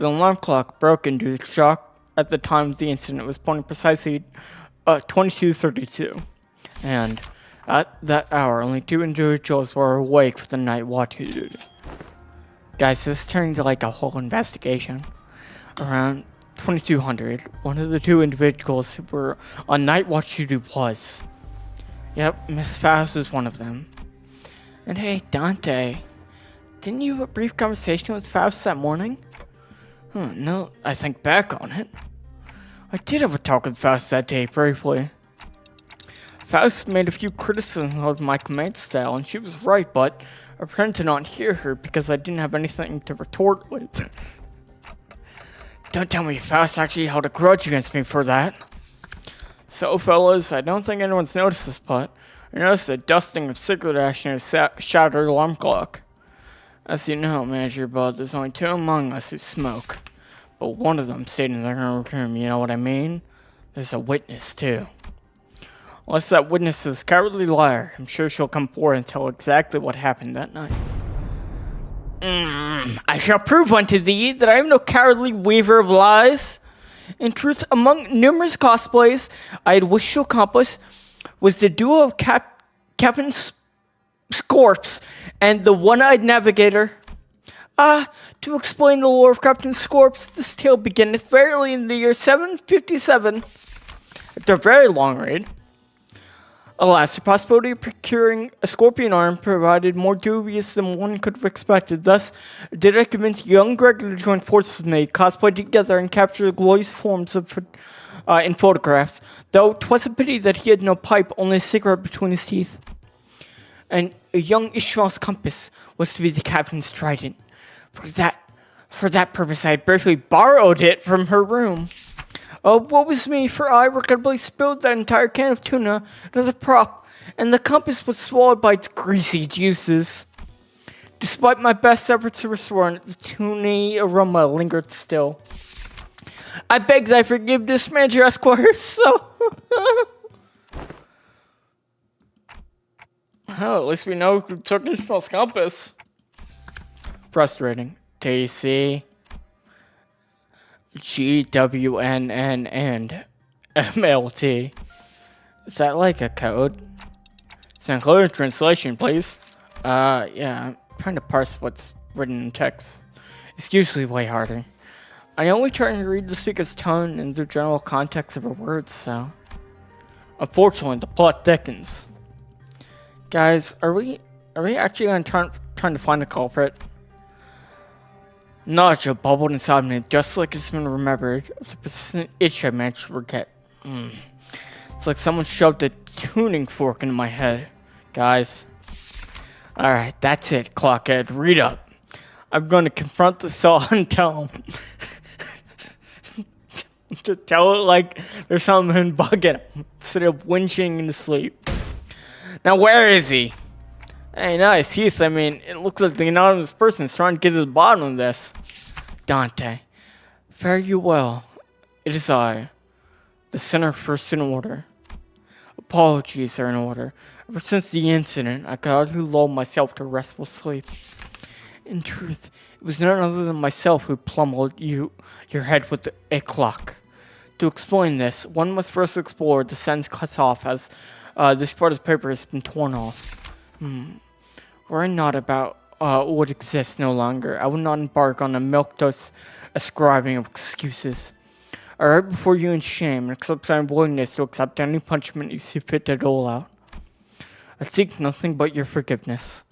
alarm clock broke into shock at the time of the incident. Was pointing precisely 22:32. And at that hour, only 2 individuals were awake for the night watch duty. Guys, this turned into like a whole investigation. Around 2200, one of the 2 individuals who were on night watch duty was. Yep, Miss Faust was one of them. And hey, Dante, didn't you have a brief conversation with Faust that morning? No, I think back on it. I did have a talk with Faust that day, briefly. Faust made a few criticisms of my command style, and she was right, but I pretended to not hear her because I didn't have anything to retort with. Don't tell me Faust actually held a grudge against me for that. So, fellas, I don't think anyone's noticed this, but I noticed a dusting of cigarette ash in a shattered alarm clock. As you know, Manager Bud, there's only 2 among us who smoke. But one of them stayed in their own room, you know what I mean? There's a witness, too. Unless that witness is a cowardly liar, I'm sure she'll come forward and tell exactly what happened that night. I shall prove unto thee that I am no cowardly weaver of lies. In truth, among numerous cosplays I had wished to accomplish was the duo of Captain Scorps and the one-eyed navigator. To explain the lore of Captain Scorps, this tale beginneth verily in the year 757. It's a very long read. Alas, the possibility of procuring a scorpion arm provided more dubious than one could have expected. Thus, did I convince young Greg to join forces with me, cosplay together, and capture the glorious forms of in photographs. Though 'twas a pity that he had no pipe, only a cigarette between his teeth. And a young Ishmael's compass was to be the captain's trident. For that purpose, I had briefly borrowed it from her room. Oh, woe was me, for I regrettably spilled that entire can of tuna into the prop, and the compass was swallowed by its greasy juices. Despite my best efforts to restore it, the tunny aroma lingered still. I beg thy forgiveness, Manager Esquire, so... Oh, at least we know who took Ishmael's compass. Frustrating. TC, GWNN, and MLT. Is that like a code? It's an included translation, please. Yeah, I'm trying to parse what's written in text. It's usually way harder. I only try to read the speaker's tone and the general context of her words, so... Unfortunately, the plot thickens. Guys, are we actually trying to find a culprit? Nausea bubbled inside me, just like it's been remembered of the persistent itch I managed to forget. It's like someone shoved a tuning fork into my head. Guys. Alright, that's it, Clockhead. Read up. I'm going to confront the saw and tell him. To tell it like there's something bugging him, instead of winching into sleep. Now, where is he? Hey, nice, Heath. I mean, it looks like the anonymous person's trying to get to the bottom of this. Dante, fare you well. It is I, the sinner first in order. Apologies are in order. Ever since the incident, I could hardly lull myself to restful sleep. In truth, it was none other than myself who pummeled your head with a clock. To explain this, one must first explore the sentence cuts off as this part of the paper has been torn off. Were I not about would exist no longer, I would not embark on a milquetoast ascribing of excuses. I write before you in shame and accept my willingness to accept any punishment you see fit to dole out. I seek nothing but your forgiveness.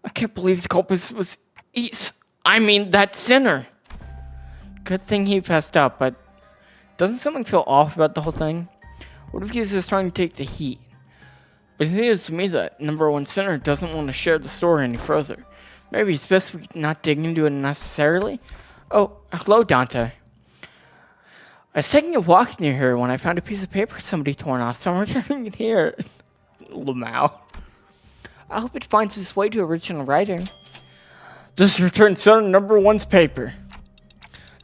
I can't believe the culprit was that sinner. Good thing he passed out, but doesn't something feel off about the whole thing? What if he's just trying to take the heat? But it seems to me that number one center doesn't want to share the story any further. Maybe it's best we not dig into it unnecessarily. Oh, hello, Dante. I was taking a walk near here when I found a piece of paper somebody torn off, so I'm returning it here. Lamau. I hope it finds its way to original writing. Just return center number one's paper.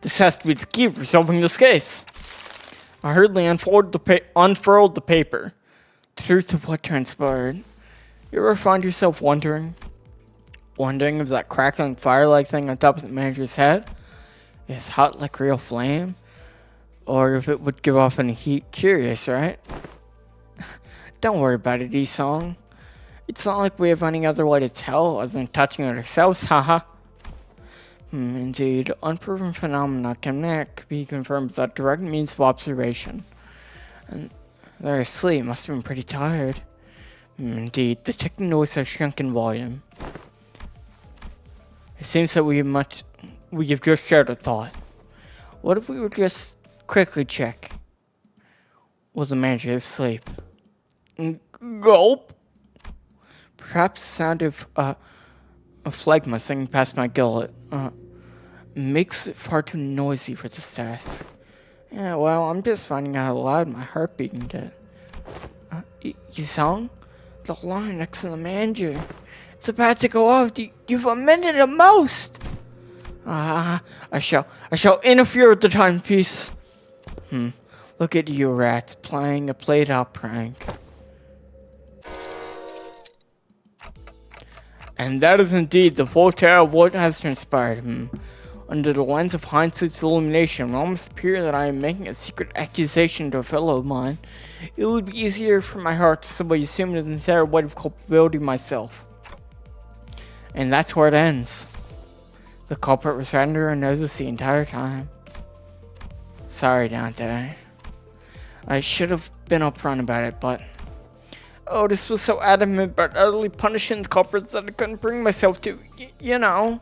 This has to be the key for solving this case. I hurriedly unfurled the paper. The truth of what transpired. You ever find yourself wondering if that crackling firelight thing on top of the manager's head is hot like real flame? Or if it would give off any heat? Curious, right? Don't worry about it, E-Song. It's not like we have any other way to tell other than touching it ourselves, haha. Indeed, unproven phenomena cannot be confirmed without direct means of observation. And they're asleep, must have been pretty tired. Indeed, the ticking noise has shrunk in volume. It seems that we have just shared a thought. What if we would just quickly check? Will the manager asleep? Gulp! Perhaps the sound of phlegma singing past my gullet makes it far too noisy for this task. Yeah, well, I'm just finding out how loud my heart beating did. Yi-sung? The alarm next to the manager. It's about to go off. You've a minute at most. I shall interfere with the timepiece. Look at you rats playing a played-out prank. And that is indeed the full tale of what has transpired. Under the lens of hindsight's illumination, it almost appears that I am making a secret accusation to a fellow of mine. It would be easier for my heart to simply assume the entire weight of culpability myself. And that's where it ends. The culprit was right under our noses the entire time. Sorry, Dante. I should have been upfront about it, but Otis was so adamant about utterly punishing the culprit that I couldn't bring myself to, you know.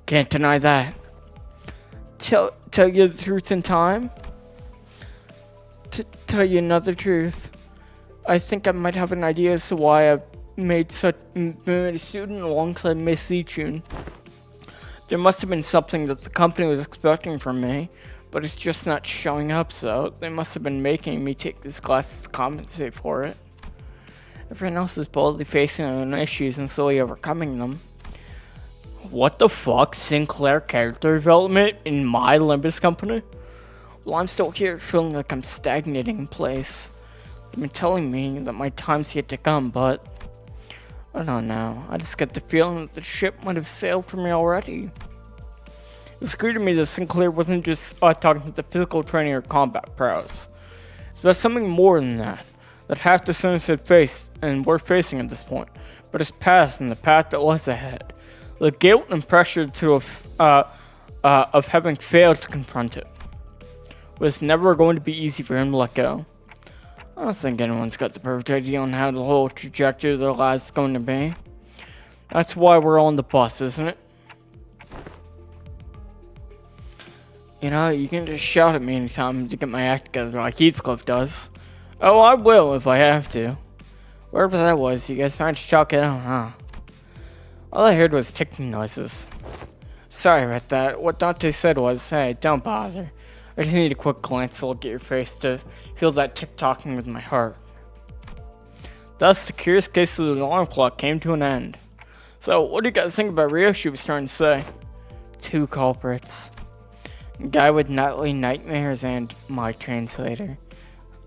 Can't deny that. Tell you the truth in time. To tell you another truth, I think I might have an idea as to why I've made a student alongside Miss Lichun. There must have been something that the company was expecting from me, but it's just not showing up, so they must have been making me take this class to compensate for it. Everyone else is boldly facing their own issues and slowly overcoming them. What the fuck? Sinclair character development in my Limbus Company? Well, I'm still here feeling like I'm stagnating in place. They've been telling me that my time's yet to come, but I don't know. I just get the feeling that the ship might have sailed for me already. It's clear to me that Sinclair wasn't just talking about the physical training or combat prowess. It's about something more than that half the sinners had faced and were facing at this point, but his past and the path that lies ahead. The guilt and pressure of having failed to confront it was never going to be easy for him to let go. I don't think anyone's got the perfect idea on how the whole trajectory of their lives is going to be. That's why we're on the bus, isn't it? You know, you can just shout at me anytime to get my act together like Heathcliff does. Oh, I will if I have to. Wherever that was, you guys managed to chalk it out, huh? All I heard was ticking noises. Sorry about that. What Dante said was, hey, don't bother. I just need a quick glance to look at your face to feel that tick-tocking with my heart. Thus, the curious case of the alarm clock came to an end. So, what do you guys think about Ryoshi was trying to say? Two culprits. A guy with nightly nightmares and my translator.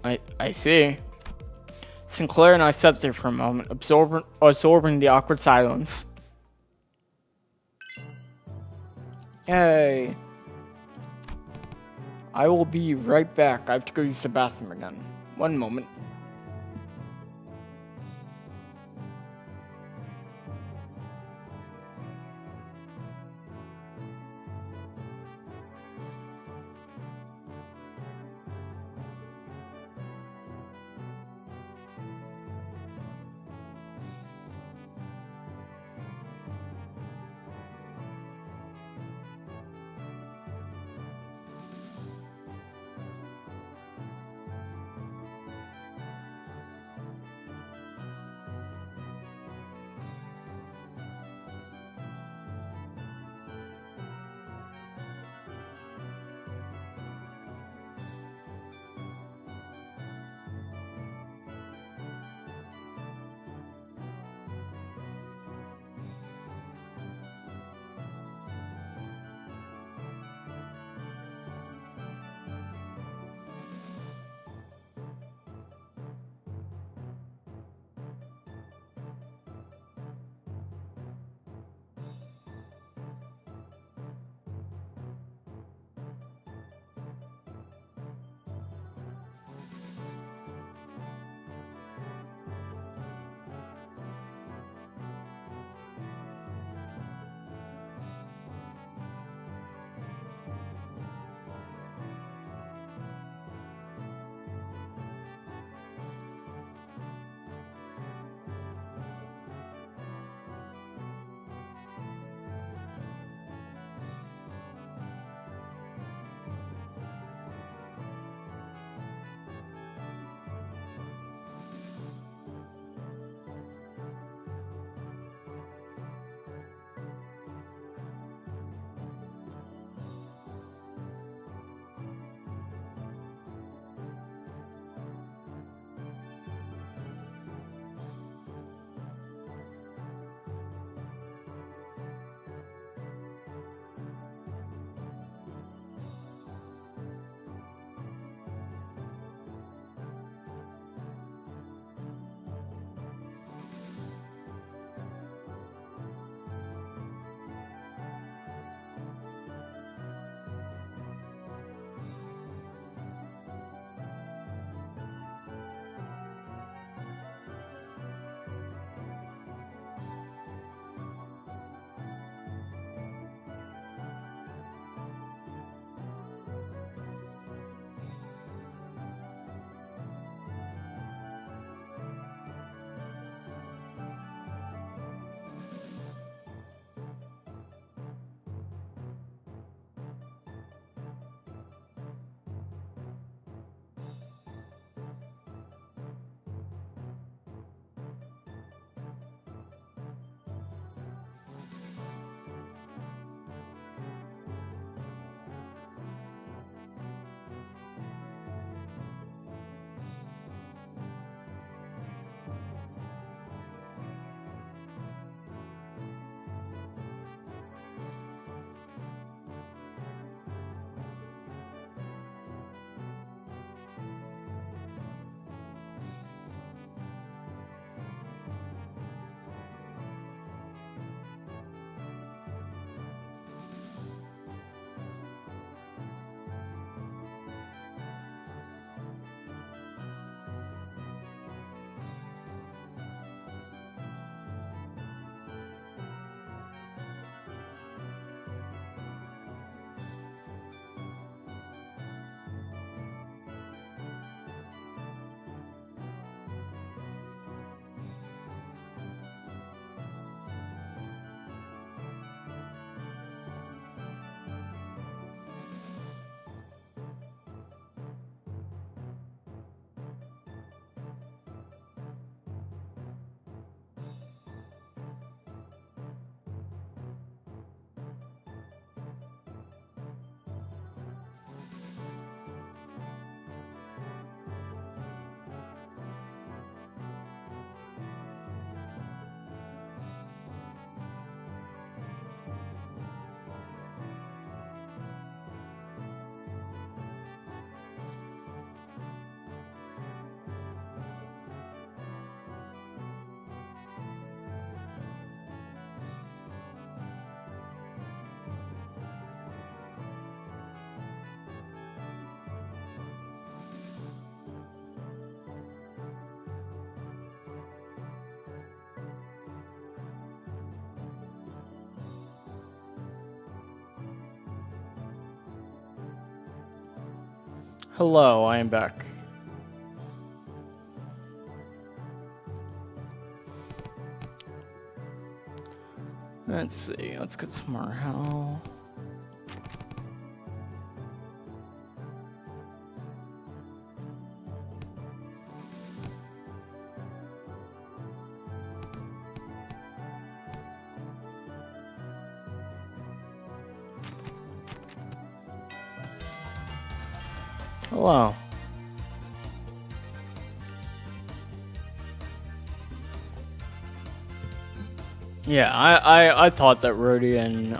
I see. Sinclair and I sat there for a moment, absorbing the awkward silence. Yay. I will be right back. I have to go use the bathroom again. One moment. Hello, I am back. Let's see, let's get some morale. Hello. Yeah, I thought that Rhodey and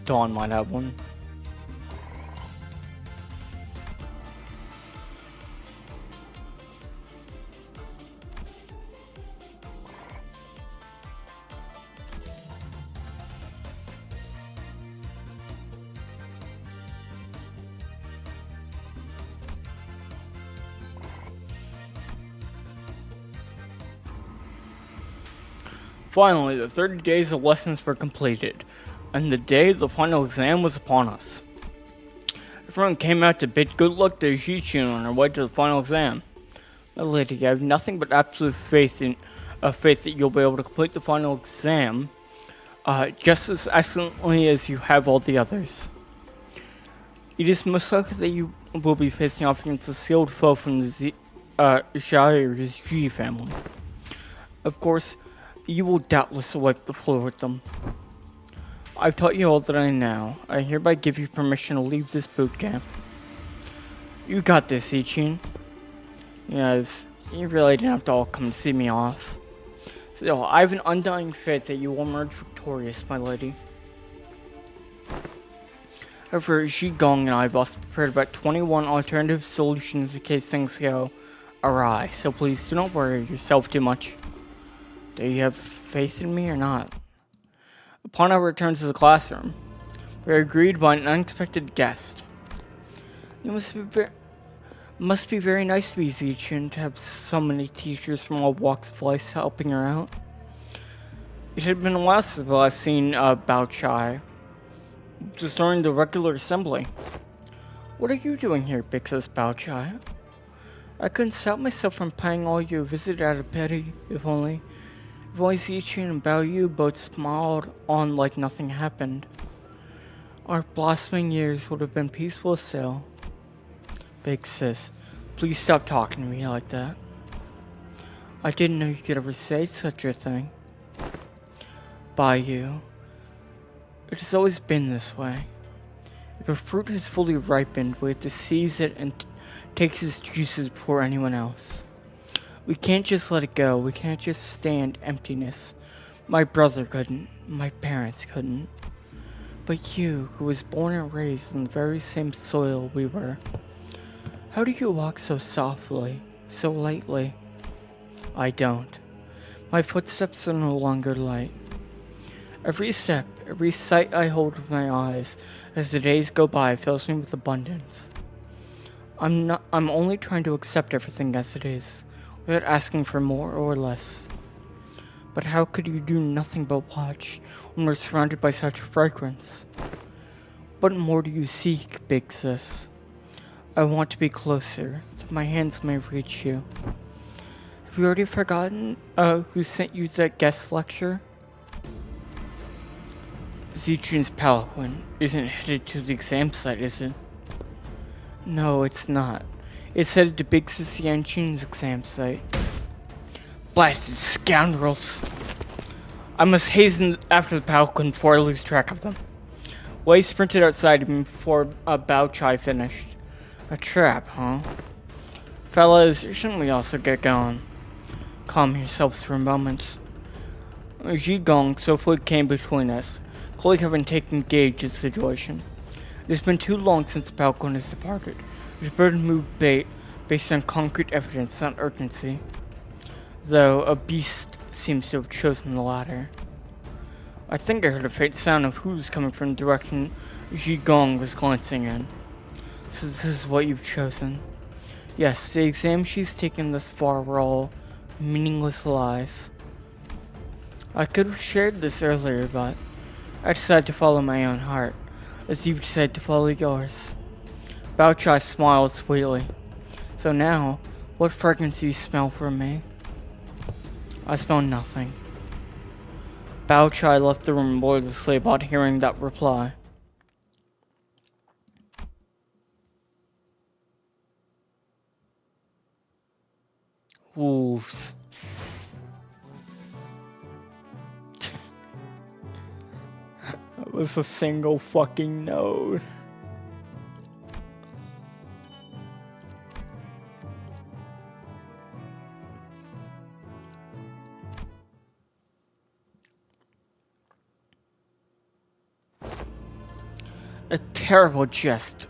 Dawn might have one. Finally, the 30 days of lessons were completed, and the day of the final exam was upon us. Everyone came out to bid good luck to Jichin on her way to the final exam. My lady, I have nothing but absolute faith that you'll be able to complete the final exam just as excellently as you have all the others. It is most likely that you will be facing off against a sealed foe from the G family. Of course, you will doubtless wipe the floor with them. I've taught you all that I know. I hereby give you permission to leave this boot camp. You got this, Ichin. Yes, you really didn't have to all come to see me off. Still, I have an undying faith that you will emerge victorious, my lady. However, Gong and I have also prepared about 21 alternative solutions in case things go awry, so please do not worry yourself too much. Do you have faith in me or not? Upon our return to the classroom, we are greeted by an unexpected guest. It must be very nice to be Zichin to have so many teachers from all walks of life helping her out. It had been a while since the last seen Bao Chai, just during the regular assembly. What are you doing here, Big Sis Bao Chai? I couldn't stop myself from paying all you a visit out of pity, if only Zichin and Bao Yu both smiled on like nothing happened. Our blossoming years would have been peaceful still. Big Sis, please stop talking to me like that. I didn't know you could ever say such a thing. Bao Yu, it has always been this way. If a fruit has fully ripened, we have to seize it and take its juices before anyone else. We can't just let it go. We can't just stand emptiness. My brother couldn't. My parents couldn't. But you, who was born and raised on the very same soil we were, how do you walk so softly, so lightly? I don't. My footsteps are no longer light. Every step, every sight I hold with my eyes as the days go by fills me with abundance. I'm only trying to accept everything as it is, without asking for more or less. But how could you do nothing but watch when we're surrounded by such fragrance? What more do you seek, Big Sis? I want to be closer, that my hands may reach you. Have you already forgotten who sent you that guest lecture? Zichin's palanquin isn't headed to the exam site, is it? No, it's not. It's headed to Big Sis Yanchin's exam site. Blasted scoundrels! I must hasten after the palanquin before I lose track of them. Wei sprinted outside me before Bao Chai finished. A trap, huh? Fellas, shouldn't we also get going? Calm yourselves for a moment. Gong swiftly came between us, clearly having taken gauge of the situation. It has been too long since the palanquin has departed. It is better to move based on concrete evidence, not urgency. Though a beast seems to have chosen the latter. I think I heard a faint sound of hooves coming from the direction Gong was glancing in. So this is what you've chosen. Yes, the exams she's taken thus far were all meaningless lies. I could have shared this earlier, but I decided to follow my own heart, as you've decided to follow yours. Bao Chai smiled sweetly. So now, what fragrance do you smell from me? I smell nothing. Bao Chai left the room wordlessly upon hearing that reply. Wolves. That was a single fucking note. A terrible jest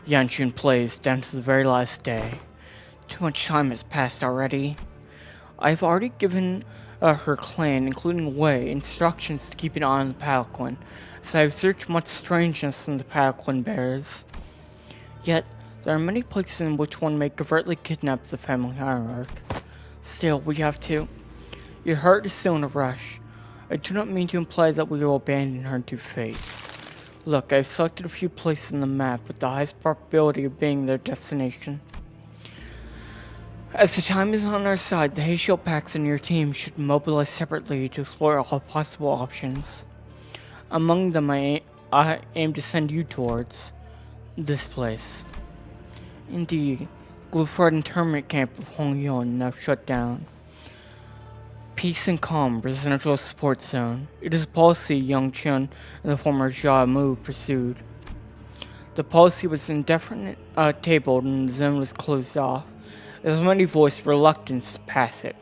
Yanchun plays down to the very last day. Too much time has passed already. I've already given her clan, including Wei, instructions to keep an eye on the palanquin, as I have searched much strangeness in the palanquin bears. Yet, there are many places in which one may covertly kidnap the family hierarch. Still, we have to. Your heart is still in a rush. I do not mean to imply that we will abandon her to fate. Look, I've selected a few places on the map with the highest probability of being their destination. As the time is on our side, the Heyshield packs and your team should mobilize separately to explore all possible options. Among them, I aim to send you towards this place. Indeed, Gluford internment camp of Hongyon now shut down. Peace and Calm Residential Support Zone. It is a policy Young Chun and the former Jia Mu pursued. The policy was indefinite tabled and the zone was closed off. As many voiced reluctance to pass it,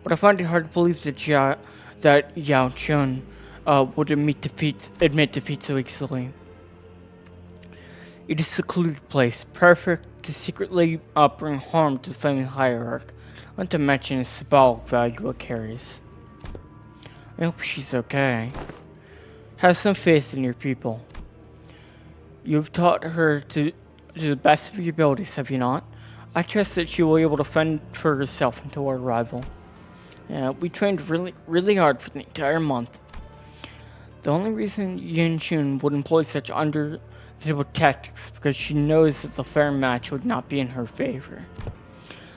but I find it hard to believe that Yao Chun would admit defeat so easily. It is a secluded place, perfect to secretly bring harm to the family hierarch, not to mention the symbolic value it carries. I hope she's okay. Have some faith in your people. You've taught her to the best of your abilities, have you not? I trust that she will be able to fend for herself until our arrival. Yeah, we trained really hard for the entire month. The only reason Yin Chun would employ such under-the-table tactics because she knows that the fair match would not be in her favor.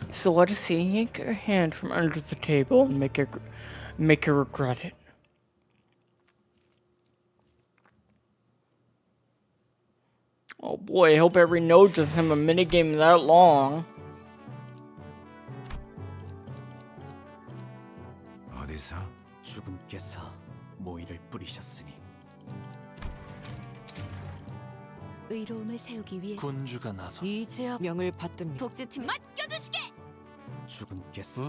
So let us see, yank her hand from under the table and make her regret it. Oh boy, I hope every node doesn't have a minigame that long. 어디서 죽음께서 모이를 뿌리셨으니 의로움을 세우기 위해 군주가 나서 이제야 명을 받듭니다. 독재팀 맡겨두시게! 죽음께서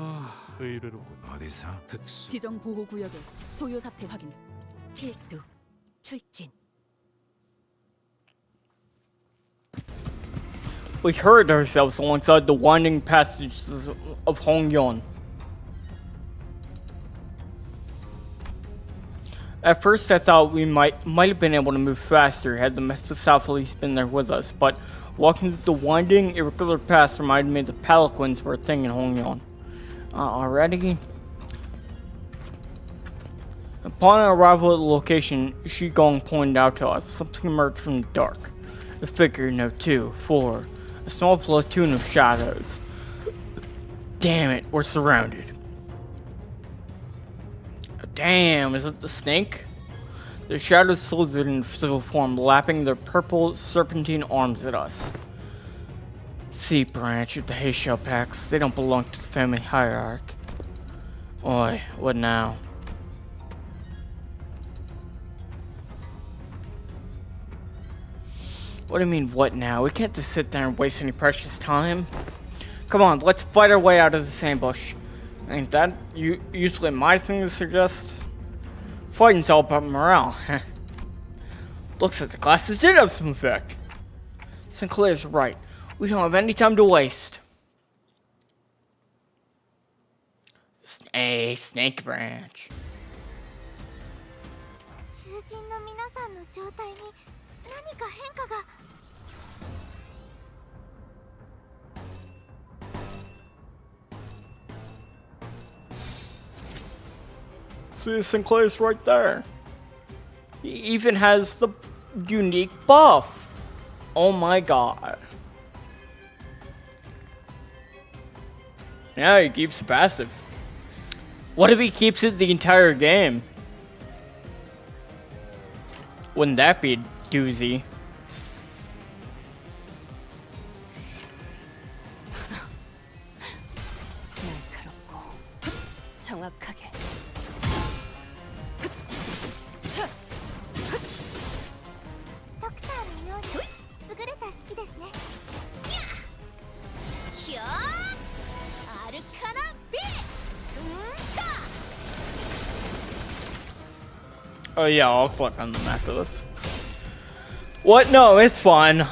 의외로군. 어디서 흑수 지정 보호 구역의 소요 사태 확인. 필두 출진. We heard ourselves alongside the winding passages of Hongyon. At first I thought we might have been able to move faster had the Mephistopheles been there with us, but walking through the winding, irregular paths reminded me that palanquins were a thing in Hongyon. Already? Upon our arrival at the location, Shigong pointed out to us something emerged from the dark. A figure, no 2, 4. A small platoon of shadows. Damn it, we're surrounded. Damn, is it the snake? The shadows slithered in physical form, lapping their purple serpentine arms at us. C branch of the Heyshield packs, they don't belong to the family hierarch. Oi, what now? What do you mean, what now? We can't just sit there and waste any precious time. Come on, let's fight our way out of this ambush. Ain't that usually my thing to suggest? Fighting's all about morale. Looks like the classes did have some effect. Sinclair's right. We don't have any time to waste. Hey, Snake Branch. 囚人の皆さんの状態に何か変化が。See, Sinclair's right there. He even has the unique buff. Oh my god. Yeah, he keeps it passive. What if he keeps it the entire game? Wouldn't that be a doozy? 날카롭고 정확하게. 덕사 운용이 優れた式ですね。ひゃーアルカナビシャ Oh yeah, I'll click on them after this. What? No, it's fine.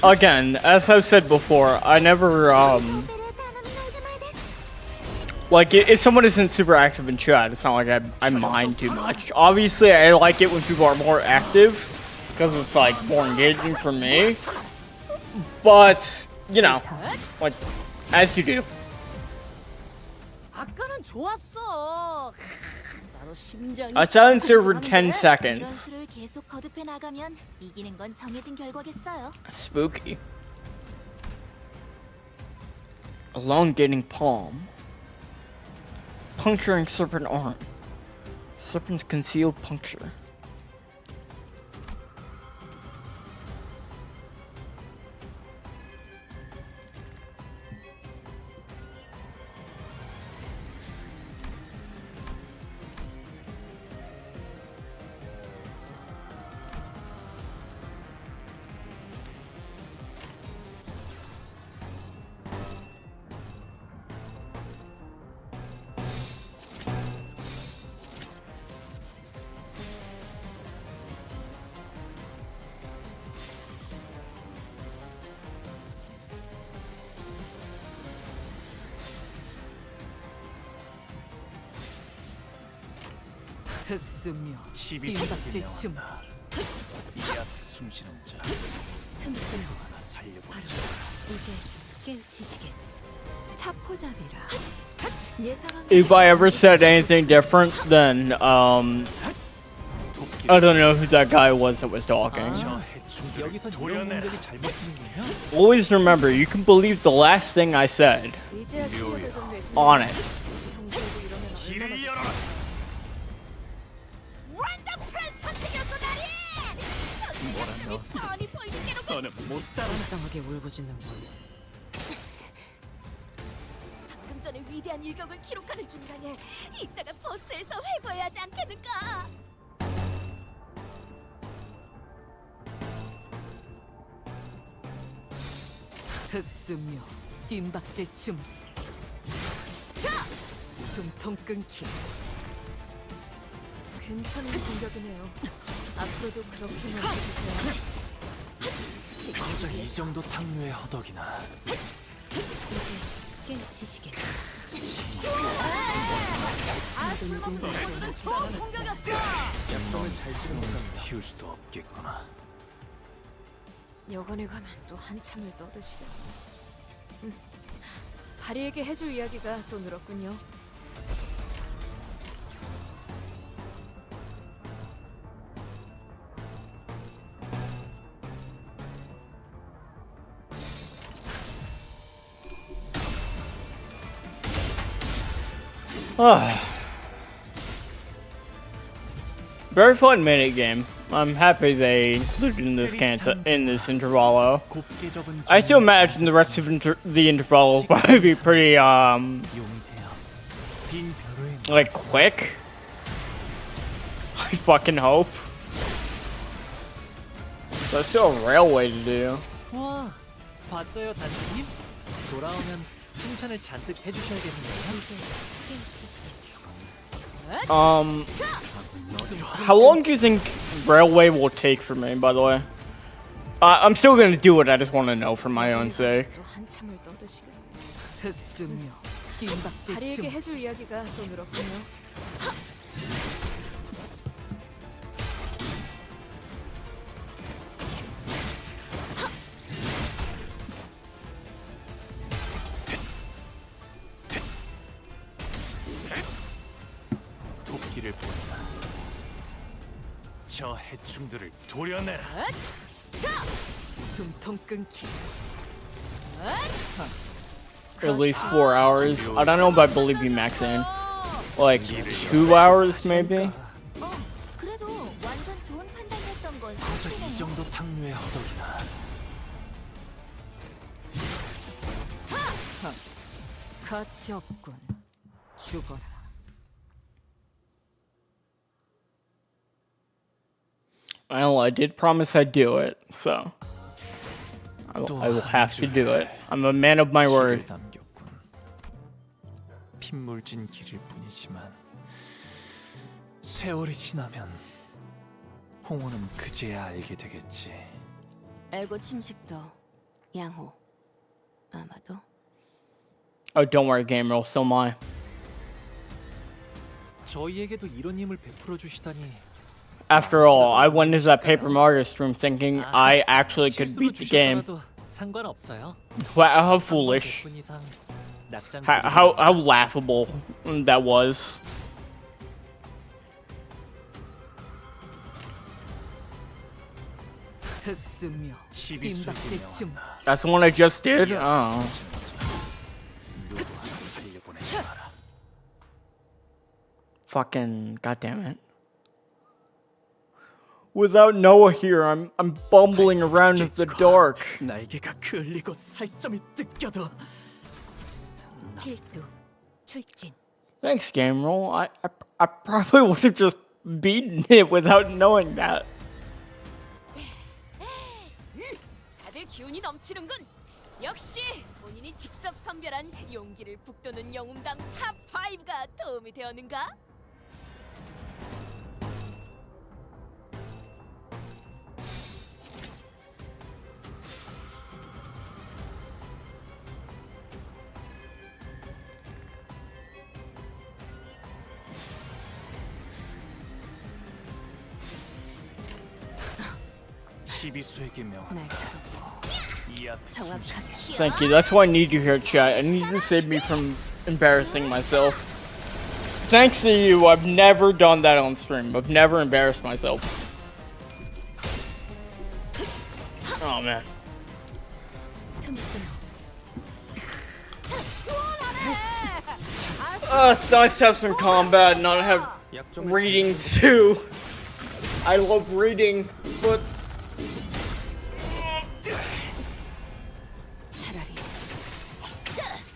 Again, as I've said before, I never, オペレーターの皆腕前です。 like, if someone isn't super active in chat, it's not like I mind too much. Obviously, I like it when people are more active, because it's, like, more engaging for me. But, you know, like, as you do. 아까는 좋았어. 나도 심장이 I silenced her for 10 이런 seconds. 수를 계속 거듭해 나가면 이기는 건 정해진 결과겠어요. Spooky. Elongating palm. Puncturing serpent arm. Serpent's concealed puncture. 흑수묘 시비 뒷박질 춤. 이 앞에 숨쉬는 자 틈틈 하나 살려보자. 이제 깨우치시게. 차포잡이라. 예상한 If I ever said anything different, then, I don't know who that guy was that was talking. 저 해충들을 여기서 이런 도려내라. 공격이 잘못되는군요. Always remember, you can believe the last thing I said. 이제야 신뢰도 좀 내시네. Honest. 동생도 이러면 얼마나 길을 열어라. 원더풀 선택이었어 나리! 뭐라 선이 보이는 게로 너는 못 따라. 불쌍하게 울부짖는군. 방금 전에 위대한 일격을 기록하는 중간에 이따가 버스에서 회고해야 하지 않겠는가? 흑수묘 뒷박질 춤. 자! 숨통 끊기. 괜찮은 공격이네요. 앞으로도 그렇게 해주세요. 고작 이 정도 탕류의 허덕이나. 이제 깨우치시게. 양념을 잘 쓰는 건가? 튀울 수도 없겠구나. 여관에 가면 또 한참을 떠드시겠네. 다리에게 해줄 이야기가 또 늘었군요. Very fun minute game. I'm happy they included in this intervallo. 곱게 접은 I still imagine the rest of the intervallo will probably be pretty 용이 되어 빈 벼로에 like quick. I fucking hope. There's still a railway to do. 와, 봤어요, 단장님? 돌아오면 칭찬을 잔뜩 해주셔야겠네요. How long do you think railway will take for me, by the way? I'm still gonna do it, I just want to know for my own sake. 또 한참을 떠드시겠네. 흑수묘 뒷박질 다리에게 춤. 해줄 이야기가 또 늘었군요. 도끼를 보내라. 저 해충들을 도려내라. 숨통 끊기. at least 4 hours. I don't know if I believe you max in. Like 2 hours maybe? 그래도 완전 좋은 판단이었던 건 고작 이 정도 탕류의 허덕이다. 가치 없군. 죽어라. Well, I did promise I'd do it, so I will have to do it. I'm a man of my word. 길을 남겼군. 핏물진 길일 뿐이지만 세월이 지나면 홍호는 그제야 알게 되겠지. 에고 침식도 양호. 아마도 Oh, don't worry, Gamer. So am I. 저희에게도 이런 힘을 베풀어 주시다니. After all, I went into that Paper Mario stream thinking I actually could 실수로 beat the game. 주셨더라도 상관없어요. Wow, how foolish. 덕분 이상 낙장 How laughable that was. 흑수묘. 12수의 뒷박질춤. That's the one I just did? Oh. 누구 하나 살려보내지 마라. Fucking goddamn it. Without Noah here, I'm bumbling around in the dark. 날개가 끌리고 살점이 뜯겨도 필두 출진. Thanks, Game Roll. I probably would have just beaten it without knowing that. 다들 기운이 넘치는군. 역시 본인이 직접 선별한 용기를 북돋는 영웅당 탑 5가 도움이 되었는가? 시비수에게 명한 날카롭고 이 앞에 정확하게. Thank you. That's why I need you here, chat. I need you to save me from embarrassing myself. Thanks to you, I've never done that on stream. I've never embarrassed myself. Oh, man. It's nice to have some combat and not have reading too. I love reading, but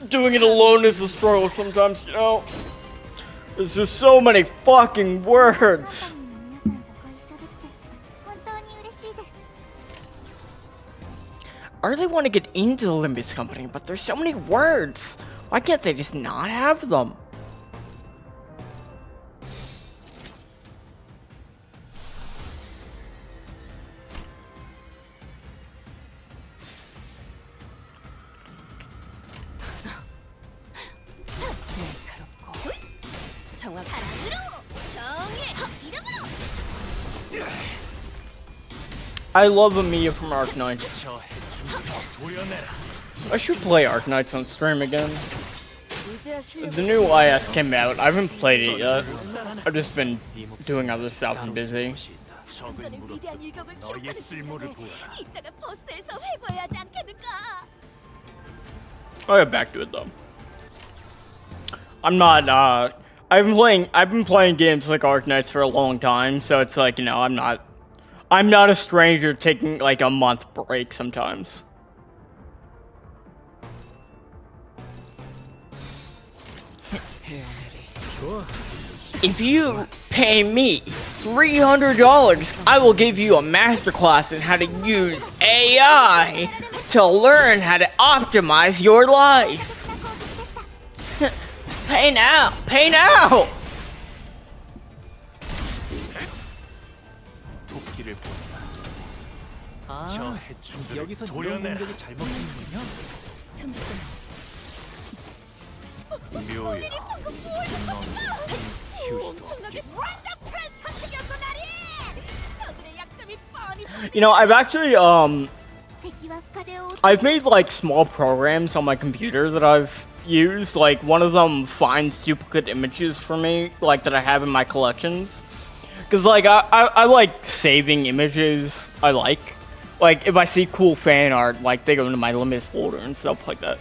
doing it alone is a struggle sometimes, you know? There's just so many fucking words. 本当に嬉しいです。 I really want to get into the Limbus Company, but there's so many words. Why can't they just not have them? 날카롭고 정확하게. I love Amiya from Arknights. 저 해충부터 도려내라. I should play Arknights on stream again. 이제야 실력. The new IS came out. I haven't played it yet. I've just been doing other stuff and busy. 적을 전의 물었다. 위대한 일격을 너의 기록하는 쓸모를 시간에 보여라. 이따가 버스에서 회고해야 하지 않겠는가? I'll get back to it though. I'm not. I've been playing games like Arknights for a long time, so it's like, you know, I'm not a stranger taking like a month break sometimes. 좋아. If you pay me $300, I will give you a masterclass in how to use AI to learn how to optimize your life. Pay now! Pay now! 도끼를 보라. 아, 저 해충들을 여기서 이런 도려내라. 공격이 잘 먹히는군요. 묘야. 튀우지도 엄청나게 없겠고. 원더풀한 선택이었어 나리. 저들의 약점이 뻔히 You know, I've actually, 敵は深手を追って I've made like small programs on my computer that I've used. Like one of them finds duplicate images for me, like that I have in my collections. Cause like I like saving images I like if I see cool fan art, like they go into my Limbus folder and stuff like that.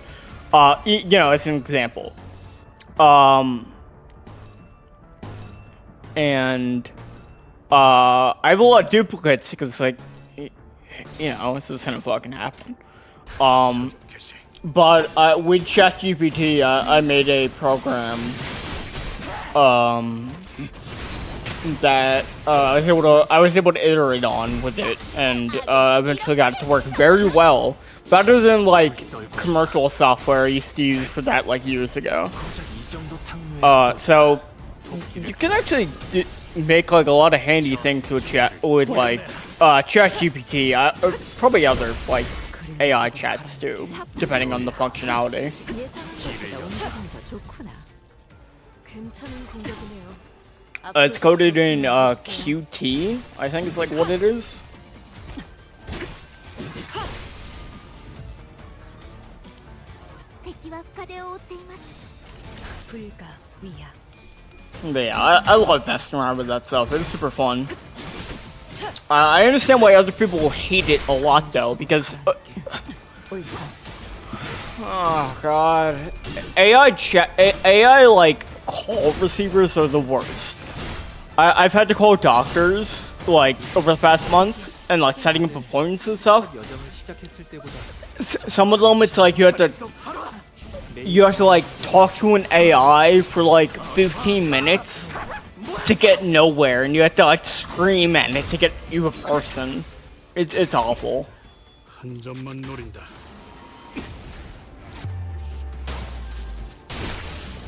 You know, as an example. And I have a lot of duplicates because, like, you know, this is gonna fucking happen. But with ChatGPT, I made a program that I was able to iterate on with it, and eventually got it to work very well, better than like commercial software I used to use for that like years ago. So you can actually make like a lot of handy things with ChatGPT, or probably other like AI chats too, depending on the functionality. 괜찮은 공격이네요. It's coded in Qt, I think is like what it is. But yeah, I love messing around with that stuff. It's super fun. I understand why other people hate it a lot though, because oh god, AI like call receivers are the worst. I've had to call doctors like over the past month and like setting up appointments and stuff. Some of them it's like you have to like talk to an AI for like 15 minutes to get nowhere, and you have to like scream at it to get you a person. It's awful. 한 점만 노린다.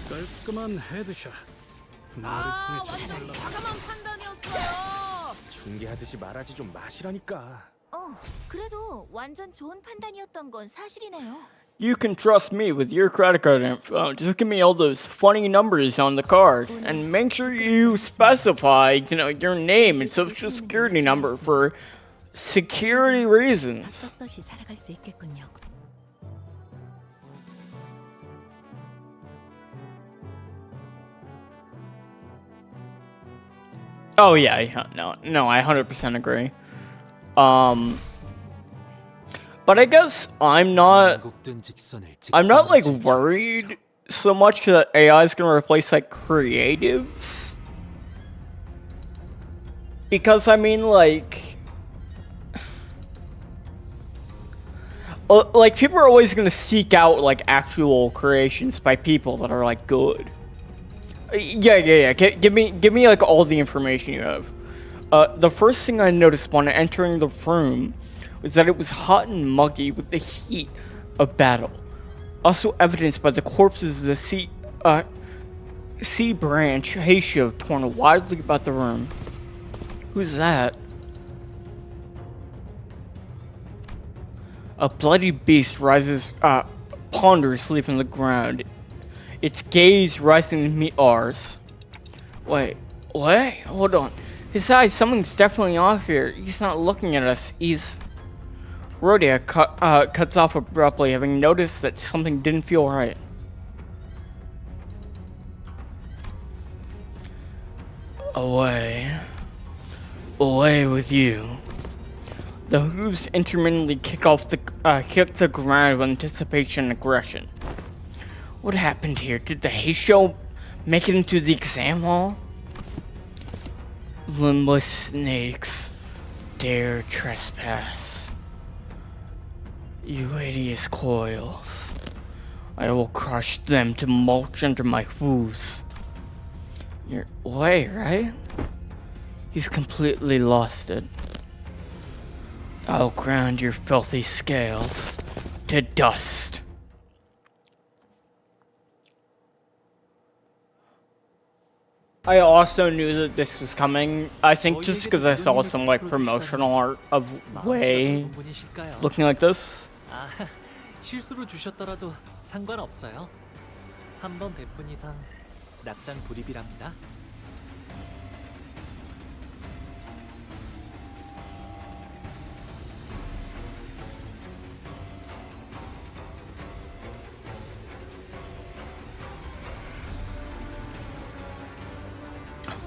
깔끔한 헤드샷. 아, 완전 과감한 판단이었어요. 중계하듯이 말하지 좀 마시라니까. 그래도 완전 좋은 판단이었던 건 사실이네요. You can trust me with your credit card info. Just give me all those funny numbers on the card, and make sure you specify, you know, your name and social security number for security reasons. 떳떳이 살아갈 수 있겠군요. Oh yeah, no, I 100% agree. But I guess I'm not like worried so much that AI is gonna replace like creatives, because I mean like people are always gonna seek out like actual creations by people that are like good. Yeah. Give me like all the information you have. The first thing I noticed upon entering the room was that it was hot and muggy with the heat of battle, also evidenced by the corpses of the sea branch hay shield torn widely about the room. Who's that? A bloody beast rises ponderously from the ground, its gaze rising to meet ours. Wait, hold on. His eyes, something's definitely off here. He's not looking at us, he's... Rhodia cuts off abruptly, having noticed that something didn't feel right. Away with you. The hooves intermittently kick the ground with anticipation and aggression. What happened here? Did the hay show make it into the exam hall? Limbus snakes dare trespass. You hideous coils. I will crush them to mulch under my hooves. You're away, right? He's completely lost it. I'll ground your filthy scales to dust. I also knew that this was coming, I think just because I saw some like promotional art of Way looking like this. 아, 실수로 주셨더라도 상관없어요. 한 번 베푼 이상 낙장 불입이랍니다.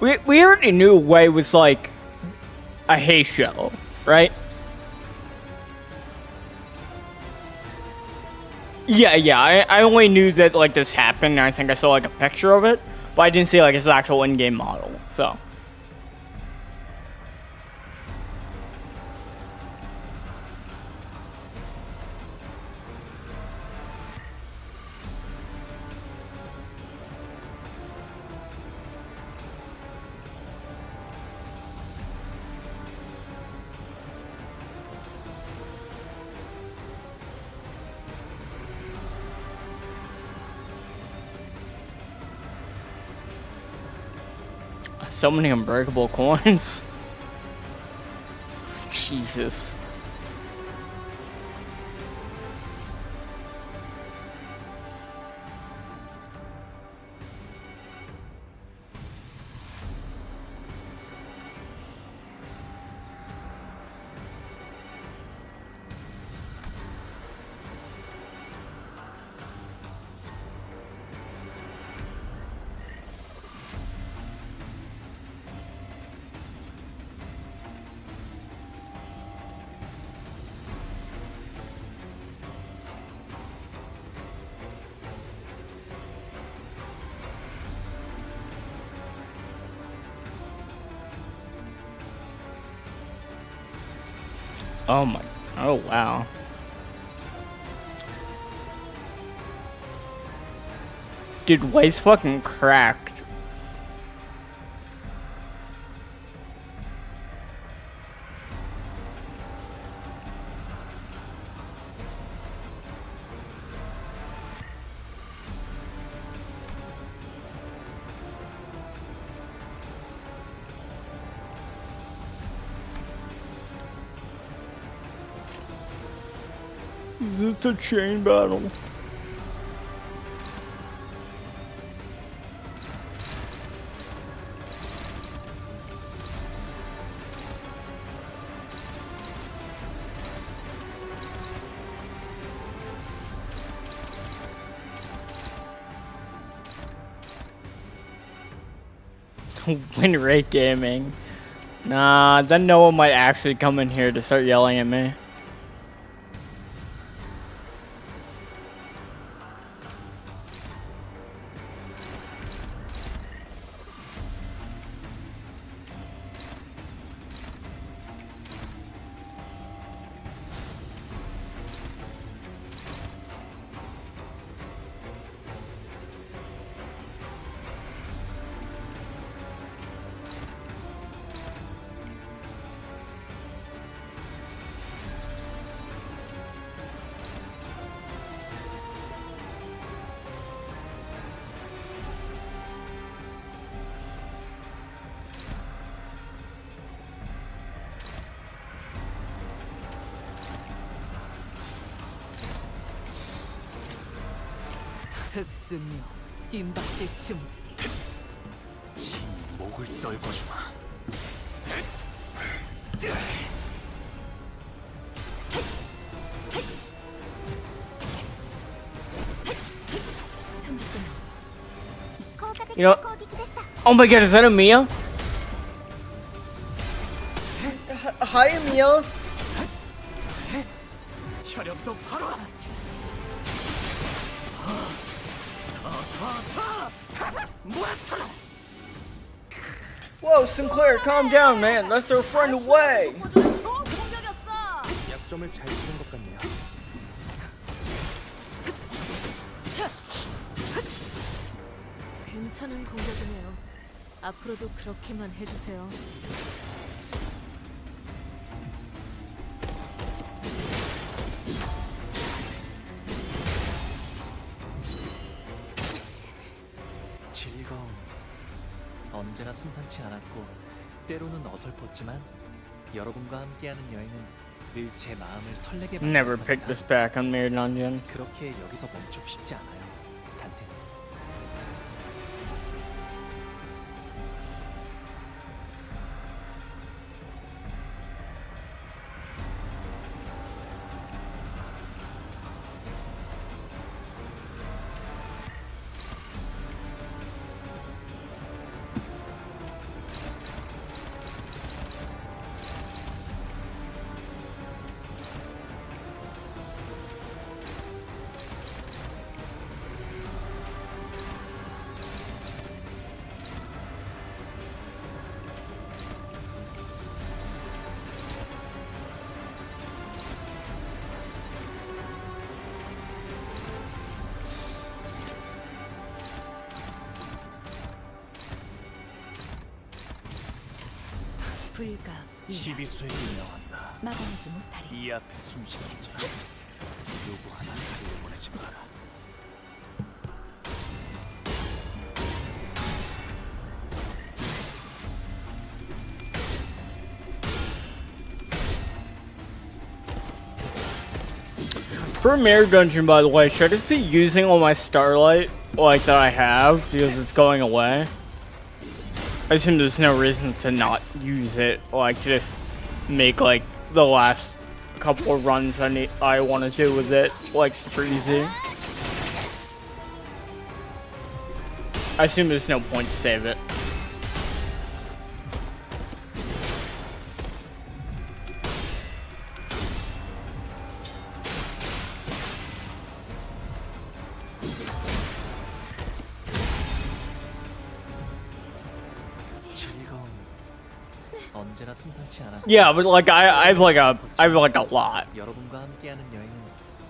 We already knew Way was like a hay show, right? Yeah. I only knew that like this happened, and I think I saw like a picture of it, but I didn't see like its actual in-game model. So. So many unbreakable coins. Jesus. Oh my. Oh wow. Dude, Way's fucking cracked. Is this a chain battle? Win rate gaming. Nah, then no one might actually come in here to start yelling at me. 흑수묘 뜀박질 춤. 목을 떨궈주마. You know, oh my god, is that Emiya? Hi, Emiya. 혈압도 바로. Whoa, Sinclair, calm down, man. That's their friend away. 약점을 잘 치는 것 같네요. 괜찮은 공격이네요. 앞으로도 그렇게만 해주세요. 즐거움. 언제나 순탄치 않았고 때로는 어설펐지만 여러분과 함께하는 여행은 늘 제 마음을 설레게 Never 만들었답니다. pick this back on Mirror Dungeon. 그렇게 여기서 멈추고 싶지 않아요, 단테는. 불가 시비수에게 명한다. 막아내지 못하리. 이 앞에 숨쉬는 자 누구 하나 사이를 보내지 마라. For Mirror Dungeon, by the way, should I just be using all my Starlight, like, that I have, because it's going away? I assume there's no reason to not use it, like, just make, like, the last couple of runs I want to do with it, like, super easy. I assume there's no point to save it. 즐거움 언제나 순탄치 않아. Yeah, but like I have like a lot. 여러분과 함께하는 여행은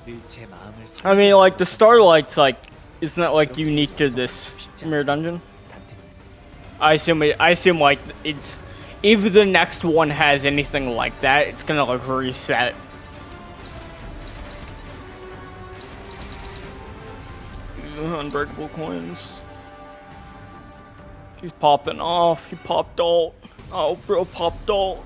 늘 제 마음을 I mean, like the Starlight's like isn't that like unique to this Mirror Dungeon? 단테님. I assume like it's if the next one has anything like that, it's gonna like reset. Unbreakable coins. He's popping off. He popped ult. Oh, bro, popped ult.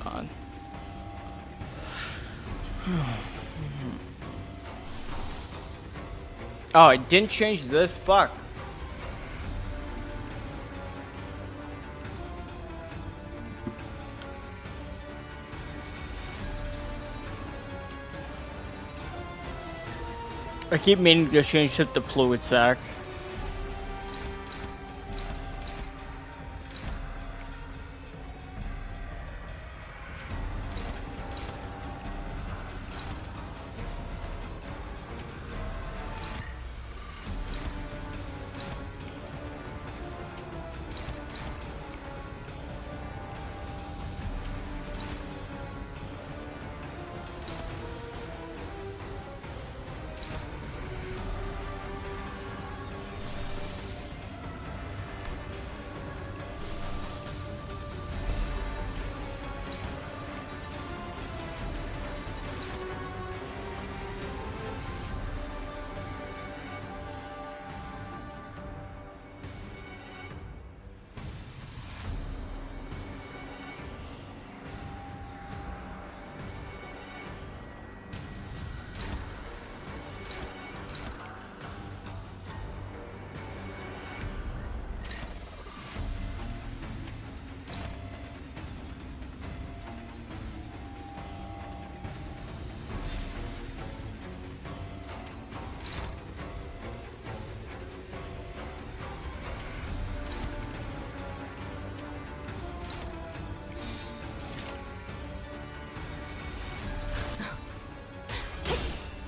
God. Oh, it didn't change this? Fuck. I keep meaning to change it to fluid sac.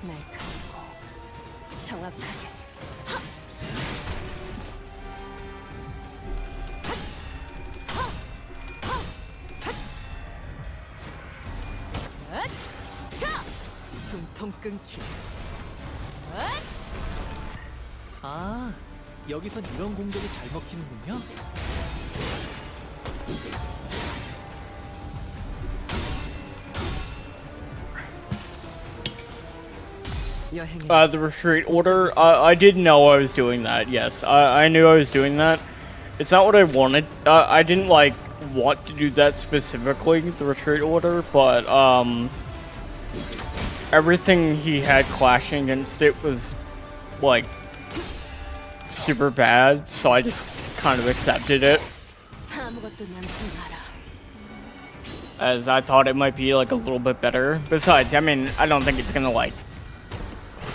날카롭고 정확하게. 숨통 끊기. 아, 여기선 이런 공격이 잘 먹히는군요. 여행이 The retreat order. I did know I was doing that. Yes, I knew I was doing that. It's not what I wanted. I didn't like want to do that specifically, the retreat order, but everything he had clashing against it was like super bad, so I just kind of accepted it, 아무것도 남지 마라. as I thought it might be like a little bit better. Besides, I mean, I don't think it's gonna like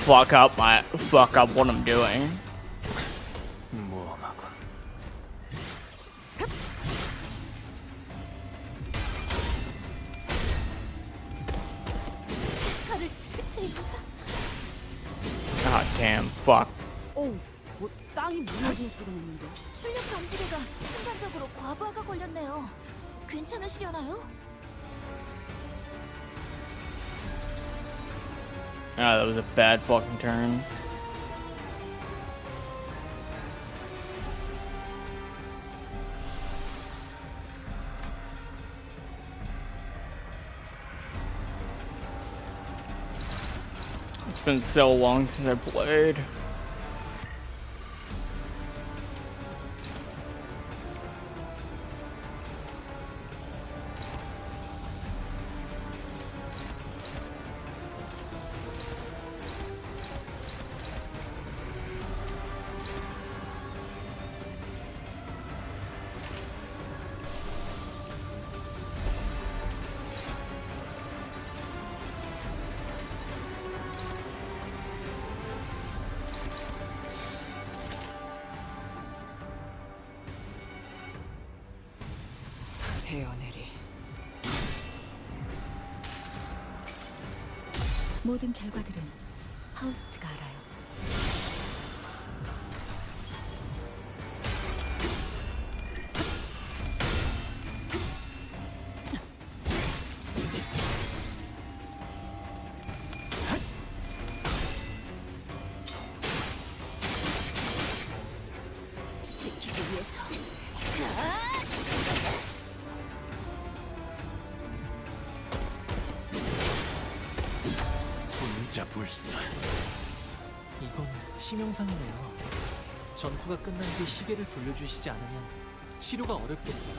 fuck up what I'm doing. 무엄하군. God damn, fuck. 오우, 뭐 땅이 무너진 소리 났는데. 출력 감지기가 순간적으로 과부하가 걸렸네요. 괜찮으시려나요? Ah, that was a bad fucking turn. It's been so long since I played. 베어내리. 모든 결과들은 하우스트가 알아요. 지키기 위해서. 분자 불사. 이건 치명상이네요. 전투가 끝난 뒤 시계를 돌려주시지 않으면 치료가 어렵겠어요.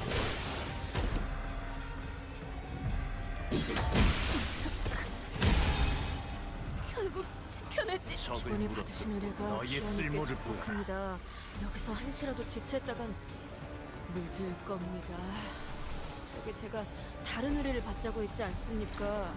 결국 지켜내지. 적을 이번에 물어 받으신 의뢰가 너의 기원께 쓸모를 보여라. 축복합니다. 여기서 한시라도 지체했다간 늦을 겁니다. 여기 제가 다른 의뢰를 받자고 했지 않습니까?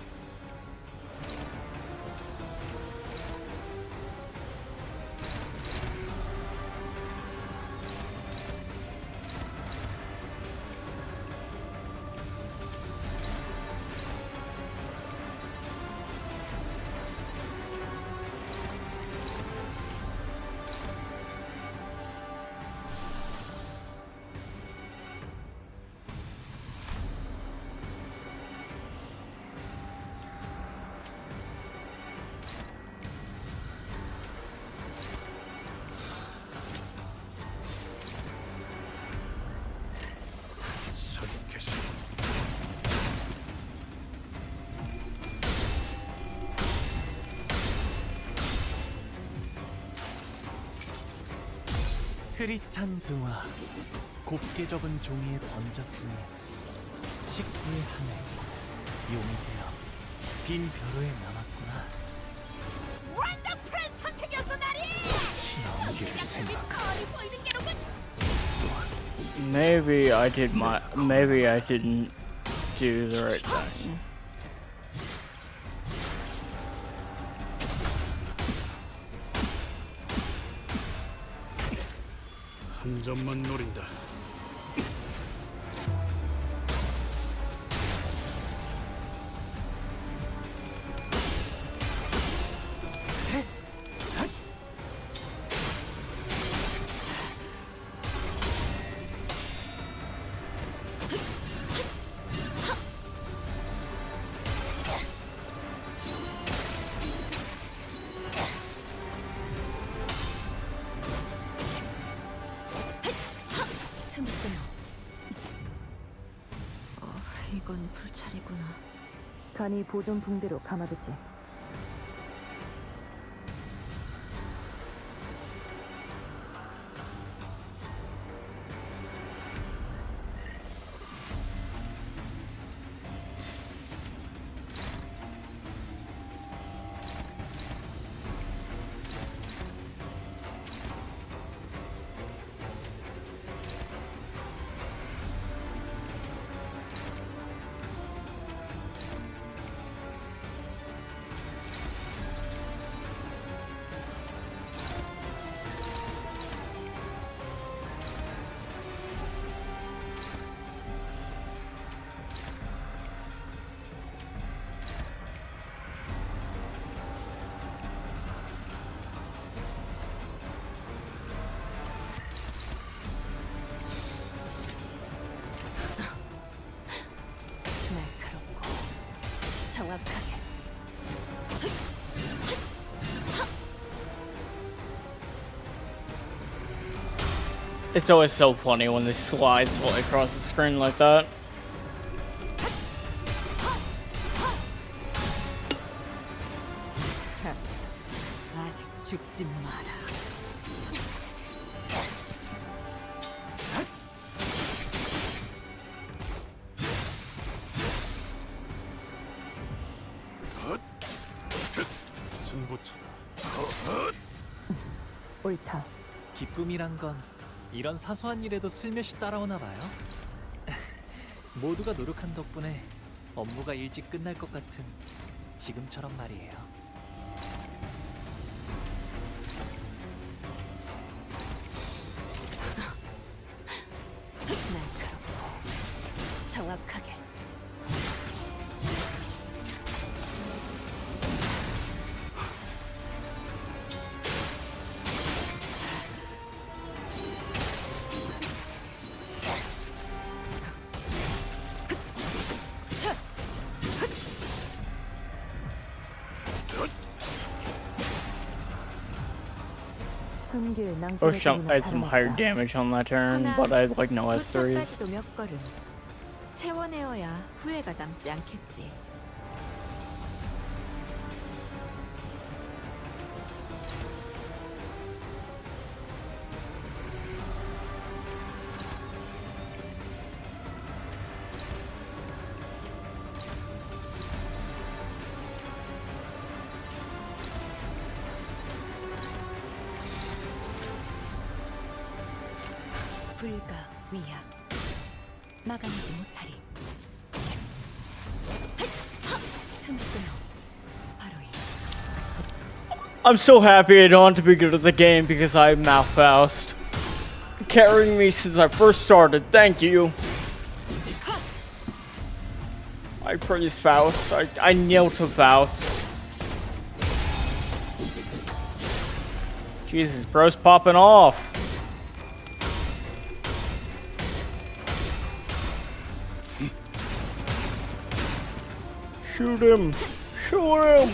설계시. 흐릿한 등화. 곱게 접은 종이에 던졌으니 식구의 하늘 용이 되어 빈 벼로에 남았구나. 원더풀한 선택이었어 나리. 신앙기를 생각. 거리 보이는 게로군. Maybe I didn't do the right thing. 한 점만 노린다. 틈을 끊어. 이건 불찰이구나. 간이 보존 붕대로 감아두지. It's always so funny when they slide across the screen like that. 아직 죽지 마라. 승부처다. 옳다. 기쁨이란 건 이런 사소한 일에도 슬며시 따라오나 봐요. 모두가 노력한 덕분에 업무가 일찍 끝날 것 같은 지금처럼 말이에요. 날카롭고 정확하게. I wish I had some higher damage on that turn, but I had like no S3s. 도착까지도 몇 걸음. 채워내어야 후회가 남지 않겠지. 불가 위약 막아내지 못하리. 틈끊어 바로 이. I'm so happy I don't have to be good at the game because I have Malfaust carrying me since I first started. Thank you. I praise Faust. I kneel to Faust. Jesus, bro's popping off. Shoot him! Shoot him!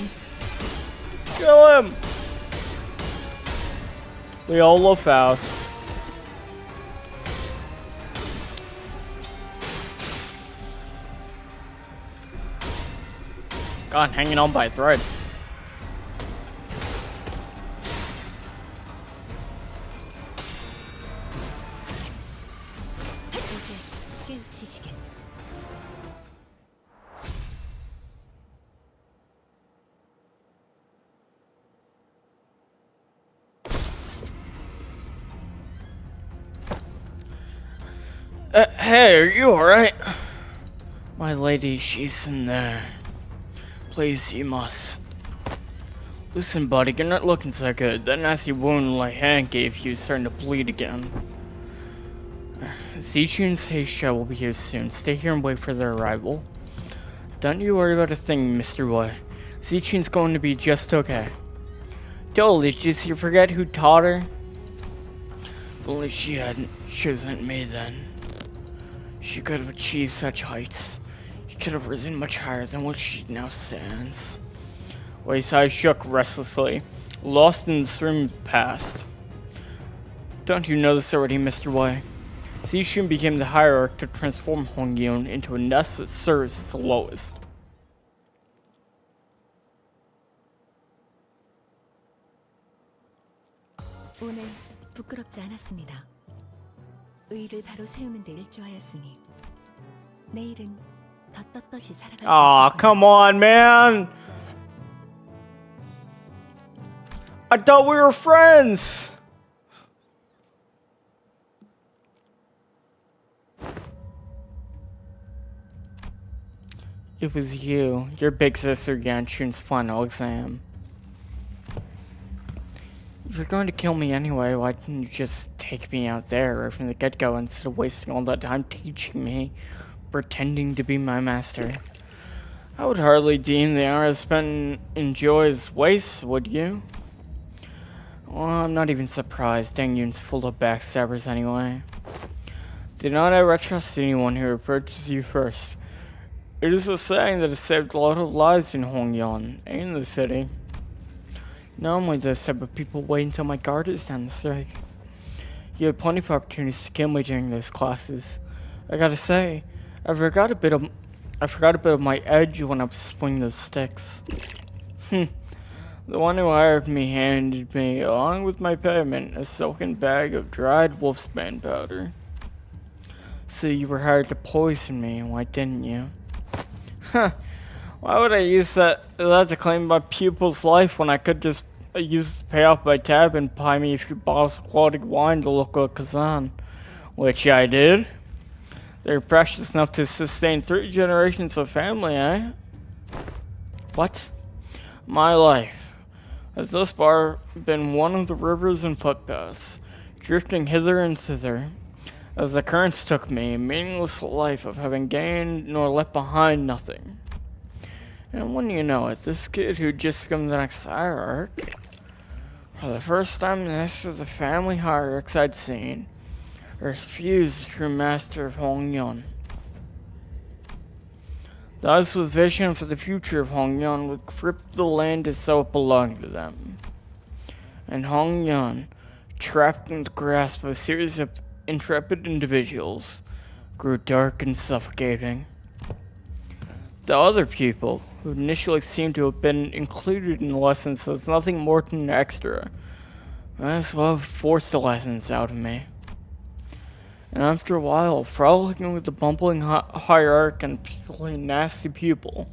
Kill him! We all love Faust. God, hanging on by a thread. 이제 깨우치시길. Hey, are you alright? My lady, she's in there. Please, you must. Listen, buddy, you're not looking so good. That nasty wound my hand gave you is starting to bleed again. Zichu and Seisha will be here soon. Stay here and wait for their arrival. Don't you worry about a thing, Mr. Boy. Zichun's going to be just okay. Totally, did you forget who taught her? If only she hadn't chosen me then. She could have achieved such heights. She could have risen much higher than what she now stands. Wayside shook restlessly, lost in the stream of the past. Don't you know this already, Mr. Wei? Zixun became the hierarch to transform Hongyun into a nest that serves as the lowest. 오늘 부끄럽지 않았습니다. 의를 바로 세우는 데 일조하였으니 내일은 더 떳떳이 살아갈 수 Aw, 있겠군요. come on, man! I thought we were friends! It was you, your big sister Yanchun's final exam. If you're going to kill me anyway, why didn't you just take me out there right from the get-go instead of wasting all that time teaching me, pretending to be my master? I would hardly deem the hour spent in joy's waste, would you? Well, I'm not even surprised. Deng Yun's full of backstabbers anyway. Do not ever trust anyone who approaches you first. It is a saying that has saved a lot of lives in Hongyuan and in the city. Normally those type of people wait until my guard is down the strike. You had plenty of opportunities to kill me during those classes. I gotta say, I forgot a bit of my edge when I was swinging those sticks. The one who hired me handed me, along with my payment, a silken bag of dried wolfsbane powder. So you were hired to poison me, why didn't you? Huh. Why would I use that to claim my pupil's life when I could just use to pay off my tab and buy me a few bottles of quality wine at the local Kazan? Which I did. They're precious enough to sustain 3 generations of family, eh? What? My life has thus far been one of the rivers and footpaths, drifting hither and thither, as the currents took me, a meaningless life of having gained nor left behind nothing. And when you know it, this kid who just became the next hierarch, for the first time this was the family hierarchs I'd seen, refused the true master of Hongyon. Thus with vision for the future of Hongyon would grip the land as though it belonged to them. And Hongyon, trapped in the grasp of a series of intrepid individuals, grew dark and suffocating. The other people, who initially seemed to have been included in the lessons as nothing more than an extra, might as well have forced the lessons out of me. And after a while, frolicking with the bumbling hierarch and particularly nasty pupil,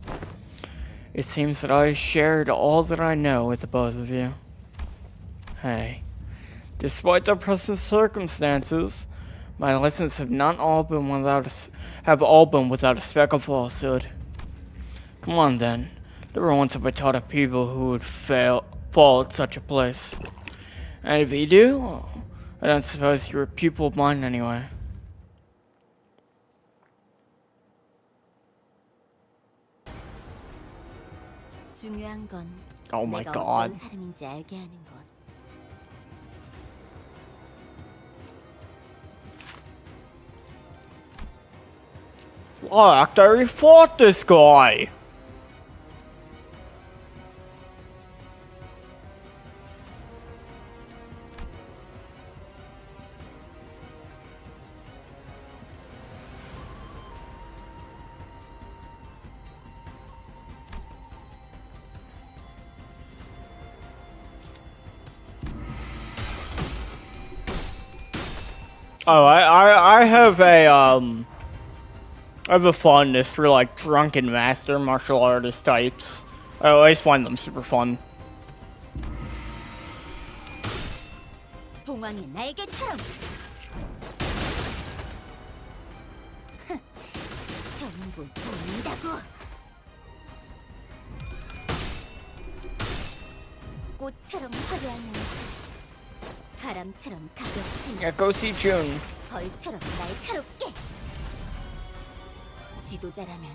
it seems that I shared all that I know with the both of you. Hey, despite the present circumstances, my lessons have not all been without a speck of falsehood. Come on then, never once have I taught of people who would fall at such a place. And if you do, I don't suppose you're a pupil of mine anyway. 중요한 건 Oh my 내가 god. 어떤 사람인지 알게 하는 것. Look, I already fought this guy! Oh, I have a fondness for like drunken master martial artist types. I always find them super fun. 동왕이 날개처럼. 전부 보인다고. 꽃처럼 화려한 바람처럼 가볍지만 Yeah, go see June. 벌처럼 날카롭게. 지도자라면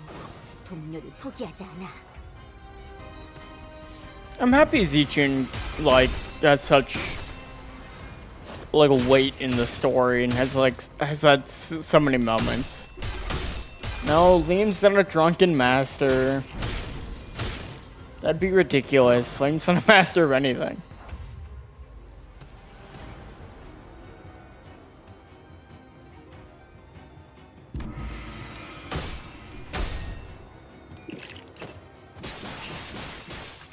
동료를 포기하지 않아. I'm happy Zichun like has such like a weight in the story and has had so many moments. No, Liam's not a drunken master. That'd be ridiculous. Liam's not a master of anything.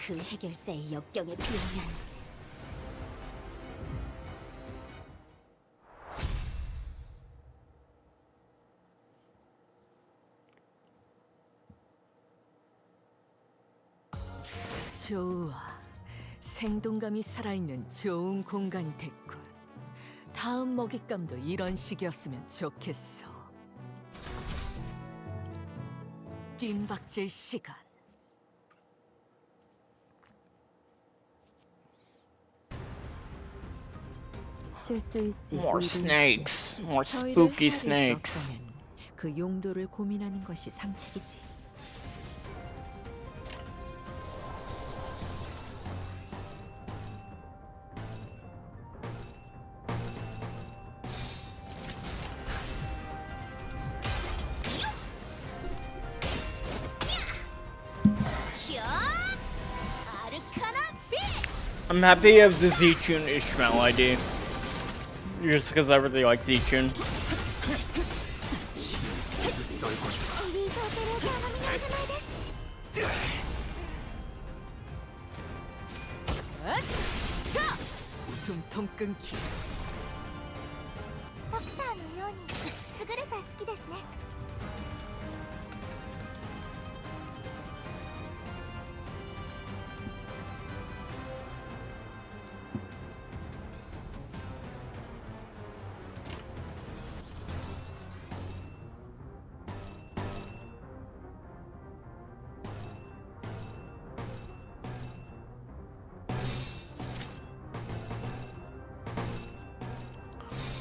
그 해결사의 역경에 비하면 좋아. 생동감이 살아있는 좋은 공간이 됐군. 다음 먹잇감도 이런 식이었으면 좋겠어. 뜀박질 시간. More snakes. More 저희를 spooky 해야 될 수 snakes. 없다면 그 용도를 고민하는 것이 상책이지. I'm happy of the Zichun Ishmael ID. Just because I really like Zichun. 숨통 끊기. ドクターのように優れた式ですね。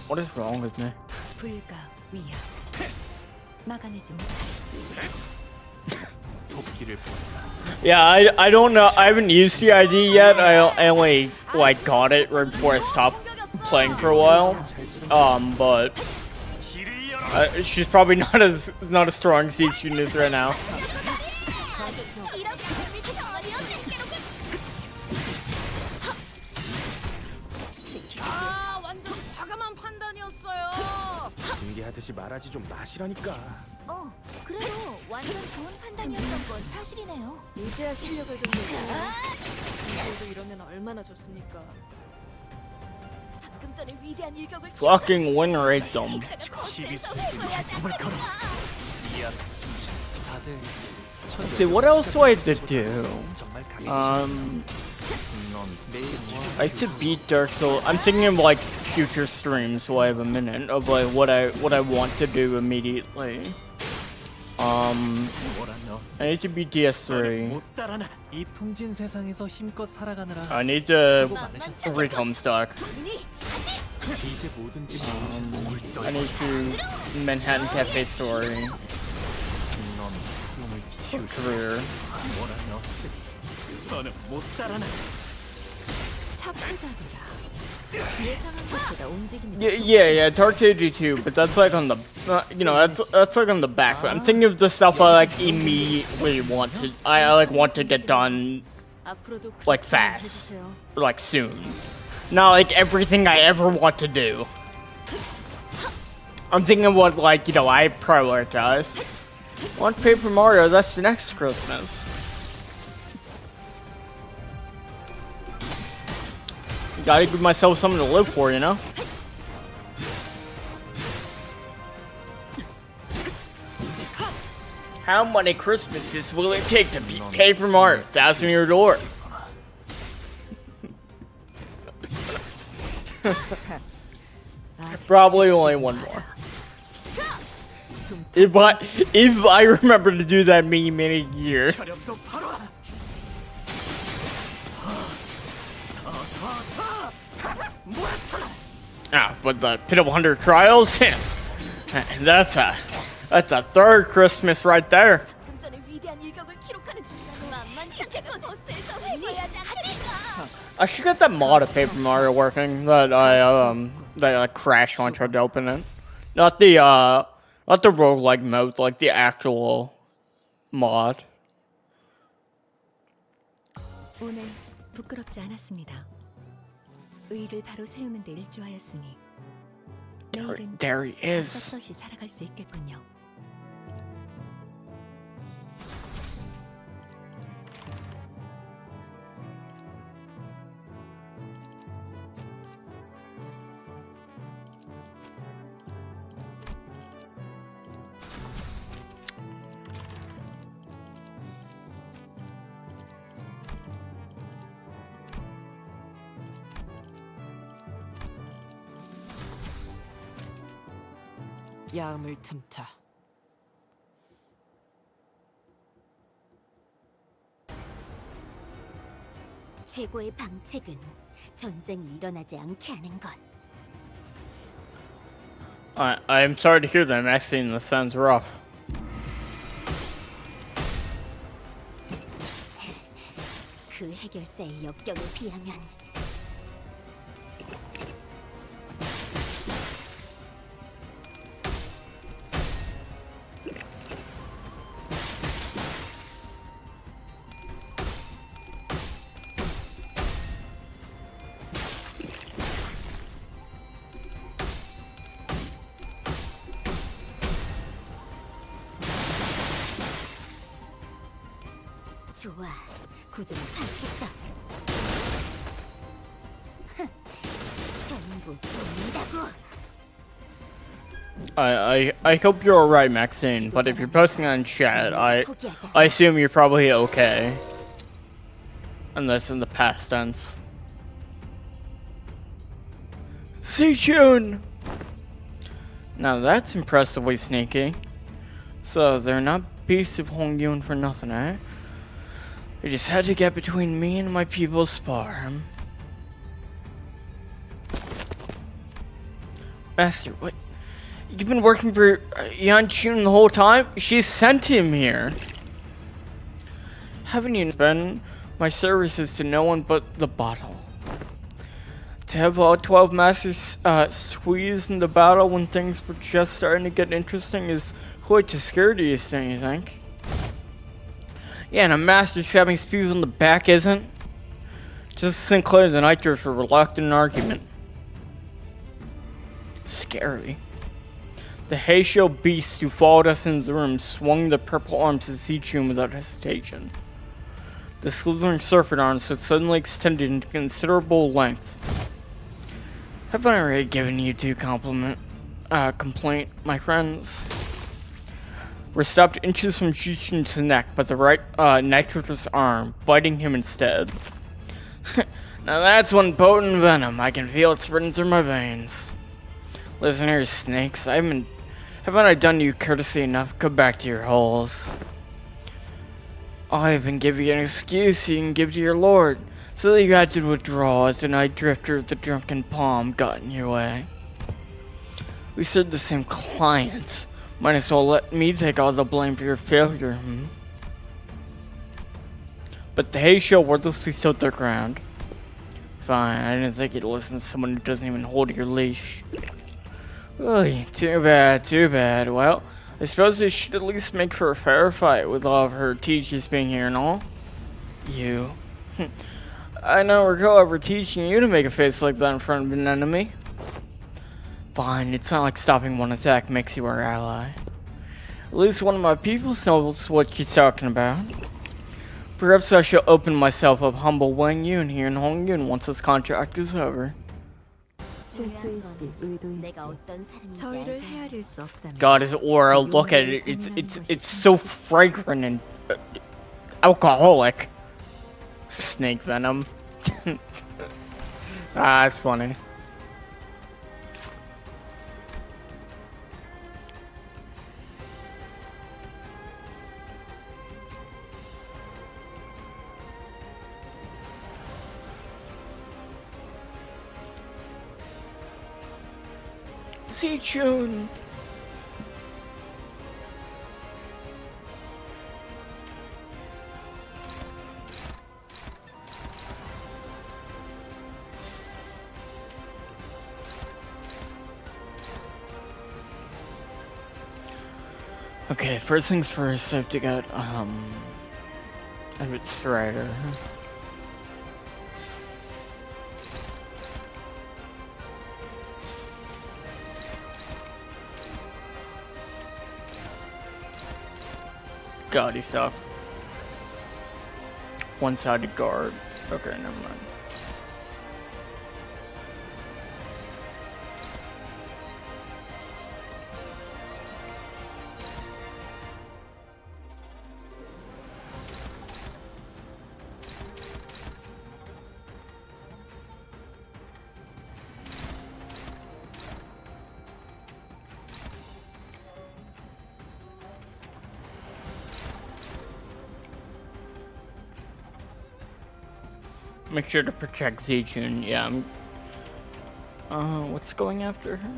What is wrong with me? 불가 위야. 막아내지 못해. 도끼를 보았다. Yeah, I don't know. I haven't used the ID yet. I only like got it right before I stopped playing for a while. But she's probably not as strong as Zichun is right now. 아, 완전 과감한 판단이었어요. 공개하듯이 말하지 좀 마시라니까. 그래도 완전 좋은 판단이었던 건 사실이네요. 이제야 실력을 좀 보자. 이제도 이러면 얼마나 좋습니까? 방금 전에 위대한 일격을 Fucking win rate them. 12승 걸어. 이안 다들 Let's see, what else do I have to do? 정말 강해. Um, 넌 내일 I have to beat Dark Souls. I'm thinking of like future streams, so I have a minute of like what I want to do immediately. 뭐라며? I need to beat DS3. 못 따라나. 이 풍진 세상에서 힘껏 살아가느라 I need to 수고 많으셨어. read Homestuck. 이제 뭐든지 모르겠어. I need to Manhattan Cafe Story. 넌 숨을 틔우지. Career. 뭐라며? 너는 못 따라나. 첩부자들아. 예상한 것보다 움직임이 Yeah, Dark Ages 2, but that's like on the, that's like on the back. I'm thinking of the stuff I like immediately want to, I like want to get done 앞으로도 like 그렇게만 fast, 해주세요. or like soon. Not like everything I ever want to do. I'm thinking of what like, I prioritize. Want Paper Mario, that's next Christmas. Gotta give myself something to live for, you know? How many Christmases will it take to beat Paper Mario? 1,000 Year Door. Probably only one more. If I remember to do that meme in a year. But the Pit of 100 Trials, that's a third Christmas right there. 방금 전에 위대한 일격을 기록하는 중. 만만치 않겠군. 보스에서 회귀해야지 않겠습니까? I should get that mod of Paper Mario working that I crashed when I tried to open it. Not the roguelike mode, like the actual mod. 오늘 부끄럽지 않았습니다. 의를 바로 세우는 데 일조하였으니 내일은 There he is. 떳떳이 살아갈 수 있겠군요. 야음을 틈타. 최고의 방책은 전쟁이 일어나지 않게 하는 것. I'm sorry to hear that, Maxine. That sounds rough. 그 해결사의 역경에 비하면 좋아, 구조는 않겠어. 전부 보인다고. I hope you're alright, Maxine, but if you're posting on chat, I assume you're probably okay. And that's in the past tense. Seichun! Now that's impressively sneaky. So they're not beasts of Hongyun for nothing, eh? They just had to get between me and my people's farm. Master, what? You've been working for Yanchun the whole time? She sent him here. Haven't you spent my services to no one but the bottle? To have all 12 masters squeezed in the battle when things were just starting to get interesting is quite discourteous, don't you think? Yeah, and a master stabbing people in the back isn't? Just Sinclair the Nitro for reluctant argument. Scary. The Heisho beast who followed us in the room swung the purple arms to Zichun without hesitation. The slithering serpent arms had suddenly extended into considerable length. Have I already given you two complaint, my friends? We're stopped inches from Zichun's neck, but the right Nitro's arm, biting him instead. Now that's one potent venom. I can feel it spreading through my veins. Listen here, snakes. Haven't I done you courtesy enough? Go back to your holes. I'll even give you an excuse you can give to your lord, so that you had to withdraw as the night drifter of the drunken palm got in your way. We serve the same clients. Might as well let me take all the blame for your failure, But the Heisho wordlessly stood their ground. Fine, I didn't think you'd listen to someone who doesn't even hold your leash. Oy, too bad, too bad. Well, I suppose they should at least make for a fair fight with all of her teachers being here and all. You. I don't recall ever teaching you to make a face like that in front of an enemy. Fine, it's not like stopping one attack makes you our ally. At least one of my people knows what she's talking about. Perhaps I shall open myself up humble Wang Yun here in Hongyun once this contract is over. 저희를 헤아릴 수 없다면 God, his aura, look at it. It's so fragrant and alcoholic. Snake venom. That's funny. Zichun. Okay, first things first, I have to get a bit strider. Gaudy stuff. One-sided guard. Okay, never mind. Make sure to protect Zichun. Yeah, what's going after her?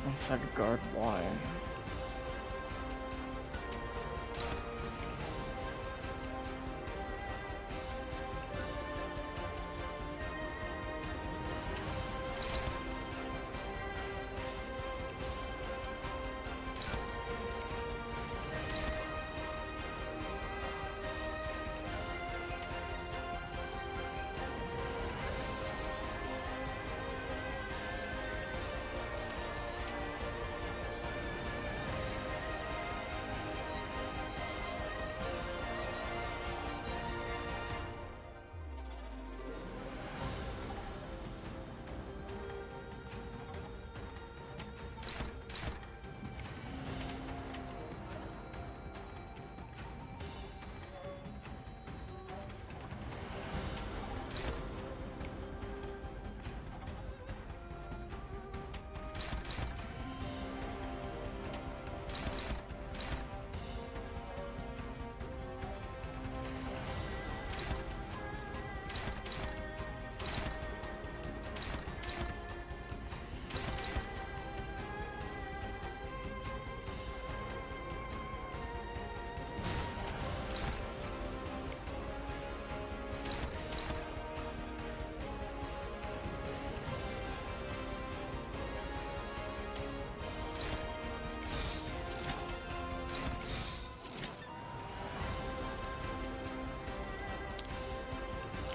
One-sided guard, why?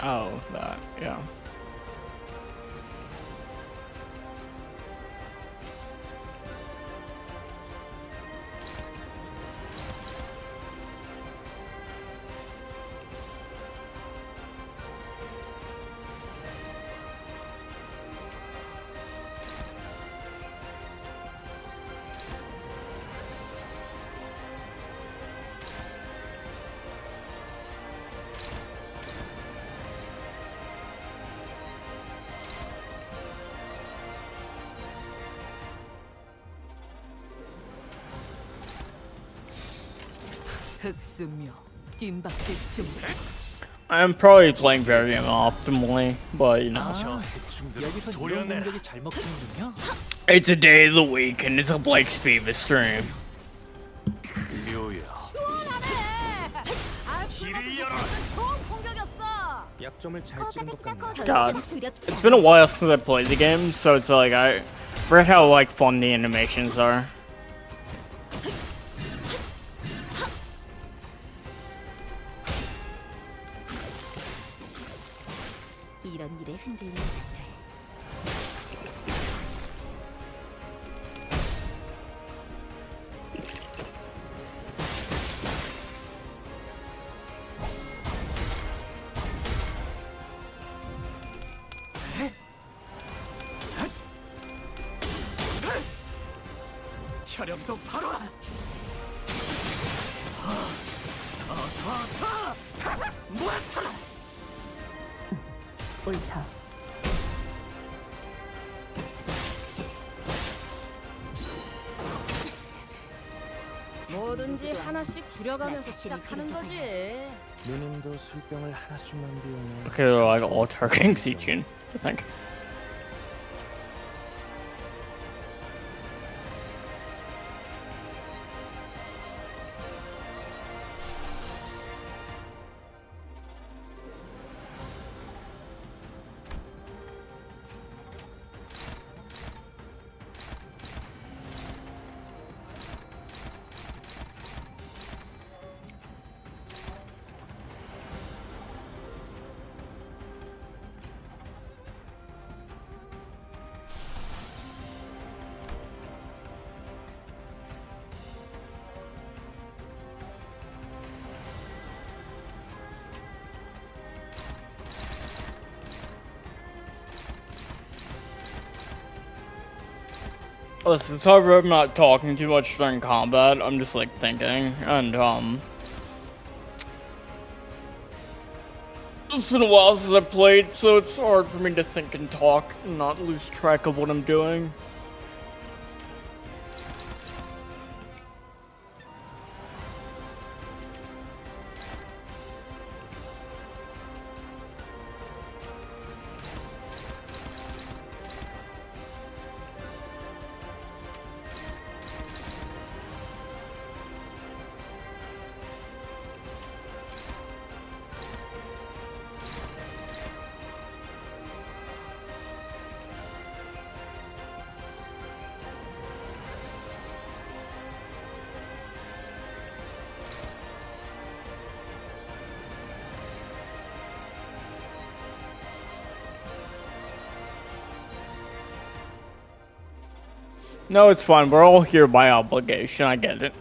Oh, that, yeah. 흑수묘 뒷박질 춤. I'm probably playing very optimally, but you know. 아, 여기서 이런 공격이 잘 먹히는군요. It's a day of the week and it's a Blake's Fever stream. 묘야. 길을 열어. 좋은 공격이었어. 약점을 잘 찌른 것 같네. God, it's been a while since I played the game, so it's like I forget how like fun the animations are. 이런 일에 흔들리면 안 돼. 혈염도 바로. 옳다. 뭐든지 하나씩 줄여가면서 시작하는 거지. 누님도 술병을 하나씩만 비우면. Okay, they're like all targeting Sijin, I think. Listen, sorry I'm not talking too much during combat, I'm just like thinking, and it's been a while since I played, so it's hard for me to think and talk and not lose track of what I'm doing. No, it's fine. We're all here by obligation. I get it.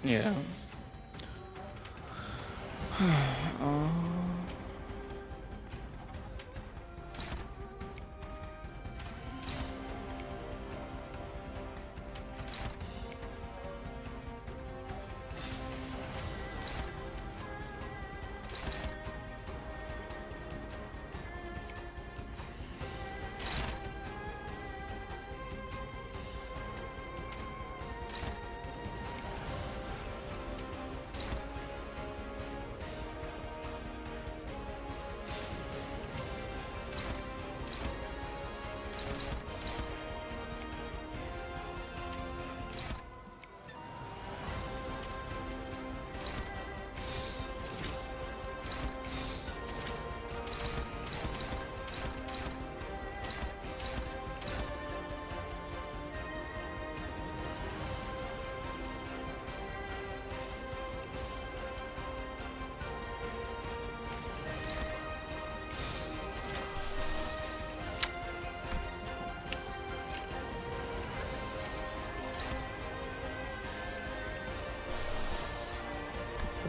Yeah.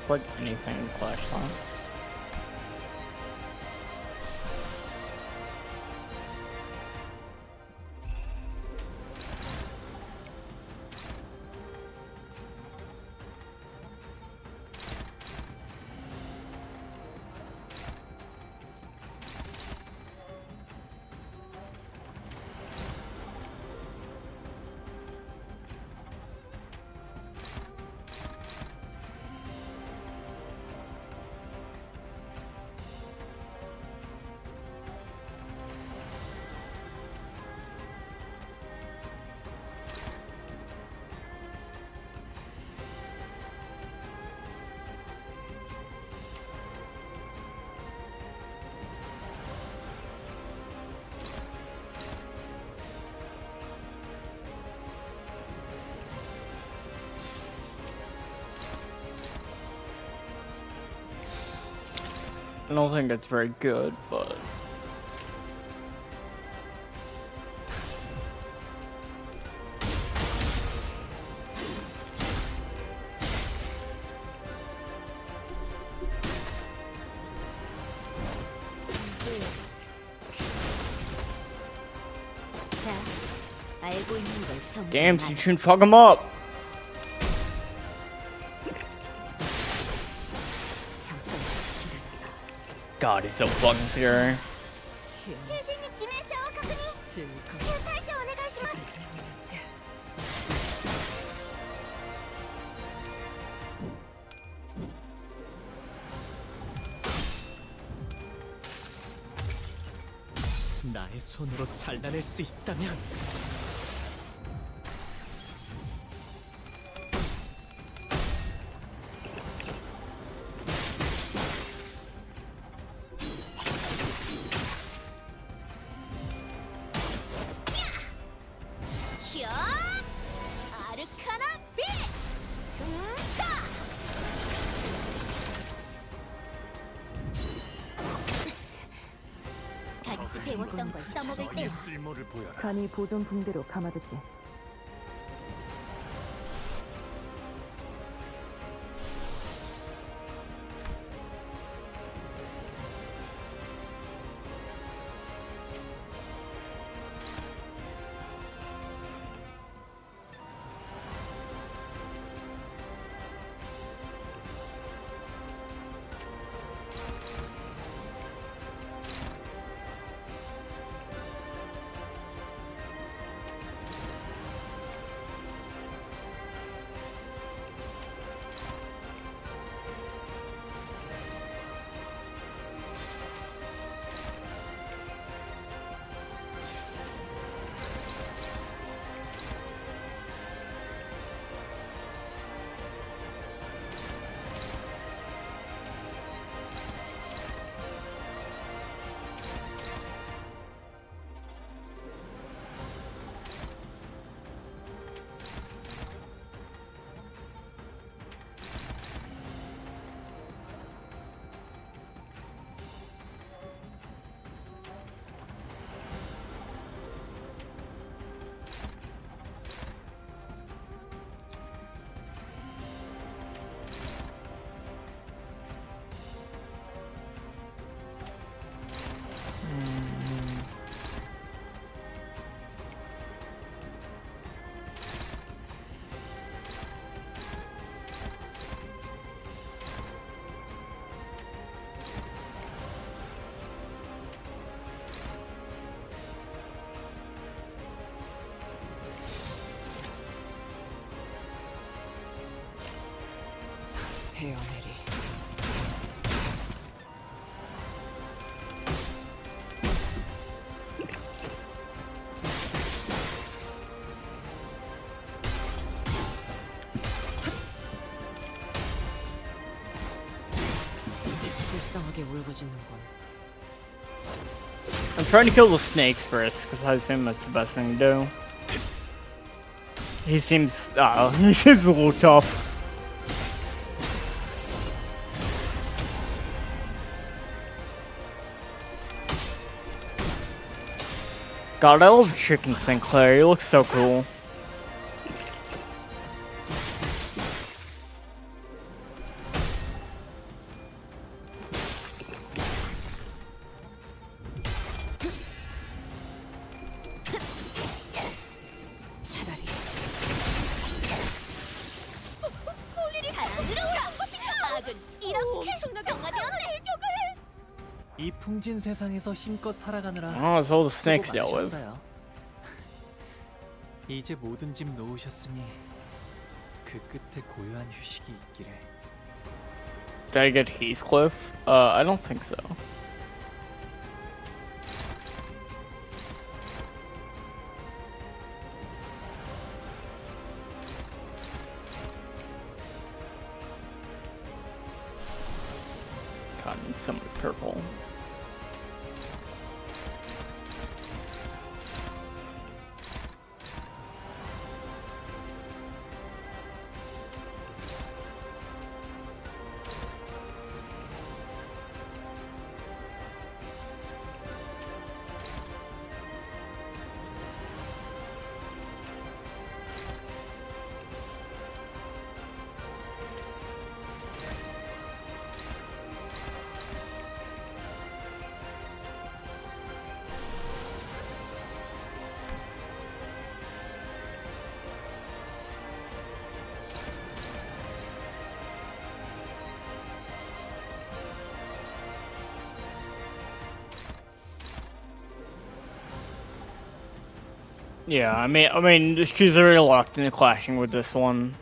look like anything in flashlight. I don't think it's very good, but... 자, 알고 있는 걸 전부 Damn, 말. you shouldn't fuck him up! God, he's so fucking scary. 囚人に致命傷を確認。至急対処お願いします。나의 손으로 잘라낼 수 있다면 캬! 아르카나 빛! 차! 같이 배웠던 걸 써먹을 때 쓸모를 보여라. 간이 보존 붕대로 감아두지. 헤어내리. 불쌍하게 울부짖는군. I'm trying to kill the snakes first, because I assume that's the best thing to do. He seems a little tough. God, I love Chicken Sinclair. He looks so cool. 이 풍진 세상에서 힘껏 살아가느라 Oh, it's all the 수고 snakes dealt with. 많으셨어요. 이제 모든 짐 놓으셨으니 그 끝에 고요한 휴식이 있기를. Did I get Heathcliff? I don't think so. God, I need some purple. Yeah, I mean, she's very locked into clashing with this one.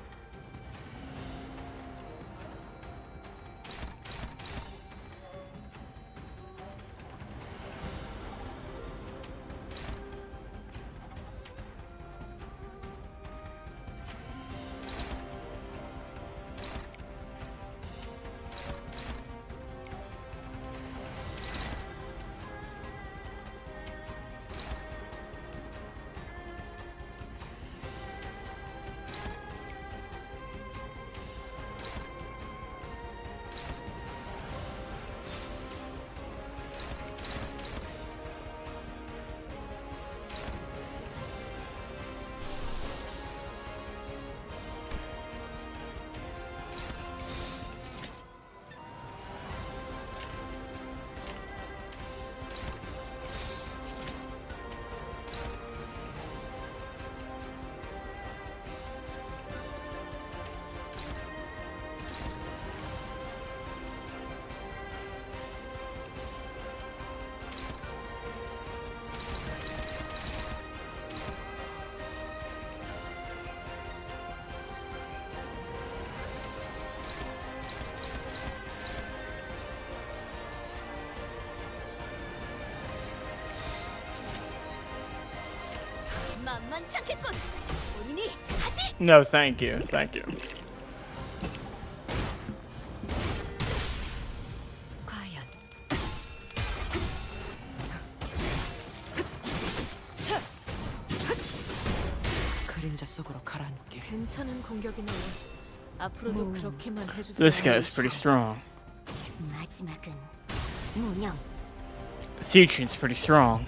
만만찮겠군. 본인이 하지. No, thank you, thank you. 과연 그림자 속으로 가라앉게. 괜찮은 공격이네요. 앞으로도 그렇게만 해주세요. This guy's pretty strong. 마지막은 무념. Sichuan's pretty strong.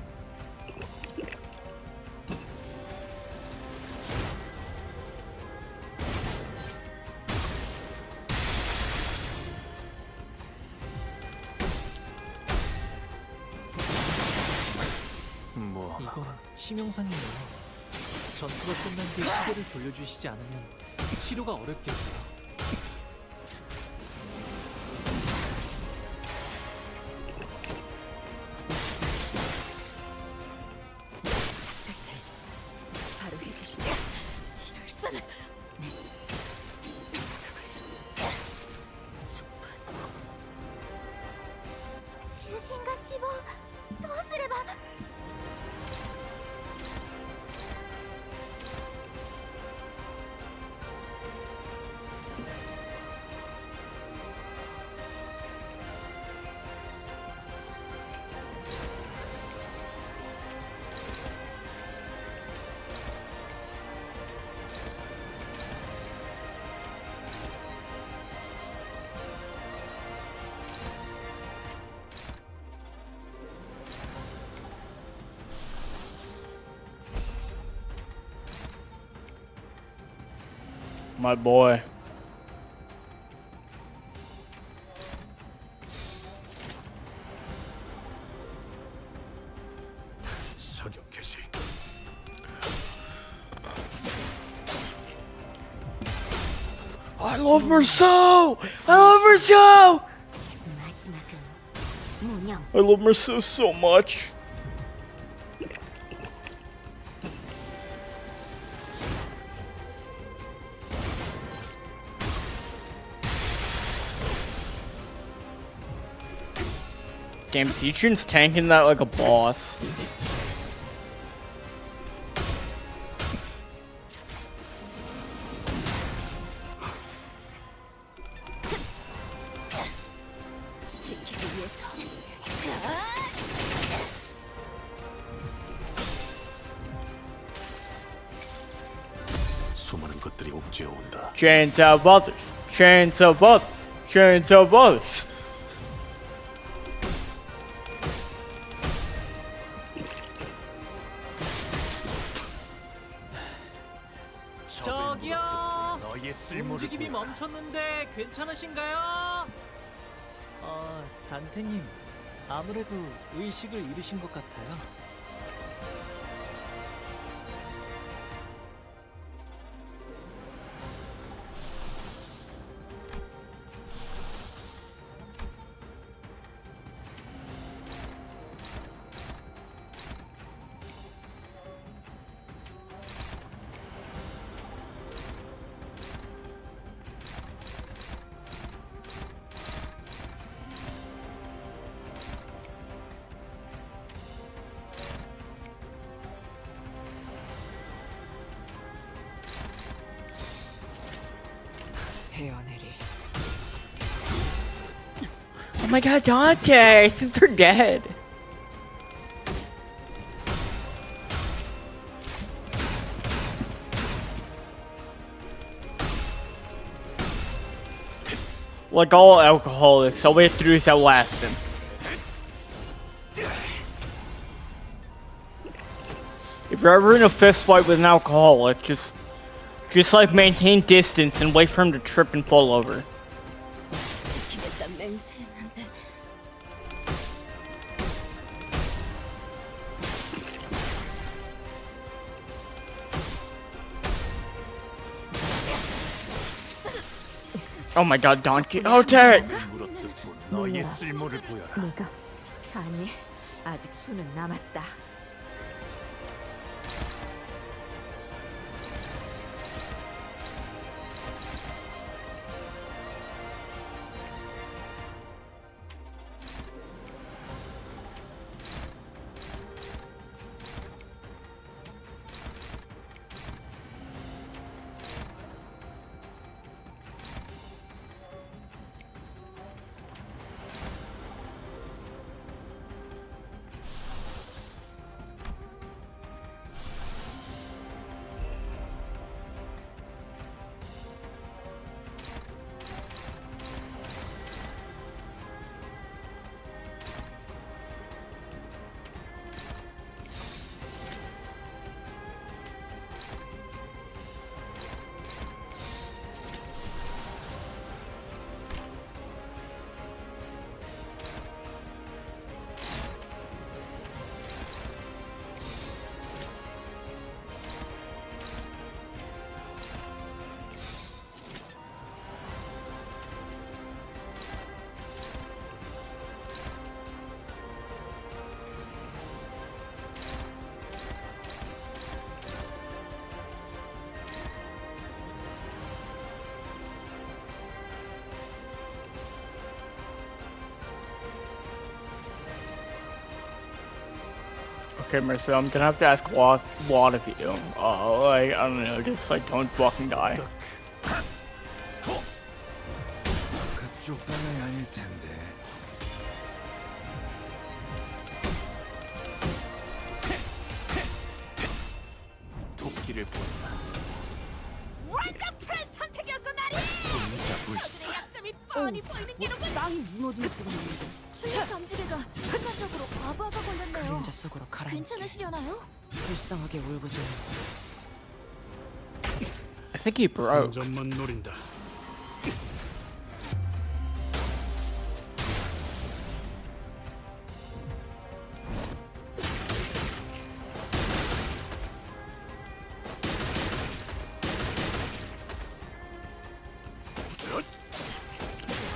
뭐 이건 치명상이에요. 전투가 끝난 뒤 시계를 돌려주시지 않으면 치료가 어렵겠어요. 바로 해주시죠. 이럴 수는.囚人が死亡。どうすれば。My boy. 사격 개시. I love her so! I love her so! 마지막은 무념. 안녕. I love my sis so much. Damn, Citron's tanking that like a boss. 지키기 위해서. 수많은 것들이 옥죄어 온다. Chains of others. Chains of others. Chains of others. 저기요. 너의 쓸모를 움직임이 보여라. 멈췄는데 괜찮으신가요? 단테님 아무래도 의식을 잃으신 것 같아요. 헤어내리. Oh my god, Dante! I think they're dead. Like all alcoholics, all we have to do is outlast him. If you're ever in a fist fight with an alcoholic, just like maintain distance and wait for him to trip and fall over. 지키겠단 맹세했는데. Oh my god, Don Quixote! 물어뜯고 너의 쓸모를 보여라. 아니, 아직 수는 남았다. Okay, Mercy, I'm gonna have to ask a lot of you. Like, I don't know, just like don't fucking die. 그쪽 방향이 아닐 텐데. 도끼를 보여라. 원더풀 선택이었어 나리. 불사. 약점이 뻔히 보이는 게로군. 땅이 무너지는 소리가 나는데. 출력 감지기가 순간적으로 과부하가 걸렸네요. 그림자 속으로 가라앉게. 괜찮으시려나요? 불쌍하게 울부짖는 I think he broke. 점만 노린다.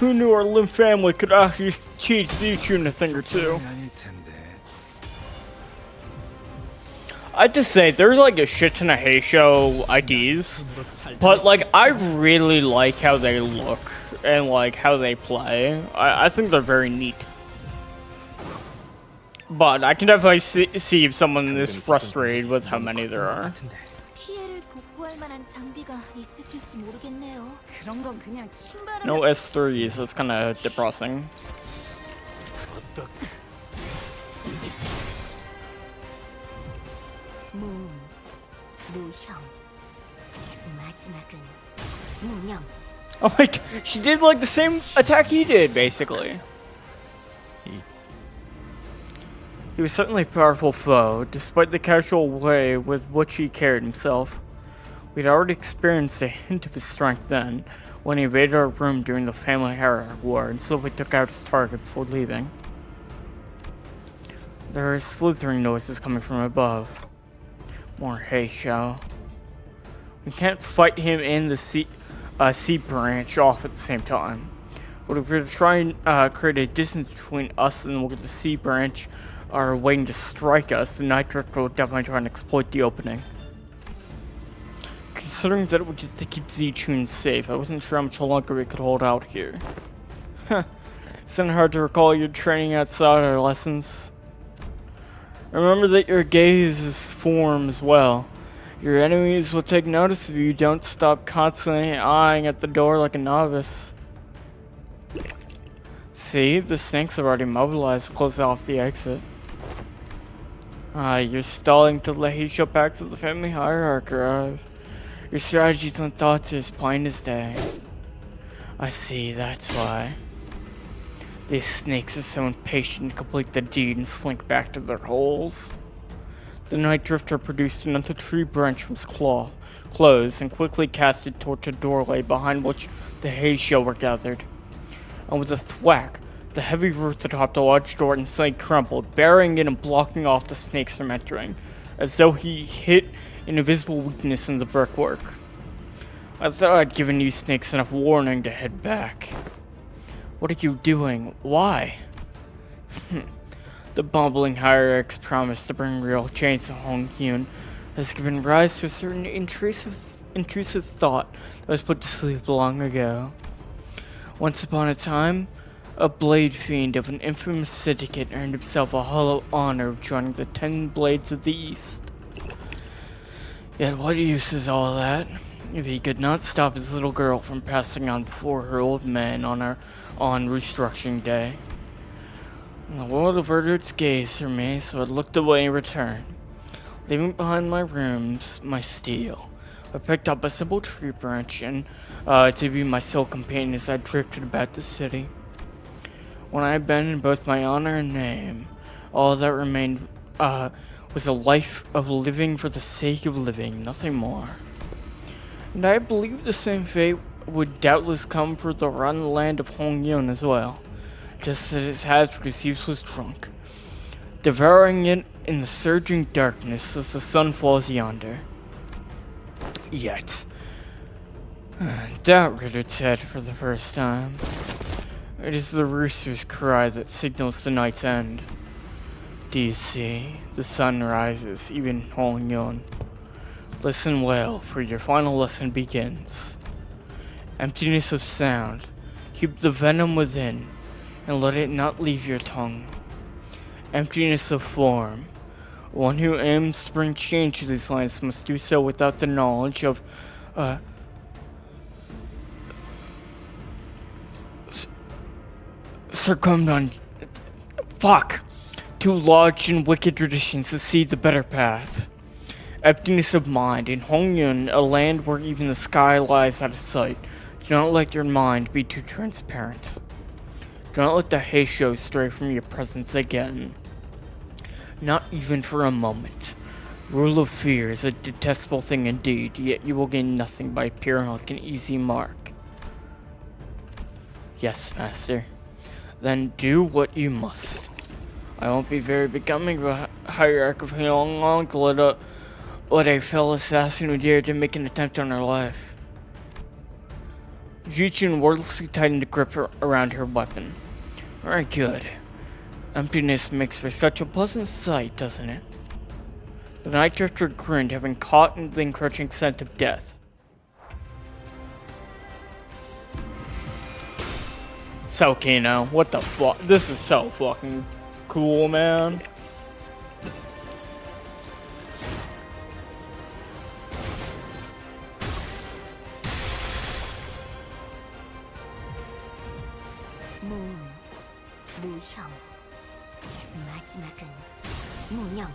Who knew our Lim family could actually teach Zichun a thing or two. 아닐 텐데. I'd just say there's like a shit ton of Heisho IDs, but like I really like how they look and like how they play. I think they're very neat. But I can definitely see if someone is frustrated with how many there are. 피해를 복구할 만한 장비가 있으실지 모르겠네요. 그런 건 그냥 침발은 No S3s, that's kind of depressing. 무음, 무형, 마지막은 무념. Oh my god, she did like the same attack he did, basically. He was certainly a powerful foe, despite the casual way with which he carried himself. We'd already experienced a hint of his strength then, when he invaded our room during the family hierarchy war and slowly took out his target before leaving. There are slithering noises coming from above. More Heisho. We can't fight him and the sea branch off at the same time. But if we were to try and create a distance between us and the sea branch are waiting to strike us, the Night Drifter will definitely try and exploit the opening. Considering that it would just to keep Zichun safe, I wasn't sure how much longer we could hold out here. It's not hard to recall your training outside our lessons. Remember that your gaze forms well. Your enemies will take notice if you don't stop constantly eyeing at the door like a novice. See, the snakes are already mobilized to close off the exit. You're stalling till the Heisho packs of the family hierarchy arrive. Your strategies and thoughts are as plain as day. I see, that's why. These snakes are so impatient to complete the deed and slink back to their holes. The Night Drifter produced another tree branch from his clothes and quickly cast it towards a doorway behind which the Heisho were gathered. And with a thwack, the heavy roots atop the large door inside crumbled, burying it and blocking off the snakes from entering, as though he hit an invisible weakness in the brickwork. I thought I'd given you snakes enough warning to head back. What are you doing? Why? The bumbling hierarch's promise to bring real change to Hongyun has given rise to a certain intrusive thought that was put to sleep long ago. Once upon a time, a blade fiend of an infamous syndicate earned himself a hollow honor of joining the 10 Blades of the East. Yet what use is all that, if he could not stop his little girl from passing on before her old man on restructuring day? The world averted its gaze from me, so I looked away in return. Leaving behind my rooms, my steel, I picked up a simple tree branch and to be my sole companion as I drifted about the city. When I abandoned both my honor and name, all that remained was a life of living for the sake of living, nothing more. And I believe the same fate would doubtless come for the rotten land of Hongyun as well, just as it has for this useless trunk, devouring it in the surging darkness as the sun falls yonder. Yet, doubt reared its head for the first time. It is the rooster's cry that signals the night's end. Do you see? The sun rises, even in Hongyun. Listen well, for your final lesson begins. Emptiness of sound. Keep the venom within, and let it not leave your tongue. Emptiness of form. One who aims to bring change to these lands must do so without the knowledge of, too large and wicked traditions to see the better path. Emptiness of mind. In Hongyun, a land where even the sky lies out of sight, do not let your mind be too transparent. Do not let the Heisho stray from your presence again. Not even for a moment. Rule of fear is a detestable thing indeed, yet you will gain nothing by appearing like an easy mark. Yes, master. Then do what you must. I won't be very becoming of a hierarch of long to let a fellow assassin who dared to make an attempt on her life. Zichun wordlessly tightened the grip around her weapon. Very good. Emptiness makes for such a pleasant sight, doesn't it? The night drifter grinned, having caught in the encroaching scent of death. So, Kino, what the fuck? This is so fucking cool, man. 무형 마지막은 무념.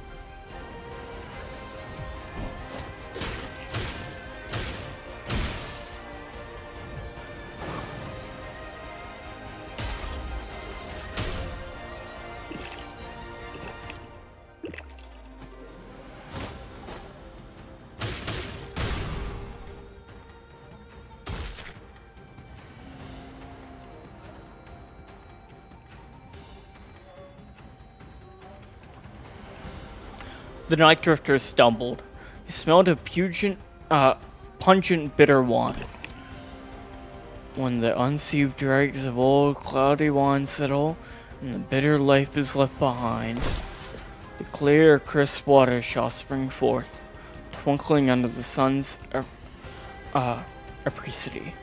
The night drifter stumbled. He smelled a pungent bitter wine. When the unsieved dregs of old cloudy wine settle, and the bitter life is left behind, the clear, crisp water shall spring forth, twinkling under the sun's apricity.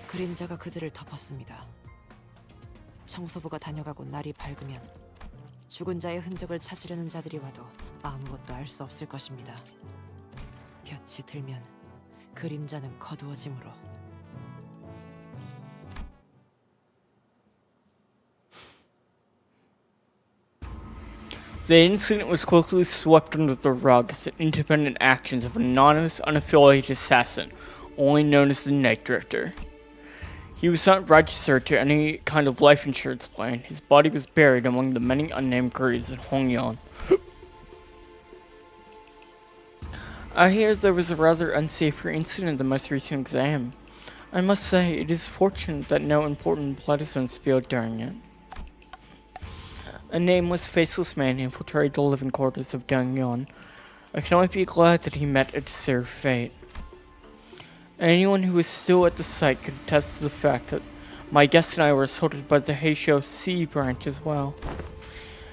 그림자가 그들을 덮었습니다. 청소부가 다녀가고 날이 밝으면 죽은 자의 흔적을 찾으려는 자들이 와도 아무것도 알 수 없을 것입니다. 볕이 들면 그림자는 거두어지므로. The incident was quickly swept under the rug as the independent actions of an anonymous, unaffiliated assassin, only known as the Night Drifter. He was not registered to any kind of life insurance plan. His body was buried among the many unnamed graves in Hongyan. I hear there was a rather unsavory incident in the most recent exam. I must say, it is fortunate that no important blood has been spilled during it. A nameless, faceless man infiltrated the living quarters of Dongyeon. I can only be glad that he met a deserved fate. Anyone who is still at the site could attest to the fact that my guest and I were assaulted by the Heisho C branch as well.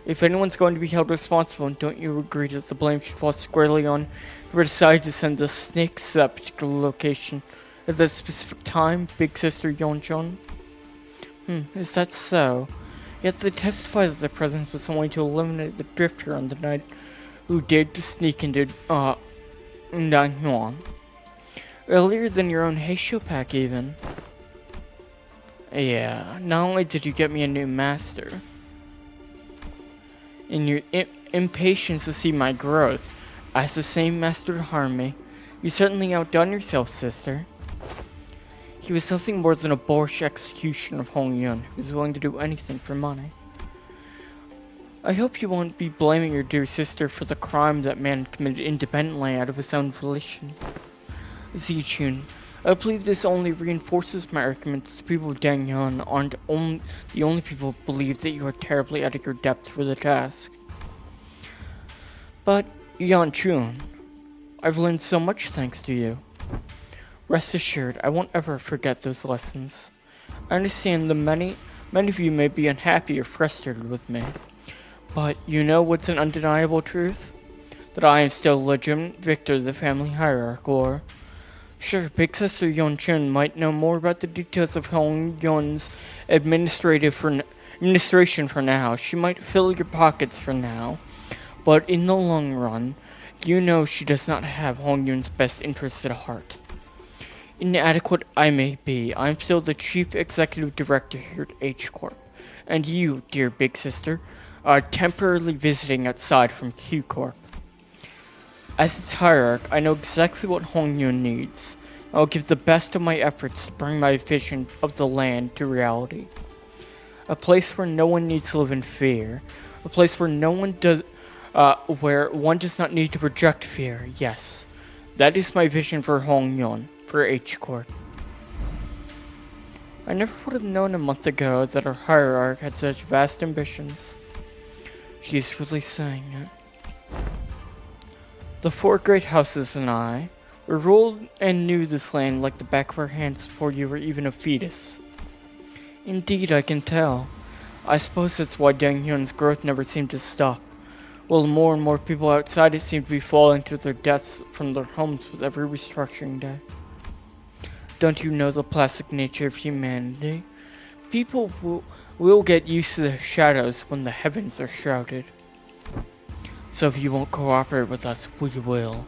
If anyone's going to be held responsible, don't you agree that the blame should fall squarely on whoever decided to send the snakes to that particular location at that specific time, Big Sister Yeonjun? Is that so? Yet they testify that their presence was only to eliminate the drifter on the night who dared to sneak into Nanyuan. Earlier than your own Heisho pack even. Yeah, not only did you get me a new master, in your impatience to see my growth, as the same master to harm me, you certainly outdone yourself, sister. He was nothing more than a boorish executioner of Hongyun who was willing to do anything for money. I hope you won't be blaming your dear sister for the crime that man committed independently out of his own volition. Zichun, I believe this only reinforces my argument that the people of Dangyeon aren't the only people who believe that you are terribly out of your depth for the task. But, Yeonjun, I've learned so much thanks to you. Rest assured, I won't ever forget those lessons. I understand that many of you may be unhappy or frustrated with me, but you know what's an undeniable truth? That I am still legitimate victor of the family hierarchy, or... Sure, Big Sister Yeonjun might know more about the details of Hongyun's administration for now. She might fill your pockets for now. But in the long run, you know she does not have Hongyun's best interests at heart. Inadequate I may be, I'm still the Chief Executive Director here at H Corp. And you, dear Big Sister, are temporarily visiting outside from Q Corp. As its hierarch, I know exactly what Hongyun needs. I will give the best of my efforts to bring my vision of the land to reality. A place where no one needs to live in fear. A place where where one does not need to project fear. Yes, that is my vision for Hongyun, for H Corp. I never would have known a month ago that our hierarch had such vast ambitions. She's really saying it. The four great houses and I, we ruled and knew this land like the back of our hands before you were even a fetus. Indeed, I can tell. I suppose that's why Danghyun's growth never seemed to stop, while more and more people outside it seemed to be falling to their deaths from their homes with every restructuring day. Don't you know the plastic nature of humanity? People will get used to the shadows when the heavens are shrouded. So if you won't cooperate with us, we will.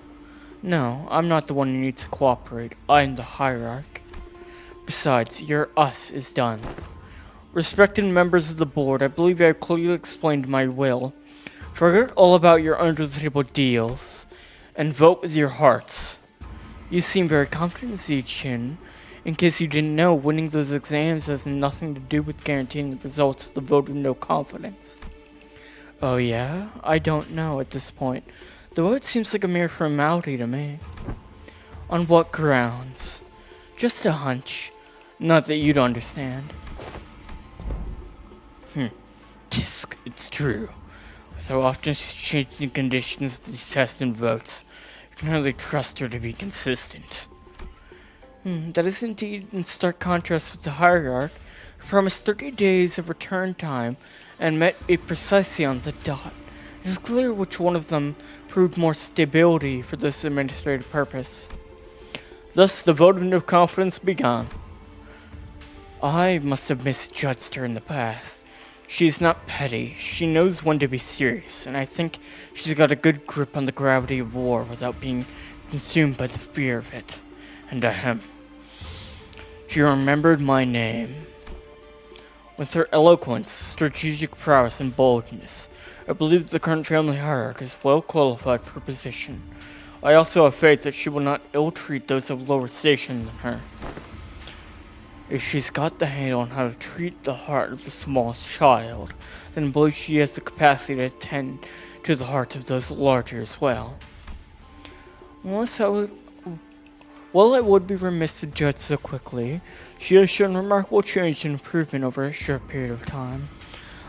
No, I'm not the one who needs to cooperate. I'm the hierarch. Besides, your us is done. Respected members of the board, I believe I have clearly explained my will. Forget all about your under-the-table deals, and vote with your hearts. You seem very confident, Zichun. In case you didn't know, winning those exams has nothing to do with guaranteeing the results of the vote of no confidence. Oh yeah? I don't know at this point. The vote seems like a mere formality to me. On what grounds? Just a hunch. Not that you'd understand. Tisk, it's true. So often she's changing conditions of these tests and votes. You can hardly trust her to be consistent. That is indeed in stark contrast with the hierarch, who promised 30 days of return time and met it precisely on the dot. It is clear which one of them proved more stability for this administrative purpose. Thus, the vote of no confidence began. I must have misjudged her in the past. She is not petty. She knows when to be serious, and I think she's got a good grip on the gravity of war without being consumed by the fear of it. And ahem. She remembered my name. With her eloquence, strategic prowess, and boldness, I believe the current family hierarch is well qualified for her position. I also have faith that she will not ill-treat those of lower station than her. If she's got the handle on how to treat the heart of the smallest child, then I believe she has the capacity to attend to the hearts of those larger as well. While I would be remiss to judge so quickly, she has shown remarkable change and improvement over a short period of time.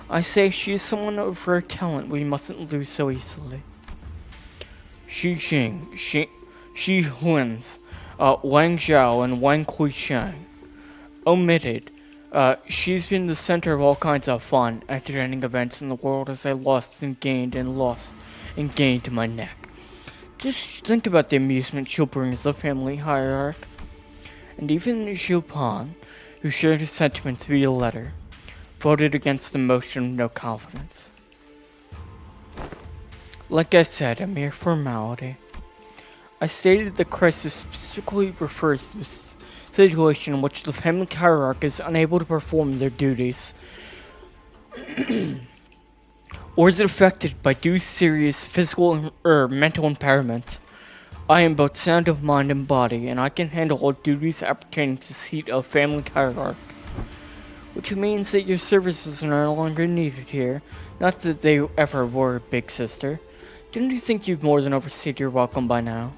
I say she is someone of rare talent we mustn't lose so easily. Xi Jing, Xi Huans, Wang Zhao, and Wang Kuisheng. Omitted. She's been the center of all kinds of fun, entertaining events in the world as I lost and gained to my neck. Just think about the amusement she'll bring as a family hierarch. And even Zhu Pan, who shared his sentiments via letter, voted against the motion of no confidence. Like I said, a mere formality. I stated the crisis specifically refers to a situation in which the family hierarch is unable to perform their duties, or is affected by due serious physical or mental impairment. I am both sound of mind and body, and I can handle all duties appertaining to the seat of family hierarch. Which means that your services are no longer needed here, not that they ever were, big sister. Didn't you think you've more than overstayed your welcome by now?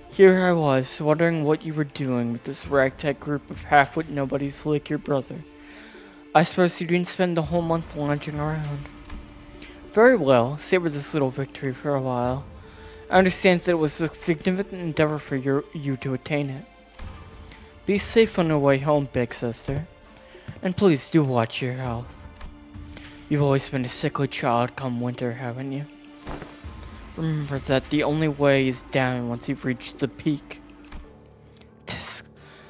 Here I was, wondering what you were doing with this ragtag group of half-wit nobodies like your brother. I suppose you didn't spend the whole month lounging around. Very well, savor this little victory for a while. I understand that it was a significant endeavor for you to attain it. Be safe on your way home, big sister. And please do watch your health. You've always been a sickly child come winter, haven't you? Remember that the only way is down once you've reached the peak. Tisk.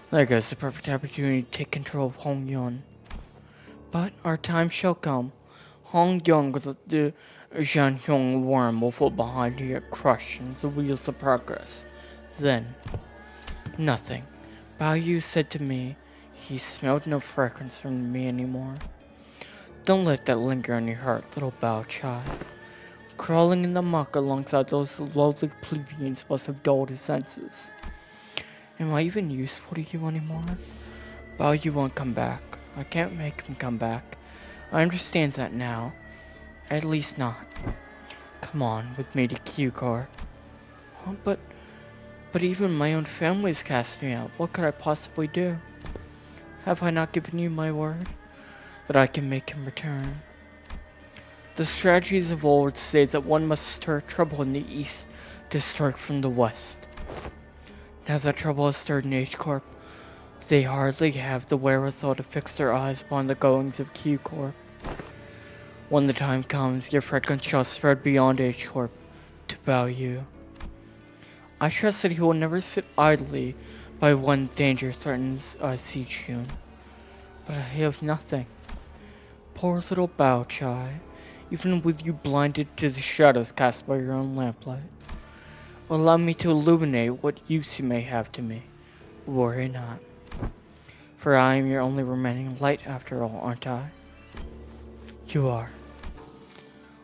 There goes the perfect opportunity to take control of Hong Yun. But our time shall come. Hong Yun with the Zhan Hyung worm will fall behind you at crush and the wheels of progress. Then, nothing. Bao Yu said to me, he smelled no fragrance from me anymore. Don't let that linger on your heart, little Bao child. Crawling in the muck alongside those lowly plebeians must have dulled his senses. Am I even useful to you anymore? Bao Yu won't come back. I can't make him come back. I understand that now. At least not. Come on with me to Q-Car. Oh, but even my own family's cast me out. What could I possibly do? Have I not given you my word? That I can make him return? The strategies of old say that one must stir trouble in the east to strike from the west. Now that trouble has stirred in H Corp, they hardly have the wherewithal to fix their eyes upon the goings of Q Corp. When the time comes, your fragrance shall spread beyond H Corp to bow you. I trust that he will never sit idly by when danger threatens Sichun. But I have nothing. Poor little Bao Chai, even with you blinded to the shadows cast by your own lamplight. Allow me to illuminate what use you may have to me. Worry not. For I am your only remaining light after all, aren't I? You are.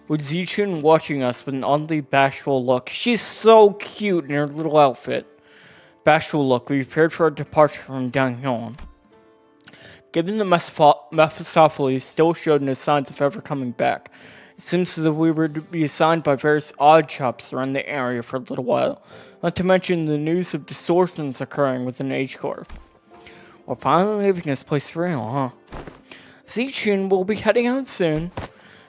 With Zichun watching us with an oddly bashful look. She's so cute in her little outfit. Bashful look, we prepared for our departure from Danghyun. Given that Mephistopheles still showed no signs of ever coming back, it seems as though we were to be assigned by various odd shops around the area for a little while, not to mention the news of distortions occurring within H Corp. We're finally leaving this place for real, huh? Zichun will be heading out soon.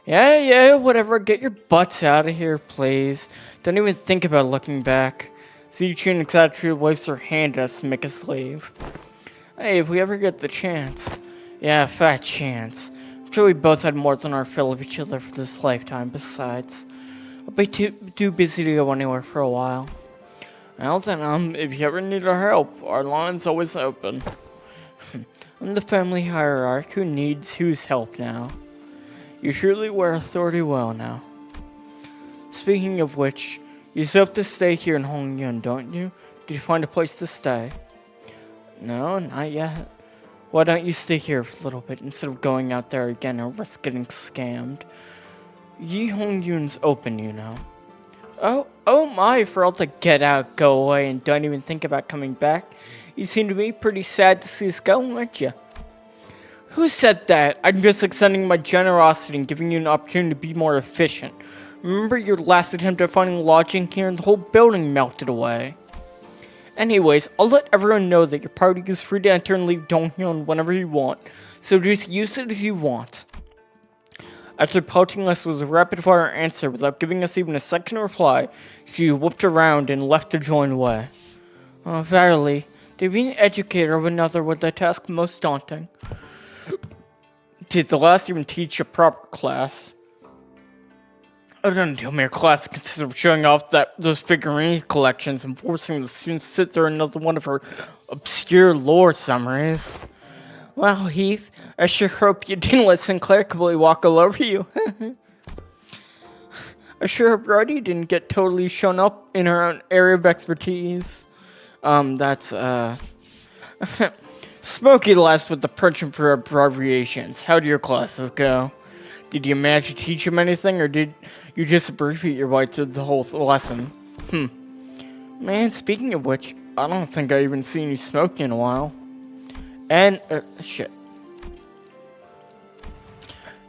Yeah, whatever, get your butts out of here, please. Don't even think about looking back. Zichun excitedly waves her hand at us to make us leave. Hey, if we ever get the chance. Yeah, fat chance. I'm sure we both had more than our fill of each other for this lifetime, besides. I'll be too busy to go anywhere for a while. Well then, if you ever need our help, our line's always open. I'm the family hierarch who needs whose help now. You surely wear authority well now. Speaking of which, you still have to stay here in Hongyun, don't you? Did you find a place to stay? No, not yet. Why don't you stay here for a little bit instead of going out there again and risk getting scammed? Yi Hongyun's open, you know. Oh my, for all the get out, go away, and don't even think about coming back. You seem to be pretty sad to see us go, aren't you? Who said that? I'm just extending my generosity and giving you an opportunity to be more efficient. Remember your last attempt at finding lodging here and the whole building melted away. Anyways, I'll let everyone know that your party is free to enter and leave Donghyun whenever you want, so just use it as you want. After pelting us with a rapid-fire answer without giving us even a second to reply, she whooped around and left to join away. Verily, to be an educator of another was the task most daunting. Did the last even teach a proper class? Oh, don't tell me your class consists of showing off those figurine collections and forcing the students to sit through another one of her obscure lore summaries. Well, Heath, I sure hope you didn't let Sinclair completely walk all over you. I sure hope Brody didn't get totally shown up in her own area of expertise. That's, Smokey last with the penchant for abbreviations. How do your classes go? Did you manage to teach him anything, or did you just abbreviate your way through the whole lesson? Man, speaking of which, I don't think I even seen you smoking in a while. And, shit.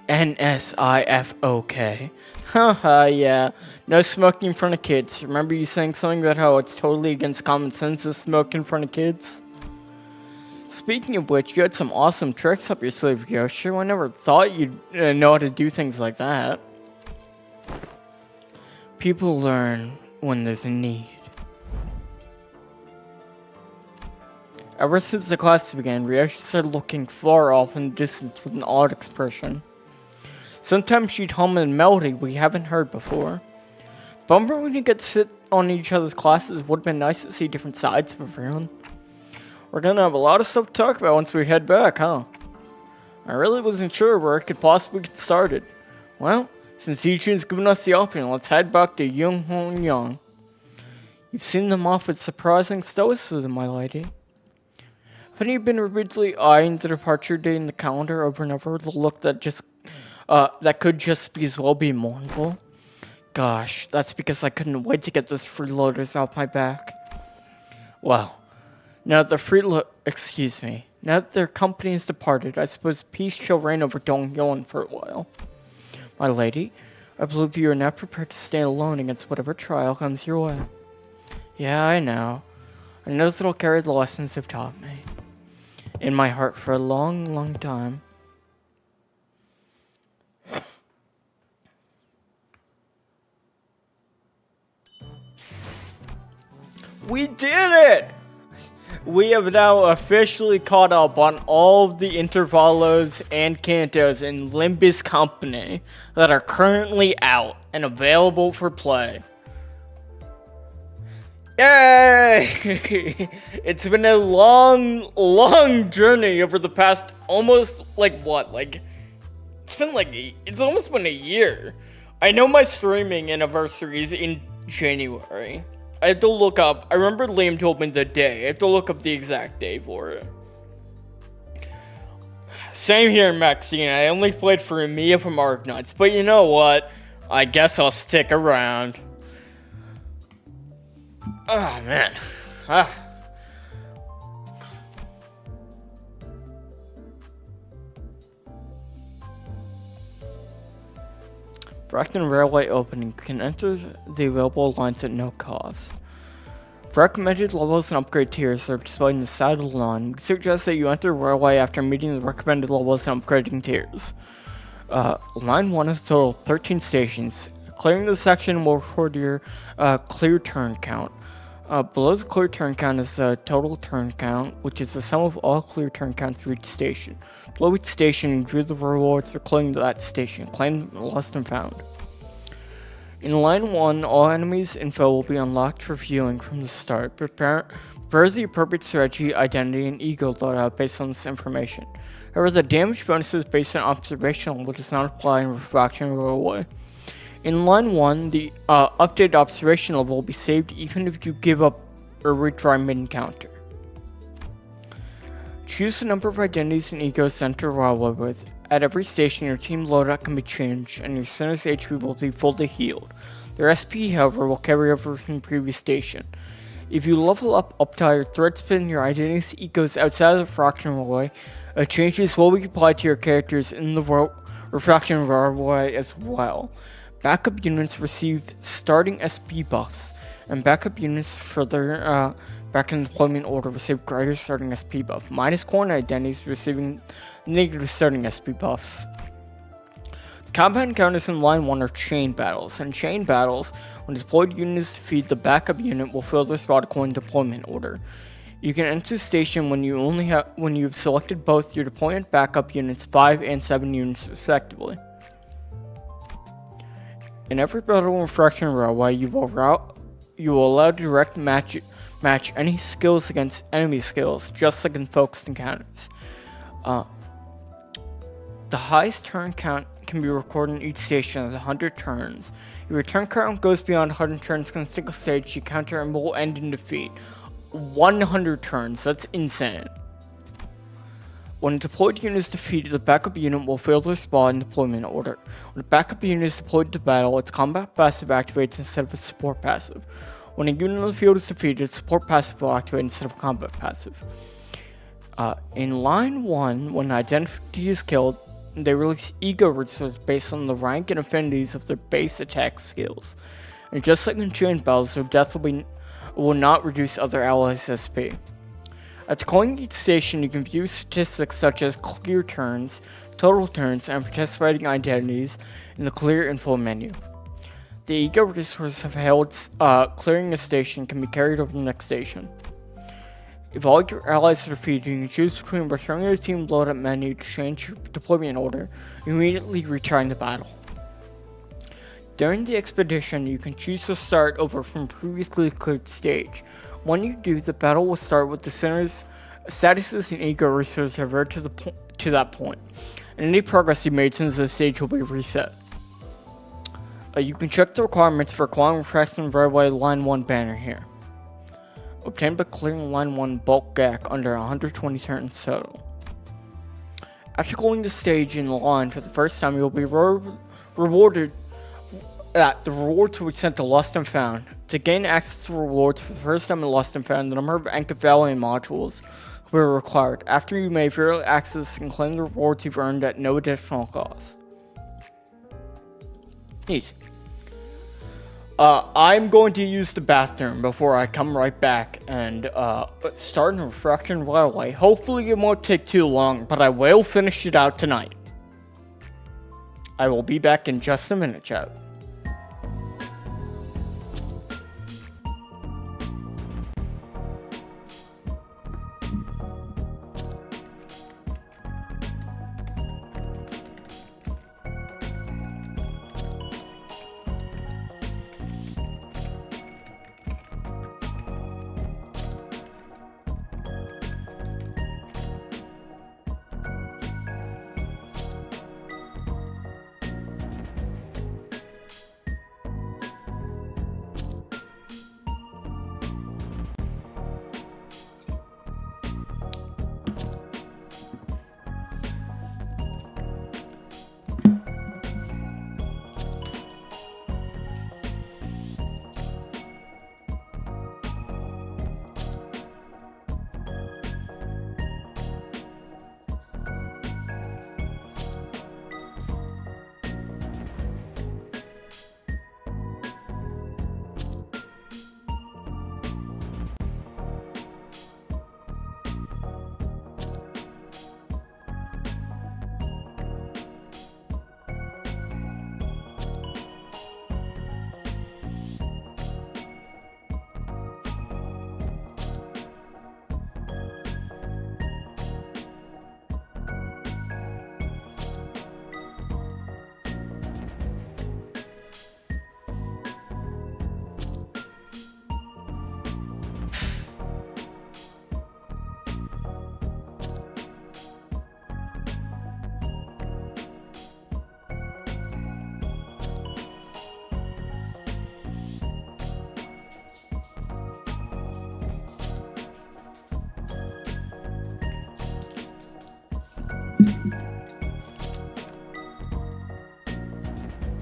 NSIFOK. Haha, yeah. No smoking in front of kids. Remember you saying something about how it's totally against common sense to smoke in front of kids? Speaking of which, you had some awesome tricks up your sleeve, Yoshi. I never thought you'd know how to do things like that. People learn when there's a need. Ever since the class began, Ryoshi started looking far off in the distance with an odd expression. Sometimes she'd hum a melody we haven't heard before. Bummer when you get to sit on each other's classes. Would have been nice to see different sides of everyone. We're gonna have a lot of stuff to talk about once we head back, huh? I really wasn't sure where I could possibly get started. Well, since Yichun's given us the option, let's head back to Yonghong. You've seen them off with surprising stoicism, my lady. Haven't you been repeatedly eyeing the departure date in the calendar over and over with a look that that could just be as well be mournful? Gosh, that's because I couldn't wait to get those freeloaders off my back. Well, now that now that their company has departed, I suppose peace shall reign over Donghyun for a while. My lady, I believe you are now prepared to stand alone against whatever trial comes your way. Yeah, I know. I know that'll carry the lessons they've taught me in my heart for a long, long time. We did it! We have now officially caught up on all of the intervalos and cantos in Limbus Company that are currently out and available for play. Yay! It's been a long journey over the past almost, it's almost been a year. I know my streaming anniversary is in January. I have to look up, I remember Liam told me the day. I have to look up the exact day for it. Same here, Maxine. I only played for Emiya from Arknights, but you know what? I guess I'll stick around. Oh, man. Fraction Railway opening. You can enter the available lines at no cost. Recommended levels and upgrade tiers are displayed on the side of the line. We suggest that you enter Railway after meeting the recommended levels and upgrading tiers. Line 1 is a total of 13 stations. Clearing the section will record your clear turn count. Below the clear turn count is the total turn count, which is the sum of all clear turn counts for each station. Below each station, view the rewards for clearing that station. Claim lost and found. In line 1, all enemies' info will be unlocked for viewing from the start. Prepare the appropriate strategy, identity, and ego loadout based on this information. However, the damage bonuses based on observation level does not apply in Refraction Railway. In line 1, the updated observation level will be saved even if you give up or retry mid-encounter. Choose the number of identities and egos to enter Railway with. At every station, your team loadout can be changed, and your center's HP will be fully healed. Their SP, however, will carry over from the previous station. If you level up to your thread spin, your identities egos outside of the Refraction Railway, changes will be applied to your characters in the Refraction Railway as well. Backup units receive starting SP buffs, and backup units for their back in deployment order receive greater starting SP buff. Minus corner identities receiving negative starting SP buffs. Combat encounters in line 1 are chain battles. In chain battles, when deployed units defeat the backup unit will fill their spot according to deployment order. You can enter the station when you've selected both your deployment backup units 5 and 7 units respectively. In every battle in Refraction Railway, you will allow direct match any skills against enemy skills, just like in focused encounters. The highest turn count can be recorded in each station at 100 turns. If your turn count goes beyond 100 turns on a single stage, the encounter will end in defeat. 100 turns, that's insane. When a deployed unit is defeated, the backup unit will fill their spot in deployment order. When a backup unit is deployed to battle, its combat passive activates instead of its support passive. When a unit in the field is defeated, its support passive will activate instead of combat passive. In line 1, when an identity is killed, they release ego resources based on the rank and affinities of their base attack skills. And just like in chain battles, their death will not reduce other allies' SP. At calling each station, you can view statistics such as clear turns, total turns, and participating identities in the clear info menu. The ego resources have held clearing a station can be carried over to the next station. If all your allies are defeated, you can choose between returning to the team loadout menu to change your deployment order, and immediately return to battle. During the expedition, you can choose to start over from previously cleared stage. When you do, the battle will start with the center's statuses and ego resources revert to that point, and any progress you made since the stage will be reset. You can check the requirements for acquiring Refraction Railway Line 1 banner here. Obtained by clearing Line 1 bulk GAC under 120 turns total. After going the stage in the line for the first time, you will be rewarded. The rewards will be sent to Lost and Found. To gain access to rewards for the first time in Lost and Found, the number of Ankyphalian modules will be required. After you may freely access and claim the rewards you've earned at no additional cost. Neat. I'm going to use the bathroom before I come right back and start in Refraction Railway. Hopefully it won't take too long, but I will finish it out tonight. I will be back in just a minute, chat.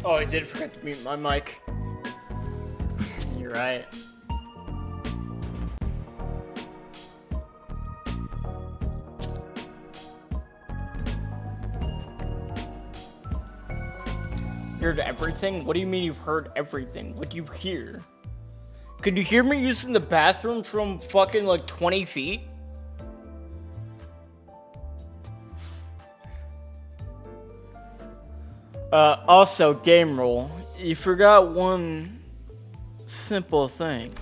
Oh, I did forget to mute my mic. You're right. You heard everything? What do you mean you've heard everything? What do you hear? Could you hear me using the bathroom from fucking like 20 feet? Also, game rule. You forgot one simple thing.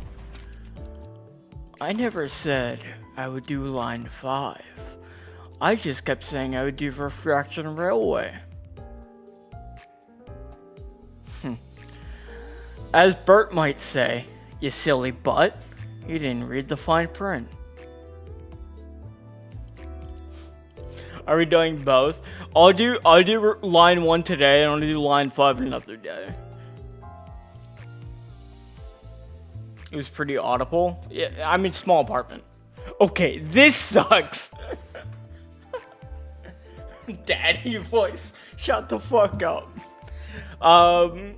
I never said I would do line 5. I just kept saying I would do Cultivation Railway. As Bert might say, you silly butt, you didn't read the fine print. Are we doing both? I'll do line 1 today and I'll do line 5 another day. It was pretty audible. Yeah, I mean small apartment. Okay, this sucks. Daddy voice. Shut the fuck up. I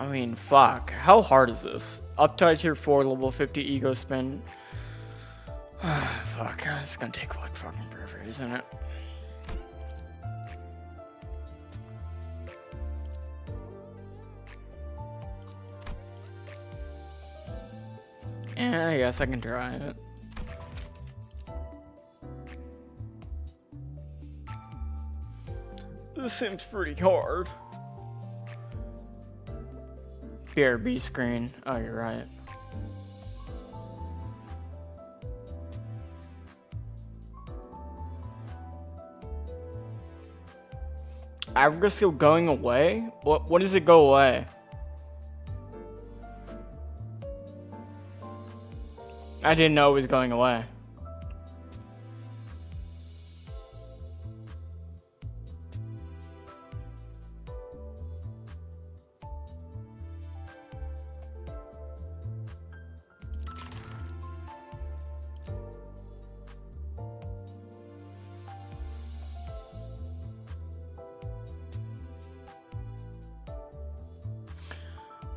mean, fuck. How hard is this? Uptide tier 4, level 50 ego spin. Fuck, it's gonna take like fucking forever, isn't it? Yeah, I guess I can try it. This seems pretty hard. BRB screen. Oh, you're right. Africa still going away? What does it go away? I didn't know it was going away.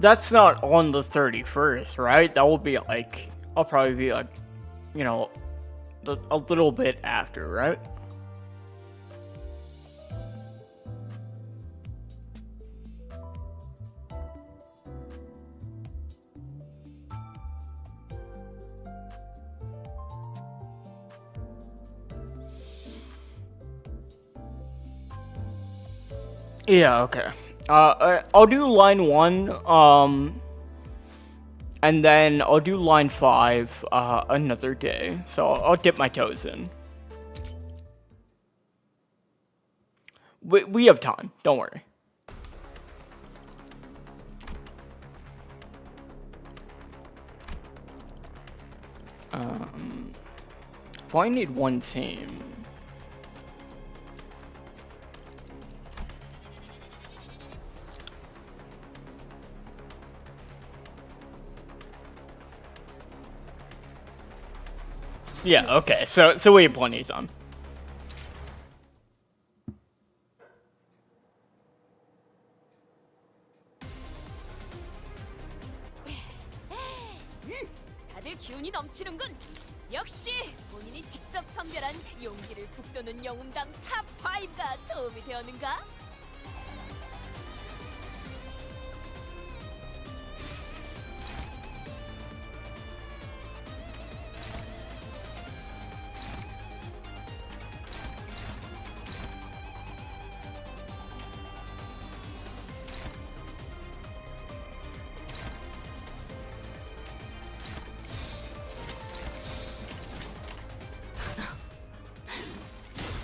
That's not on the 31st, right? That will be like, I'll probably be like, you know, a little bit after, right? Yeah, okay. I'll do line 1, and then I'll do line 5, another day. So I'll dip my toes in. We have time, don't worry. If I need one team. Yeah, okay, so we have plenty of time. 다들 기운이 넘치는군. 역시 본인이 직접 선별한 용기를 북돋는 영웅당 탑 5가 도움이 되었는가?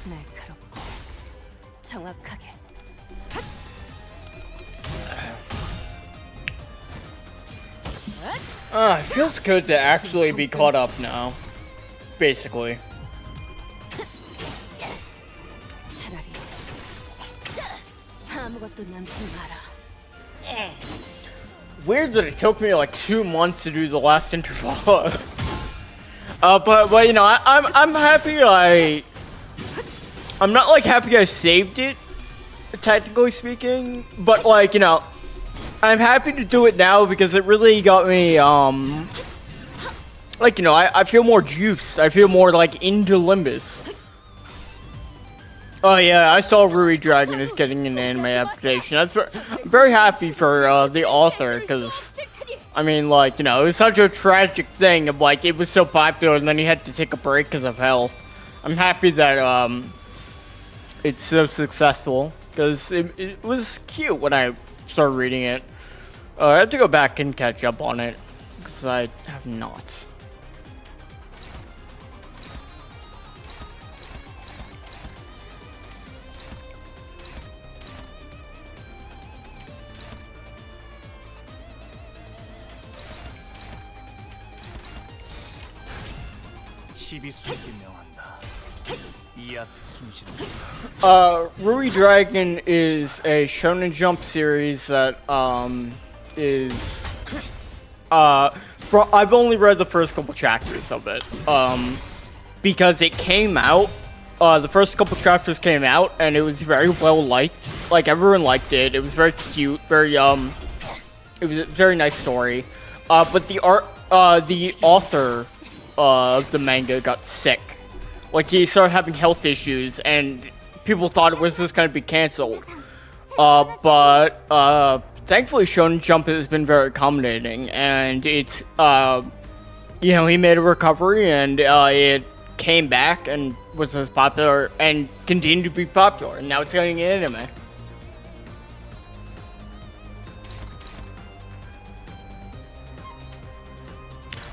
날카롭고 정확하게. It feels good to actually be caught up now. Basically. 차라리 아무것도 남지 마라. Weird that it took me like 2 months to do the last interval. But you know, I'm happy I'm not like happy I saved it. technically speaking, but like, you know, I'm happy to do it now because it really got me, like, you know, I feel more juiced. I feel more like into Limbus. Oh yeah, I saw RWBY Dragon is getting an anime adaptation. I'm very happy for the author, because I mean, like, you know, it was such a tragic thing of like it was so popular and then he had to take a break because of health. I'm happy that it's so successful, because it was cute when I started reading it. I have to go back and catch up on it because I have not. RWBY Dragon is a Shonen Jump series that is I've only read the first couple chapters of it because it came out, the first couple chapters came out and it was very well liked. Like, everyone liked it. It was very cute, very it was a very nice story, but the author of the manga got sick. Like, he started having health issues, and people thought it was just gonna be canceled. But thankfully, Shonen Jump has been very accommodating, and it's, you know, he made a recovery, and it came back and was as popular, and continued to be popular, and now it's getting an anime.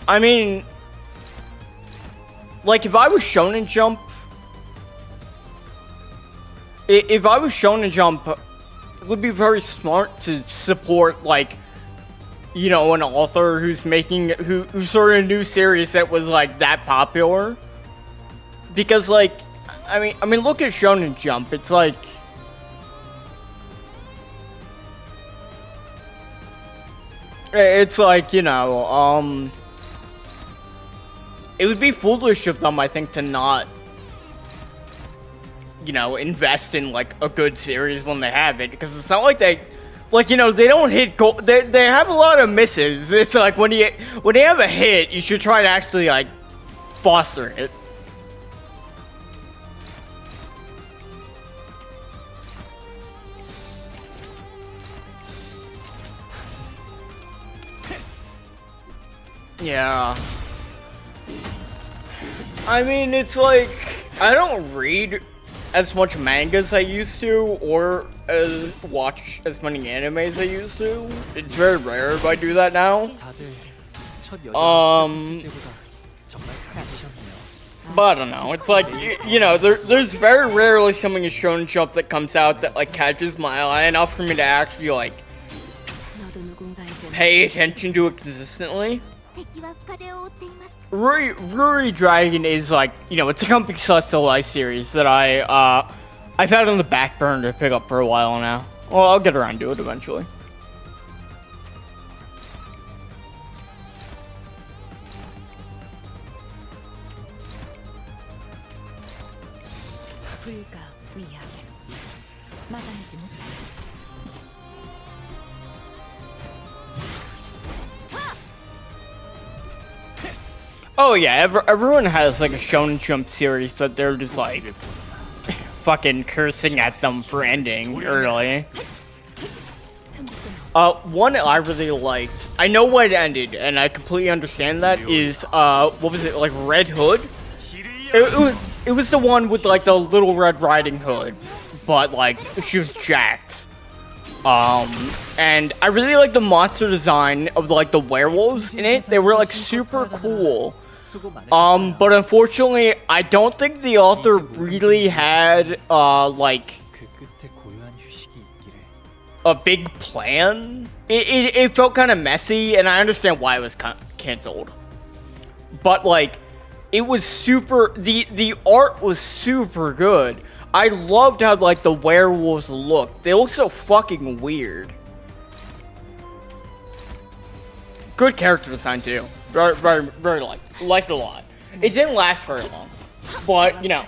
I mean, like, if I was Shonen Jump, it would be very smart to support, like, you know, an author who's making, who's sort of a new series that was, like, that popular. Because, like, I mean, look at Shonen Jump. It's like, you know, it would be foolish of them, I think, to not, you know, invest in, like, a good series when they have it, because it's not like they, like, you know, they don't hit goal. They have a lot of misses. It's like, when you have a hit, you should try to actually, like, foster it. Yeah. I mean, it's like, I don't read as much manga as I used to, or watch as many animes as I used to. It's very rare if I do that now. But I don't know, it's like, you know, there's very rarely something in Shonen Jump that comes out that, like, catches my eye enough for me to actually, like, pay attention to it consistently. RWBY Dragon is, like, you know, it's a Company Celestial Life series that I've had on the back burner to pick up for a while now. Well, I'll get around to it eventually. Oh yeah, everyone has, like, a Shonen Jump series that they're just, like, fucking cursing at them for ending early. One I really liked, I know why it ended, and I completely understand that, is, what was it, like, Red Hood? It was the one with, like, the Little Red Riding Hood, but, like, she was jacked. And I really like the monster design of, like, the werewolves in it. They were, like, super cool. But unfortunately, I don't think the author really had, like, a big plan. It felt kind of messy, and I understand why it was canceled. But, like, it was super, the art was super good. I loved how, like, the werewolves looked. They look so fucking weird. Good character design, too. Very liked it a lot. It didn't last very long, but, you know,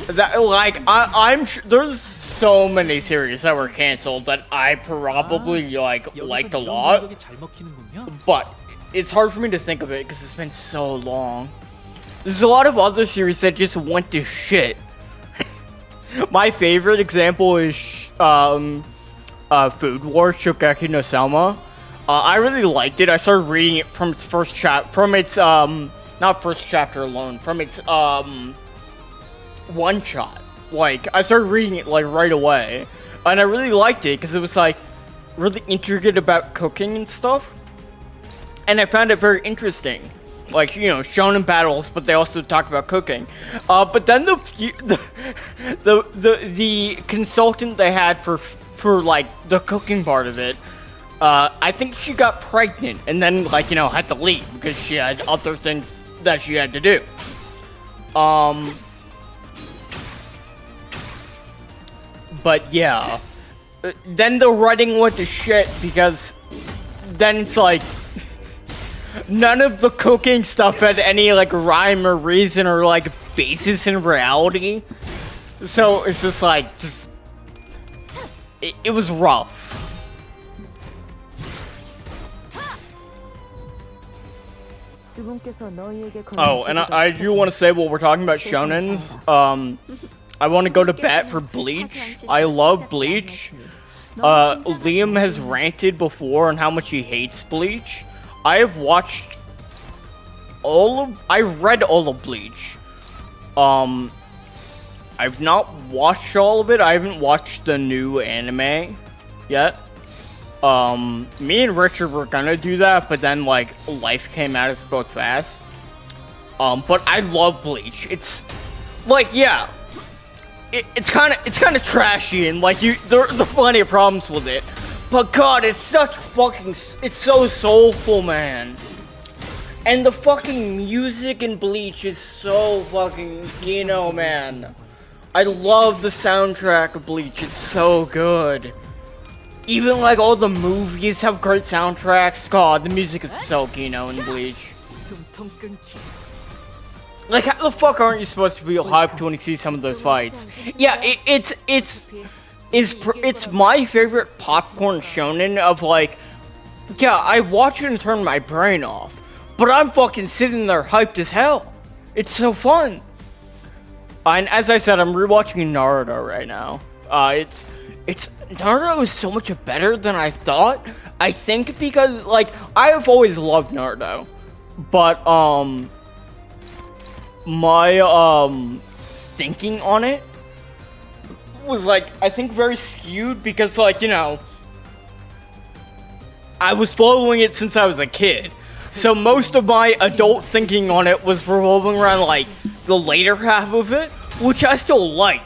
That like I'm sure there's so many series that were canceled that I probably liked a lot, 여기서 잘 먹히는군요. but it's hard for me to think of it because it's been so long. There's a lot of other series that just went to shit. My favorite example is Food Wars Shokugeki no Selma. I really liked it. I started reading it from its first not first chapter alone, from its one shot. Like I started reading it like right away, and I really liked it because it was like really intricate about cooking and stuff, and I found it very interesting. Like, you know, shonen battles, but they also talk about cooking. But then the consultant they had for like the cooking part of it, I think she got pregnant and then like, you know, had to leave because she had other things that she had to do. But yeah, then the writing went to shit because then it's like none of the cooking stuff had any like rhyme or reason or like basis in reality. So it's just like it was rough. Oh, and I do want to say while we're talking about shonens, I want to go to bat for Bleach. I love Bleach. Liam has ranted before on how much he hates Bleach. I have watched I've read all of Bleach. I've not watched all of it. I haven't watched the new anime yet. Me and Richard were gonna do that, but then like life came at us both fast. But I love Bleach. It's like, yeah, it's kind of trashy and like there are plenty of problems with it. But God, it's so soulful, man. And the fucking music in Bleach is so fucking, you know, man. I love the soundtrack of Bleach. It's so good. Even like all the movies have great soundtracks. God, the music is so Kino in Bleach. Like, how the fuck aren't you supposed to be hyped when you see some of those fights? Yeah, it's my favorite popcorn shonen of like, yeah, I watch it and turn my brain off, but I'm fucking sitting there hyped as hell. It's so fun. And as I said, I'm rewatching Naruto right now. Naruto is so much better than I thought. I think because like I have always loved Naruto, but my thinking on it was like, I think very skewed because like, you know, I was following it since I was a kid. So most of my adult thinking on it was revolving around like the later half of it, which I still liked.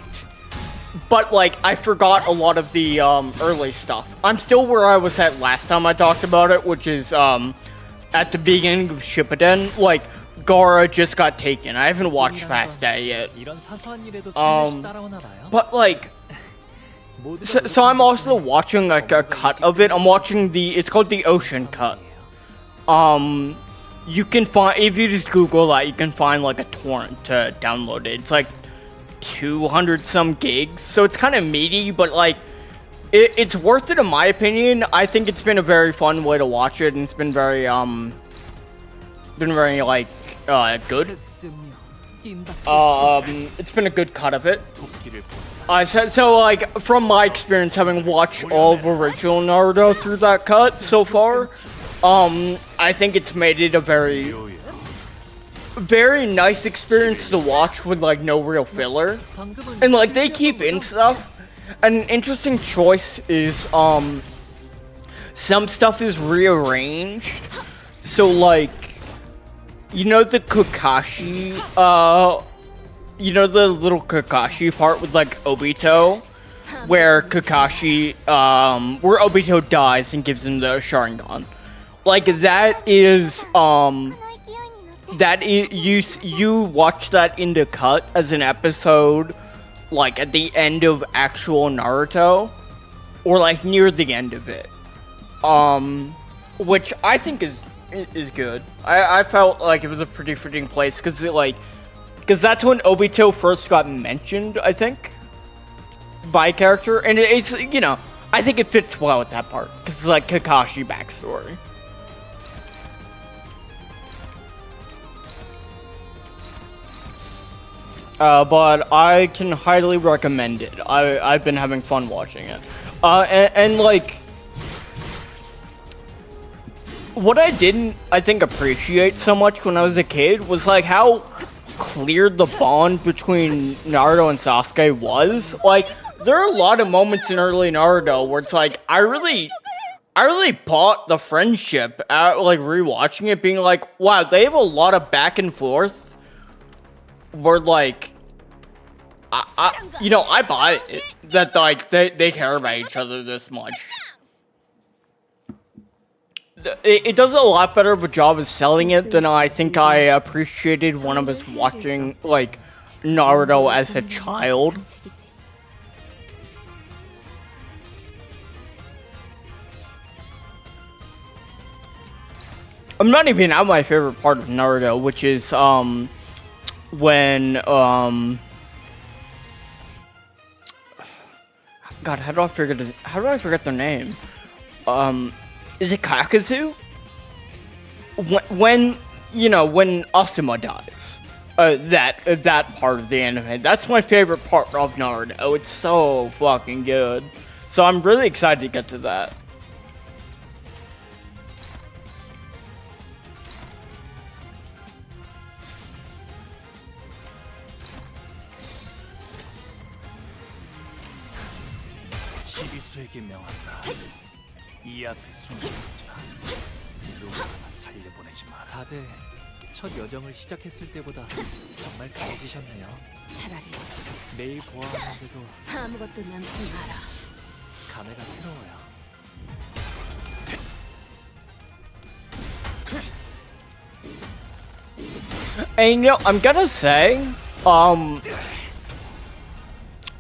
But like I forgot a lot of the early stuff. I'm still where I was at last time I talked about it, which is at the beginning of Shippuden, like Gaara just got taken. I haven't watched past that yet. But like, so I'm also watching like a cut of it. I'm watching it's called the Ocean Cut. You can find, if you just Google that, you can find like a torrent to download it. It's like 200 some gigs, so it's kind of meaty, but like, it's worth it in my opinion. I think it's been a very fun way to watch it, and it's been very like good. It's been a good cut of it. So like from my experience, having watched all of original Naruto through that cut so far, I think it's made it a very nice experience to watch with like no real filler, and like they keep in stuff. An interesting choice is some stuff is rearranged, so like, you know the Kakashi, you know the little Kakashi part with like Obito, where Obito dies and gives him the Sharingan. Like that is you watch that in the cut as an episode, like at the end of actual Naruto, or like near the end of it, which I think is good. I felt like it was a pretty fitting place because because that's when Obito first got mentioned, I think, by a character, and it's, you know, I think it fits well with that part because it's like Kakashi backstory. But I can highly recommend it. I've been having fun watching it. And like, what I didn't, I think, appreciate so much when I was a kid was like how clear the bond between Naruto and Sasuke was. Like, there are a lot of moments in early Naruto where it's like, I really bought the friendship at, like, rewatching it, being like, wow, they have a lot of back and forth where, like, you know, I buy it that, like, they care about each other this much. It does a lot better of a job of selling it than I think I appreciated when I was watching, like, Naruto as a child. I'm not even at my favorite part of Naruto, which is, when, God, how do I forget their name? Is it Kakazu? When you know, when Asuma dies. That part of the anime. That's my favorite part of Naruto. It's so fucking good. So I'm really excited to get to that. 시비수에게 명한다. 이 앞에 숨지지 마. 누구 하나 살려보내지 마라. 다들 첫 여정을 시작했을 때보다 정말 강해지셨네요. 차라리 매일 보아하는데도 아무것도 남지 마라. 감회가 새로워요. And you know, I'm gonna say,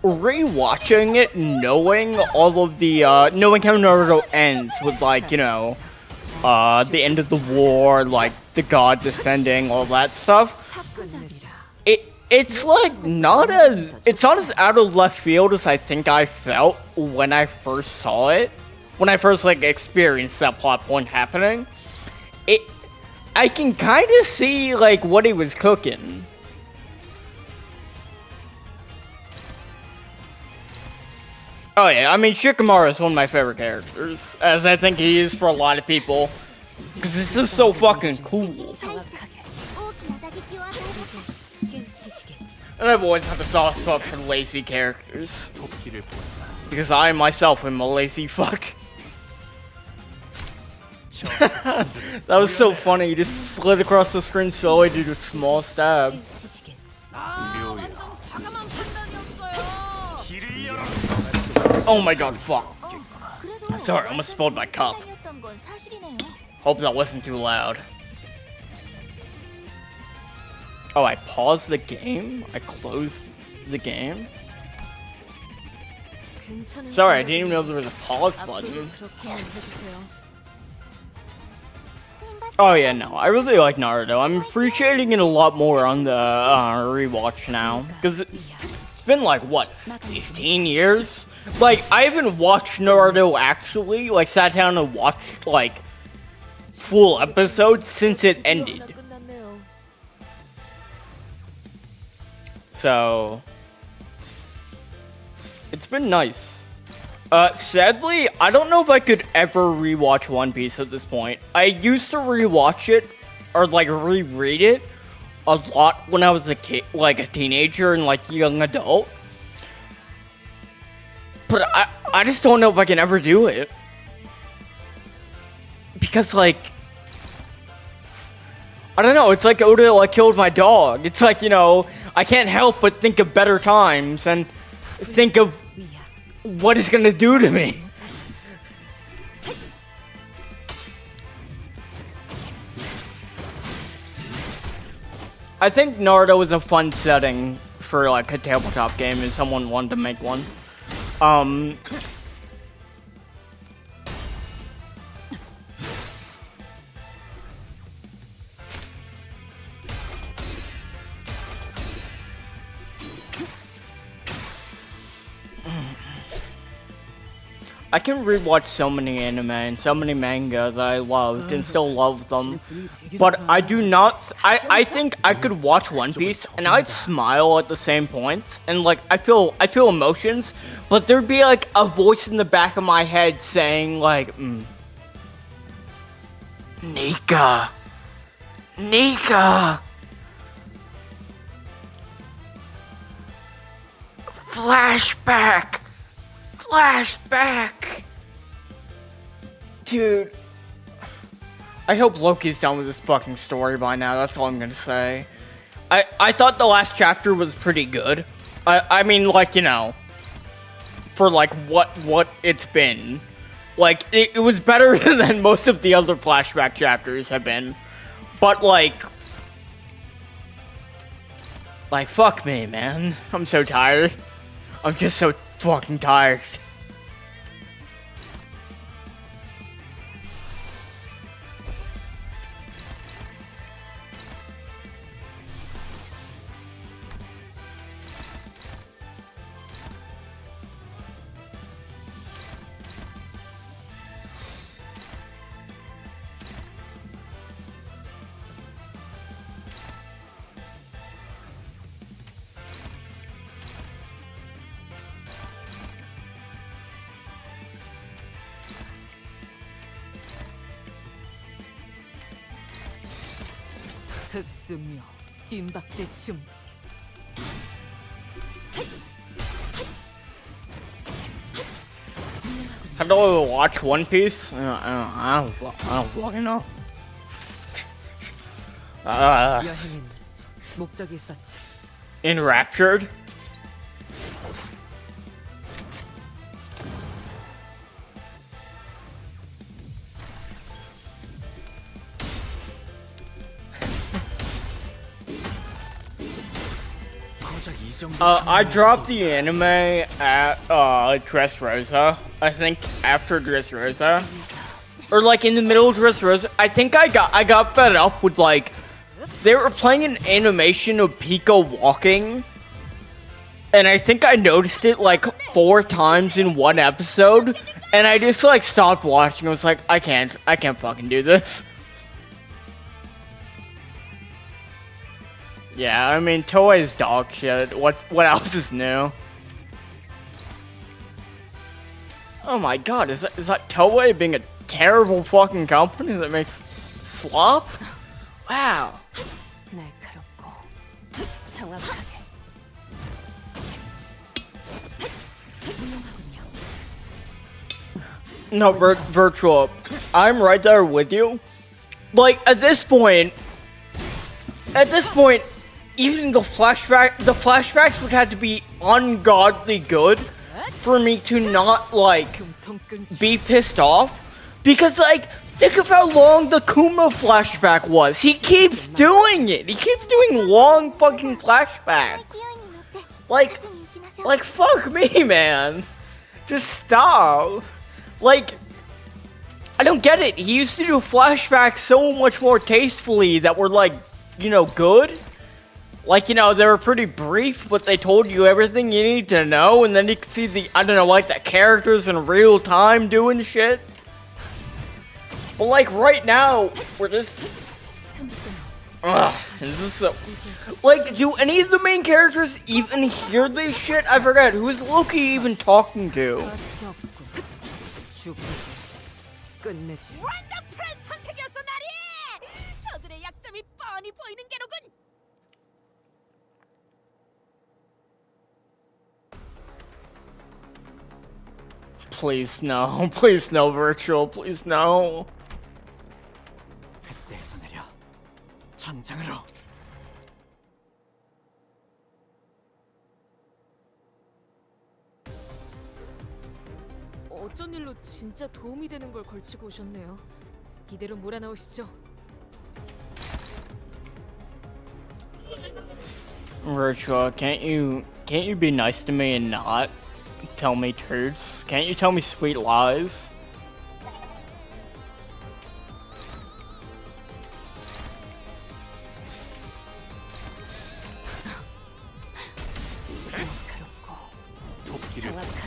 rewatching it, knowing all of the, knowing how Naruto ends with, like, you know, the end of the war, like, the god descending, all that stuff, it's like, not as out of left field as I think I felt when I first saw it, when I first, like, experienced that plot point happening. I can kind of see, like, what he was cooking. Oh yeah, I mean, Shikamaru is one of my favorite characters, as I think he is for a lot of people, because it's just so fucking cool. And I've always had a soft spot for lazy characters, because I myself am a lazy fuck. That was so funny, he just slid across the screen slowly to do a small stab. Oh my god, fuck. Sorry, I almost spilled my cup. Hope that wasn't too loud. Oh, I paused the game? I closed the game? Sorry, I didn't even know there was a pause button. Oh yeah, no, I really like Naruto. I'm appreciating it a lot more on the rewatch now. Because it's been like, what, 15 years? Like, I haven't watched Naruto actually, like, sat down and watched, like, full episodes since it ended. So, it's been nice. Sadly, I don't know if I could ever rewatch One Piece at this point. I used to rewatch it, or, like, reread it a lot when I was a kid, like, a teenager and, like, young adult. But I just don't know if I can ever do it. Because, like, I don't know, it's like Oda, like, killed my dog. It's like, you know, I can't help but think of better times and think of what it's gonna do to me. I think Naruto is a fun setting for, like, a tabletop game if someone wanted to make one. I can rewatch so many anime and so many manga that I loved and still love them. But I do not... I think I could watch One Piece and I'd smile at the same points. And like, I feel emotions. But there'd be like a voice in the back of my head saying like... Nika. Nika. Flashback. Flashback. Dude. I hope Loki's done with this fucking story by now. That's all I'm gonna say. I thought the last chapter was pretty good. I mean, like, you know, for like what it's been. Like, it was better than most of the other flashback chapters have been. But like, fuck me, man. I'm so tired. I'm just so fucking tired. 흑수묘 뒷박제춤. How do I watch One Piece? I don't fucking know. 여행엔 목적이 있었지. Enraptured? I dropped the anime at Dressrosa. I think after Dressrosa, or like in the middle of Dressrosa. I think I got fed up with like they were playing an animation of Pico walking, and I think I noticed it like 4 times in one episode, and I just like stopped watching. I was like, I can't fucking do this. Yeah, I mean, Toei's dog shit. What else is new? Oh my god, is that Toei being a terrible fucking company that makes slop? Wow. 날카롭고 정확하게. No, Virtual. I'm right there with you. Like, at this point, even the flashbacks would have to be ungodly good for me to not, like, be pissed off. Because, like, think of how long the Kuma flashback was. He keeps doing it. He keeps doing long fucking flashbacks. Like, fuck me, man. Just stop. Like, I don't get it. He used to do flashbacks so much more tastefully that were, like, you know, good. Like, you know, they were pretty brief, but they told you everything you need to know, and then you could see the, I don't know, like, the characters in real time doing shit. But, like, right now, we're just... Ugh, is this so... Like, do any of the main characters even hear this shit? I forget, who is Loki even talking to? 끝내지. 원더풀한 선택이었어, 나리! 저들의 약점이 뻔히 보이는 게로군! Please no, please no, Virtual, please no. 뱃대에서 내려 전장으로. 어쩐 일로 진짜 도움이 되는 걸 걸치고 오셨네요. 이대로 몰아넣으시죠. Virtual, can't you be nice to me and not tell me truths? Can't you tell me sweet lies? 날카롭고 정확하게.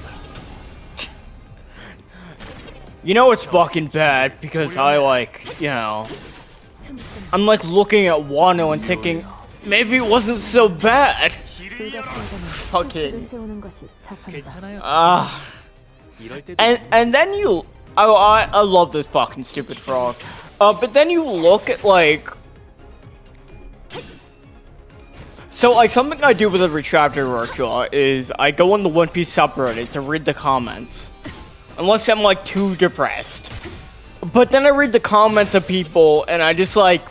You know it's fucking bad because I like, you know, I'm like looking at Wano and thinking maybe it wasn't so bad. Fucking 괜찮아요. 이럴 때도 and then you I love this fucking stupid frog. But then you look at like so like something I do with every chapter workshop is I go on the One Piece subreddit to read the comments. Unless I'm like too depressed. But then I read the comments of people and I just like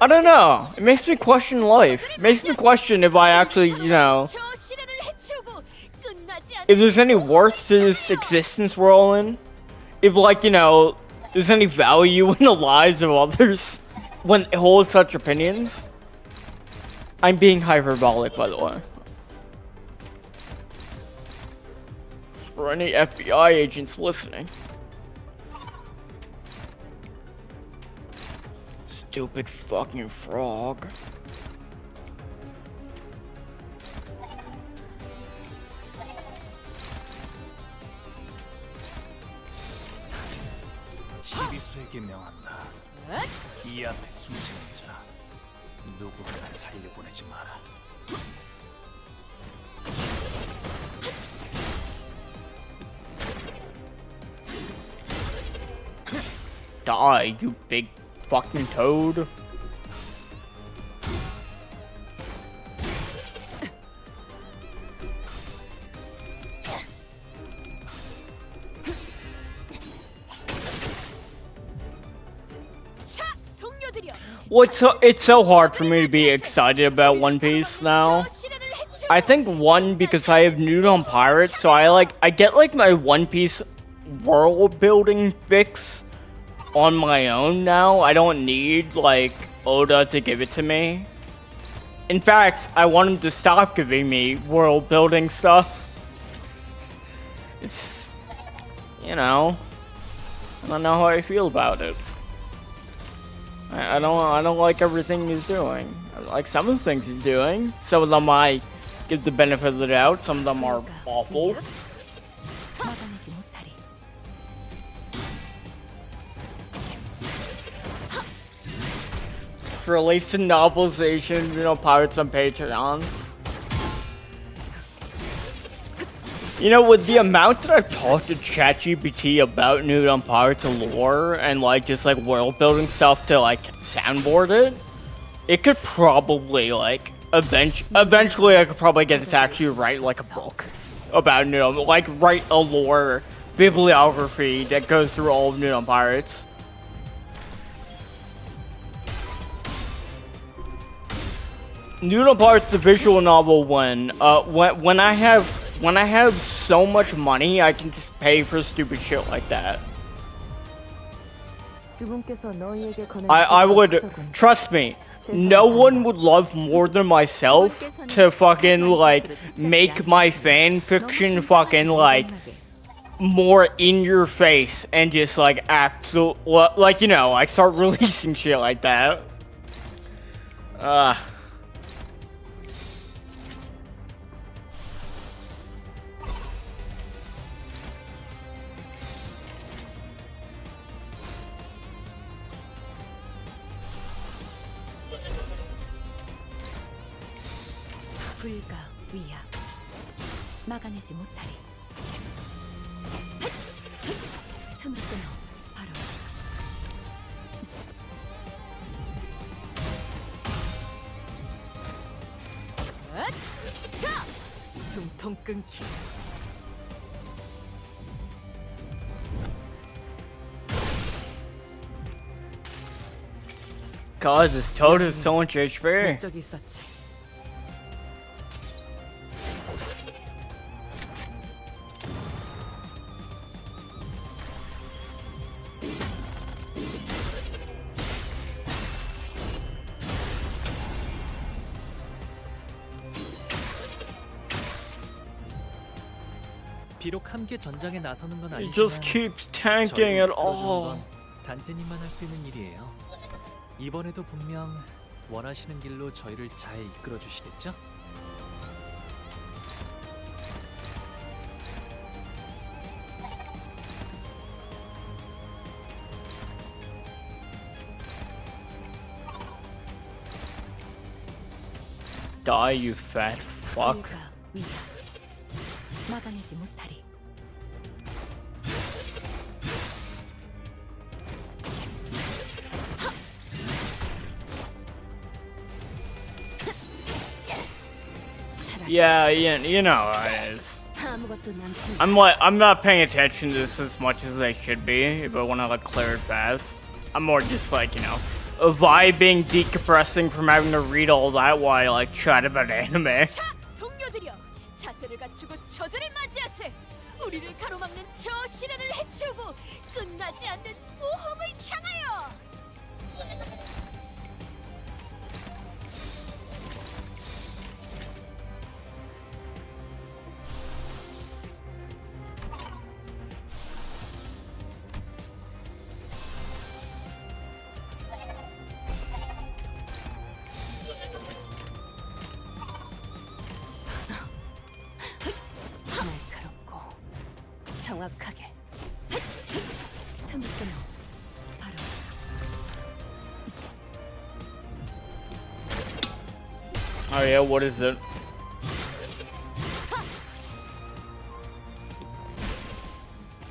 I don't know. It makes me question life. It makes me question if I actually, you know, if there's any worth to this existence we're all in. If like, you know, there's any value in the lives of others when they hold such opinions. I'm being hyperbolic, by the way. For any FBI agents listening. Stupid fucking frog. 시비수에게 명한다. 이 앞에 숨지는 자 누구나 살려보내지 마라. Die, you big fucking toad. Well, it's so hard for me to be excited about One Piece now. I think one, because I have Nude on Pirates, so I get like my One Piece world building fix on my own now. I don't need like Oda to give it to me. In fact, I want him to stop giving me world building stuff. It's, you know, I don't know how I feel about it. I don't like everything he's doing. I like some of the things he's doing. Some of them I give the benefit of the doubt. Some of them are awful. Released a novelization, you know, Pirates on Patreon. You know, with the amount that I've talked to ChatGPT about Nude on Pirates lore and like just like world building stuff to like soundboard it, it could probably like eventually I could probably get it to actually write like a book about Nude on, like write a lore bibliography that goes through all of Nude on Pirates. Nude on Pirates, the visual novel when I have so much money, I can just pay for stupid shit like that. I would, trust me, no one would love more than myself to fucking like make my fan fiction fucking like more in your face and just like absolute, like, you know, like start releasing shit like that. 불가 위야 막아내지 못하리. 틈을 끊어 바로 숨통 끊기. God, this toad has so much HP. 목적이 있었지. 비록 함께 전장에 나서는 건 He 아니지만 just keeps tanking it all. 단테님만 할 수 있는 일이에요. 이번에도 분명 원하시는 길로 저희를 잘 이끌어 주시겠죠? Die, you fat fuck. 불가 위야 막아내지 못하리. Yeah, you know how it is. 아무것도 남지. I'm not paying attention to this as much as I should be, but when I like clear it fast, I'm more just like, you know, vibing, decompressing from having to read all that while I like chat about anime. 자, 동료들여, 자세를 갖추고 저들을 맞이하세. 우리를 가로막는 저 시련을 해치우고 끝나지 않는 모험을 향하여. 날카롭고 정확하게. 틈을 끊어 바로 Oh yeah, what is it?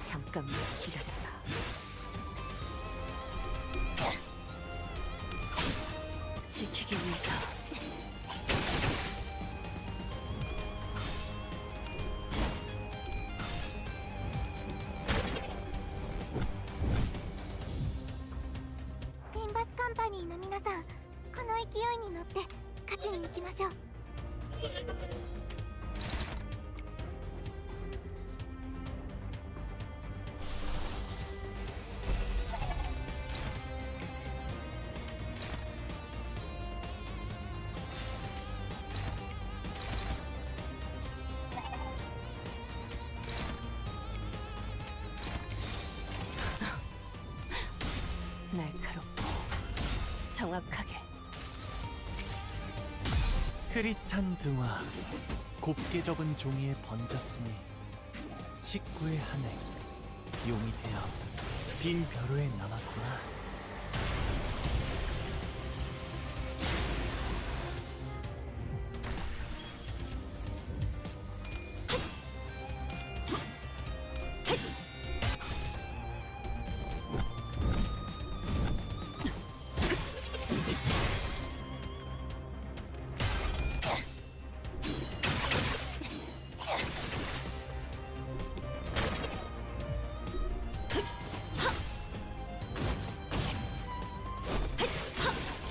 잠깐만 기다려라. 지키기 위해서 Limbus Company の皆さん、この勢いに乗って勝ちに行きましょう。날카롭고 정확하게. 흐릿한 등화 곱게 접은 종이에 번졌으니 식구의 한해 용이 되어 빈 벼루에 남았구나.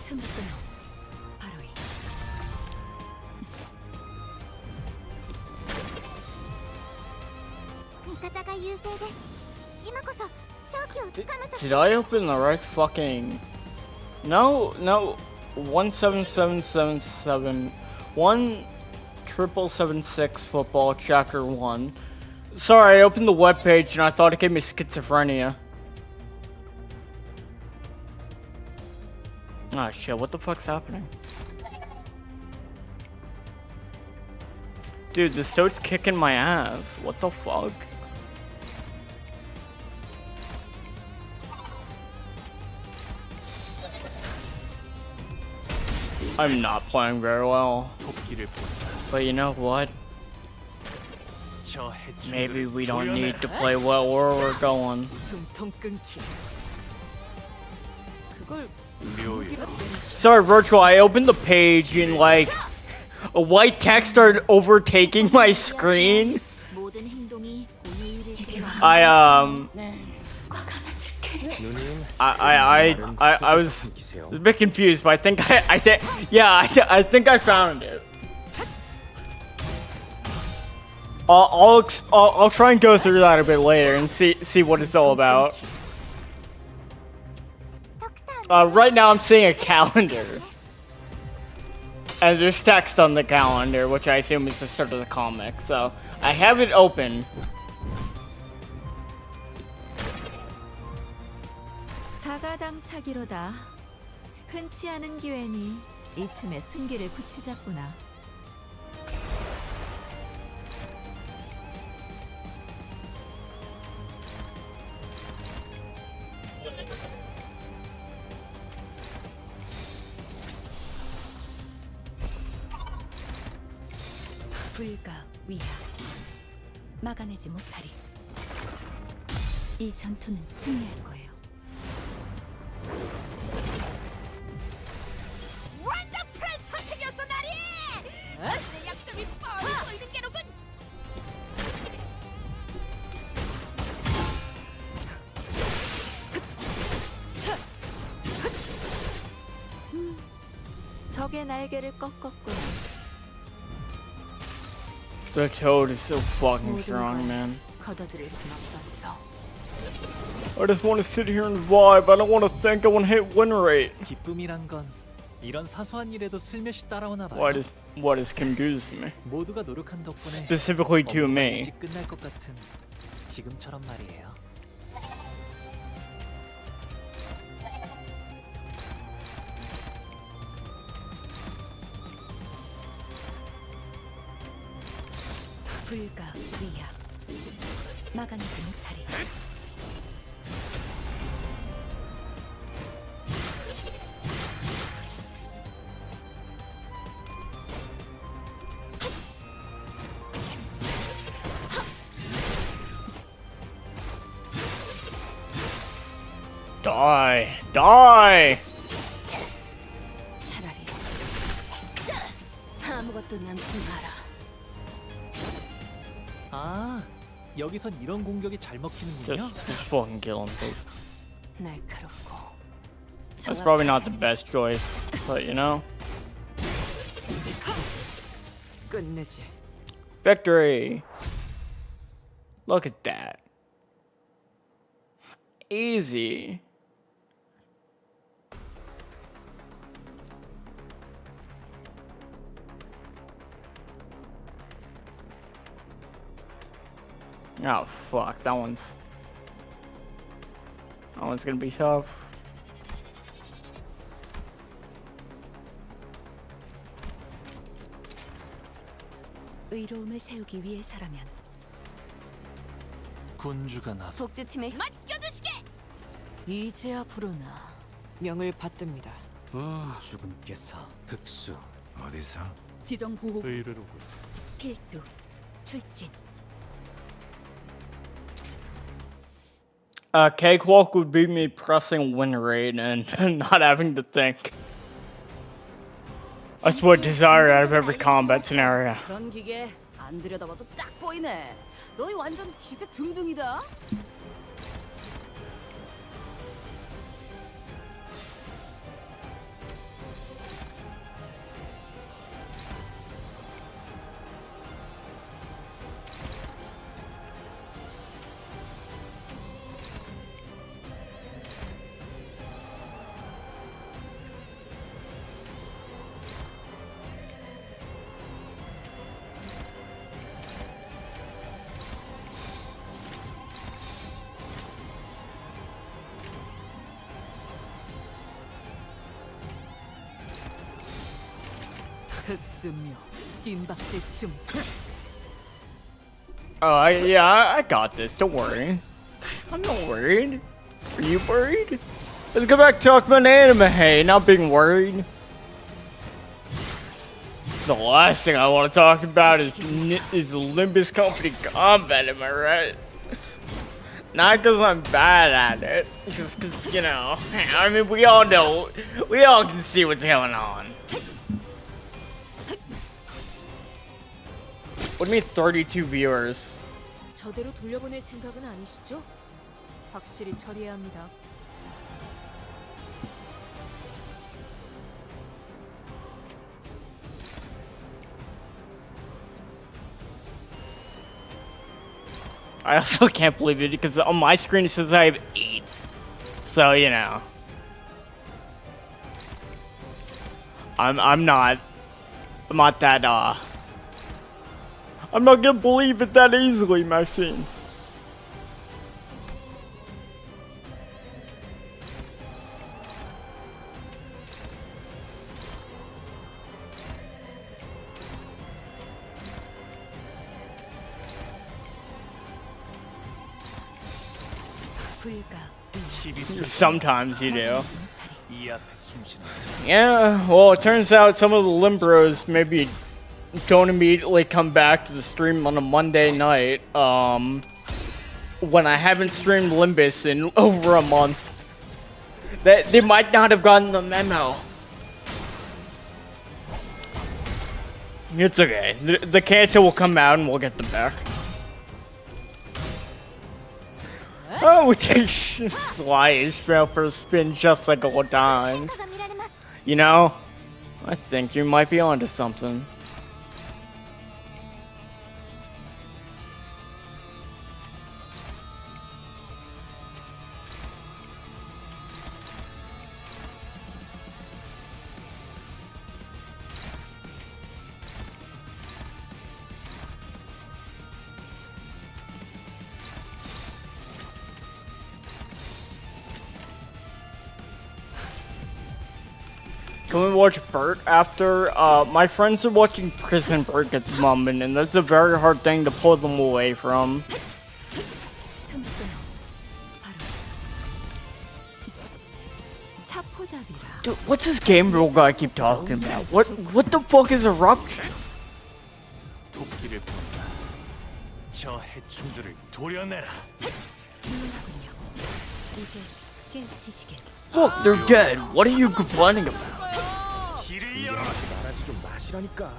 틈을 끊어 바로 이. 味方が優勢です。今こそ勝機をつかむと。 Did I open the right fucking... No, 17777 17776 football tracker 1. Sorry, I opened the webpage and I thought it gave me schizophrenia. Oh shit, what the fuck's happening? Dude, this toad's kicking my ass. What the fuck? I'm not playing very well. 토끼를 본다. But you know what? 저 해충들 Maybe we don't 조연해. need to play well where we're going. 숨통 끊기. 그걸 묘요. Sorry, Virtual, I opened the page and like a white text started overtaking my screen. 모든 행동이 고유일을 누님. I was a bit confused, but I think I think I found it. I'll try and go through that a bit later and see what it's all about. Right now I'm seeing a calendar. And there's text on the calendar, which I assume is the start of the comic. So I have it open. 자가당차기로다. 흔치 않은 기회니 이 틈에 승기를 붙이자꾸나. 불가위야. 막아내지 못하리. 이 전투는 승리할 거예요. 원더풀 선택이었어 나리! 내 약점이 뻔히 보이는 게로군! 적의 날개를 꺾었구나. The toad is so fucking strong, man. 걷어들일 순 없었어. I just want to sit here and vibe. I don't want to think. I want to hit win rate. 기쁨이란 건 이런 사소한 일에도 슬며시 따라오나 봐요. What does Kim do to me? 모두가 노력한 덕분에 Specifically to 업무가 me. 일찍 끝날 것 같은 지금처럼 말이에요. 불가위야. 막아내지 못하리. Die! 차라리 아무것도 남지 마라. 아, 여기선 이런 공격이 잘 먹히는군요. Just fucking kill him, please. 날카롭고. That's probably not the best choice, but you know. 끝내지. Victory! Look at that. Easy. Oh fuck, that one's gonna be tough. 의로움을 세우기 위해서라면 군주가 나서 독재팀의 맡겨두시게! 이제야 부르나. 명을 받듭니다. 주군께서 흑수 어디서? 지정 보호 의뢰로군. 필두 출진. Cakewalk would be me pressing win rate and not having to think. That's what I desire out of every combat scenario. 그런 기계 안 들여다봐도 딱 보이네. 너희 완전 기세 등등이다. 흑수묘 뒷박질 춤. Yeah, I got this. Don't worry. I'm not worried. Are you worried? Let's go back to talk about anime. Hey, not being worried. The last thing I want to talk about is Limbus Company combat. Am I right? Not because I'm bad at it, just because, you know. I mean, we all know, we all can see what's going on. What do you mean 32 viewers? 저대로 돌려보낼 생각은 아니시죠? 확실히 처리해야 합니다. I also can't believe it because on my screen it says I have 8. So, you know. I'm not that I'm not gonna believe it that easily, Maxine. Sometimes you do. 이 앞에 숨쉬는 Yeah, well, it turns out some of the Limbros maybe don't immediately come back to the stream on a Monday night, when I haven't streamed Limbus in over a month. They might not have gotten the memo. It's okay. The cancel will come out and we'll get them back. Oh, we take Sly Israel for a spin just like old times. You know, I think you might be onto something. Can we watch Bert after? My friends are watching Prison Break at the moment, and that's a very hard thing to pull them away from. Dude, what's this game rule guy keep talking about? What the fuck is eruption? 도끼를 본다. 저 해충들을 도려내라. Look, they're dead. What are you complaining about? 길을 열어라. 말하지 좀 마시라니까.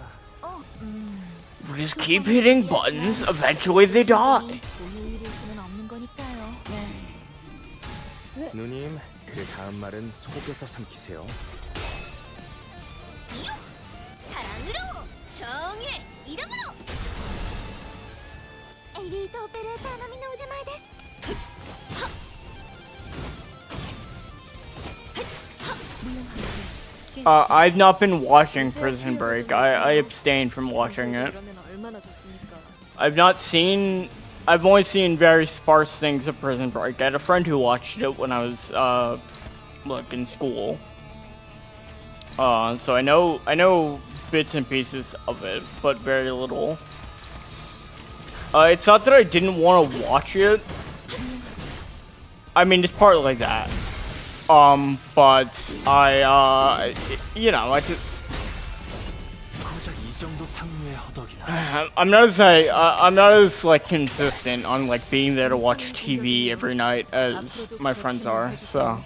We just keep hitting buttons, eventually they die. 누님, 그 다음 말은 속에서 삼키세요. 사랑으로 정의 이름으로. 엘리트 오페레이터 나미의 우대마에です. I've not been watching Prison Break. I abstained from watching it. I've only seen very sparse things of Prison Break. I had a friend who watched it when I was, in school. So I know bits and pieces of it, but very little. It's not that I didn't want to watch it. I mean, it's partly like that. But I just... I'm not as like consistent on like being there to watch TV every night as my friends are, so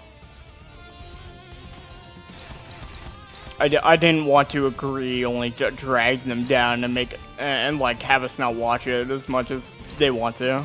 I didn't want to agree only to drag them down and make and like have us not watch it as much as they want to.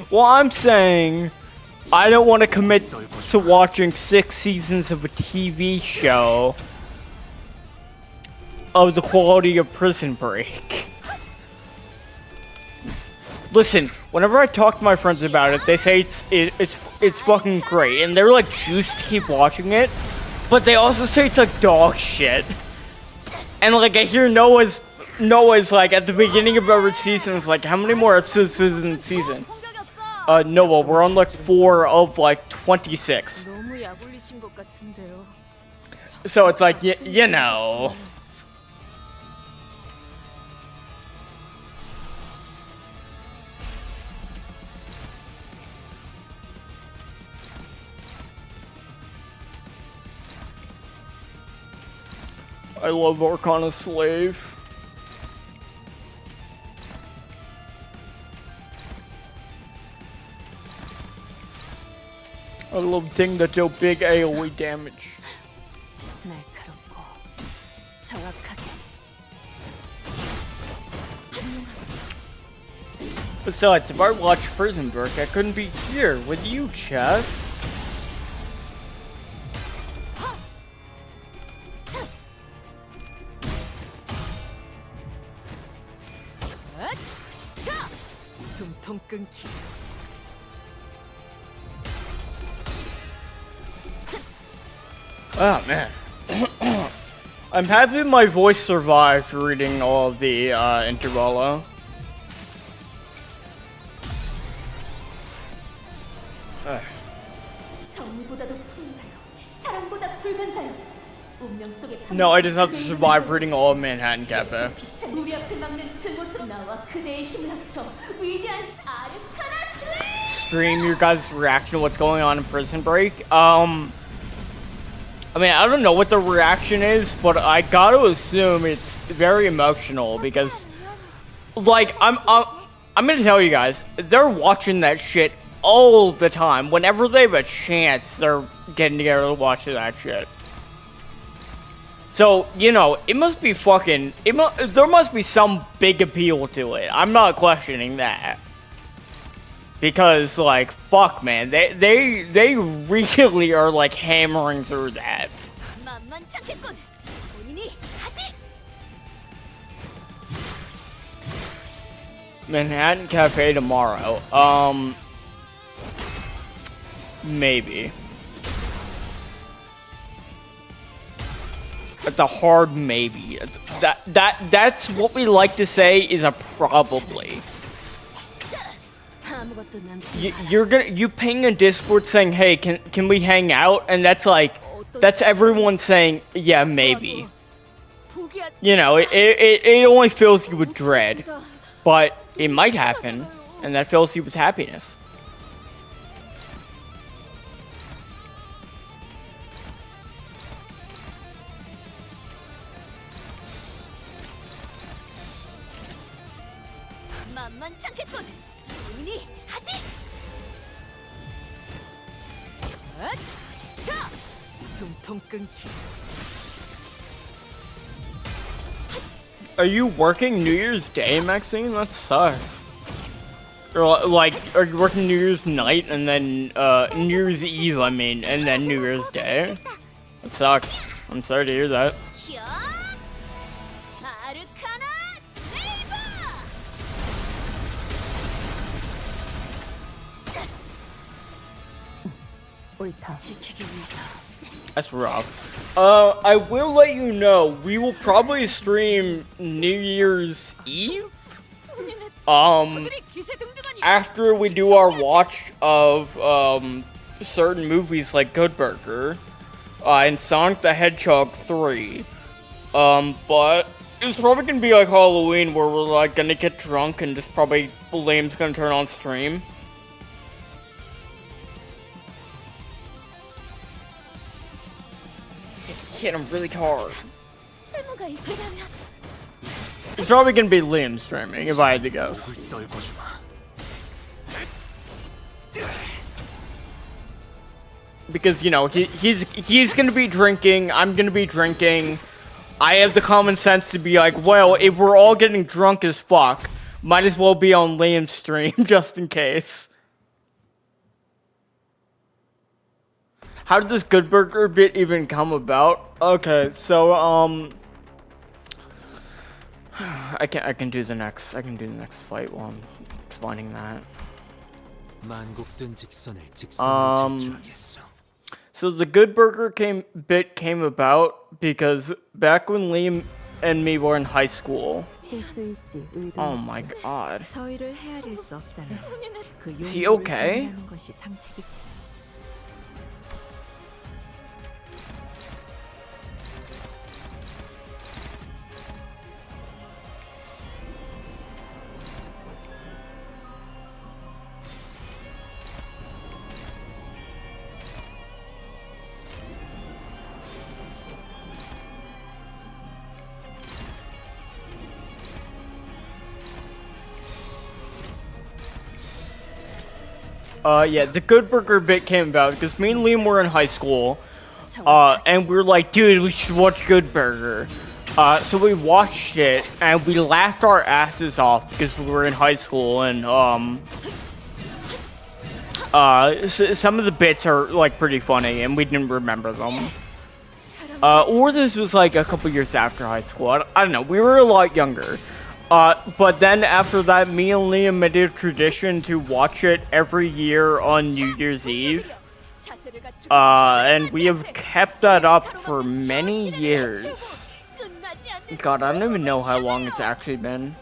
Well, I'm saying I don't want to commit to watching 6 seasons of a TV show of the quality of Prison Break. Listen, whenever I talk to my friends about it, they say it's fucking great, and they're like juiced to keep watching it, but they also say it's like dog shit. And like I hear Noah's like at the beginning of every season is like, how many more episodes is in the season? Noah, we're on like 4 of like 26. So it's like, you know. I love Arcana Slave. I love things that deal big AoE damage. Besides, if I watched Prison Break, I couldn't be here with you, Chaz. Oh man. I'm happy my voice survived reading all of the intervallo. 불건자여. 운명 속에 No, I just have to survive reading all of Manhattan Cafe. 빛의 우리 앞을 막는 증오스러운 나와 그대의 힘을 합쳐 위대한 아르카나 슬레이. Stream your guys' reaction to what's going on in Prison Break. I mean, I don't know what the reaction is, but I gotta assume it's very emotional because, like, I'm gonna tell you guys, they're watching that shit all the time. Whenever they have a chance, they're getting together to watch that shit. So, you know, it must be fucking, there must be some big appeal to it. I'm not questioning that. Because, like, fuck, man, they really are, like, hammering through that. 만만찮겠군. 본인이 하지. Manhattan Cafe tomorrow. Maybe. It's a hard maybe. That's what we like to say is a probably. You ping a Discord saying, hey, can we hang out? And that's like, that's everyone saying, yeah, maybe. You know, it only fills you with dread, but it might happen, and that fills you with happiness. 만만찮겠군. 본인이 하지. 자, 숨통 끊기. Are you working New Year's Day, Maxine? That sucks. Or like, are you working New Year's night and then New Year's Eve? I mean, and then New Year's Day. That sucks. I'm sorry to hear that. 히어. 아르카나 세이버. 지키기 위해서. That's rough. I will let you know, we will probably stream New Year's Eve? After we do our watch of, certain movies like Good Burger, and Sonic the Hedgehog 3. But it's probably gonna be like Halloween where we're like gonna get drunk and just probably Liam's gonna turn on stream. Hit him really hard. 쓸모가 있으려면 It's probably gonna be Liam streaming if I had to guess. Because, you know, he's gonna be drinking, I'm gonna be drinking. I have the common sense to be like, well, if we're all getting drunk as fuck, might as well be on Liam's stream just in case. How did this Good Burger bit even come about? Okay, so I can do the next fight while I'm explaining that. So the Good Burger bit came about because back when Liam and me were in high school. Oh my god. 저희를 헤아릴 수 없다면 그 Is he 용기를 okay? 발휘하는 것이 상책이지. Yeah, the Good Burger bit came about because me and Liam were in high school, and we were like, dude, we should watch Good Burger. So we watched it, and we laughed our asses off because we were in high school, and, some of the bits are, like, pretty funny, and we didn't remember them. Or this was, like, a couple years after high school. I don't know, we were a lot younger. But then after that, me and Liam made it a tradition to watch it every year on New Year's Eve. And we have kept that up for many years. God, I don't even know how long it's actually been.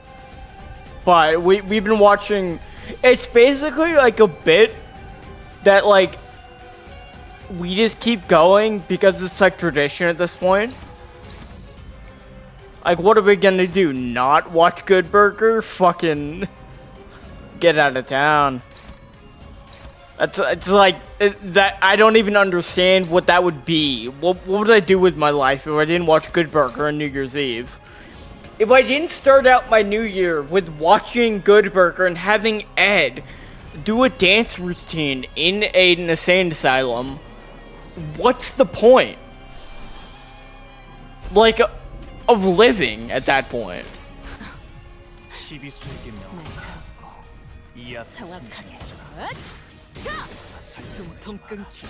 But we've been watching... It's basically like a bit that, like... we just keep going because it's like tradition at this point. Like, what are we gonna do? Not watch Good Burger? Fucking get out of town. It's like that. I don't even understand what that would be. What would I do with my life if I didn't watch Good Burger on New Year's Eve? If I didn't start out my new year with watching Good Burger and having Ed do a dance routine in an insane asylum, what's the point? Like, of living at that point. 시비수에게 명하라. 이 앞에 정확하게. 숨쉬는 자, 숨통 끊기.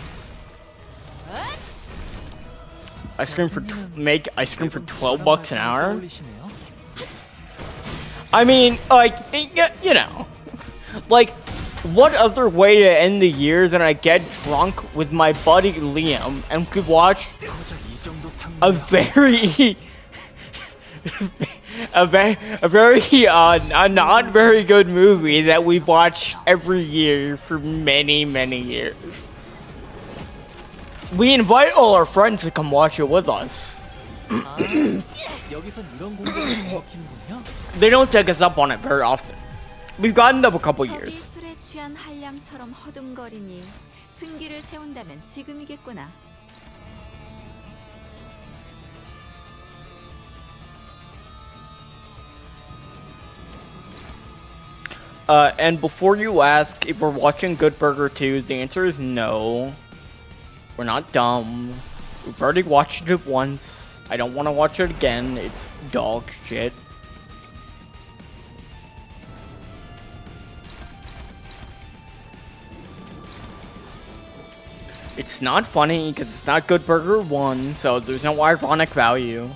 Ice cream for make ice cream for $12 an hour. 떠올리시네요. I mean, like, you know, like, what other way to end the year than I get drunk with my buddy Liam and could watch 고작 이 정도 a 탕면 very, a not very good movie that we watch every year for many, many years. We invite all our friends to come watch it with us. 아, 여기선 이런 공간을 먹히는군요. They don't take us up on it very often. We've gotten them a couple 저기 years. 술에 취한 한량처럼 허둥거리니 승기를 세운다면 지금이겠구나. And before you ask if we're watching Good Burger 2, the answer is no. We're not dumb. We've already watched it once. I don't want to watch it again. It's dog shit. It's not funny because it's not Good Burger 1, so there's no ironic value.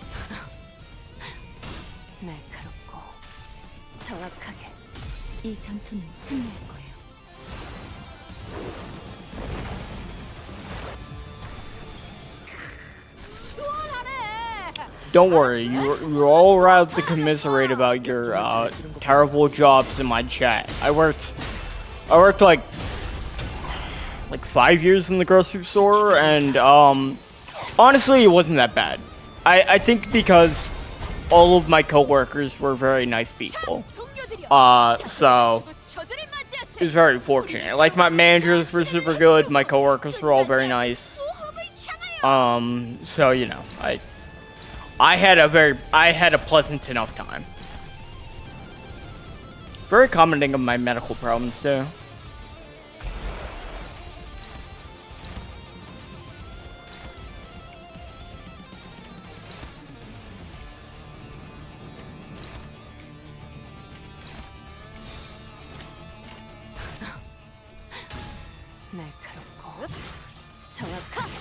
날카롭고 정확하게 이 전투는 승리할 거예요. Don't worry, you're all allowed to commiserate about your terrible jobs in my chat. I worked like 5 years in the grocery store, and honestly, it wasn't that bad. I think because all of my coworkers were very nice people. So it was very fortunate. Like, my managers were super good, my coworkers were all very nice. So you know, I had a pleasant enough time. Very accommodating of my medical problems too. 날카롭고 정확하게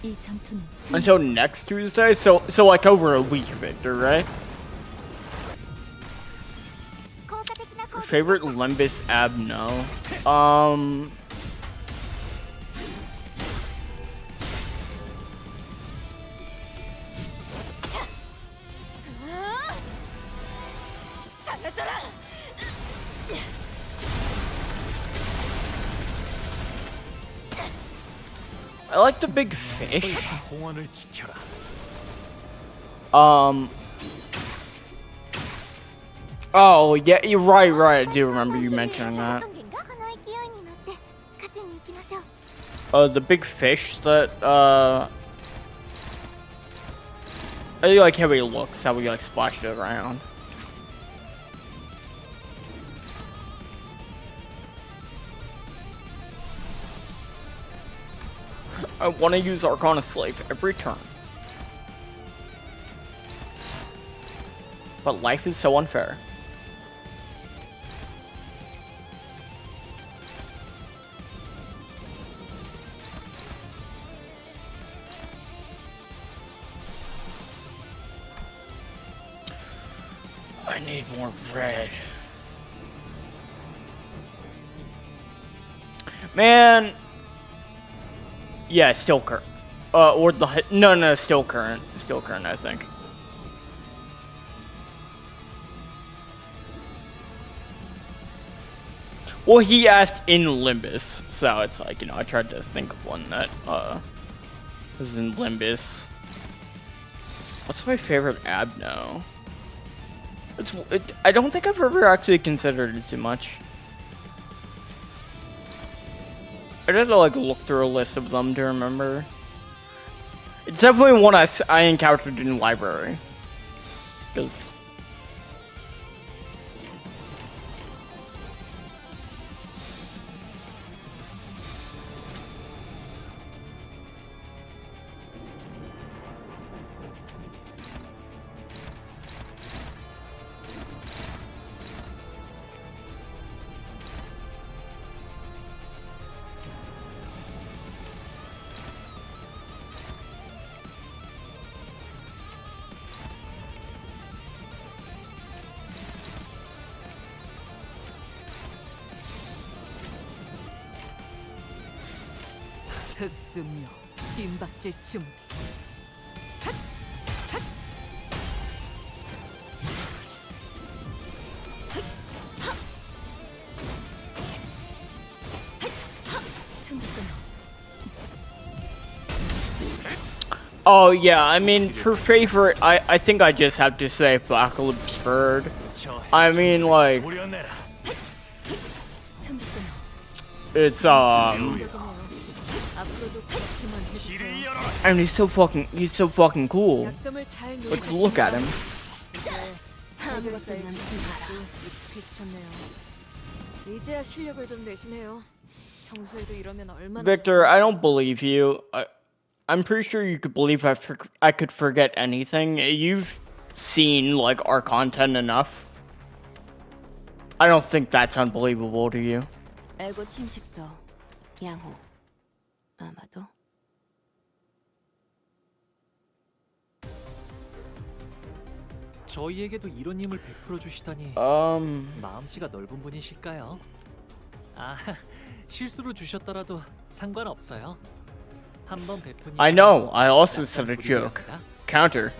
이 전투는 승리. Until next Tuesday, so like over a week, Victor, right? Favorite Limbus ab? No. I like the big fish. 공원을 지켜라. Oh yeah, you're right. I do remember you mentioning that. The big fish that I like how he looks, how we like splashed it around. I want to use Arcana Slave every turn. But life is so unfair. I need more red. Man. Yeah, still current. Or the no, still current. Still current, I think. Well, he asked in Limbus, so it's like, you know, I tried to think of one that was in Limbus. What's my favorite Abno? I don't think I've ever actually considered it too much. I'd have to like look through a list of them to remember. It's definitely one I encountered in library. Because... 흑수묘 뒷박질 준비. Oh yeah, I mean, for favorite, I think I just have to say Black Limbus Bird. I mean, like, it's I mean, he's so fucking cool. Let's look at him. Victor, I don't believe you. I'm pretty sure you could believe I could forget anything. You've seen, like, our content enough. I don't think that's unbelievable to you. 알고 침식도 양호 아마도 저희에게도 이런 힘을 베풀어 주시다니 마음씨가 넓은 분이실까요? 아, 실수로 주셨더라도 상관없어요. 한번 베푸니 I know. I also said a joke. Counter.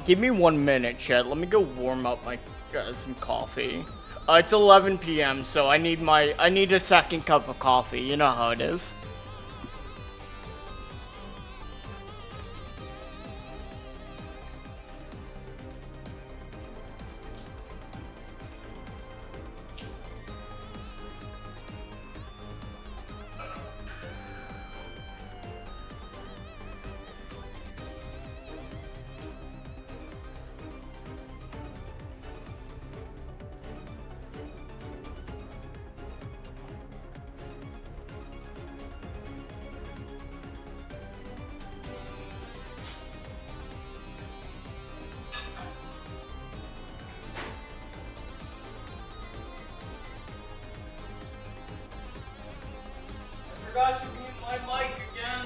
Give me 1 minute, Chet. Let me go warm up my some coffee. It's 11 p.m. so I need a second cup of coffee. You know how it is. Forgot to mute my mic again.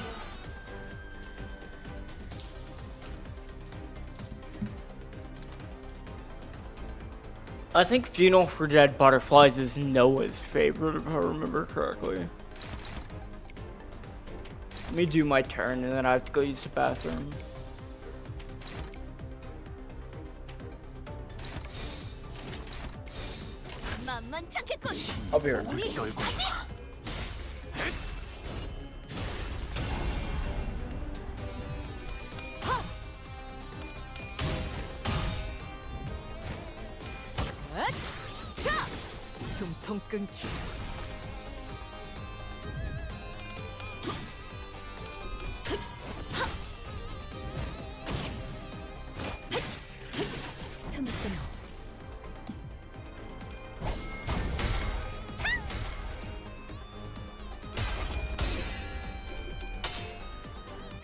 I think Funeral for Dead Butterflies is Noah's favorite, if I remember correctly. Let me do my turn, and then I have to go use the bathroom. I'll be right back. 숨통 끊기.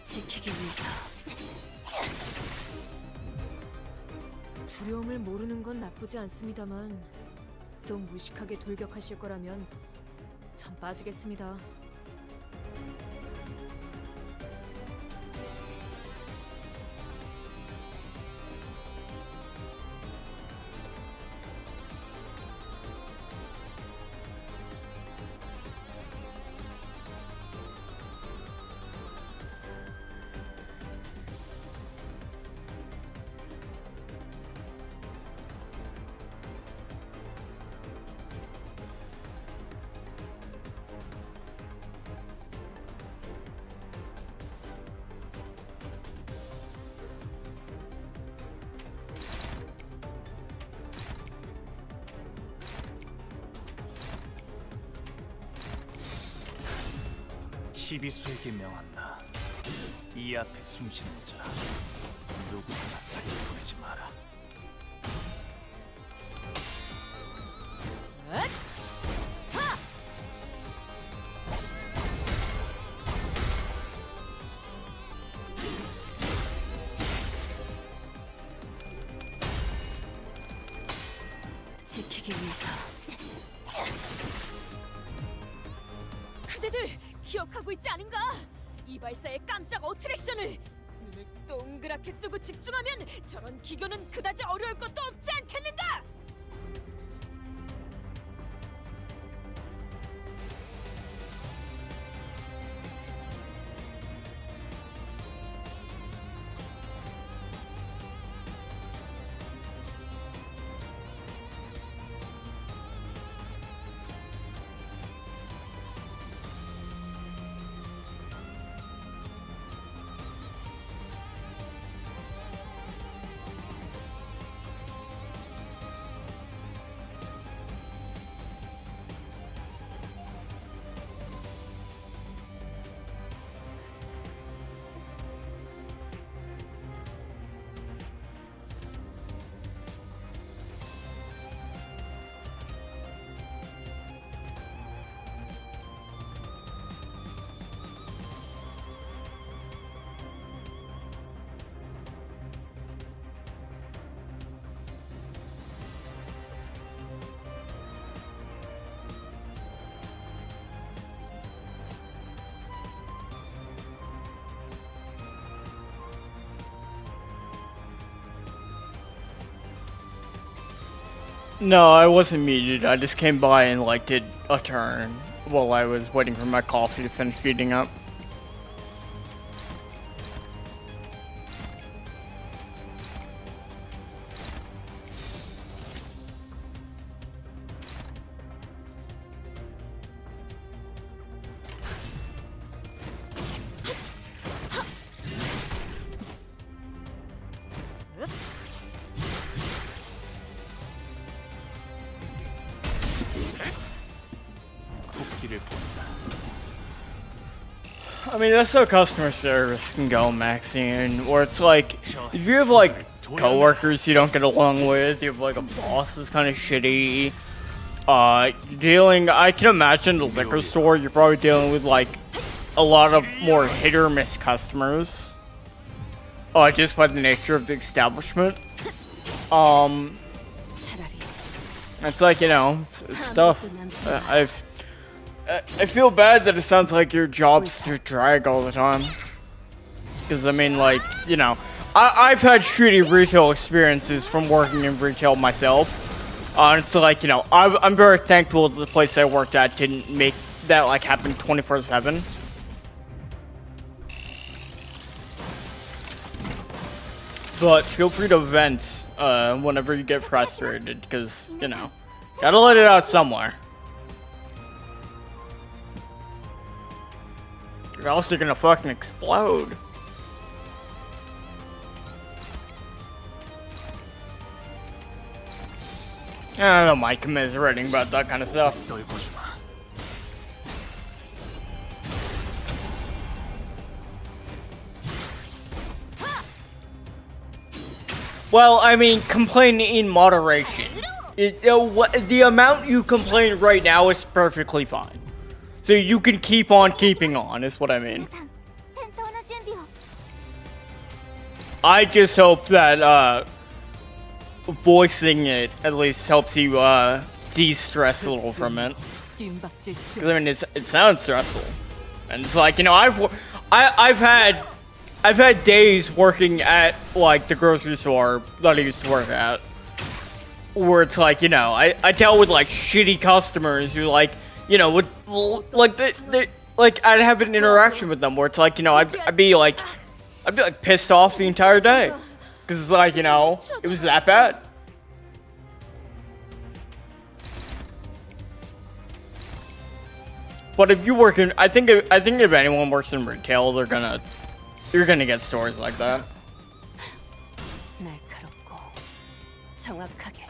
지키기 위해서 두려움을 모르는 건 나쁘지 않습니다만 또 무식하게 돌격하실 거라면 전 빠지겠습니다. 시비수에게 명한다. 이 앞에 숨쉬는 자 누구 하나 살려보내지 마라. 지키기 위해서. 그대들 기억하고 있지 않은가? 이발사의 깜짝 어트랙션을 눈을 동그랗게 뜨고 집중하면 저런 기교는 그다지 어려울 것도 없지 않겠는가? No, I wasn't muted. I just came by and like did a turn while I was waiting for my coffee to finish heating up. 국기를 본다. I mean, that's how customer service can go, Maxine, where it's like, if you have like coworkers you don't get along with, you have like a boss that's kind of shitty, I can imagine the liquor store, you're probably dealing with like a lot of more hit or miss customers, just by the nature of the establishment. It's like, you know, it's tough. I feel bad that it sounds like your job's just drag all the time. Because, I mean, like, you know, I've had shitty retail experiences from working in retail myself. It's like, you know, I'm very thankful that the place I worked at didn't make that, like, happen 24/7. But feel free to vent whenever you get frustrated, because, you know, gotta let it out somewhere. Or else you're gonna fucking explode. I don't mind commiserating about that kind of stuff. 떨궈주마. Well, I mean, complain in moderation. The amount you complain right now is perfectly fine. So you can keep on keeping on, is what I mean. 戦闘の準備を I just hope that, voicing it at least helps you, de-stress a little from it. 'Cause, I mean, it sounds stressful. And it's like, you know, I've had days working at, like, the grocery store that I used to work at, where it's like, you know, I dealt with, like, shitty customers who, like, you know, would, like, like, I'd have an interaction with them where it's like, you know, I'd be like pissed off the entire day. Because it's like, you know, it was that bad. But if you work in, I think if anyone works in retail, you're gonna get stories like that. 날카롭고 정확하게.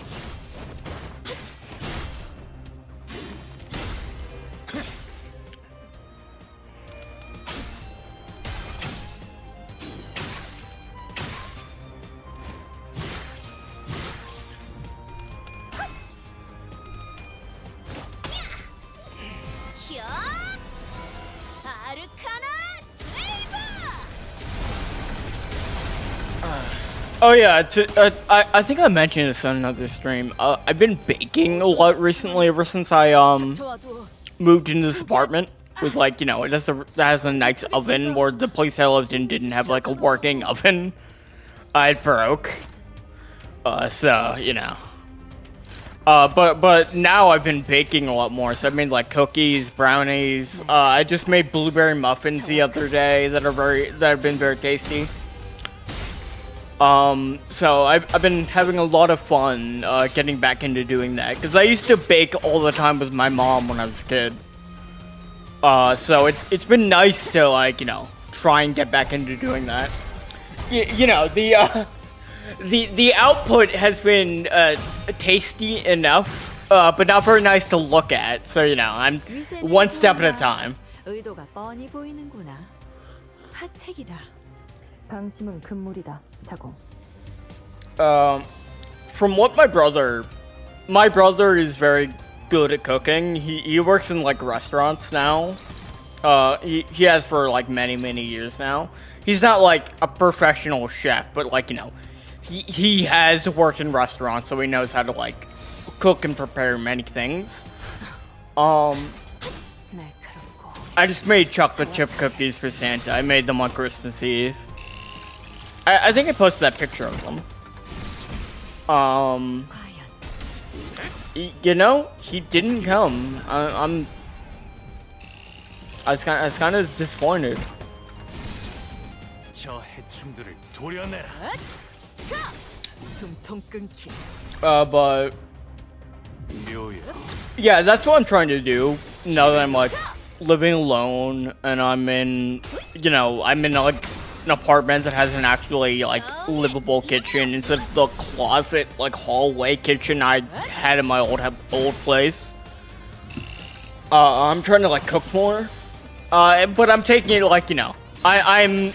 Oh yeah, I think I mentioned this on another stream. I've been baking a lot recently ever since I 좋아도 moved into this apartment with like, you know, it has a nice oven where the place I lived in didn't have like a working oven. It broke. So, you know. But now I've been baking a lot more. So I made like cookies, brownies. I just made blueberry muffins the other day that have been very tasty. So I've been having a lot of fun getting back into doing that because I used to bake all the time with my mom when I was a kid. So it's been nice to like, you know, try and get back into doing that. You know, the output has been tasty enough, but not very nice to look at. So, you know, I'm one step at a time. 의도가 뻔히 보이는구나. 하책이다. 방심은 금물이다. 자공. From what my brother is very good at cooking. He works in like restaurants now. He has for like many years now. He's not like a professional chef, but like, you know, he has worked in restaurants, so he knows how to like cook and prepare many things. I just made chocolate chip cookies for Santa. I made them on Christmas Eve. I think I posted that picture of them. You know, he didn't come. I was kind of disappointed. 저 해충들을 도려내라. 숨통 끊기. But 묘야. yeah, that's what I'm trying to do now that I'm like living alone and I'm in, you know, I'm in like an apartment that has an actually like livable kitchen instead of the closet like hallway kitchen I had in my old place. I'm trying to like cook more, but I'm taking it like, you know, I'm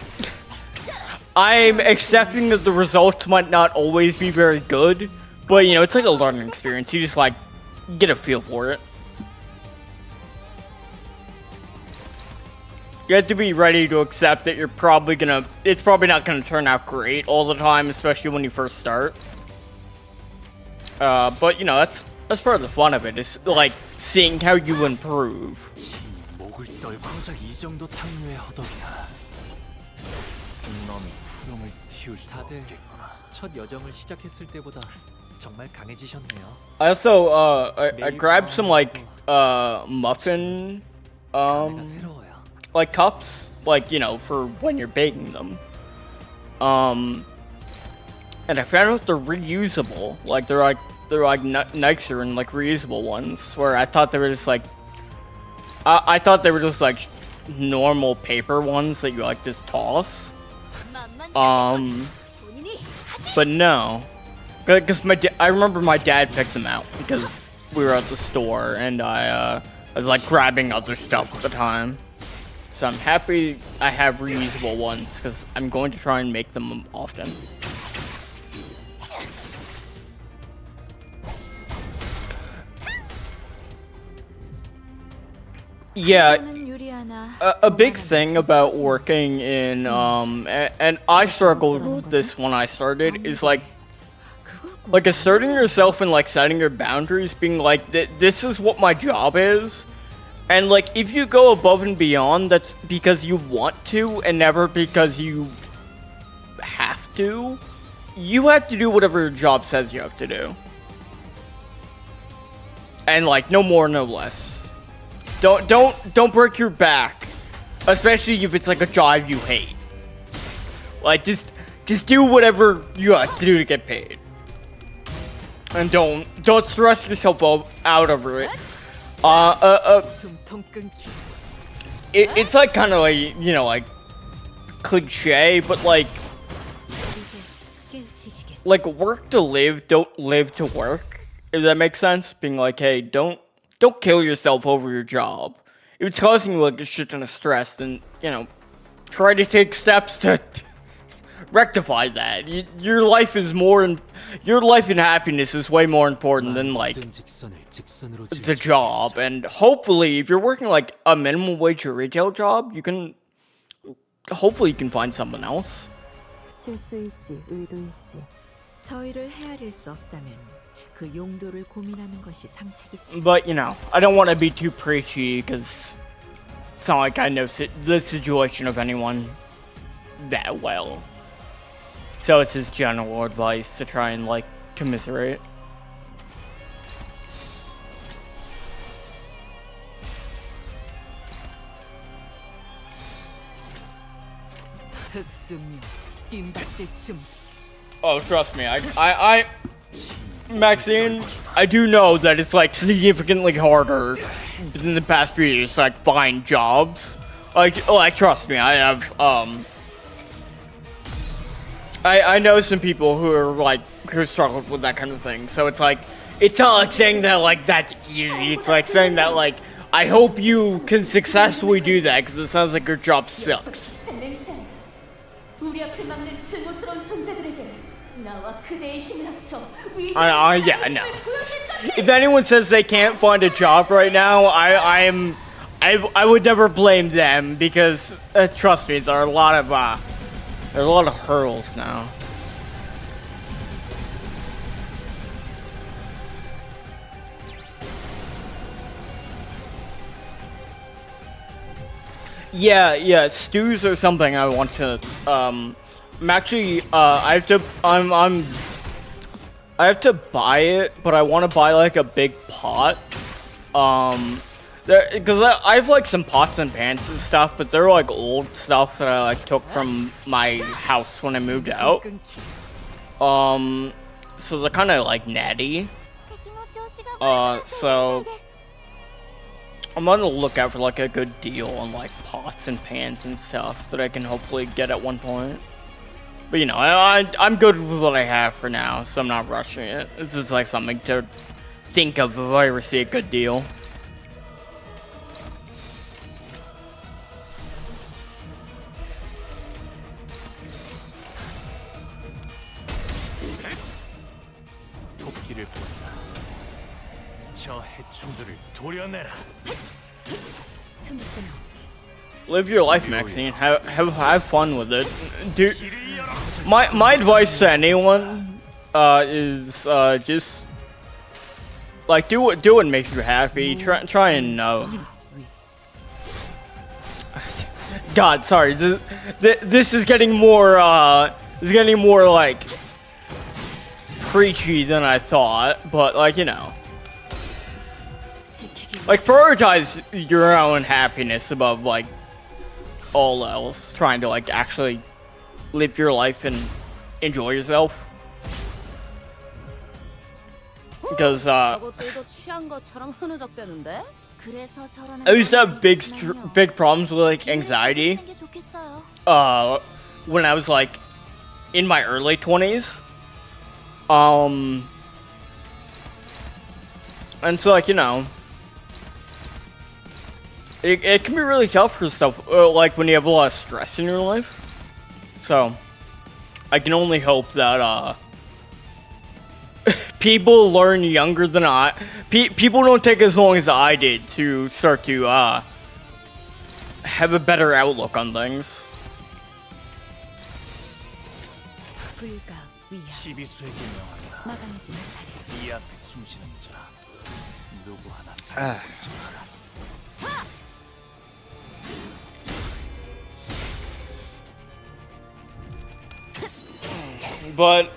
accepting that the results might not always be very good, but you know, it's like a learning experience. You just like get a feel for it. You have to be ready to accept that it's probably not gonna turn out great all the time, especially when you first start. But you know, that's part of the fun of it. It's like seeing how you improve. 목을 떨고 정작 이 정도 탕류의 허덕이야. 넌 푸름을 틔울 수 다들 없겠구나. 첫 여정을 시작했을 때보다 정말 강해지셨네요. I also I grabbed some like muffin 감회가 새로워요. like cups, like, you know, for when you're baking them. And I found out they're reusable. Like they're nicer and like reusable ones. Where I thought they were just like, I thought they were just like normal paper ones that you like just toss. But no, because I remember my dad picked them out because we were at the store and I was like grabbing other stuff at the time. So I'm happy I have reusable ones because I'm going to try and make them often. Yeah, a big thing about working in and I struggled with this when I started is like asserting yourself and like setting your boundaries, being like this is what my job is. And like, if you go above and beyond, that's because you want to and never because you have to. You have to do whatever your job says you have to do. And like, no more, no less. Don't break your back, especially if it's like a job you hate. Like, just do whatever you have to do to get paid. And don't stress yourself out over it. It's like kind of like, you know, like cliche, but like work to live, don't live to work. If that makes sense, being like, hey, don't kill yourself over your job. If it's causing you like a shit ton of stress, then you know, try to take steps to rectify that. Your life and happiness is way more important than like the job. And hopefully, if you're working like a minimum wage or retail job, hopefully you can find someone else. 실수일지 의도일지. 저희를 헤아릴 수 없다면 그 용도를 고민하는 것이 상책이지. But, you know, I don't want to be too preachy because it's not like I know the situation of anyone that well. So it's his general advice to try and, like, commiserate. 흑수명, 뒷받칠 춤. Oh, trust me, Maxine, I do know that it's like significantly harder in the past few years to like find jobs. Like trust me, I have I know some people who are like who struggled with that kind of thing. So it's like it's not like saying that like that's easy. It's like saying that like I hope you can successfully do that because it sounds like your job sucks. 우리 앞을 막는 증오스러운 존재들에게 나와 그대의 힘을 합쳐 Yeah, no. If anyone says they can't find a job right now, I would never blame them because trust me, there are a lot of hurdles now. Yeah, stews or something I want to I'm actually I have to buy it, but I want to buy like a big pot. Because I have like some pots and pans and stuff, but they're like old stuff that I like took from my house when I moved out. So they're kind of like natty. So I'm on the lookout for like a good deal on like pots and pans and stuff that I can hopefully get at one point. But you know, I'm good with what I have for now, so I'm not rushing it. This is like something to think of if I ever see a good deal. 토끼를 본다. 저 해충들을 도려내라. Live your life, Maxine. Have fun with it. Dude, my advice to anyone is just like do what makes you happy. Try and God, sorry. This is getting more like preachy than I thought, but like, you know, like prioritize your own happiness above like all else. Trying to like actually live your life and enjoy yourself. Because I used to have big problems with like anxiety when I was like in my early 20s. And so like, you know, it can be really tough for stuff like when you have a lot of stress in your life. So I can only hope that people learn younger than I. People don't take as long as I did to start to have a better outlook on things. 시비수에게 명한다. 이 앞에 숨쉬는 자 누구 하나 살려보지 마라. But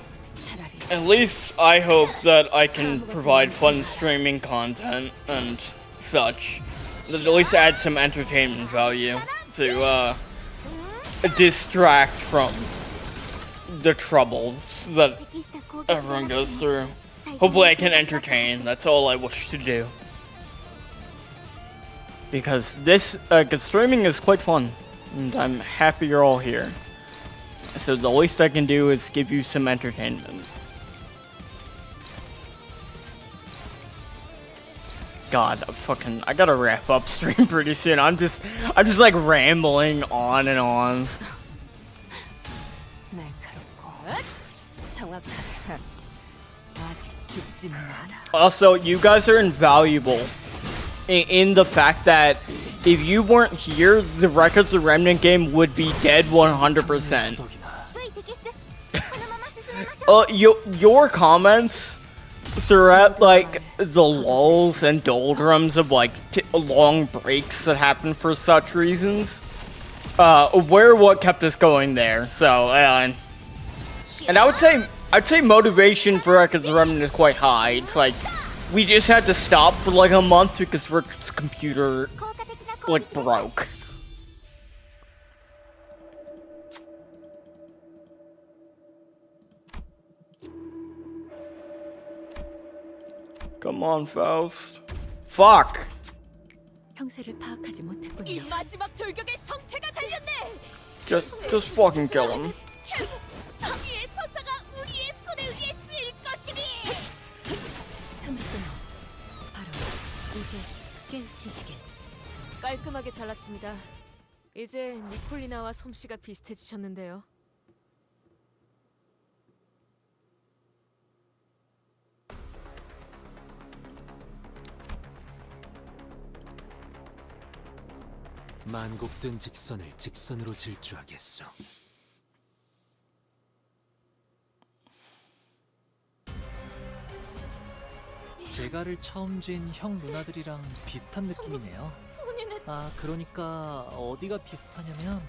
at least I hope that I can provide fun streaming content and such that at least add some entertainment value to distract from the troubles that everyone goes through. Hopefully I can entertain. That's all I wish to do. Because this streaming is quite fun, and I'm happy you're all here. So the least I can do is give you some entertainment. God, I gotta wrap up stream pretty soon. I'm just like rambling on and on. Also, you guys are invaluable in the fact that if you weren't here, the Records of Remnant game would be dead 100%. your comments throughout like the lulls and doldrums of like long breaks that happen for such reasons, were what kept us going there. So, and I'd say motivation for Records of the Remnant is quite high. It's like we just had to stop for like a month because Rick's computer like broke. Come on, Faust. Fuck. 형세를 파악하지 이 못했군요. 마지막 돌격에 성패가 달렸네. Just fucking kill him. 결국 성의의 서사가 우리의 손에 의해 쓰일 것이니. 탐스는 바로 이제 깨우치시길. 깔끔하게 잘랐습니다. 이제 니콜리나와 솜씨가 비슷해지셨는데요. 만곡된 직선을 직선으로 질주하겠소. 제가를 처음 쥔 형 누나들이랑 비슷한 느낌이네요. 본인은 아, 그러니까 어디가 비슷하냐면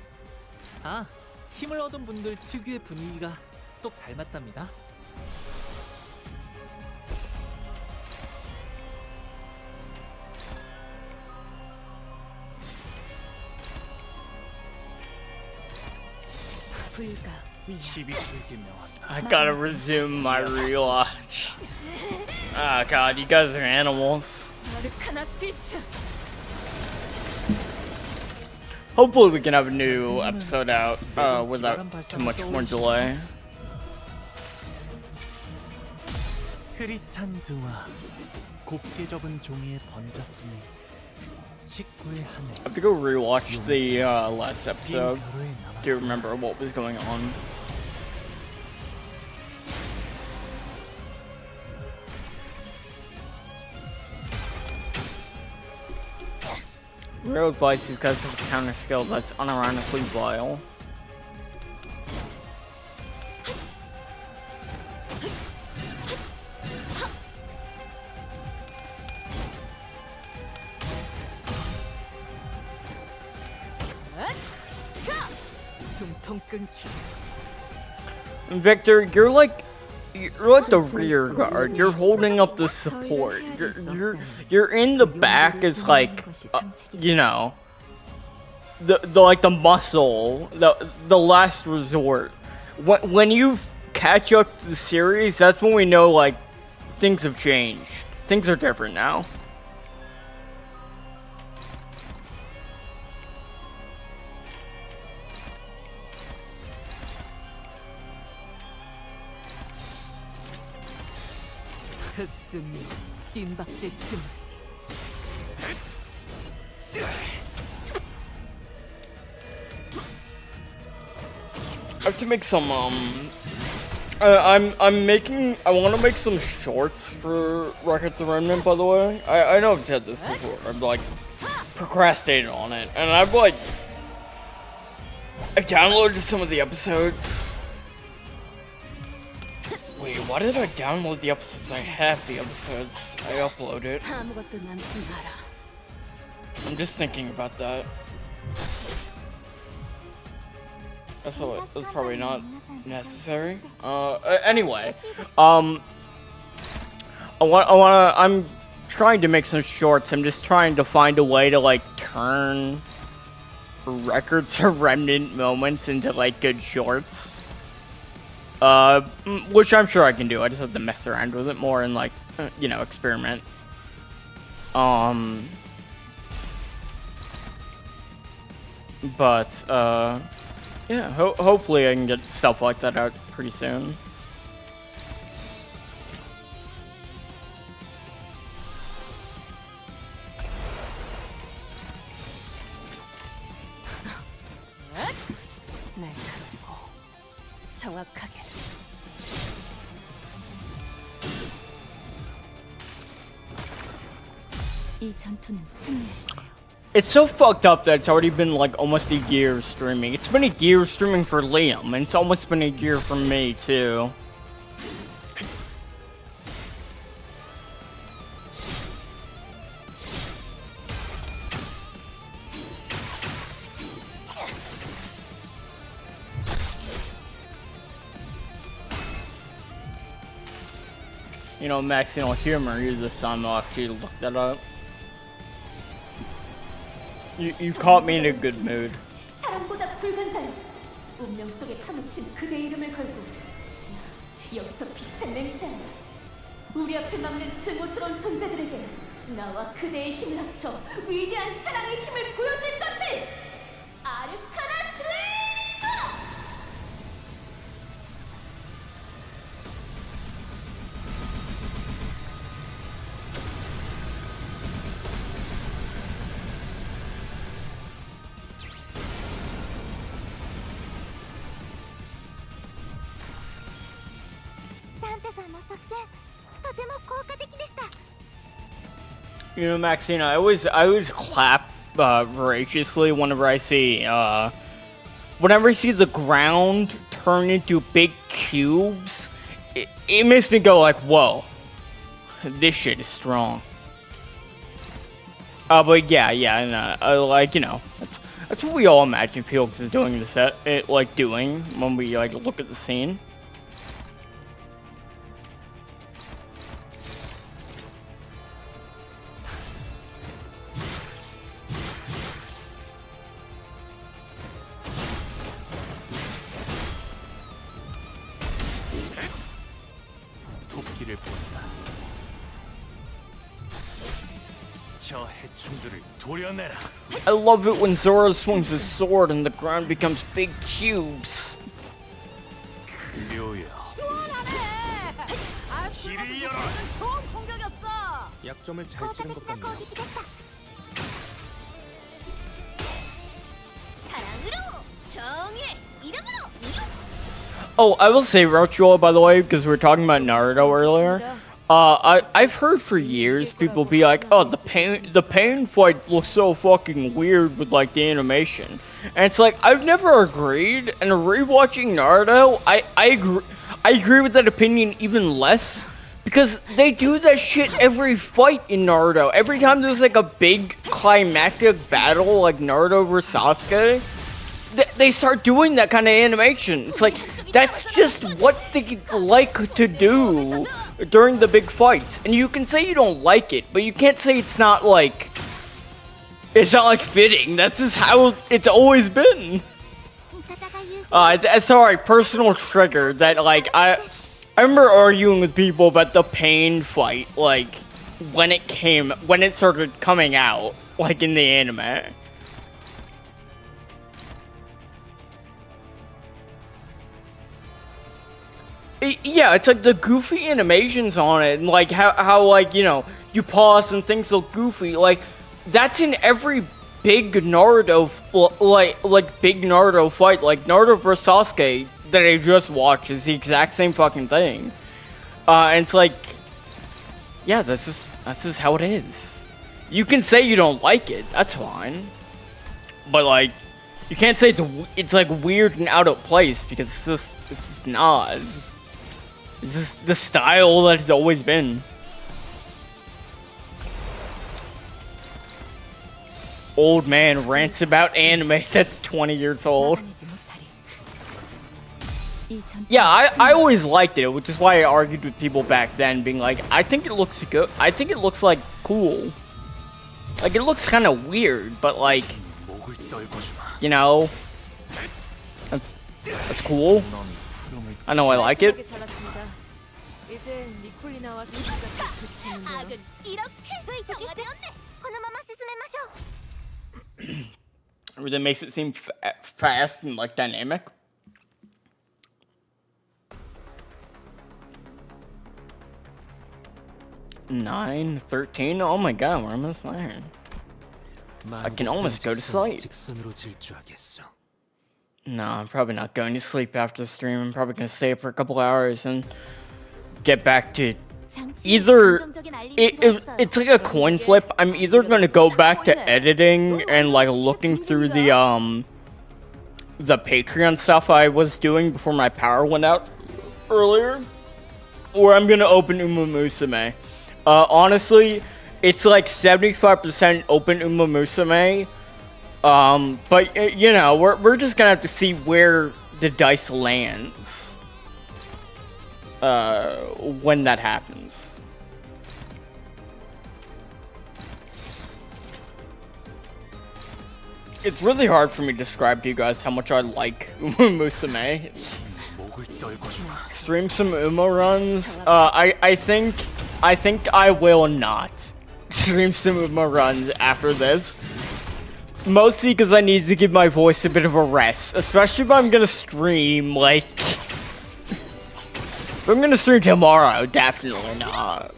힘을 얻은 분들 특유의 분위기가 똑 닮았답니다. 불가 위야. 시비수에게 명한다. I gotta resume my rewatch. Oh god, you guys are animals. 아르카나 비트. Hopefully we can have a new episode out without too much more delay. 흐릿한 등화, 곱게 접은 종이에 번졌으니 식구의 하늘. I have to go rewatch the last 빈 episode 벼로에 남았다. to remember what was going on. Real advice is guys have a counter skill that's unironically vile. 숨통 끊기. Victor, you're like the rear guard. You're holding up the support. You're in the back as like you know the like the muscle, the last resort. When you catch up to the series, that's when we know like things have changed. Things are different now. 흑수미 뜀박질 춤. I have to make some I want to make some shorts for Records of the Remnant, by the way. I know I've said this before. I've like procrastinated on it, and I downloaded some of the episodes. Wait, why did I download the episodes? I have the episodes. I uploaded. 아무것도 남지 마라. I'm just thinking about that. That's probably not necessary. Anyway, I'm trying to make some shorts. I'm just trying to find a way to like turn Records of Remnant moments into like good shorts. Which I'm sure I can do. I just have to mess around with it more and like, you know, experiment. But yeah, hopefully I can get stuff like that out pretty soon. 날카롭고 정확하게. 이 전투는 승리할 거예요. It's so fucked up that it's already been like almost a year streaming. It's been a year streaming for Liam, and it's almost been a year for me too. You know, Maxino humor, you this time I'll actually look that up. You caught me in a good mood. 사람보다 붉은 자여, 운명 속에 파묻힌 그대 이름을 걸고 여기서 빛의 맹세하라. 우리 앞에 막는 증오스러운 존재들에게 나와 그대의 힘을 합쳐 위대한 사랑의 힘을 보여줄 것을! 아르카나 슬레이어! You know, Maxine, I always clap voraciously whenever I see the ground turn into big cubes. It makes me go like, whoa, this shit is strong. But yeah, like, you know, that's what we all imagine Felix is doing this doing when we like look at the scene. 도끼를 본다. 저 해충들을 도려내라. I love it when Zoro swings his sword and the ground becomes big cubes. 묘야. 길을 열어. 좋은 공격이었어. 약점을 잘 찌른 것 같네요. 사랑으로 정의 이름으로 Oh, I will say, Rochua, by the way, because we were talking about Naruto earlier. I've heard for years people be like, oh, the pain fight looks so fucking weird with like the animation, and it's like I've never agreed. And rewatching Naruto, I agree with that opinion even less, because they do that shit every fight in Naruto. Every time there's like a big climactic battle, like Naruto versus Sasuke, they start doing that kind of animation. It's like, that's just what they like to do during the big fights. And you can say you don't like it, but you can't say it's not like fitting. That's just how it's always been. Sorry, personal trigger that like I remember arguing with people about the pain fight, like when it started coming out, like in the anime. Yeah, it's like the goofy animations on it, and like how like, you know, you pause and things look goofy. Like that's in every big Naruto big Naruto fight, like Naruto vs Sasuke that I just watched is the exact same fucking thing. And it's like, yeah, that's just how it is. You can say you don't like it, that's fine, but like you can't say it's like weird and out of place, because it's just not. It's just the style that it's always been. Old man rants about anime that's 20 years old. Yeah, I always liked it, which is why I argued with people back then, being like, I think it looks good. I think it looks like cool. Like it looks kind of weird, but like, you know, that's cool. I know I like it. Everything makes it seem fast and like dynamic. Nine, 13. Oh my god, we're almost there. I can almost go to sleep. No, I'm probably not going to sleep after the stream. I'm probably going to stay up for a couple hours and get back to either... It's like a coin flip. I'm either going to go back to editing and like looking through the Patreon stuff I was doing before my power went out earlier, or I'm going to open Uma Musume. Honestly, it's like 75% open Uma Musume. But you know, we're just gonna have to see where the dice lands when that happens. it's really hard for me to describe to you guys how much I like Musume. 목을 떨궈주마. Stream some Uma runs. I think I will not stream some Uma runs after this. Mostly because I need to give my voice a bit of a rest, especially if I'm gonna stream like. If I'm gonna stream tomorrow, definitely not.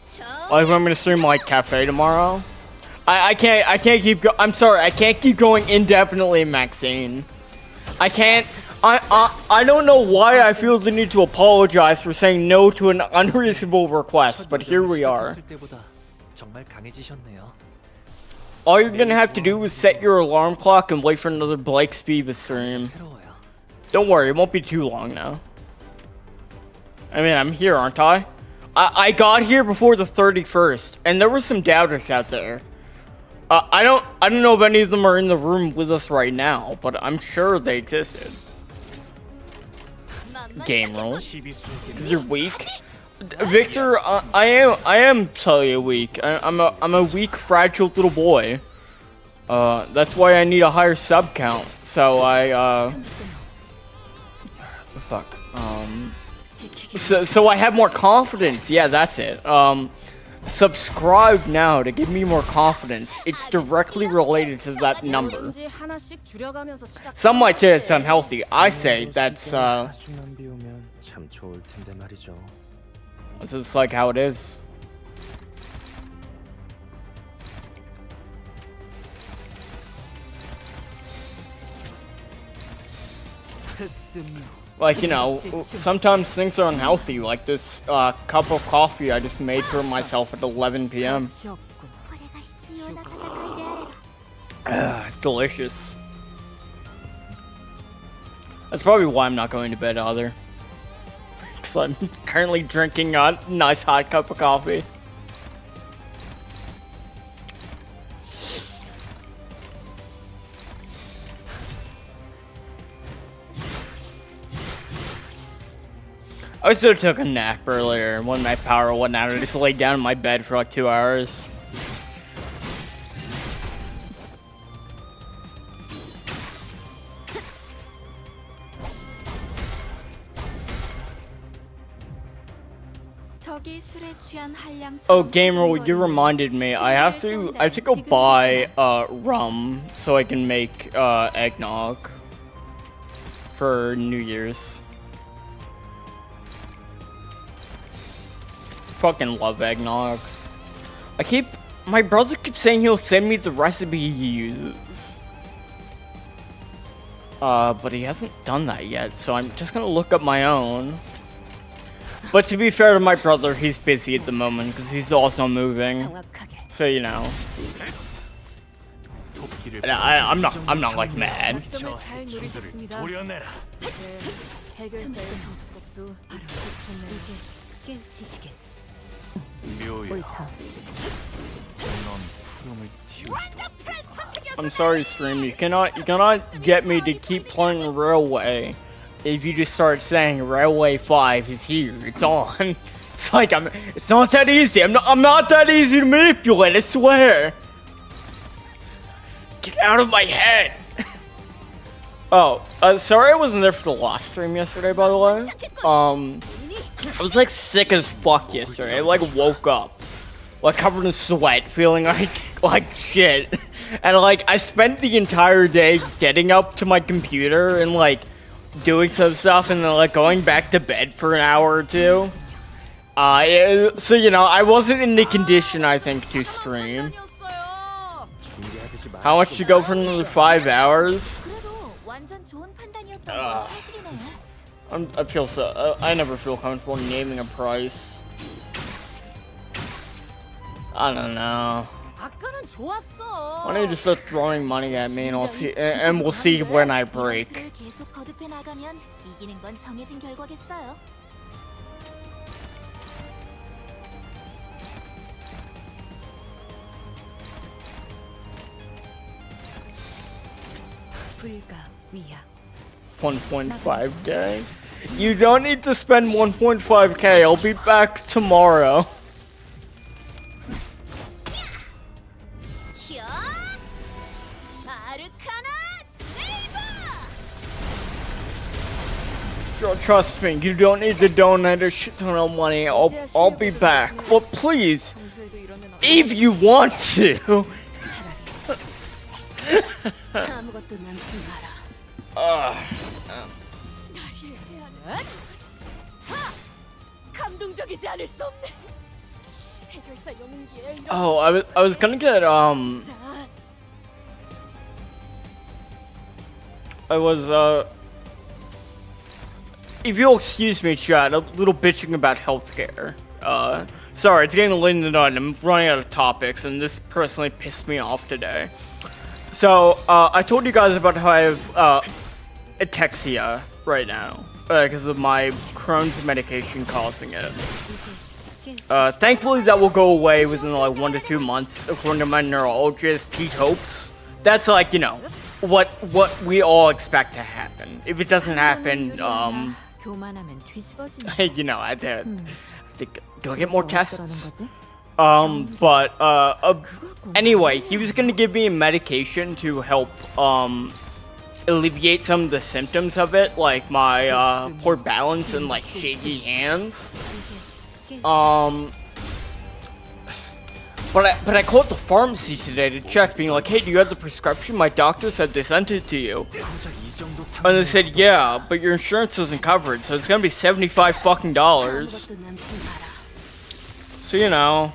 Like if I'm gonna stream like Cafe tomorrow. I can't keep I'm sorry, I can't keep going indefinitely, Maxine. I can't. I don't know why I feel the need to apologize for saying no to an unreasonable request, but here we are. 시작했을 때보다 정말 강해지셨네요. All you're gonna have to do is set your alarm clock and wait for another Blake Spiva stream. 새로워요. Don't worry, it won't be too long now. I mean, I'm here, aren't I? I got here before the 31st, and there were some doubters out there. I don't know if any of them are in the room with us right now, but I'm sure they existed. Game rules. Because you're weak. Victor, I am totally weak. I'm a weak, fragile little boy. That's why I need a higher sub count. So so I have more confidence. Yeah, that's it. Subscribe now to give me more confidence. It's directly related to that number. Some might say it's unhealthy. I say that's 하나씩만 비우면 참 좋을 텐데 말이죠. this is like how it is. Like, you know, sometimes things are unhealthy, like this cup of coffee I just made for myself at 11 p.m. Delicious. That's probably why I'm not going to bed either. Because I'm currently drinking a nice hot cup of coffee. I should have took a nap earlier when my power went out. I just laid down in my bed for like 2 hours. Oh, Gamer, you reminded me. I have to go buy rum so I can make eggnog for New Year's. Fucking love eggnog. My brother keeps saying he'll send me the recipe he uses. But he hasn't done that yet, so I'm just gonna look up my own. But to be fair to my brother, he's busy at the moment because he's also moving. So, you know. And I'm not like mad. 도려내라. 묘야. 넌 푸름을 틔울 수도 없다. I'm sorry, stream. You cannot get me to keep playing Railway if you just start saying Railway 5 is here. It's on. It's like it's not that easy. I'm not that easy to manipulate. I swear. Get out of my head. Oh, sorry I wasn't there for the last stream yesterday, by the way. I was like sick as fuck yesterday. I like woke up, like covered in sweat, feeling like shit. And like I spent the entire day getting up to my computer and like doing some stuff and then like going back to bed for an hour or two. So you know, I wasn't in the condition I think to stream. How much to go for another 5 hours? I feel so. I never feel comfortable naming a price. I don't know. Why don't you just start throwing money at me and I'll see, and we'll see when I break. 불가위야. 1.5k? You don't need to spend 1.5k. I'll be back tomorrow. Trust me, you don't need to donate a shit ton of money. I'll be back. But please, 평소에도 이러면 if you want to. 아무것도 남지 마라. 날 이해하는 감동적이지 않을 수 없네. 해결사 영웅기에 이런 Oh, I was gonna get 자, I was if you'll excuse me, chat, a little bitching about healthcare. Sorry, it's getting late in the night. I'm running out of topics, and this personally pissed me off today. So, I told you guys about how I have ataxia right now because of my Crohn's medication causing it. Thankfully, that will go away within like 1 to 2 months, according to my neurologist. He hopes. That's like, you know, what we all expect to happen. If it doesn't happen, 교만하면 뒤집어지는 you know, I think do I get more tests? But anyway, he was gonna give me a medication to help alleviate some of the symptoms of it, like my poor balance and like shaky hands. But I called the pharmacy today to check, being like, hey, do you have the prescription? My doctor said they sent it to you. And they said, yeah, but your insurance doesn't cover it, so it's gonna be $75 fucking dollars. 아무것도 남지 마라. So, you know,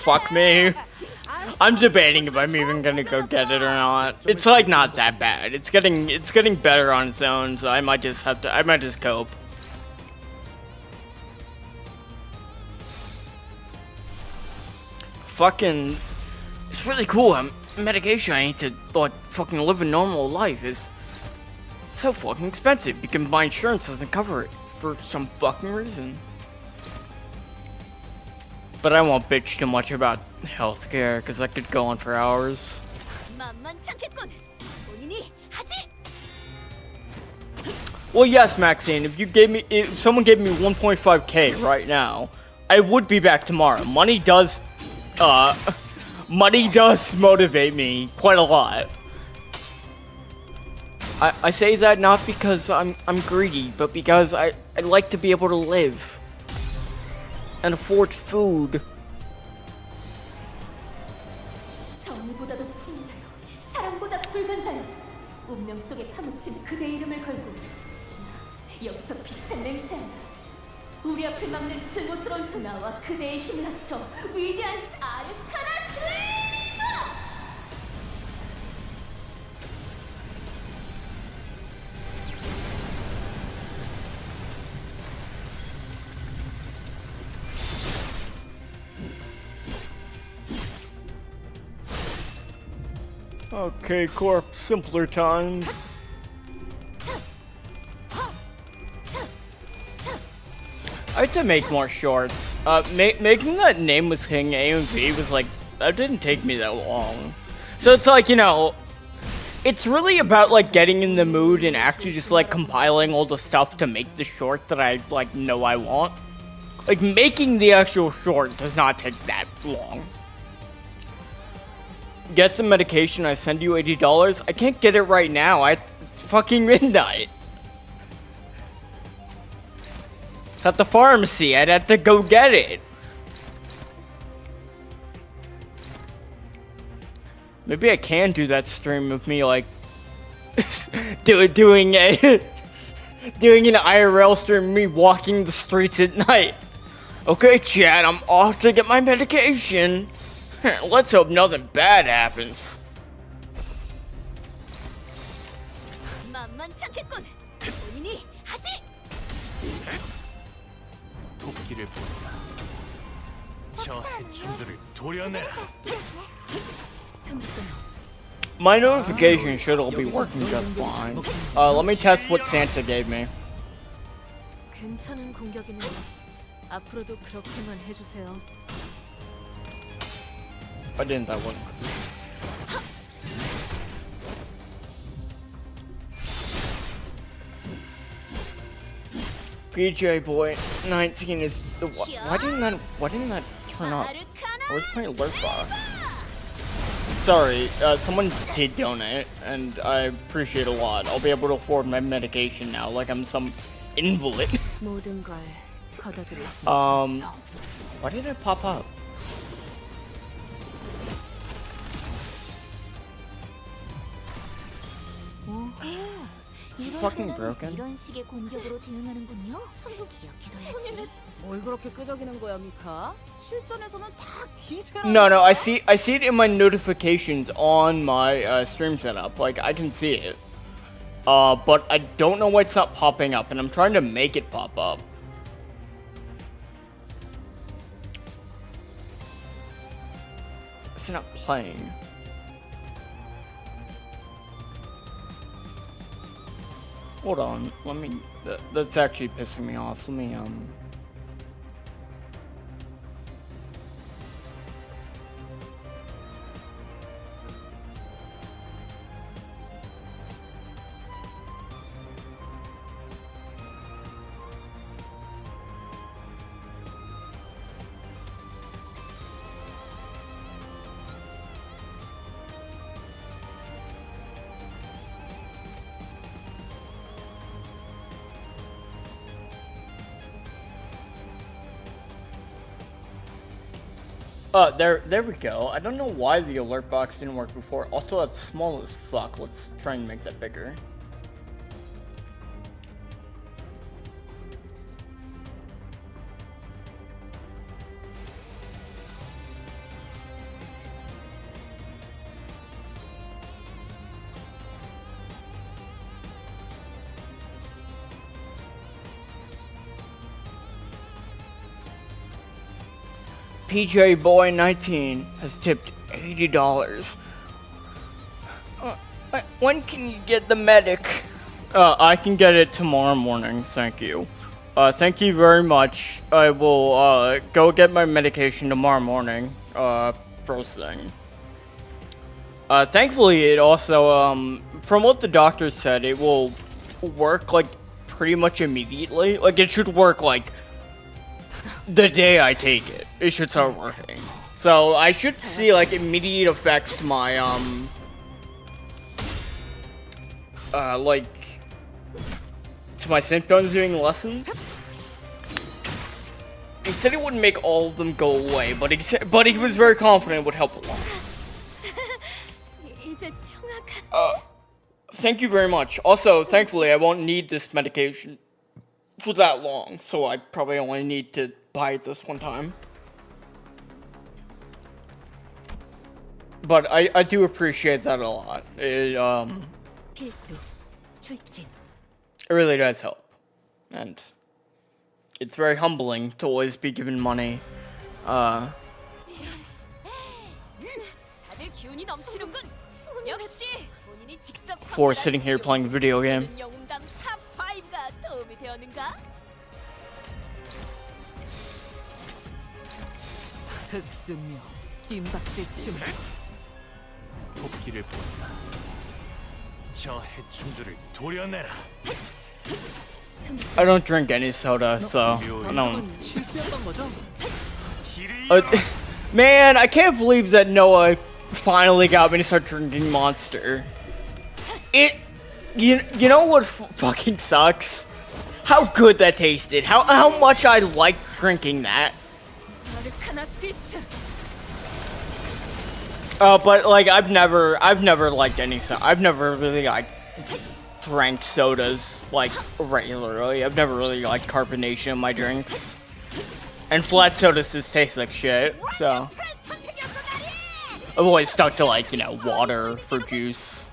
fuck me. I'm debating if I'm even gonna go get it or not. It's like not that bad. It's getting better on its own, so I might just cope. Fucking, it's really cool. Medication I need to like fucking live a normal life is so fucking expensive because my insurance doesn't cover it for some fucking reason. But I won't bitch too much about healthcare because I could go on for hours. 만만찮겠군. 본인이 하지. Well, yes, Maxine. If someone gave me 1.5k right now, I would be back tomorrow. Money does motivate me quite a lot. I say that not because I'm greedy, but because I like to be able to live and afford food. 정의보다도 큰 자요, 사랑보다 붉은 자요. 운명 속에 파묻힌 그대 이름을 걸고 나 여기서 빛의 냄새나. 우리 앞을 막는 증오스러운 나와 그대의 힘을 합쳐 위대한 아르카나 슬레이머! Okay, Corp, simpler times. I had to make more shorts. Making that Nameless King AMV was like, that didn't take me that long. So it's like, you know, it's really about like getting in the mood and actually just like compiling all the stuff to make the short that I like know I want. Like making the actual short does not take that long. Get the medication, I send you $80. I can't get it right now. It's fucking midnight. It's at the pharmacy. I'd have to go get it. Maybe I can do that stream of me like doing an IRL stream of me walking the streets at night. Okay, chat, I'm off to get my medication. Let's hope nothing bad happens. 만만찮겠군. 본인이 하지. 도끼를 본다. 저 해충들을 도려내라. My notification should all be working just fine. Let me test what Santa gave me. 괜찮은 공격이네요. 앞으로도 그렇게만 해주세요. I didn't, that wasn't. PJ Boy 19 is the why didn't that turn up? I was playing Lurk Bar. sorry, someone did donate, and I appreciate a lot. I'll be able to afford my medication now, like I'm some invalid. 모든 걸 거둬들일 수 Um, 없었어. why did it pop up? Is it fucking broken? 이런 식의 공격으로 대응하는군요. 기억해둬야지. 뭘 그렇게 끄적이는 거야, 미카? 실전에서는 다 기세라. No, I see it in my notifications on my stream setup. Like I can see it, but I don't know why it's not popping up, and I'm trying to make it pop up. It's not playing. Hold on, let me. That's actually pissing me off. Let me there we go. I don't know why the alert box didn't work before. Also, that's small as fuck. Let's try and make that bigger. PJ Boy 19 has tipped $80. When can you get the medic? I can get it tomorrow morning, thank you. Thank you very much. I will go get my medication tomorrow morning, first thing. Thankfully it also, from what the doctor said, it will work like pretty much immediately. Like it should work like the day I take it, it should start working. So I should see like immediate effects to my like to my symptoms being lessened. He said it wouldn't make all of them go away, but he was very confident it would help a lot. Thank you very much. Also, thankfully, I won't need this medication for that long, so I probably only need to buy it this one time. But I do appreciate that a lot. It really does help. And it's very humbling to always be given money. 다들 기운이 넘치는군. 역시 본인이 직접 For sitting here playing a video game. 영웅당 탑 5가 도움이 되었는가? 흑수며 뜀박질 춤. 토끼를 본다. 저 해충들을 도려내라. I don't drink any soda, so I don't. 실수였던 거죠? Man, I can't believe that Noah finally got me to start drinking Monster. You know what fucking sucks? How good that tasted. How much I liked drinking that. But like I've never liked any soda. I've never really like drank sodas like regularly. I've never really liked carbonation in my drinks. And flat sodas just taste like shit, so I've always stuck to like, you know, water for juice.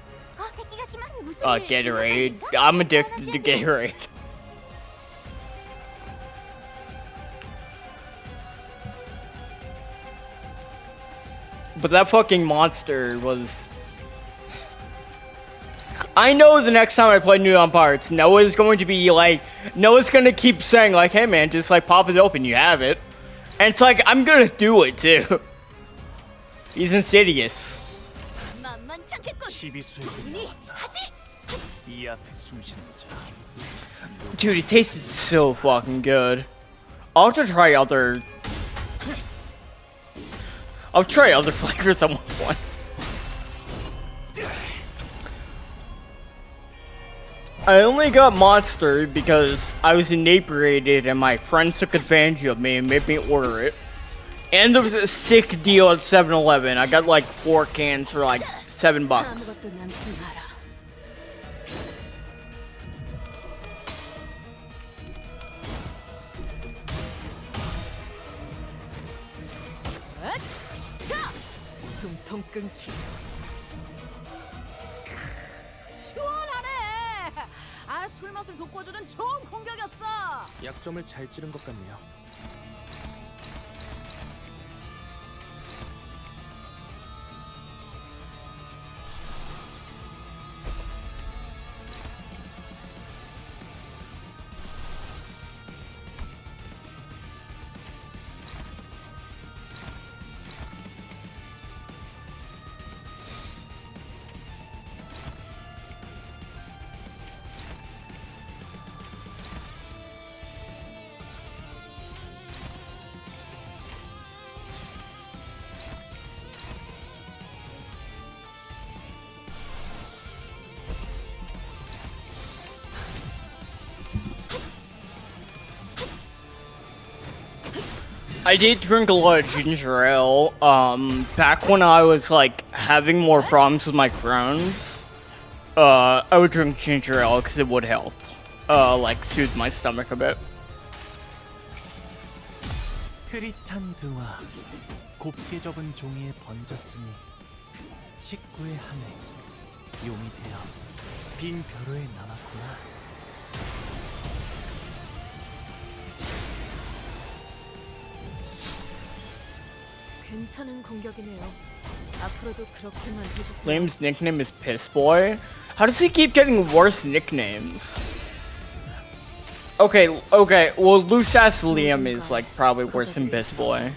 Gatorade. I'm addicted to Gatorade. But that fucking Monster was... I know the next time I play New Parts, Noah's going to be like... Noah's gonna keep saying like, hey man, just like pop it open, you have it. And it's like, I'm gonna do it too. He's insidious. Dude, it tasted so fucking good. I'll have to try other... I'll try other flavors at one point. I only got monster because I was inebriated and my friends took advantage of me and made me order it. And there was a sick deal at 7-Eleven. I got like 4 cans for like $7. 아무것도 남지 마라. 자, 숨통 끊기. 시원하네. 아, 술 맛을 돋궈주는 좋은 공격이었어. 약점을 잘 찌른 것 같네요. I did drink a lot of ginger ale, back when I was, like, having more problems with my Crohn's. I would drink ginger ale because it would help, like, soothe my stomach a bit. 흐릿한 등화 곱게 접은 종이에 번졌으니 식구의 한해 용이 되어 빈 벼로에 남았구나. 괜찮은 공격이네요. 앞으로도 그렇게만 해주세요. Liam's nickname is Piss Boy. How does he keep getting worse nicknames? Okay, well, loose ass Liam is like probably worse than Piss Boy.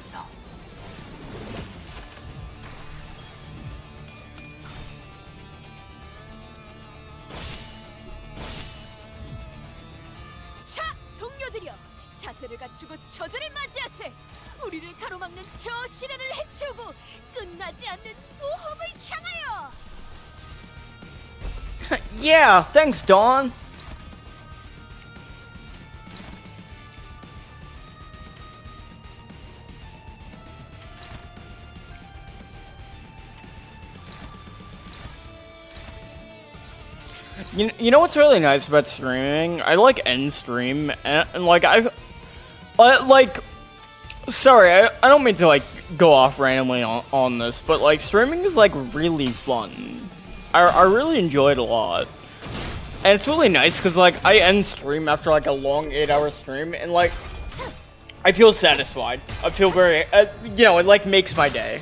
자, 동료들이여, 자세를 갖추고 저들을 맞이하세. 우리를 가로막는 저 시련을 해치우고 끝나지 않는 모험을 향하여. Yeah, thanks, Dawn. You know what's really nice about streaming? I like end stream and like sorry, I don't mean to like go off randomly on this, but like streaming is like really fun. I really enjoy it a lot. And it's really nice because like I end stream after like a long 8-hour stream and like I feel satisfied. I feel very, you know, it like makes my day.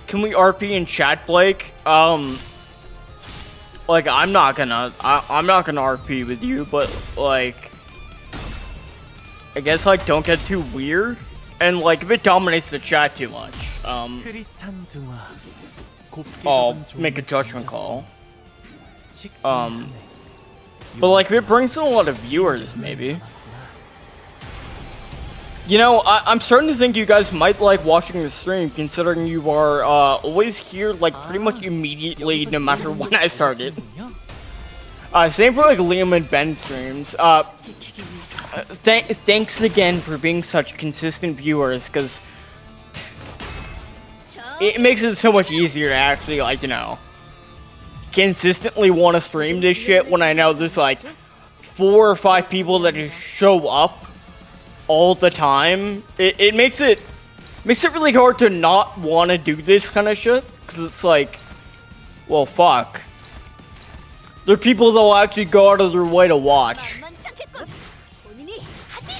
Can we RP in chat, Blake? Like I'm not gonna RP with you, but like I guess like don't get too weird and like if it dominates the chat too much, 흐릿한 등화 곱게 I'll 접은 make a 종이에 judgment 번졌으니 call. 식구의 한해 But like if it brings in a lot of viewers, maybe. You know, I'm starting to think you guys might like watching the stream, considering you are always here like pretty much immediately, no matter when I started. Same for like Liam and Ben streams. Thanks again for being such consistent viewers, because it makes it so much easier to actually, like, you know, consistently want to stream this shit when I know there's like 4 or 5 people that just show up all the time. It makes it really hard to not want to do this kind of shit, because it's like, well, fuck. There are people that will actually go out of their way to watch. 만만치 않겠군. 본인이 하지.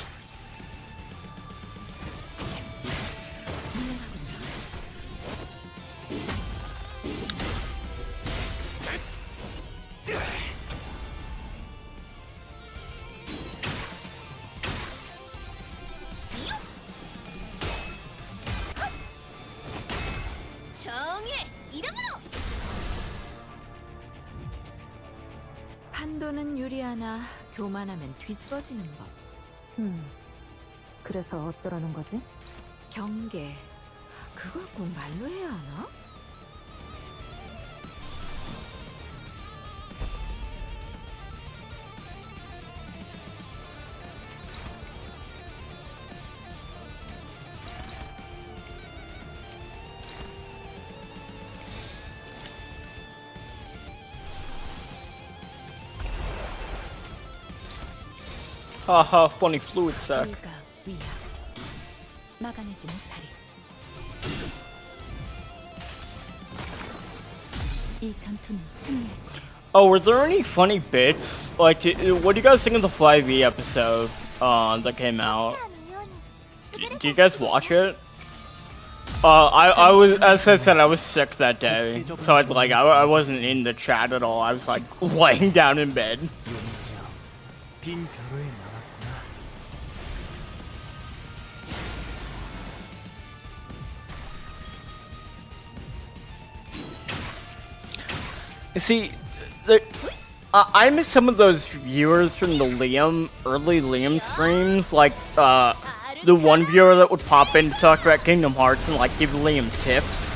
정의 이름으로. 판도는 유리하나 교만하면 뒤집어지는 법. 그래서 어쩌라는 거지? 경계. 그걸 꼭 말로 해야 하나? Haha, funny fluid suck. 불가 위야 막아내지 못하리. 이 전투는 승리할 거야. Oh, were there any funny bits? Like, what do you guys think of the 5e episode that came out? Do you guys watch it? I was, as I said, I was sick that day, so I wasn't in the chat at all. I was like laying down in bed. 빈 벼로에 나왔구나. See, I miss some of those viewers from the early Liam streams, like the one viewer that would pop in to talk about Kingdom Hearts and like give Liam tips.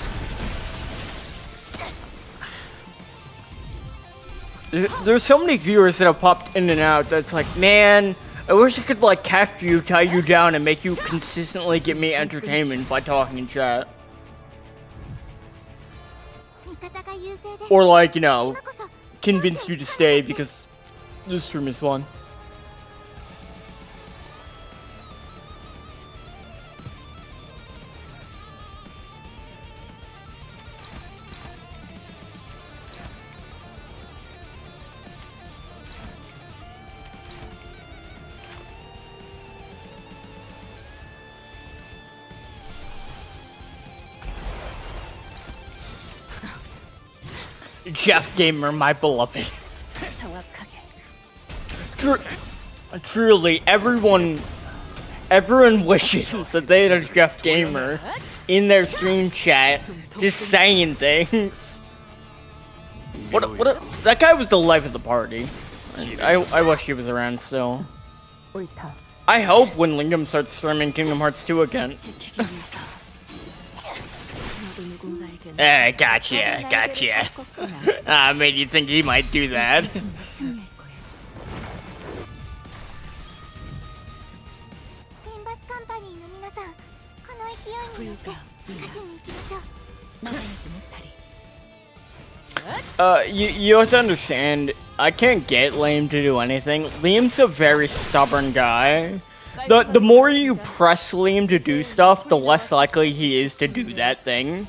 There's so many viewers that have popped in and out that's like, man, I wish I could like catch you, tie you down, and make you consistently get me entertainment by talking in chat. Or like, you know, convince you to stay because the stream is fun. Jeff Gamer, my beloved. Truly, everyone wishes that they had a Jeff Gamer in their stream chat, just saying things. That guy was the life of the party. I wish he was around still. I hope when Lingam starts streaming Kingdom Hearts 2 again. Gotcha. Made you think he might do that. You have to understand, I can't get Liam to do anything. Liam's a very stubborn guy. The more you press Liam to do stuff, the less likely he is to do that thing.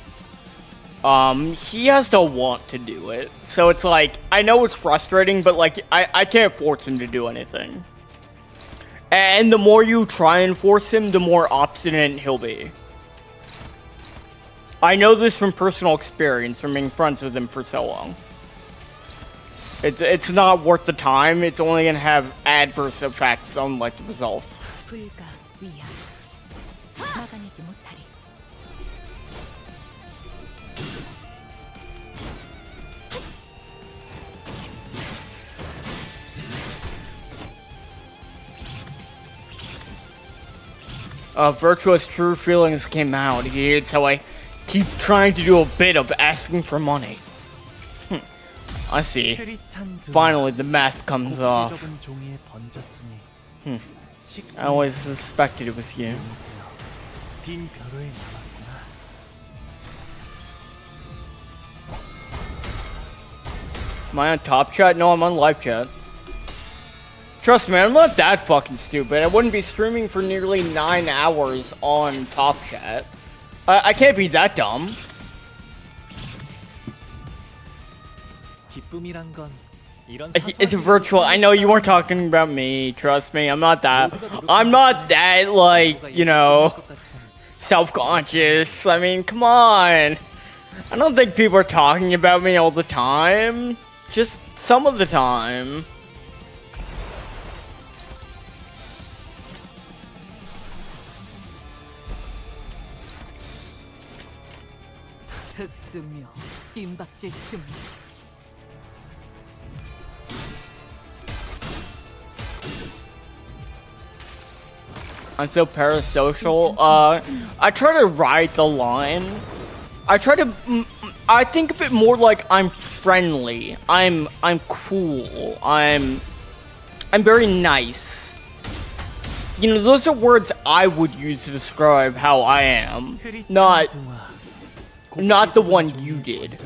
He has to want to do it. So it's like, I know it's frustrating, but like, I can't force him to do anything. And the more you try and force him, the more obstinate he'll be. I know this from personal experience, from being friends with him for so long. It's not worth the time, it's only gonna have adverse effects on like the results. 불가 위야 막아내지 못하리. Virtuous True Feelings came out. It's how I keep trying to do a bit of asking for money. I see. Finally, the mask comes off. I always suspected it was you. 빈 벼로에 나왔구나. Am I on top chat? No, I'm on live chat. Trust me, I'm not that fucking stupid. I wouldn't be streaming for nearly 9 hours on top chat. I can't be that dumb. 기쁨이란 건 이런 It's virtual. I know you weren't talking about me. Trust me, I'm not that like, you know, self-conscious. I mean, come on. I don't think people are talking about me all the time. Just some of the time. 흑수묘 뒷박질 중. I'm so parasocial. I try to ride the line. I think of it more like I'm friendly. I'm cool. I'm very nice. You know, those are words I would use to describe how I am. Not the one you did.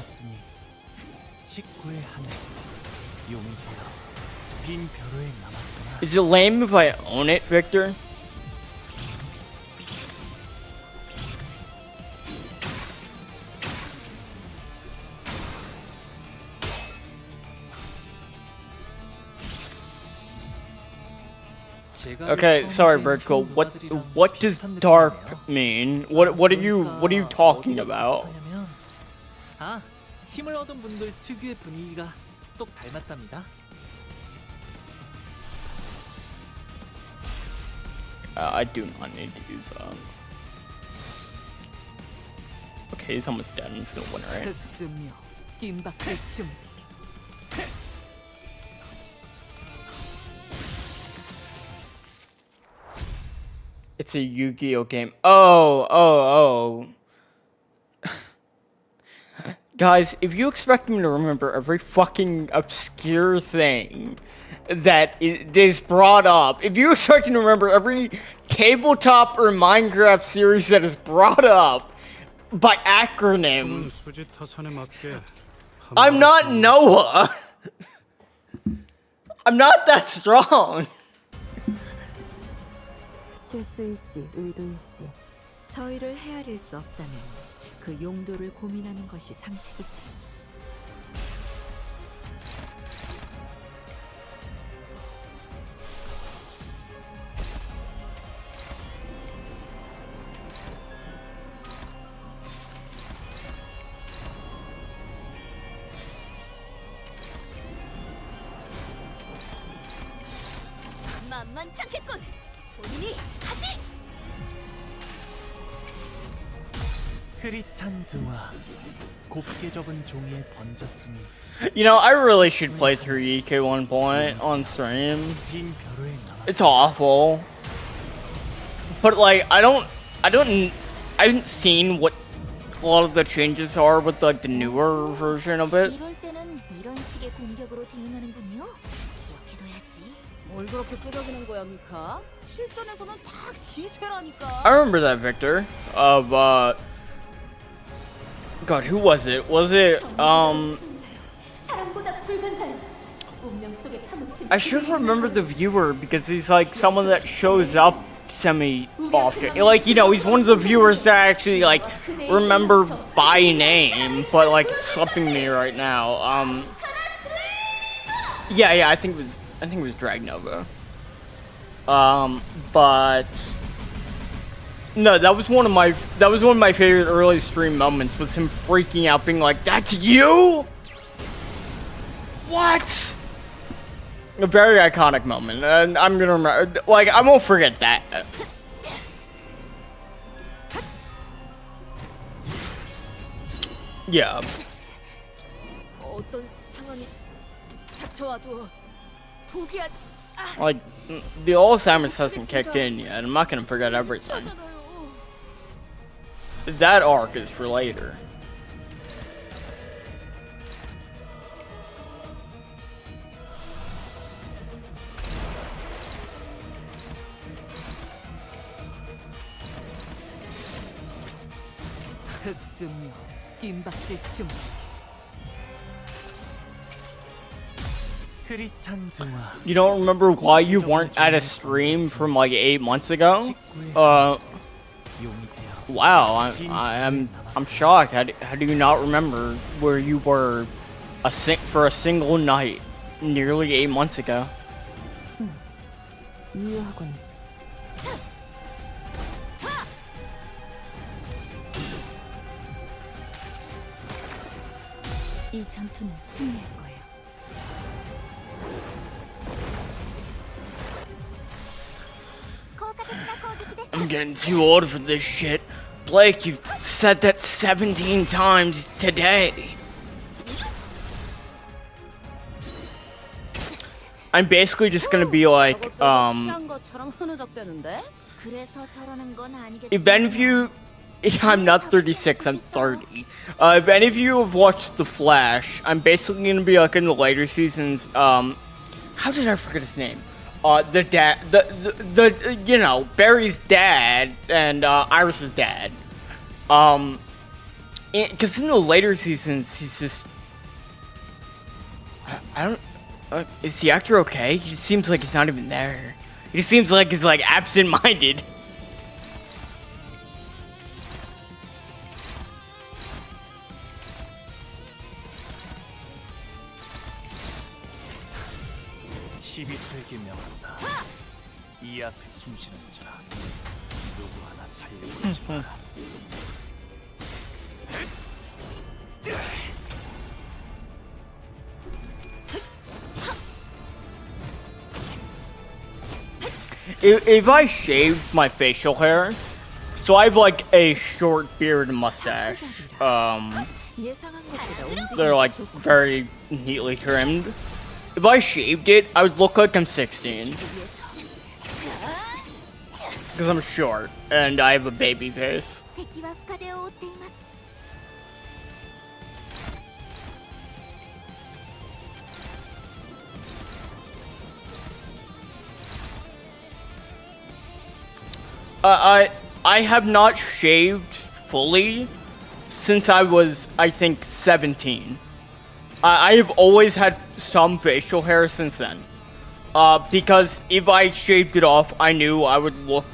빈 벼루에 남았구나. Is it lame if I own it, Victor? Okay, sorry, Vertical. What does dark mean? What are you talking about? 아, 힘을 얻은 분들 특유의 분위기가 똑 닮았답니다. I do not need to use Okay, he's almost dead. I'm just gonna win, right? 흑수묘, 뒷박질 춤. It's a Yu-Gi-Oh game. Oh. Guys, if you expect me to remember every fucking obscure thing that is brought up, if you expect me to remember every tabletop or Minecraft series that is brought up by acronym, I'm not Noah. I'm not that strong. 실수일지 의도일지 저희를 헤아릴 수 없다면 그 용도를 고민하는 것이 상책이지. 만만찮겠군. 본인이 하지. 흐릿한 등화, 곱게 접은 종이에 번졌으니 You know, I really should play through EK 1 point on stream. 빈 벼루에 남았. It's awful. But like, I haven't seen what a lot of the changes are with like the newer version of it. 이럴 때는 이런 식의 공격으로 대응하는군요. 기억해둬야지. 뭘 그렇게 끄덕이는 거야, 미카? 실전에서는 다 기세라니까. I remember that, Victor. Of God, who was it? Was it 사랑보다 붉은 자유. 운명 속에 파묻힌 I should remember the viewer because he's like someone that shows up semi often. Like, you know, he's one of the viewers that I actually like remember by name, but like it's slipping me right now. Yeah, I think it was Dragnova. But no, that was one of my favorite early stream moments, was him freaking out, being like, "That's you? What?" A very iconic moment, and I'm gonna remember. Like, I won't forget that. Yeah. 어떤 상황이 닥쳐와도 포기한. Like, the Alzheimer's hasn't kicked in yet. I'm not gonna forget everything. That arc is for later. 흑수묘, 뒷박질 춤. 흐릿한 등화, You don't remember why you weren't at a stream from like 8 months ago? 용이 되어 Wow, I'm shocked. How do you not remember where you were for a single night nearly 8 months ago? 유효하군. 이 전투는 승리할 거예요. I'm getting too old for this shit. Blake, you've said that 17 times today. I'm basically just gonna be like, 취한 것처럼 흐느적대는데? 그래서 저러는 건 아니겠지. if any of you, I'm not 36, I'm 30. If any of you have watched The Flash, I'm basically gonna be like in the later seasons, how did I forget his name? The dad, the you know, Barry's dad and Iris's dad. Because in the later seasons, he's just, I don't. Is the actor okay? He just seems like he's not even there. He just seems like he's like absent-minded. 시비수에게 명한다. 이 앞에 숨쉬는 자 누구 하나 살려보지 마라. If I shaved my facial hair, so I have like a short beard and mustache. 예상한 것보다 움직임이 They're like very neatly trimmed. If I shaved it, I would look like I'm 16. Because I'm short and I have a baby face. 敵は深手を負っています。 I have not shaved fully since I was, I think, 17. I have always had some facial hair since then. Because if I shaved it off, I knew I would look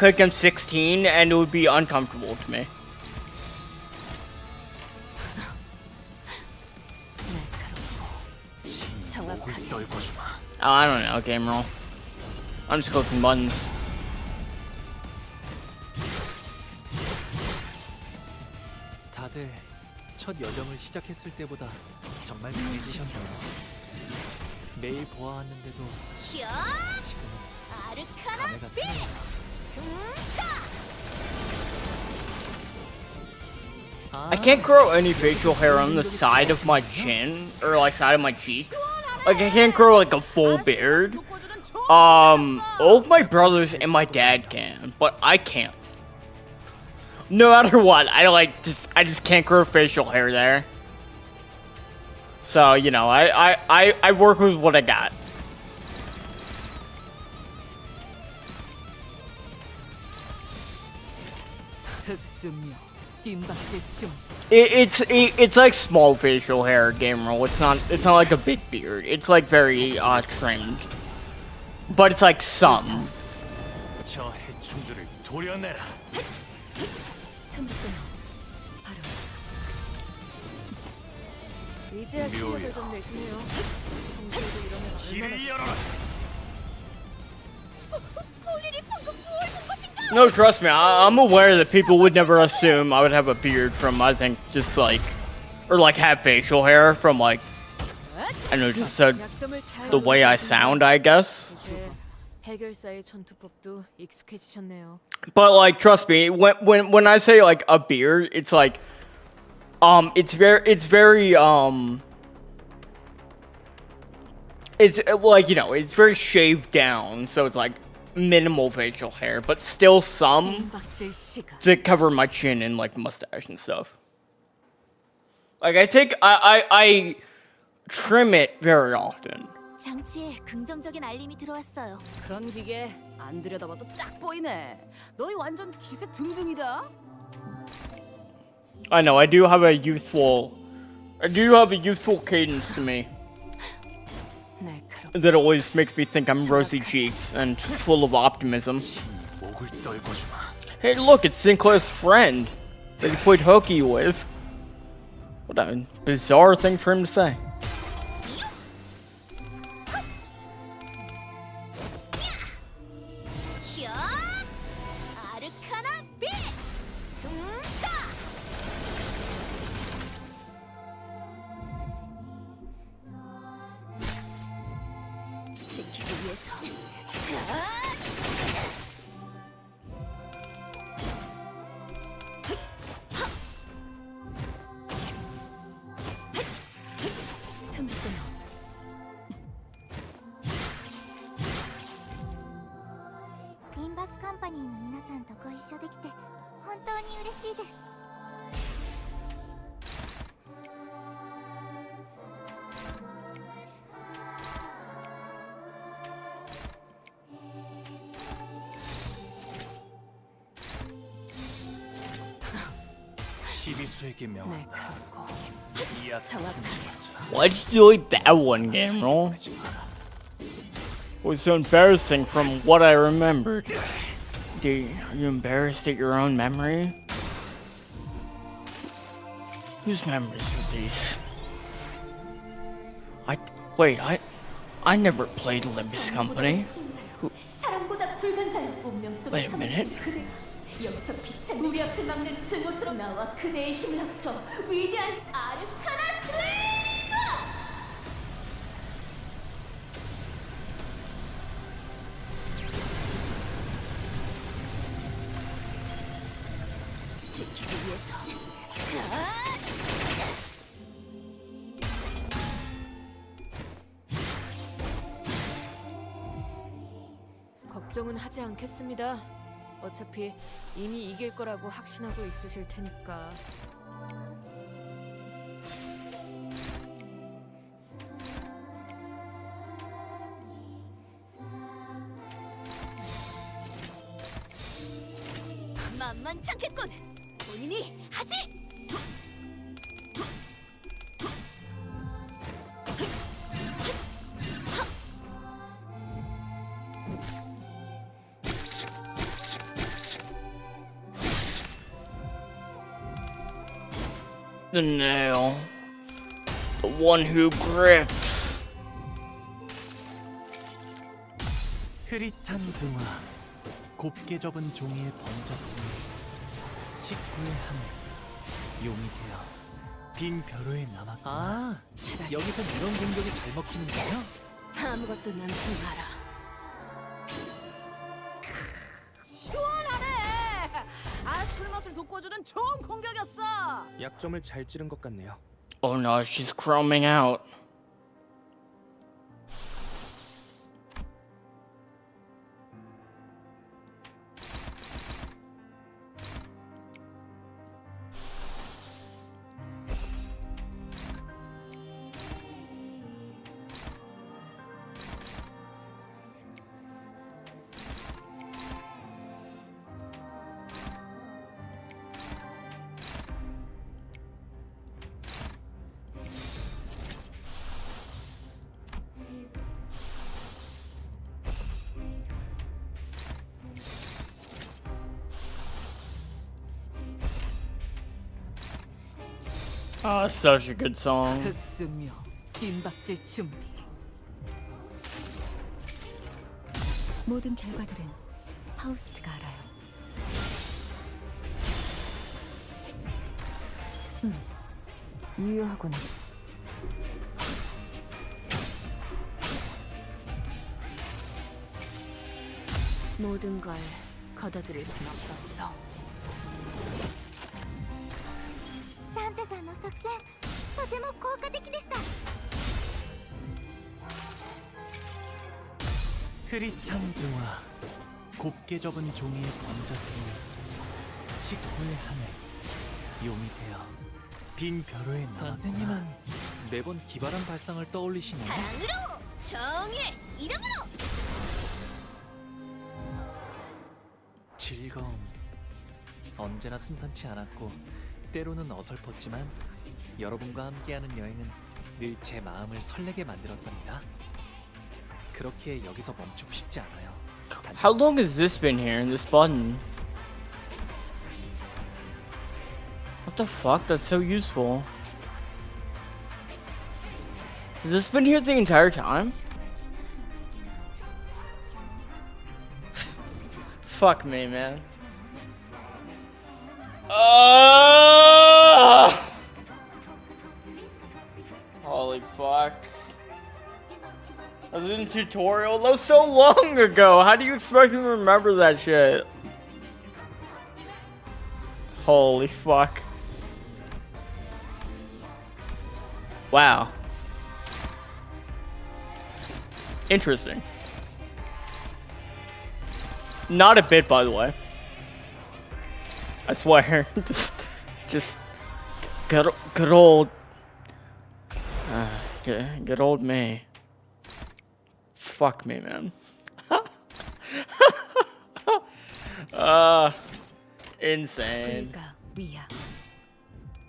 like I'm 16 and it would be uncomfortable to me. 목을 떨궈주마. Oh, I don't know, game roll. I'm just clicking buttons. 다들 첫 여정을 시작했을 때보다 정말 강해지셨네요. 매일 보아왔는데도 지금은 감회가 새로워요. I can't grow any facial hair on the side of my chin or like side of my cheeks. Like I can't grow like a full beard. All of my brothers and my dad can, but I can't. No matter what, I just can't grow facial hair there. So, you know, I work with what I got. It's like small facial hair, game roll. It's not like a big beard. It's like very trimmed. But it's like some. 저 해충들을 도려내라. 이제야 실력을 좀 내시네요. 평소에도 이러면 길을 열어라. 본인이 방금 뭘 본 것인가? No, trust me, I'm aware that people would never assume I would have a beard from, I think, just like, or like have facial hair from like, I don't know, just the way I sound, I guess. 이제 해결사의 전투법도 익숙해지셨네요. But like, trust me, when I say like a beard, it's like, it's very it's like, you know, it's very shaved down, so it's like minimal facial hair, but still some to cover my chin and like mustache and stuff. Like I trim it very often. 장치에 긍정적인 알림이 들어왔어요. 그런 기계 안 들여다봐도 딱 보이네. 너희 완전 기세 등등이다. I know, I do have a youthful cadence to me that always makes me think I'm rosy-cheeked and full of optimism. 목을 떨궈주마. Hey, look, it's Sinclair's friend that he played hooky with. What a bizarre thing for him to say. Limbus Company の皆さんとご一緒できて本当に嬉しいです。 시비수에게 명한다. 이 앞에 숨쉬는 자 Why'd you delete that one game, bro? 보내지 마라. It was so embarrassing from what I remembered. Dude, are you embarrassed at your own memory? Whose memories are these? I never played Limbus Company. 사랑보다 불간자여 운명 속에 Wait a minute. 타묻힌 그대가 여기서 빛을 우리 앞을 막는 증오스러운 나와 그대의 힘을 합쳐 위대한 아르카나 슬레이어! 지키기 위해서 걱정은 하지 않겠습니다. 어차피 이미 이길 거라고 확신하고 있으실 테니까. 만만치 않겠군. 본인이 하지. The nail. The one who grips. 흐릿한 등화 곱게 접은 종이에 번졌으니 식구의 하늘 용이 되어 빈 벼루에 남았구나. 아, 여기서 이런 공격이 잘 먹히는군요. 아무것도 남지 마라. 시원하네. 아스크의 맛을 돋궈주는 좋은 공격이었어. 약점을 잘 찌른 것 같네요. Oh no, she's chroming out. Oh, such a good song. 흑수묘 뒷박질 준비. 모든 결과들은 파우스트가 알아요. 유효하군. 모든 걸 걷어들일 순 없었어. サンタさんの作戦とても効果的でした 흐릿한 등화 곱게 접은 종이에 번졌으니 식구의 하늘 용이 되어 빈 벼루에 남았구나. 선생님은 매번 기발한 발상을 떠올리시네요. 사랑으로 정의 이름으로. 즐거움. 언제나 순탄치 않았고 때로는 어설펐지만 여러분과 함께하는 여행은 늘 제 마음을 설레게 만들었답니다. 그렇기에 여기서 멈추고 싶지 않아요. How long has this been here, this button? What the fuck? That's so useful. Has this been here the entire time? Fuck me, man. Holy fuck. I was in a tutorial. That was so long ago. How do you expect me to remember that shit? Holy fuck. Wow. Interesting. Not a bit, by the way. I swear. just good old, good old me. Fuck me, man. Insane. 불가 위야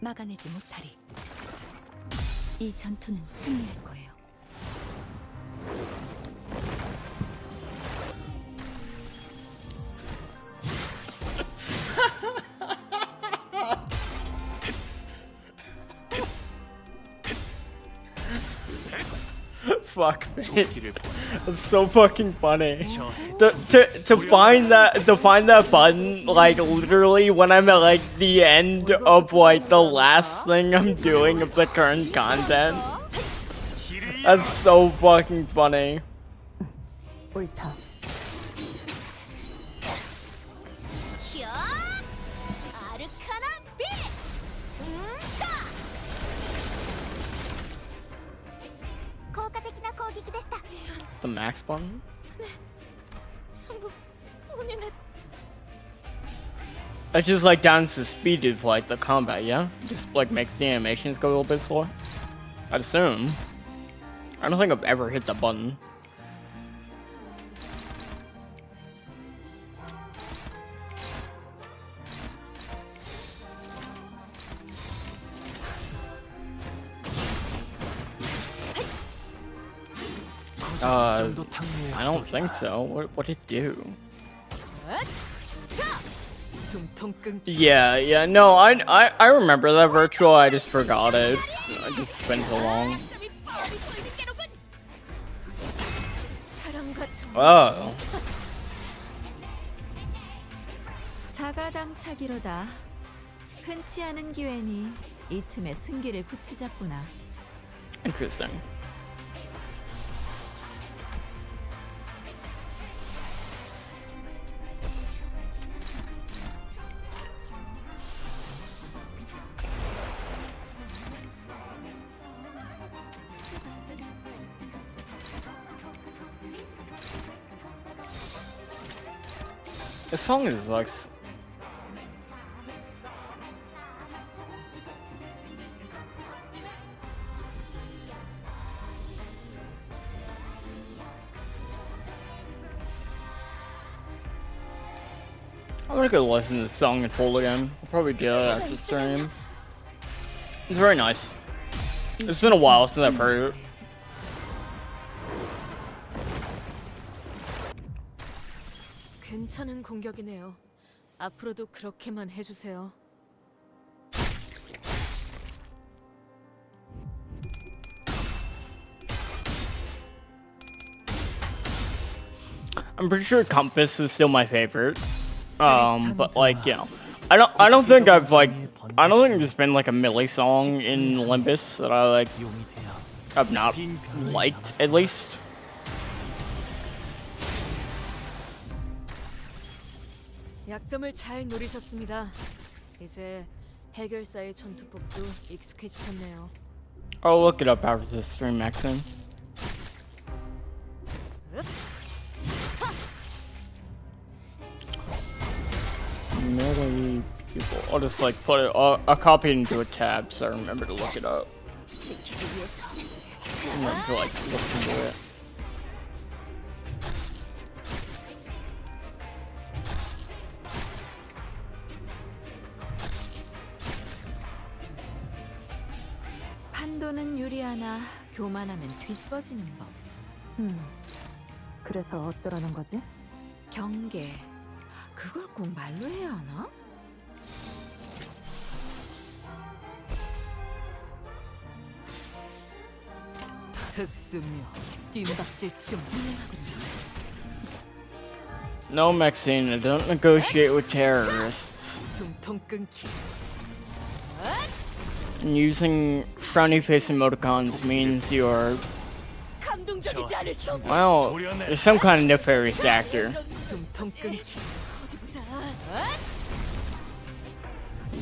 막아내지 못하리. 이 전투는 승리할 거예요. Fuck me. It's so fucking funny. To find that button like literally when I'm at like the end of like the last thing I'm doing of the current content. That's so fucking funny. 옳다. 히어! 아르카나 빛! 차! 効果的な攻撃でした。 The max button? 전부 혼인했... That just like downs the speed of like the combat, yeah? Just like makes the animations go a little bit slower. I'd assume. I don't think I've ever hit the button. I don't think so. What did it do? 숨통 끊기. Yeah, no, I remember that virtual, I just forgot it. I just been so long. Oh. 자가당차기로다. 흔치 않은 기회니 이 틈에 승기를 붙이자꾸나. Interesting. The song is like I'm gonna go listen to the song in full again. I'll probably do that after the stream. It's very nice. It's been a while since I've heard it. 괜찮은 공격이네요. 앞으로도 그렇게만 해주세요. I'm pretty sure Compass is still my favorite. But like, you know, I don't think there's been like a melee song in Limbus that I like have not liked at least. 약점을 잘 노리셨습니다. 이제 해결사의 전투법도 익숙해지셨네요. I'll look it up after the stream, Maxine. Melee people. I'll just like put it. I'll copy it into a tab so I remember to look it up. Remember to like look into it. 판도는 유리하나 교만하면 뒤집어지는 법. 그래서 어쩌라는 거지? 경계. 그걸 꼭 말로 해야 하나? 흑수묘, 뒷박질춤. No, Maxine, I don't negotiate with terrorists. 숨통 끊기. And using frowny face emoticons means you're, 감동적이지 않을 수 없는 well, you're some kind of nefarious actor. 숨통 끊기. 어디 보자.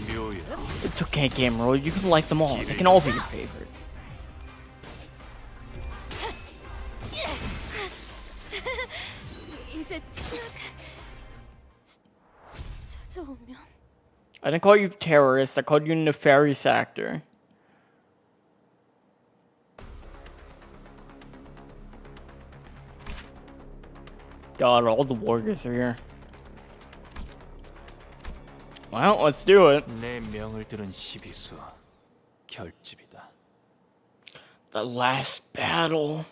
묘야. It's okay, Game Roll. You can like them all. They can all be your favorite. 이제 찾아오면 I didn't call you terrorist. I called you nefarious actor. God, all the warriors are here. Well, let's do it. 내 명을 들은 시비수 결집이다. The last battle.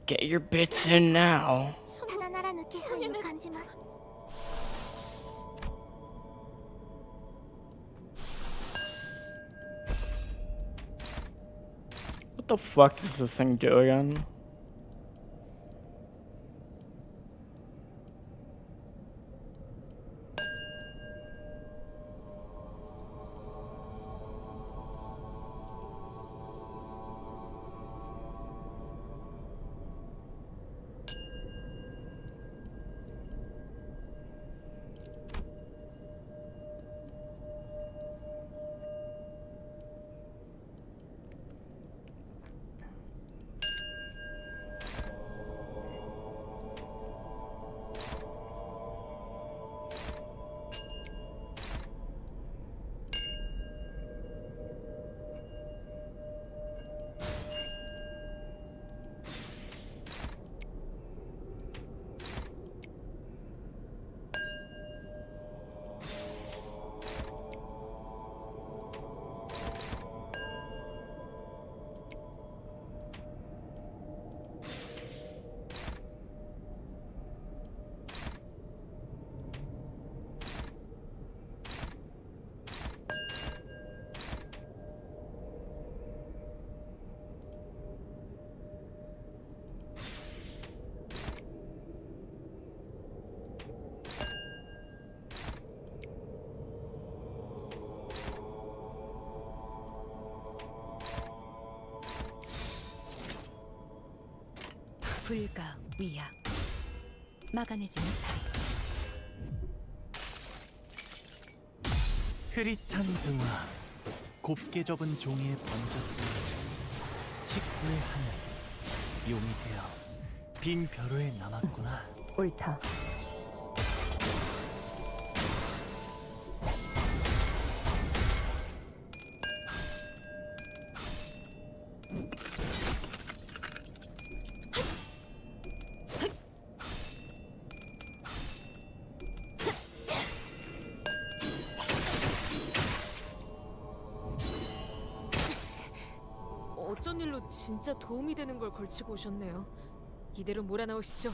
Get your bits in now. ただならぬ気配を感じます。 What the fuck does this thing do again? 불가 위야 막아내지 못하리. 흐릿한 등화 곱게 접은 종이에 번졌으니 식구의 하늘 용이 되어 빈 벼루에 남았구나. 옳다. 어쩐 일로 진짜 도움이 되는 걸 걸치고 오셨네요. 이대로 몰아넣으시죠.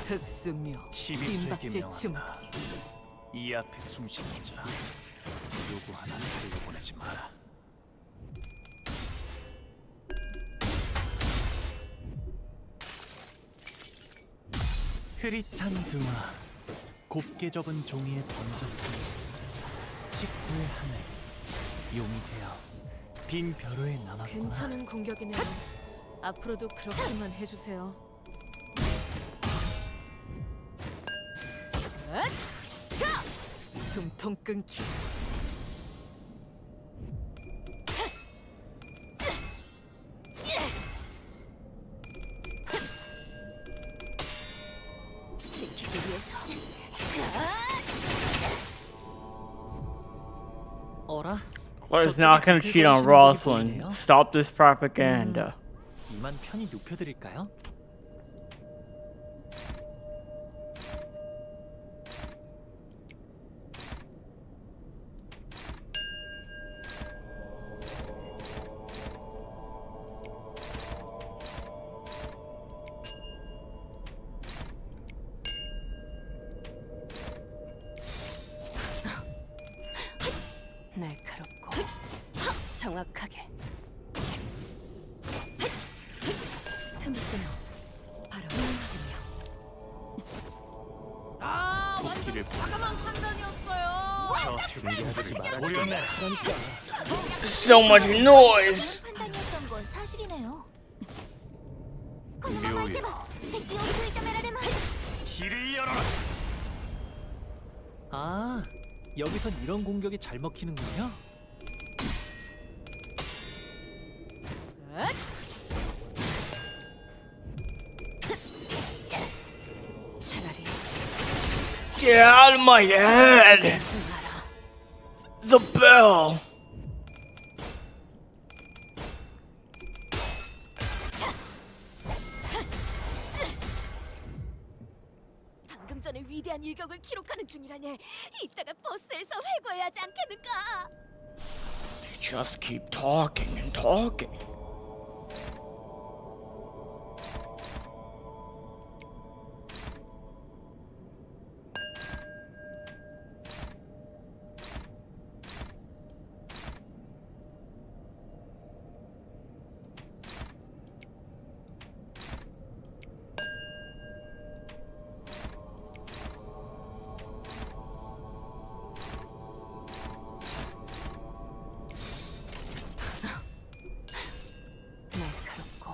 흑수묘 12세기 빈박질 춤. 명한다. 이 앞에 숨쉬는 자 누구 하나 살려보내지 마라. 흐릿한 등화 곱게 접은 종이에 번졌으니 식구의 하늘 용이 되어 빈 벼루에 남았구나. 괜찮은 공격이네요. 앞으로도 그렇게만 해주세요. 숨통 끊기. 지키기 위해서. 어라? Claire's not gonna cheat on Rosalind. Stop this propaganda. 이만 편히 눕혀드릴까요? 과감한 판단이었어요. 준비하지 말아주네. So much noise. 판단이었던 건 사실이네요. このままいけば敵を食い止められます。 길을 열어라. 아, 여기선 이런 공격이 잘 먹히는군요. 차라리 Get out of my head. The bell. 방금 전에 위대한 일격을 기록하는 중이라네. 이따가 버스에서 회고해야 하지 않겠는가? Just keep talking and talking. 날카롭고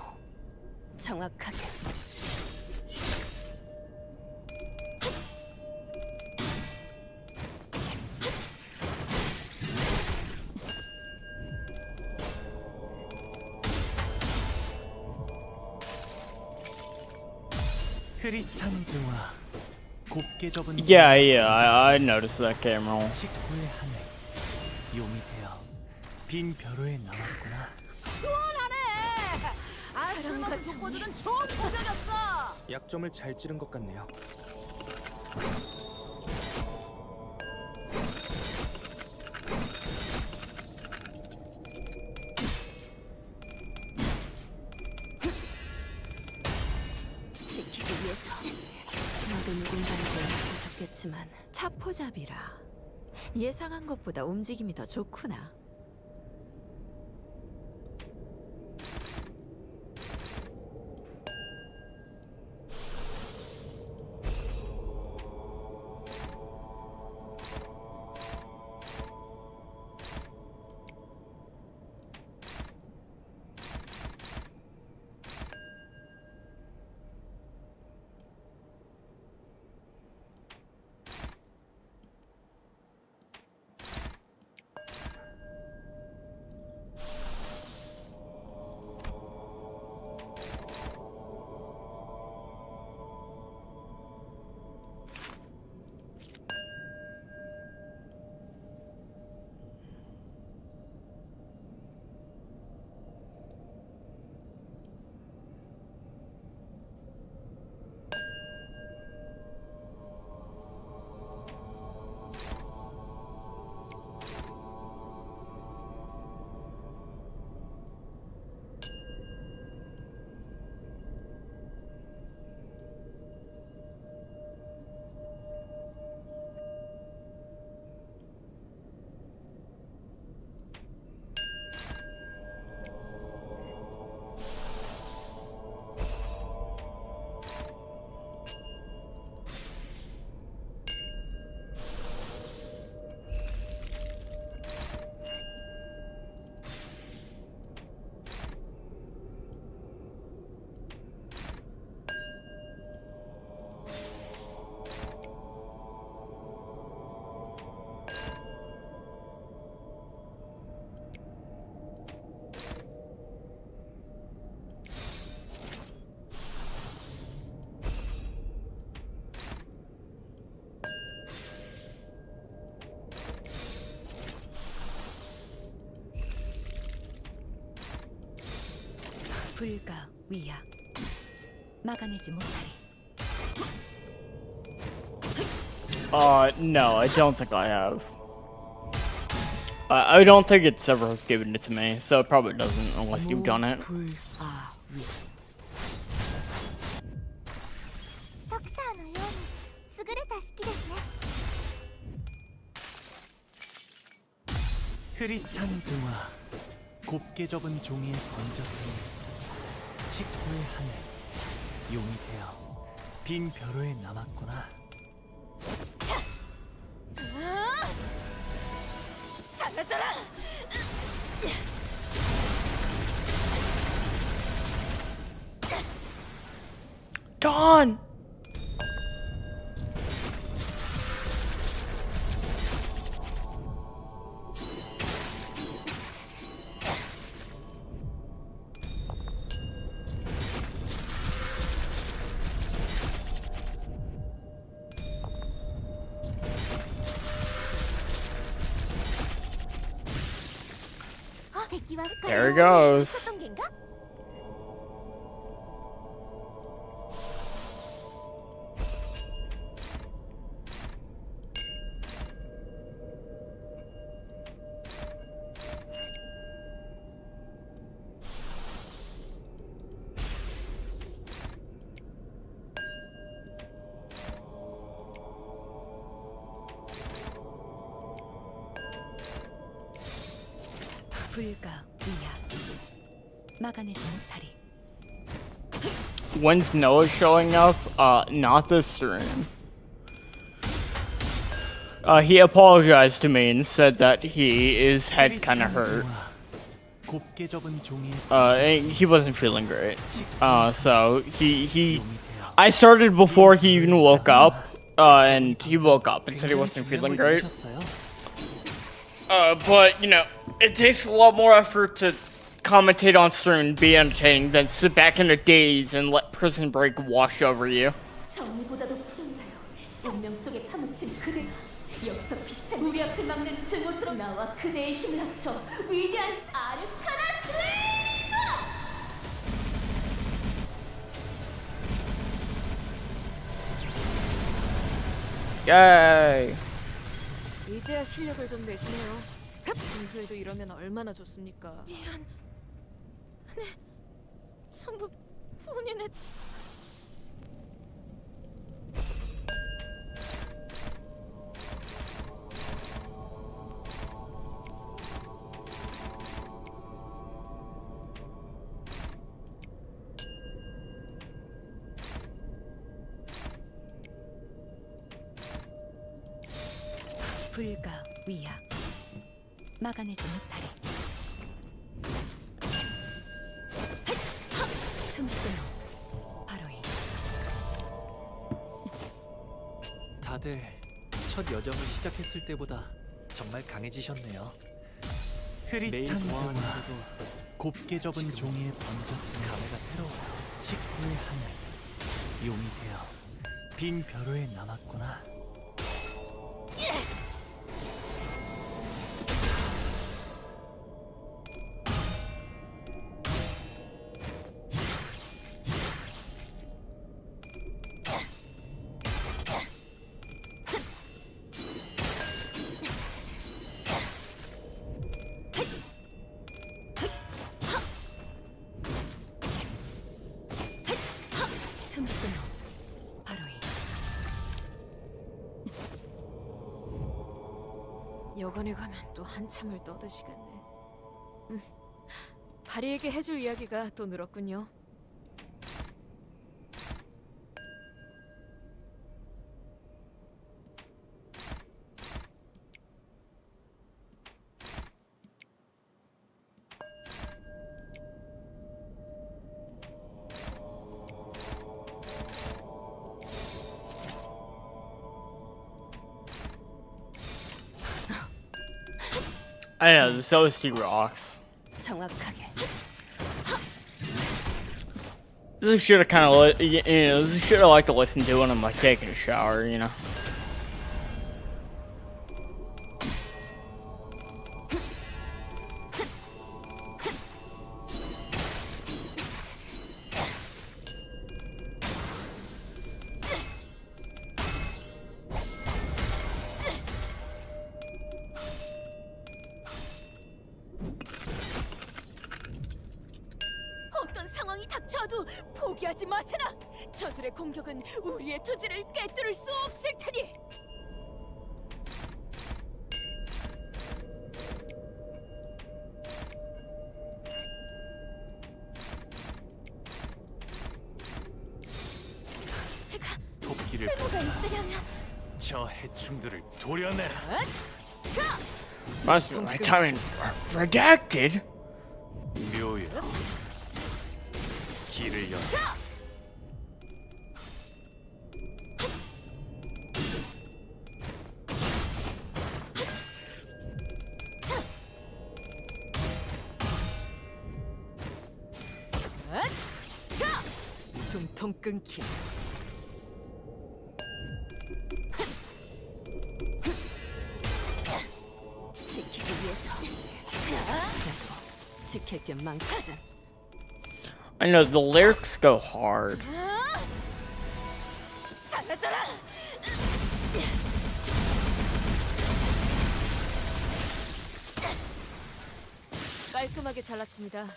정확하게. 흐릿한 등화, 곱게 접은 Yeah, I noticed that camera. 식구의 하늘, 용이 되어 빈 벼로에 남았구나. 사랑과 족보들은 좋은 공격이었어. 약점을 잘 찌른 것 같네요. 지키기 위해서. 너도 누군가에게 약해졌겠지만 차포잡이라. 예상한 것보다 움직임이 더 좋구나. 불가 위야. 막아내지 못하리. No, I don't think I have. I don't think it's ever given it to me, so it probably doesn't unless you've done it. 불아위. ドクターのように優れた式ですね。 흐릿한 등화, 곱게 접은 종이에 던졌으니 식구의 하늘, 용이 되어 빈 벼로에 남았구나. 사라져라! Dawn! There he goes. 불가 위야 막아내지는 다리. When's Noah showing up? Not this stream. He apologized to me and said that his head kind of hurt. 곱게 접은 종이에 And he wasn't feeling great. So I started before he even woke up. And he woke up and said he wasn't feeling great. But you know, it takes a lot more effort to commentate on stream and be entertaining than sit back in a daze and let Prison Break wash over you. 정의보다도 푸른 자여, 생명 속에 파묻힌 그대가 여기서 빛을 우리 앞을 막는 증오스러 나와 그대의 힘을 합쳐 위대한 아르카나 슬레이머! Yay! 이제야 실력을 좀 내시네요. 평소에도 이러면 얼마나 좋습니까? 미안. 네, 전부 본인의... 불가 위야 막아내지는 다리. 틈새로 바로 이. 다들 첫 여정을 시작했을 때보다 정말 강해지셨네요. 매일 흐릿한 종아 보아하는데도 곱게 접은 종이에 던졌으니 감회가 새로워. 식구의 하늘 용이 되어 빈 벼로에 남았구나. 틈새로 바로 이. 여관에 가면 또 한참을 떠드시겠네. 바리에게 해줄 이야기가 또 늘었군요. I know, this OST rocks. 정확하게. This is shit I kind of, you know, this is shit I like to listen to when I'm like taking a shower, you know. 어떤 상황이 닥쳐도 포기하지 마세나. 저들의 공격은 우리의 투지를 꿰뚫을 수 없을 테니. 토끼를 뭐가 보라. 있으려면 저 해충들을 도려내라. 자, Must be my time in redacted. 묘야. 길을 열. 숨통 끊기. 지키기 위해서. 그래도 지킬 게 많거든. I know the lyrics go hard. 사라져라. 깔끔하게 잘랐습니다.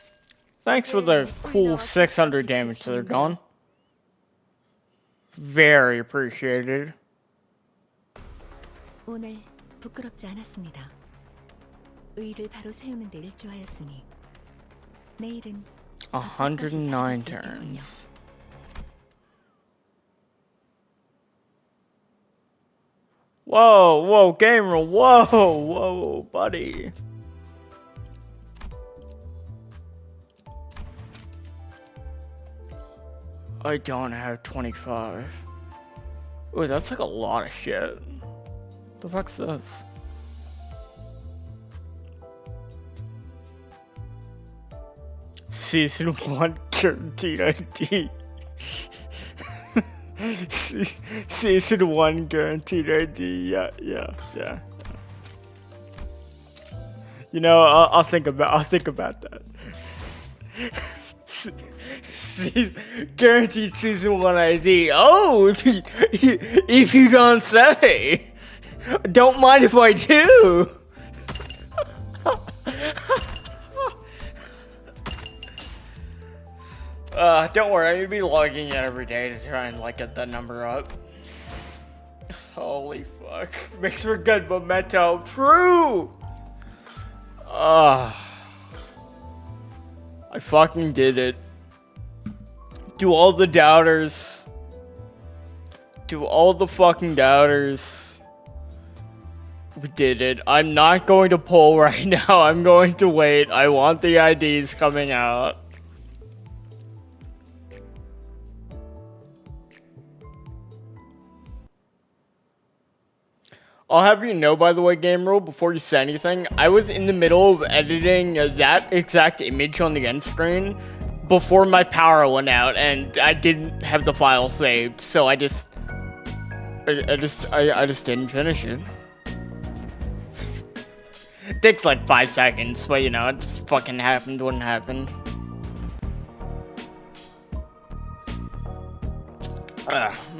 Thanks for the cool 600 damage to their gun. Very appreciated. 오늘 부끄럽지 않았습니다. 의를 바로 세우는 데 일조하였으니 내일은 109 turns. Whoa, whoa, gamer, whoa, whoa, buddy. I don't have 25. Ooh, that's like a lot of shit. The fuck's this? Season 1 guaranteed ID. Season 1 guaranteed ID. Yeah. You know, I'll think about that. Guaranteed season 1 ID. Oh, if you don't say. Don't mind if I do. Don't worry, I'm gonna be logging in every day to try and like get that number up. Holy fuck. Makes for good memento. True! I fucking did it. To all the doubters. To all the fucking doubters. We did it. I'm not going to poll right now. I'm going to wait. I want the IDs coming out. I'll have you know, by the way, Game Rule, before you say anything, I was in the middle of editing that exact image on the end screen before my power went out, and I didn't have the file saved, so I just didn't finish it. It takes like 5 seconds, but you know, it's fucking happened when it happened.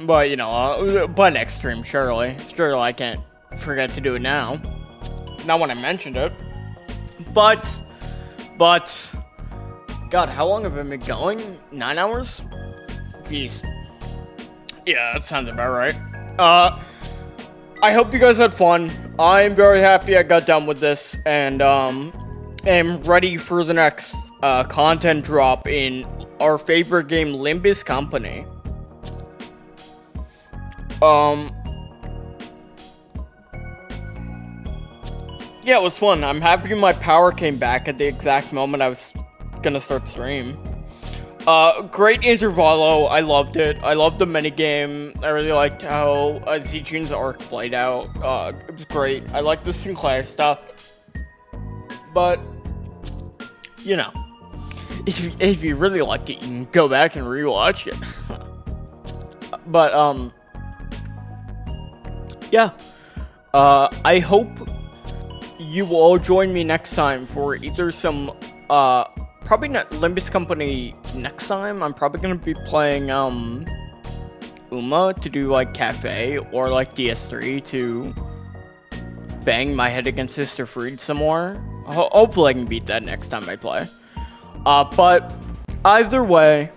But you know, by next stream, surely I can't forget to do it now. Not when I mentioned it. But, God, how long have I been going? 9 hours? Jeez. Yeah, that sounds about right. I hope you guys had fun. I'm very happy I got done with this, and am ready for the next content drop in our favorite game, Limbus Company. Yeah, it was fun. I'm happy my power came back at the exact moment I was gonna start stream. Great intervalo. I loved it. I loved the minigame. I really liked how Zijin's arc played out. It was great. I liked the Sinclair stuff. But, you know, if you really liked it, you can go back and rewatch it. But, yeah. I hope you will all join me next time for either some, probably not Limbus Company next time. I'm probably gonna be playing, Uma to do, like, Cafe, or, like, DS3 to bang my head against Sister Freed some more. Hopefully I can beat that next time I play. But, either way,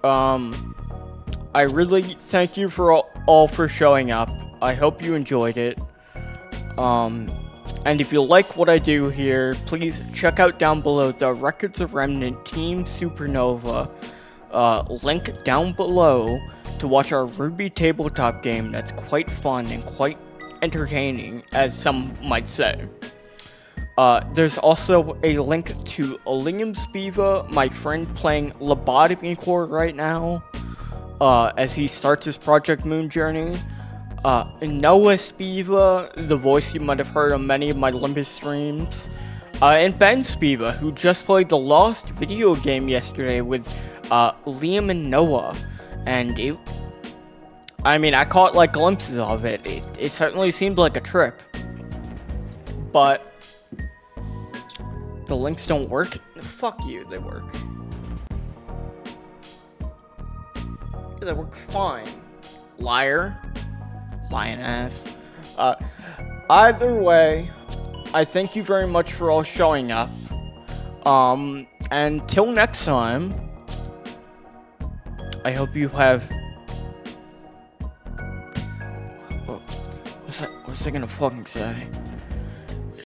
I really thank you for all for showing up. I hope you enjoyed it. And if you like what I do here, please check out down below the Records of Remnant Team Supernova link down below to watch our RWBY tabletop game that's quite fun and quite entertaining, as some might say. There's also a link to Liam Spiva, my friend playing Lobotomy Core right now, as he starts his Project Moon journey. Noah Spiva, the voice you might have heard on many of my Limbus streams. And Ben Spiva, who just played the Lost video game yesterday with Liam and Noah. And I caught like glimpses of it. It certainly seemed like a trip. But the links don't work? Fuck you, they work. Yeah, they work fine. Liar. Lying ass. Either way, I thank you very much for all showing up. Until next time, I hope you have... What was I gonna fucking say?